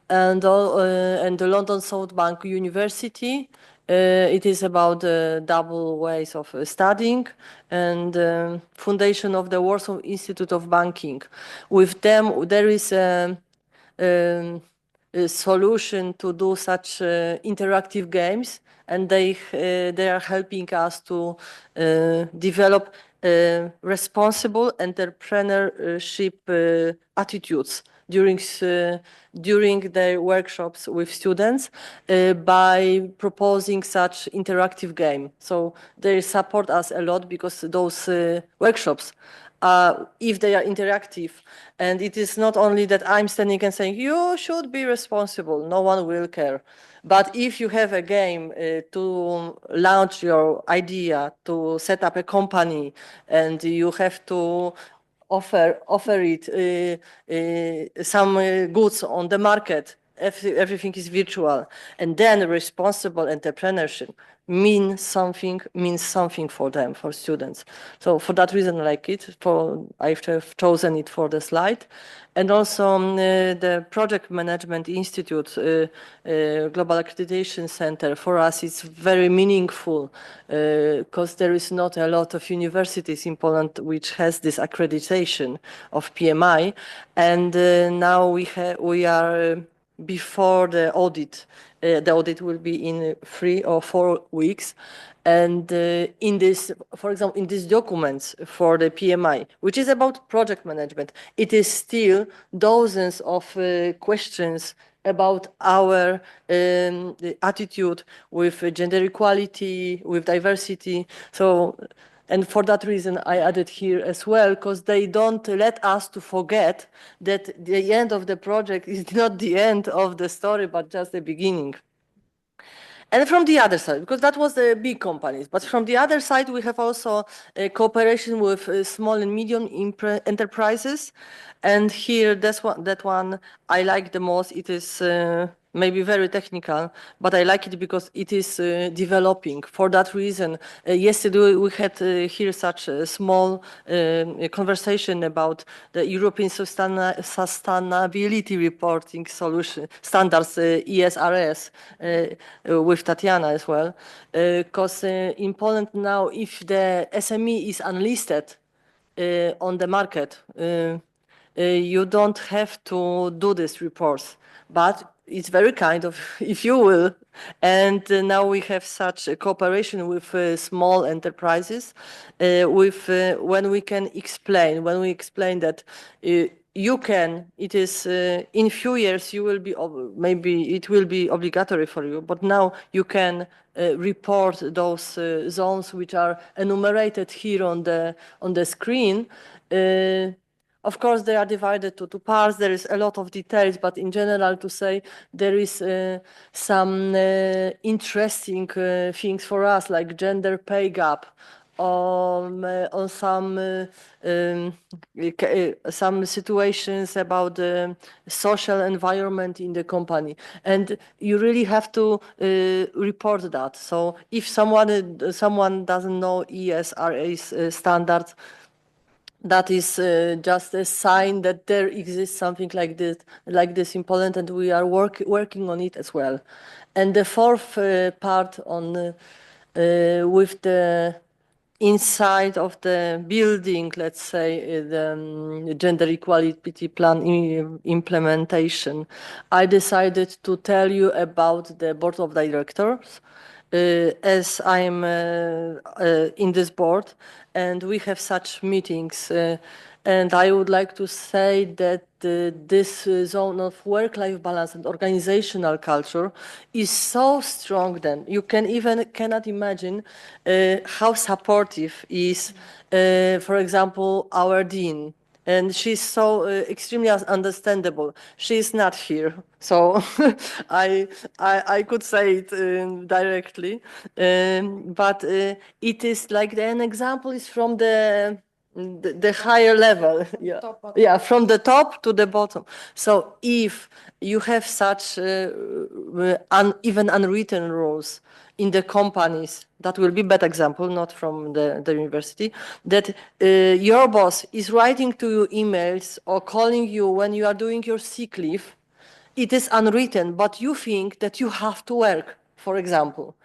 and the London South Bank University. It is about double ways of studying, and foundation of the Warsaw Institute of Banking. With them, there is a solution to do such interactive games, and they are helping us to develop responsible entrepreneurship attitudes during the workshops with students by proposing such interactive game. So they support us a lot, because those workshops, if they are interactive, and it is not only that I'm standing and saying, you should be responsible, no one will care. But if you have a game to launch your idea, to set up a company, and you have to offer it some goods on the market, everything is virtual. And then responsible entrepreneurship means something for them, for students. So for that reason, I like it. I've chosen it for the slide. And also the Project Management Institute, Global Accreditation Center, for us it's very meaningful because there is not a lot of universities in Poland which has this accreditation of PMI. And now we are before the audit. The audit will be in 3 or 4 weeks. And in this, for example, in these documents for the PMI, which is about project management, it is still dozens of questions about our attitude with gender equality, with diversity. So, and for that reason, I added here as well, because they don't let us to forget that the end of the project is not the end of the story, but just the beginning. And from the other side, because that was the big companies, but from the other side, we have also cooperation with small and medium enterprises. And here, that one I like the most. It is maybe very technical, but I like it because it is developing. For that reason, yesterday we had here such a small conversation about the European Sustainability Reporting Solution Standards, ESRS, with Tatiana as well. Because in Poland now, if the SME is unlisted on the market, you don't have to do these reports, but it's very kind of if you will. And now we have such a cooperation with small enterprises, when we explain that you can, it is in few years you will be, maybe it will be obligatory for you, but now you can report those zones which are enumerated here on the screen. Of course, they are divided to 2 parts. There is a lot of details, but in general, to say there is some interesting things for us, like gender pay gap, on some situations about the social environment in the company, and you really have to report that. So if someone doesn't know ESRS standards, that is just a sign that there exists something like this in Poland, and we are working on it as well. And the fourth part on with the inside of the building, let's say, the gender equality plan implementation, I decided to tell you about the board of directors. As I'm in this board, and we have such meetings, and I would like to say that this zone of work-life balance and organizational culture is so strong. Then you cannot imagine how supportive is, for example, our dean. And she's so extremely understandable. She's not here, so I could say it directly. But it is like an example is from the higher level, yeah, from the top to the bottom. So if you have such even unwritten rules in the companies, that will be bad example, not from the university, that your boss is writing to you emails or calling you when you are doing your sick leave. It is unwritten, but you think that you have to work, for example.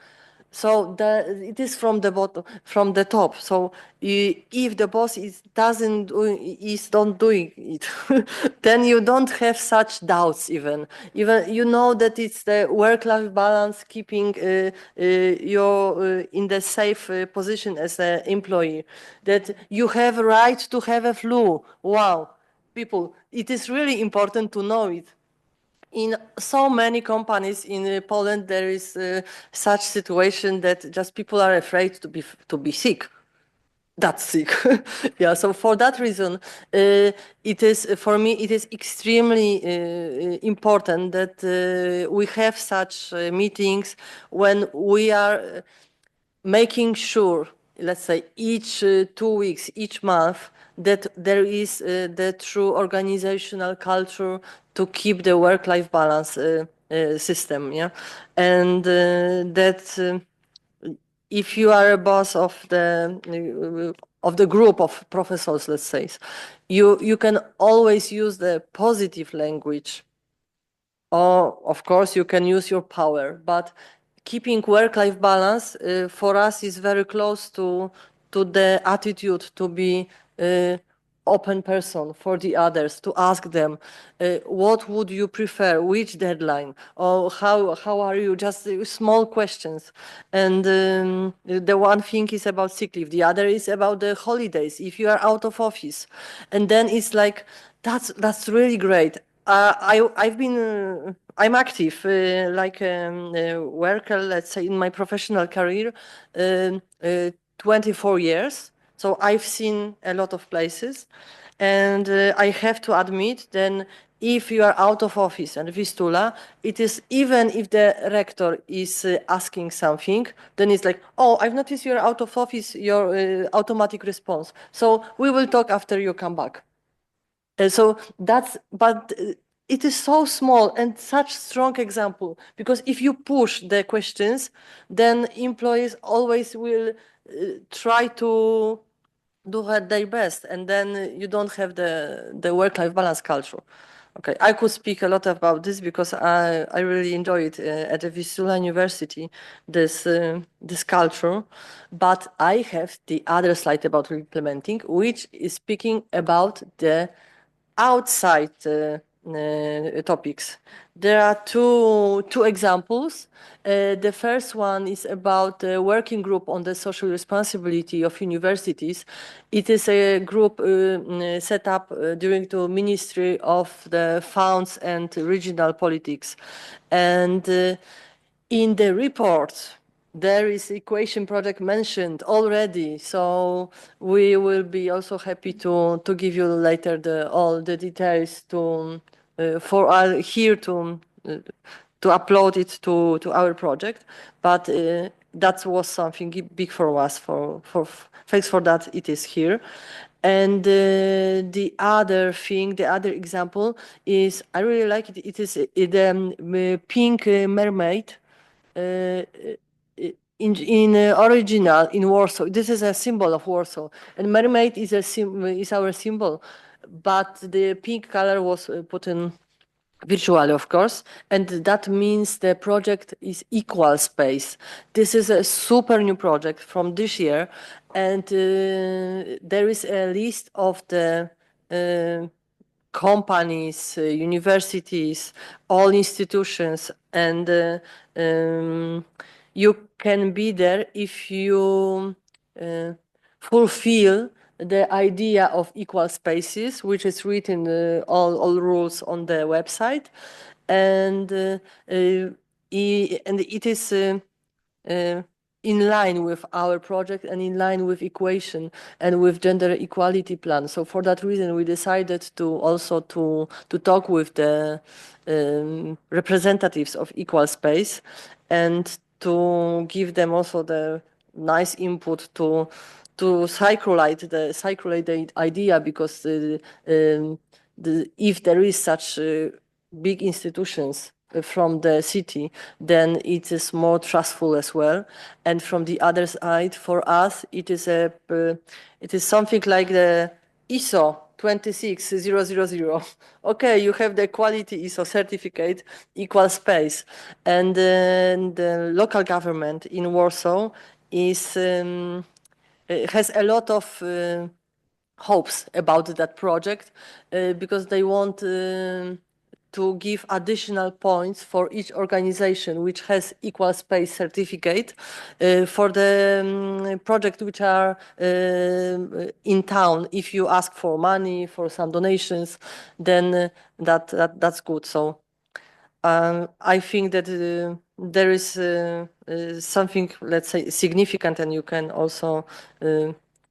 So it is from the bottom, from the top. So if the boss is not doing it, then you don't have such doubts. Even you know that it's the work-life balance, keeping you in the safe position as an employee. That you have a right to have a flu. Wow, people, it is really important to know it. In so many companies in Poland, there is such situation that just people are afraid to be sick. That's sick. Yeah. So for that reason, it is for me. It is extremely important that we have such meetings when we are making sure, let's say, each 2 weeks, each month, that there is the true organizational culture to keep the work-life balance system, yeah, and that if you are a boss of the group of professors, let's say, you can always use the positive language. Or, of course, you can use your power, but keeping work-life balance for us is very close to the attitude to be open person for the others, to ask them what would you prefer, which deadline, or how are you, just small questions. And the one thing is about sick leave, the other is about the holidays, if you are out of office. And then it's like, that's really great. I'm active, like worker, let's say, in my professional career, 24 years. So I've seen a lot of places, and I have to admit, then if you are out of office and Vistula, it is, even if the rector is asking something, then it's like, oh, I've noticed you're out of office, your automatic response. So we will talk after you come back. So that's, but it is so small and such strong example, because if you push the questions, then employees always will try to do their best, and then you don't have the work-life balance culture. Okay, I could speak a lot about this because I really enjoy it at the Vistula University, this culture. But I have the other slide about implementing, which is speaking about the outside topics. There are two examples. The first one is about the working group on the social responsibility of universities. It is a group set up during the Ministry of the Funds and Regional Politics. And in the report, there is equation project mentioned already, so we will be also happy to give you later all the details for our here to upload it to our project. But that was something big for us. Thanks for that. It is here. And the other thing, the other example is, I really like it. It is the pink mermaid. In original in Warsaw, this is a symbol of Warsaw, and mermaid is our symbol, but the pink color was put in virtually, of course, and that means the project is equal space. This is a super new project from this year, and there is a list of the companies, universities, all institutions, and you can be there if you fulfill the idea of equal spaces, which is written all rules on the website, and it is in line with our project and in line with equation and with gender equality plan. So for that reason, we decided to also to talk with the representatives of equal space and to give them also the nice input to circulate the idea, because if there is such big institutions from the city, then it is more trustful as well. And from the other side, for us, it is something like the ISO 26000. Okay, you have the quality ISO certificate, equal space, and the local government in Warsaw is has a lot of hopes about that project because they want to give additional points for each organization which has equal space certificate for the project which are in town. If you ask for money, for some donations, then that's good. So I think that there is something, let's say, significant, and you can also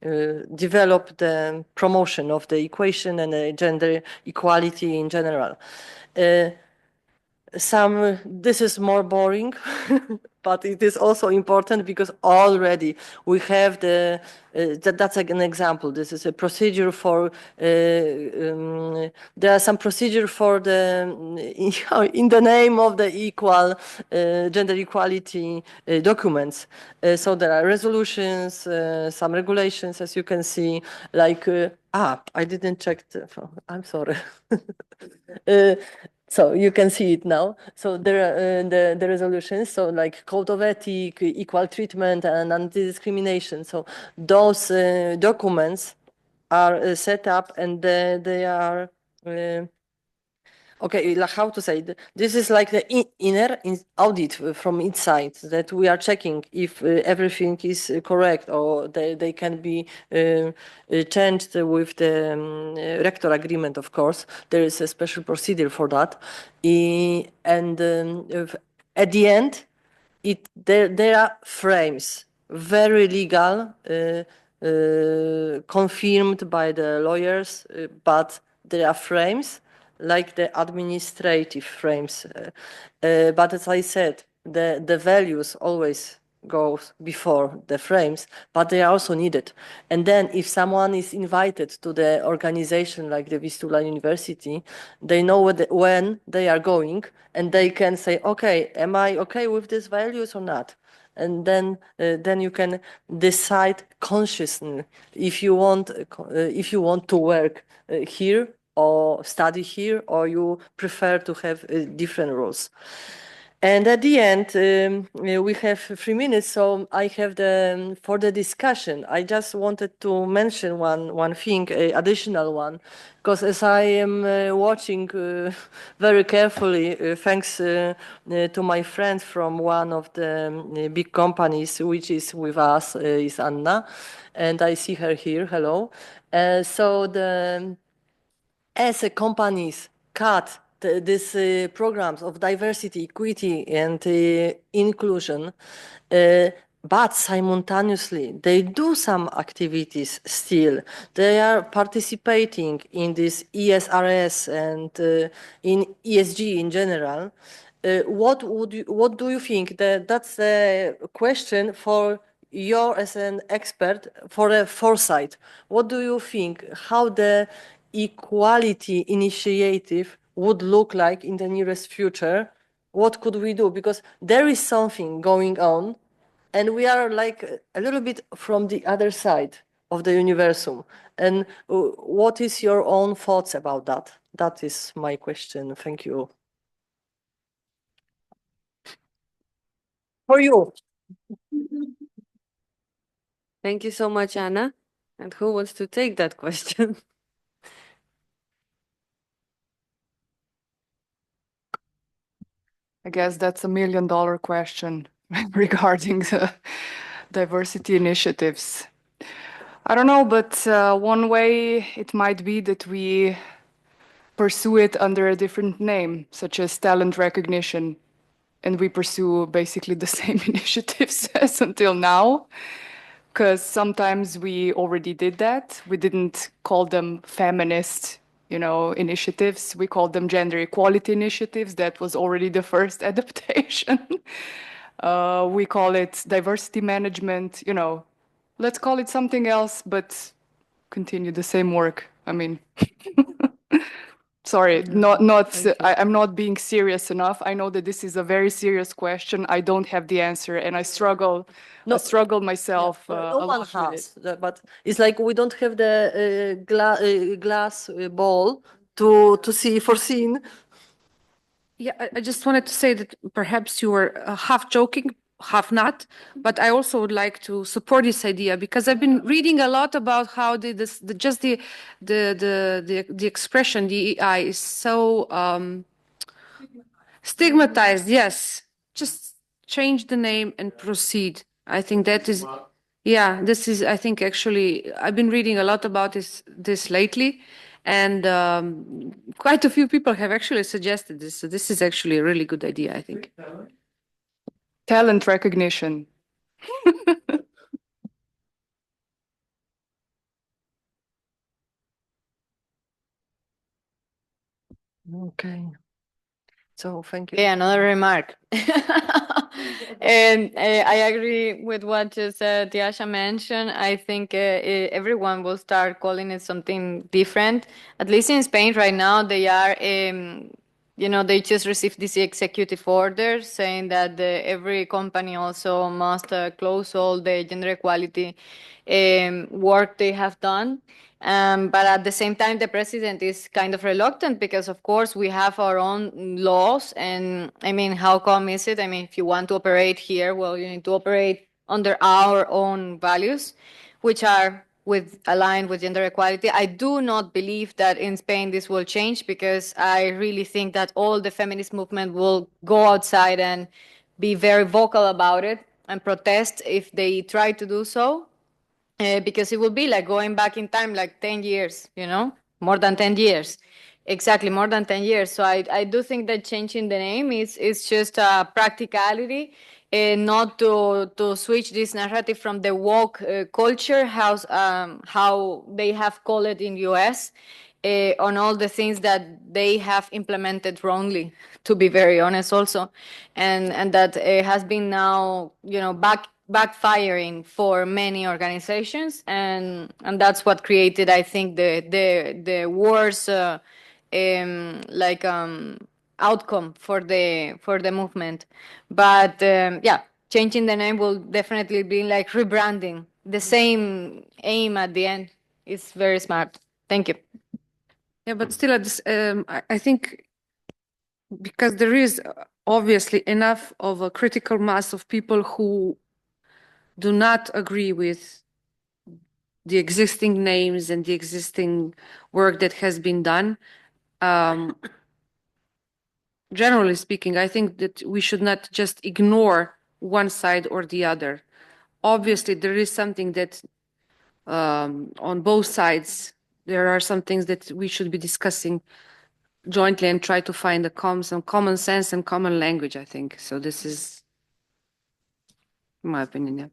develop the promotion of the equation and gender equality in general. This is more boring. but it is also important because already we have that's an example. This is a procedure for, there are some procedure for in the name of the equal gender equality documents. So there are resolutions, some regulations, as you can see, like, I didn't check, I'm sorry. So you can see it now. So there are the resolutions, so like code of ethic, equal treatment, and anti-discrimination. So those documents are set up, and they are okay. Like how to say? This is like the inner audit from inside that we are checking if everything is correct, or they can be changed with the rector agreement. Of course, there is a special procedure for that, and at the end, there are frames, very legal, confirmed by the lawyers, but there are frames like the administrative frames. But as I said, the values always goes before the frames, but they are also needed. And then if someone is invited to the organization like the Vistula University, they know when they are going, and they can say, okay, am I okay with these values or not? And then you can decide consciously if you want to work here or study here, or you prefer to have different rules. And at the end, we have 3 minutes, so I have for the discussion. I just wanted to mention one thing, additional one, because as I am watching very carefully, thanks to my friend from one of the big companies which is with us, is Anna, and I see her here. Hello. So as companies cut these programs of diversity, equity, and inclusion, but simultaneously they do some activities still. They are participating in this ESRS and in ESG in general. What do you think? That's a question for you as an expert, for a foresight. What do you think? How the equality initiative would look like in the nearest future? What could we do? Because there is something going on, and we are like a little bit from the other side of the universum. And what is your own thoughts about that? That is my question. Thank you. For you. Thank you so much, Anna. And who wants to take that question? I guess that's $1 million question regarding the diversity initiatives. I don't know, but one way it might be that we pursue it under a different name, such as talent recognition, and we pursue basically the same initiatives as until now, because sometimes we already did that. We didn't call them feminist, initiatives. We called them gender equality initiatives. That was already the first adaptation. We call it diversity management, let's call it something else, but continue the same work. I mean, sorry, I'm not being serious enough. I know that this is a very serious question. I don't have the answer, and I struggle myself a No one lot with has, but it's like we don't have the glass ball to foreseen. Yeah, I just wanted to say that perhaps you were half joking, half not, but I also would like to support this idea, because I've been reading a lot about how the expression DEI is so stigmatized. Yes, just change the name and proceed. I think that is, yeah, this is, I think actually, I've been reading a lot about this lately, and quite a few people have actually suggested this. So this is actually a really good idea, I think. talent recognition. Okay. So thank you. Okay, another remark. And I agree with what just Tiasha mentioned. I think everyone will start calling it something different. At least in Spain right now, they are, they just received this executive order saying that every company also must close all the gender equality work they have done. But at the same time, the president is kind of reluctant because, of course, we have our own laws. And I mean, how come is it? I mean, if you want to operate here, well, you need to operate under our own values, which are aligned with gender equality. I do not believe that in Spain this will change because I really think that all the feminist movement will go outside and be very vocal about it and protest if they try to do so. Because it will be like going back in time, like 10 years, more than 10 years. Exactly, more than 10 years. So I do think that changing the name is just a practicality, not to switch this narrative from the woke culture, how they have called it in US, on all the things that they have implemented wrongly, to be very honest also. And that has been now, backfiring for many organizations, and that's what created, I think, the worst outcome for the movement. But changing the name will definitely be like rebranding. The same aim at the end is very smart. Thank you. Yeah, but still, I think because there is obviously enough of a critical mass of people who do not agree with the existing names and the existing work that has been done. Generally speaking, I think that we should not just ignore one side or the other. Obviously, there is something that on both sides, there are some things that we should be discussing jointly and try to find some common sense and common language, I think. So this is my opinion. Yeah.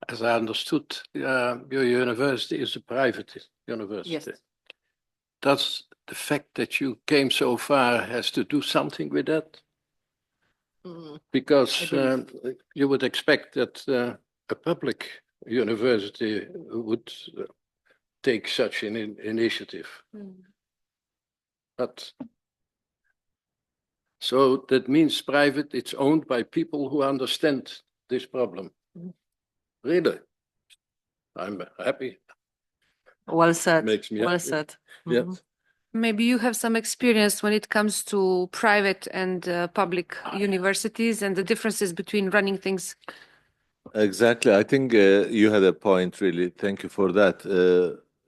As I understood, your university is a private university. Yes. Does the fact that you came so far has to do something with that? Because you would expect that a public university would take such an initiative. But so that means private, it's owned by people who understand this problem. Really? I'm happy. Well said. Makes me well happy. said. Yes. Maybe you have some experience when it comes to private and public universities and the differences between running things. Exactly. I think you had a point, really. Thank you for that.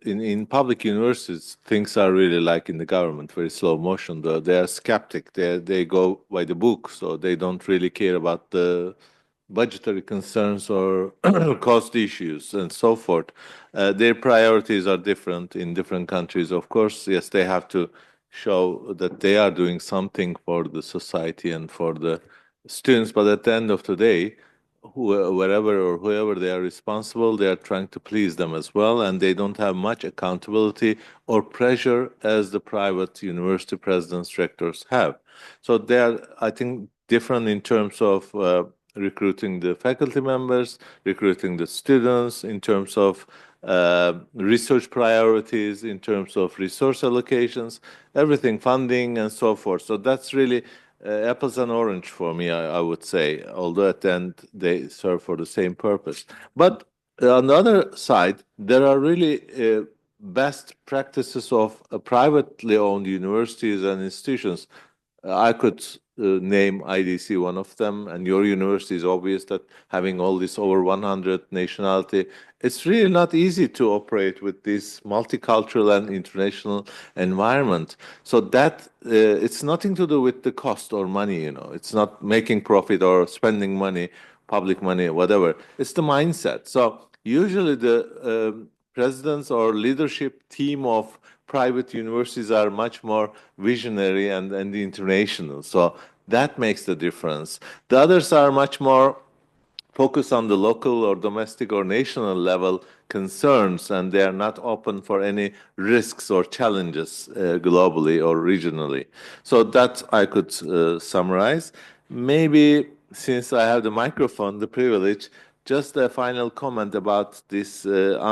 In public universities, things are really like in the government, very slow motion. They are skeptic. They go by the book, so they don't really care about the budgetary concerns or cost issues and so forth. Their priorities are different in different countries. Of course, yes, they have to show that they are doing something for the society and for the students, but at the end of the day, wherever or whoever they are responsible, they are trying to please them as well, and they don't have much accountability or pressure as the private university presidents, rectors have. So they are, I think, different in terms of recruiting the faculty members, recruiting the students, in terms of research priorities, in terms of resource allocations, everything, funding and so forth. So that's really apples and orange for me, I would say, although at the end they serve for the same purpose. But on the other side, there are really best practices of privately owned universities and institutions. I could name IDC one of them, and your university is obvious that having all this over 100 nationality, it's really not easy to operate with this multicultural and international environment. So that it's nothing to do with the cost or money, it's not making profit or spending money, public money, whatever. It's the mindset. So usually the presidents or leadership team of private universities are much more visionary and international. So that makes the difference. The others are much more focus on the local or domestic or national level concerns, and they are not open for any risks or challenges globally or regionally. So that I could summarize. Maybe since I have the microphone, the privilege, just a final comment about this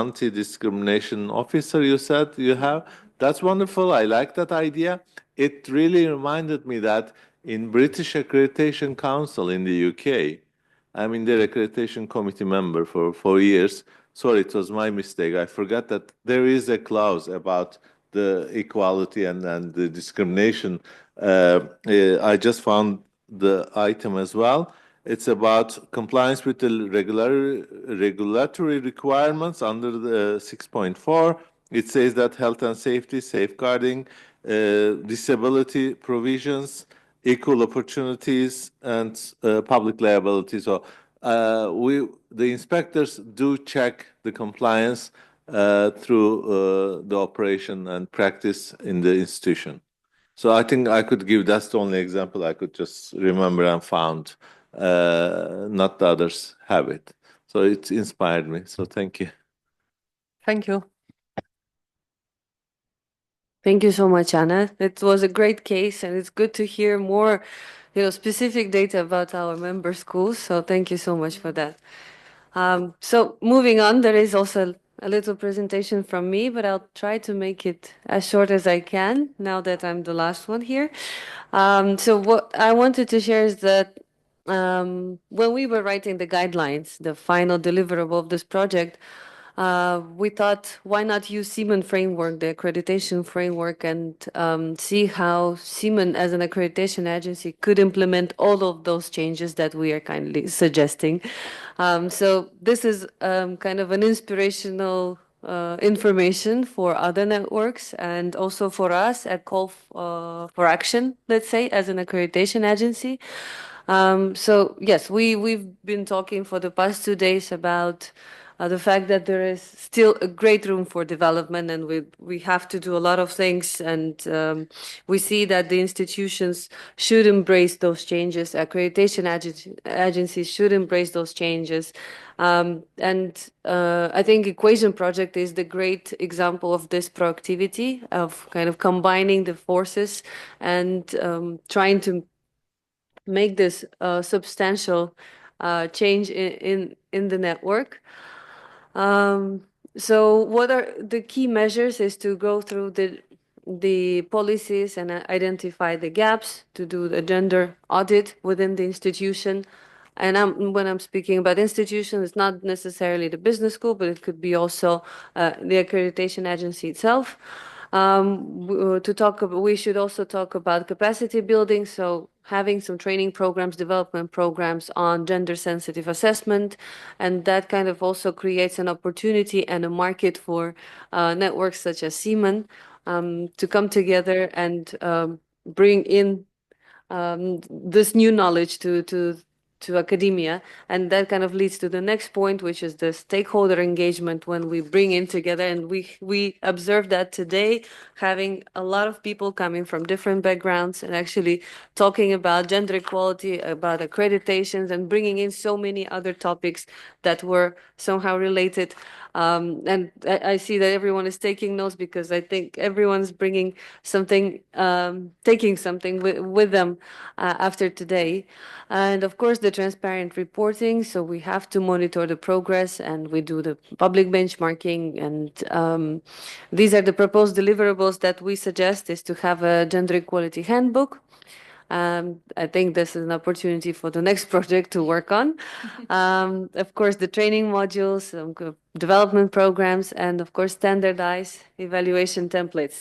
anti-discrimination officer you said you have. That's wonderful. I like that idea. It really reminded me that in British Accreditation Council in the UK, I'm in their accreditation committee member for 4 years. Sorry, it was my mistake. I forgot that there is a clause about the equality and the discrimination. I just found the item as well. It's about compliance with the regulatory requirements under the 6.4. It says that health and safety, safeguarding, disability provisions, equal opportunities, and public liability. So the inspectors do check the compliance through the operation and practice in the institution. So I think I could give, that's the only example I could just remember and found. Not the others have it. So it inspired me. So thank you. Thank you. Thank you so much, Anna. It was a great case, and it's good to hear more, specific data about our member schools. So thank you so much for that. So moving on, there is also a little presentation from me, but I'll try to make it as short as I can now that I'm the last one here. So what I wanted to share is that when we were writing the guidelines, the final deliverable of this project, we thought, why not use CEEMAN framework, the accreditation framework, and see how CEEMAN as an accreditation agency could implement all of those changes that we are kindly suggesting. So this is kind of an inspirational information for other networks and also for us, a call for action, let's say, as an accreditation agency. So yes, we've been talking for the past 2 days about the fact that there is still a great room for development, and we have to do a lot of things, and we see that the institutions should embrace those changes. Accreditation agencies should embrace those changes. And I think Equation Project is the great example of this proactivity, of kind of combining the forces and trying to make this substantial change in the network. So what are the key measures is to go through the policies and identify the gaps, to do the gender audit within the institution. And when I'm speaking about institutions, it's not necessarily the business school, but it could be also the accreditation agency itself. We should also talk about capacity building, so having some training programs, development programs on gender-sensitive assessment, and that kind of also creates an opportunity and a market for networks such as CEEMAN to come together and bring in this new knowledge to academia. And that kind of leads to the next point, which is the stakeholder engagement, when we bring in together. And we observe that today, having a lot of people coming from different backgrounds and actually talking about gender equality, about accreditations, and bringing in so many other topics that were somehow related. And I see that everyone is taking notes, because I think everyone's bringing something, taking something with them after today. And of course, the transparent reporting. So we have to monitor the progress, and we do the public benchmarking. And these are the proposed deliverables that we suggest, is to have a gender equality handbook. I think this is an opportunity for the next project to work on. Of course, the training modules, development programs, and of course, standardized evaluation templates.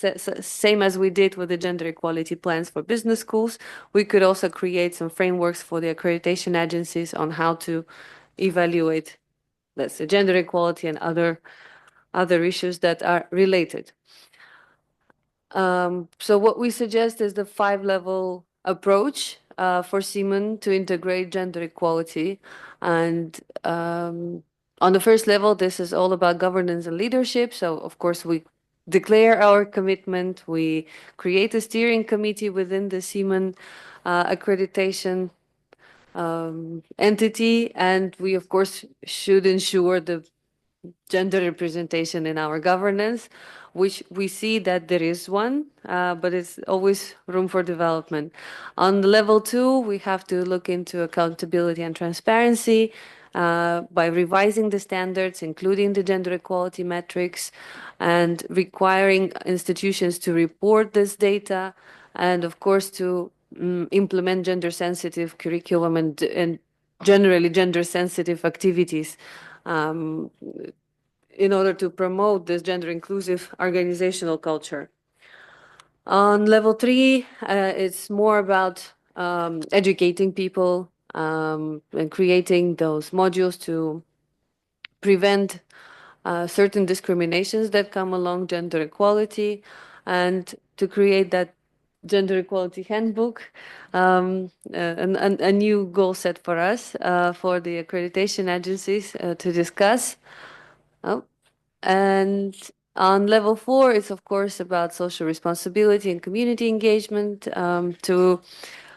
Same as we did with the gender equality plans for business schools, we could also create some frameworks for the accreditation agencies on how to evaluate, let's say, gender equality and other issues that are related. So what we suggest is the 5-level approach for CEEMAN to integrate gender equality. And on the first level, this is all about governance and leadership. So of course, we declare our commitment. We create a steering committee within the CEEMAN accreditation entity, and we of course should ensure the gender representation in our governance, which we see that there is one, but it's always room for development. On the level 2, we have to look into accountability and transparency by revising the standards, including the gender equality metrics, and requiring institutions to report this data, and of course to implement gender-sensitive curriculum and generally gender-sensitive activities in order to promote this gender-inclusive organizational culture. On level 3, it's more about educating people and creating those modules to prevent certain discriminations that come along gender equality, and to create that gender equality handbook, a new goal set for us for the accreditation agencies to discuss. Oh, and on level 4, it's of course about social responsibility and community engagement to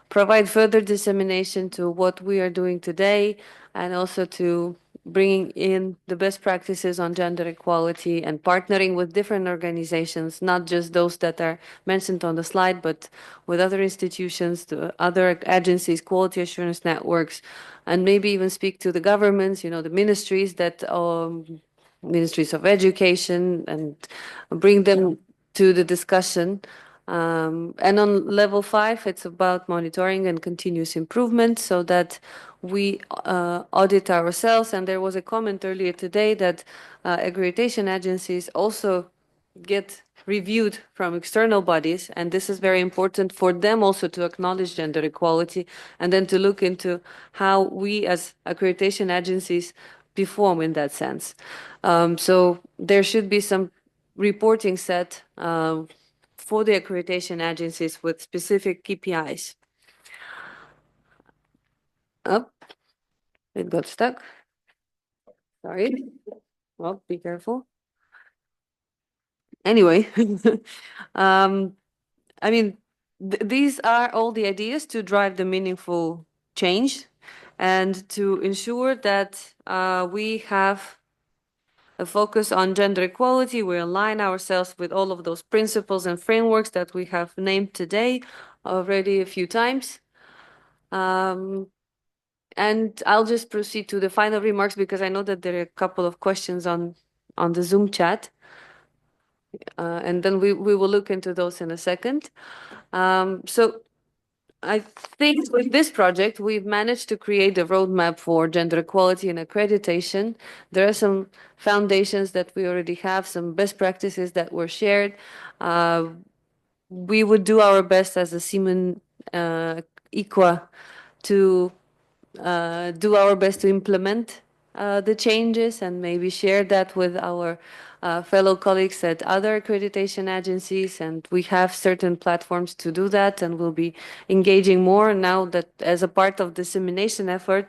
provide further dissemination to what we are doing today, and also to bringing in the best practices on gender equality and partnering with different organizations, not just those that are mentioned on the slide, but with other institutions, the other agencies, quality assurance networks, and maybe even speak to the governments, you know, the ministries that ministries of education, and bring them to the discussion. And on level 5, it's about monitoring and continuous improvement so that we audit ourselves. And there was a comment earlier today that accreditation agencies also get reviewed from external bodies, and this is very important for them also to acknowledge gender equality and then to look into how we as accreditation agencies perform in that sense. So there should be some reporting set for the accreditation agencies with specific KPIs. Up, it got stuck. Sorry. Well, be careful. Anyway, I mean, these are all the ideas to drive the meaningful change and to ensure that we have a focus on gender equality. We align ourselves with all of those principles and frameworks that we have named today already a few times. And I'll just proceed to the final remarks because I know that there are a couple of questions on the Zoom chat. And then we will look into those in a second. So I think with this project, we've managed to create a roadmap for gender equality and accreditation. There are some foundations that we already have, some best practices that were shared. We would do our best as a CEEMAN IQA to do our best to implement the changes and maybe share that with our fellow colleagues at other accreditation agencies. And we have certain platforms to do that, and we'll be engaging more now that as a part of dissemination effort,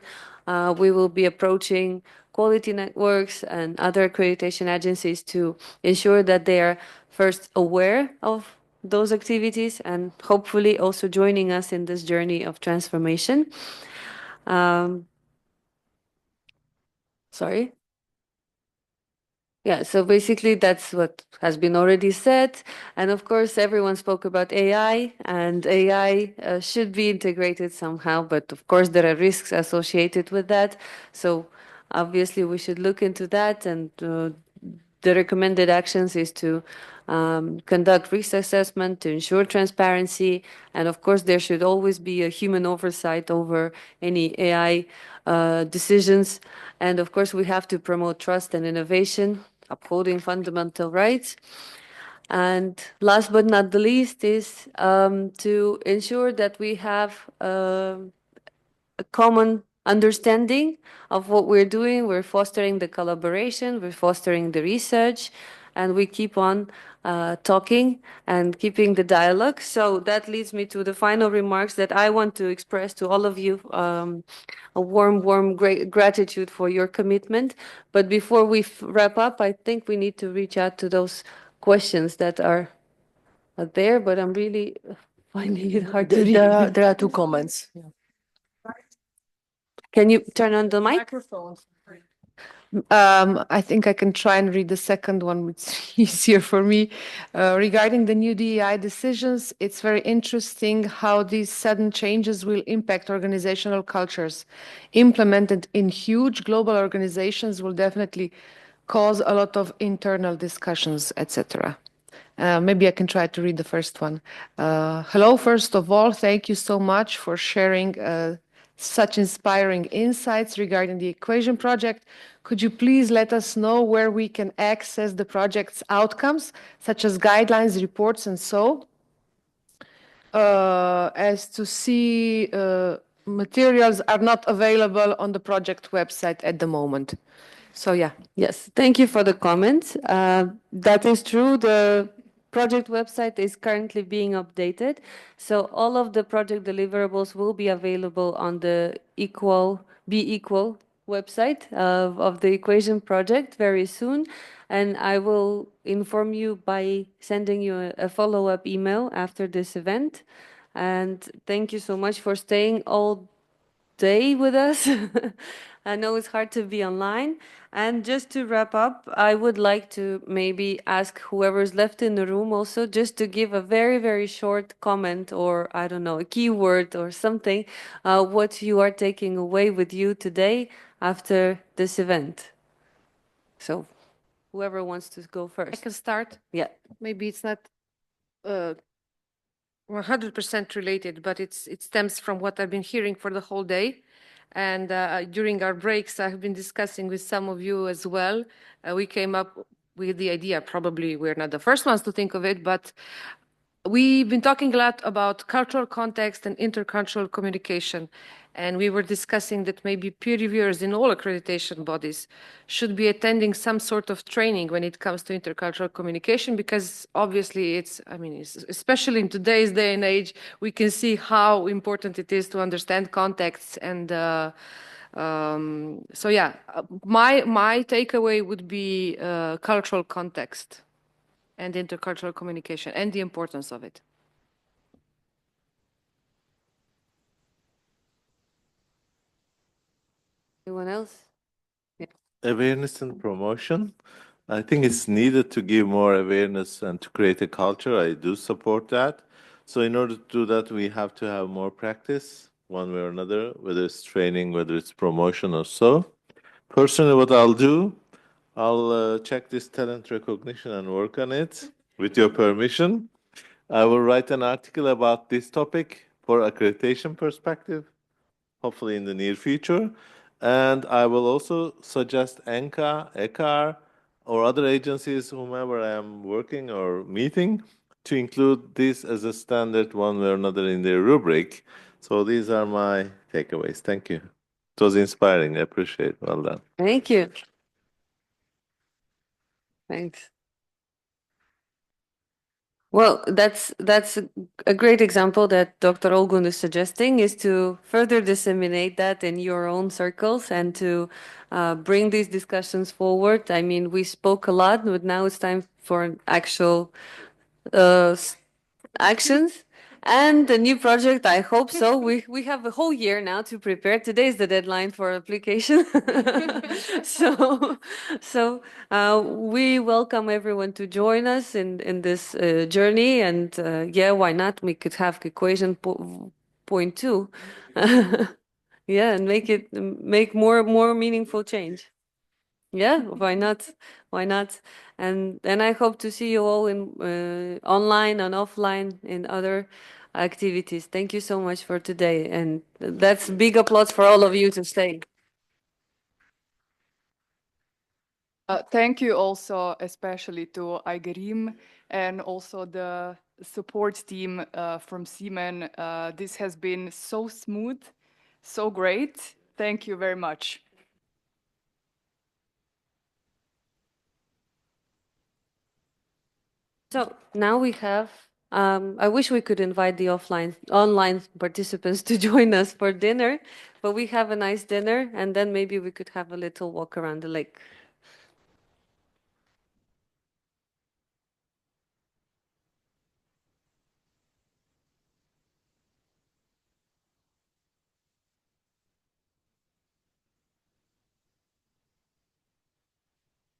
we will be approaching quality networks and other accreditation agencies to ensure that they are first aware of those activities and hopefully also joining us in this journey of transformation. Sorry. Yeah, so basically that's what has been already said. And of course, everyone spoke about AI, and AI should be integrated somehow, but of course there are risks associated with that. So obviously we should look into that, and the recommended actions is to conduct risk assessment to ensure transparency. And of course, there should always be a human oversight over any AI decisions. And of course, we have to promote trust and innovation, upholding fundamental rights. And last but not the least is to ensure that we have a common understanding of what we're doing. We're fostering the collaboration, we're fostering the research, and we keep on talking and keeping the dialogue. So that leads me to the final remarks that I want to express to all of you. A warm gratitude for your commitment. But before we wrap up, I think we need to reach out to those questions that are there, but I'm really finding it hard to read. There are two comments. Can you turn on the mic? Microphones. I think I can try and read the second one, which is easier for me. Regarding the new DEI decisions, it's very interesting how these sudden changes will impact organizational cultures. Implemented in huge global organizations will definitely cause a lot of internal discussions, etc. Maybe I can try to read the first one. Hello, first of all, thank you so much for sharing such inspiring insights regarding the equation project. Could you please let us know where we can access the project's outcomes, such as guidelines, reports, and so? As to see materials are not available on the project website at the moment. So yeah. Yes, thank you for the comment. That is true. The project website is currently being updated. So all of the project deliverables will be available on the Be Equal website of the equation project very soon. And I will inform you by sending you a follow-up email after this event. And thank you so much for staying all day with us. I know it's hard to be online. And just to wrap up, I would like to maybe ask whoever's left in the room also just to give a very, very short comment or, I don't know, a keyword or something, what you are taking away with you today after this event. So whoever wants to go first. I can start. Yeah. Maybe it's not 100% related, but it stems from what I've been hearing for the whole day. And during our breaks, I've been discussing with some of you as well. We came up with the idea, probably we're not the first ones to think of it, but we've been talking a lot about cultural context and intercultural communication. And we were discussing that maybe peer reviewers in all accreditation bodies should be attending some sort of training when it comes to intercultural communication, because obviously especially in today's day and age, we can see how important it is to understand contexts. And so yeah, my takeaway would be cultural context and intercultural communication and the importance of it. Anyone else? Yeah. Awareness and promotion. I think it's needed to give more awareness and to create a culture. I do support that. So in order to do that, we have to have more practice, one way or another, whether it's training, whether it's promotion or so. Personally, what I'll do, I'll check this talent recognition and work on it with your permission. I will write an article about this topic for accreditation perspective, hopefully in the near future. And I will also suggest ENCA, ECAR, or other agencies, whomever I am working or meeting, to include this as a standard one way or another in their rubric. So these are my takeaways. Thank you. It was inspiring. I appreciate it. Well done. Thank you. Thanks. Well, that's a great example that Dr. Olgun is suggesting, is to further disseminate that in your own circles and to bring these discussions forward. I mean, we spoke a lot, but now it's time for actual actions. And the new project, I hope so. We have a whole year now to prepare. Today is the deadline for application. So we welcome everyone to join us in this journey. And yeah, why not? We could have equation point 2. Yeah, and make more meaningful change. Yeah, why not? Why not? And I hope to see you all in online and offline in other activities. Thank you so much for today, and that's big applause for all of you to stay. Thank you also especially to IGRIM and also the support team from CEEMAN. This has been so smooth, so great. Thank you very much. So now we have, I wish we could invite the online participants to join us for dinner, but we have a nice dinner, and then maybe we could have a little walk around the lake.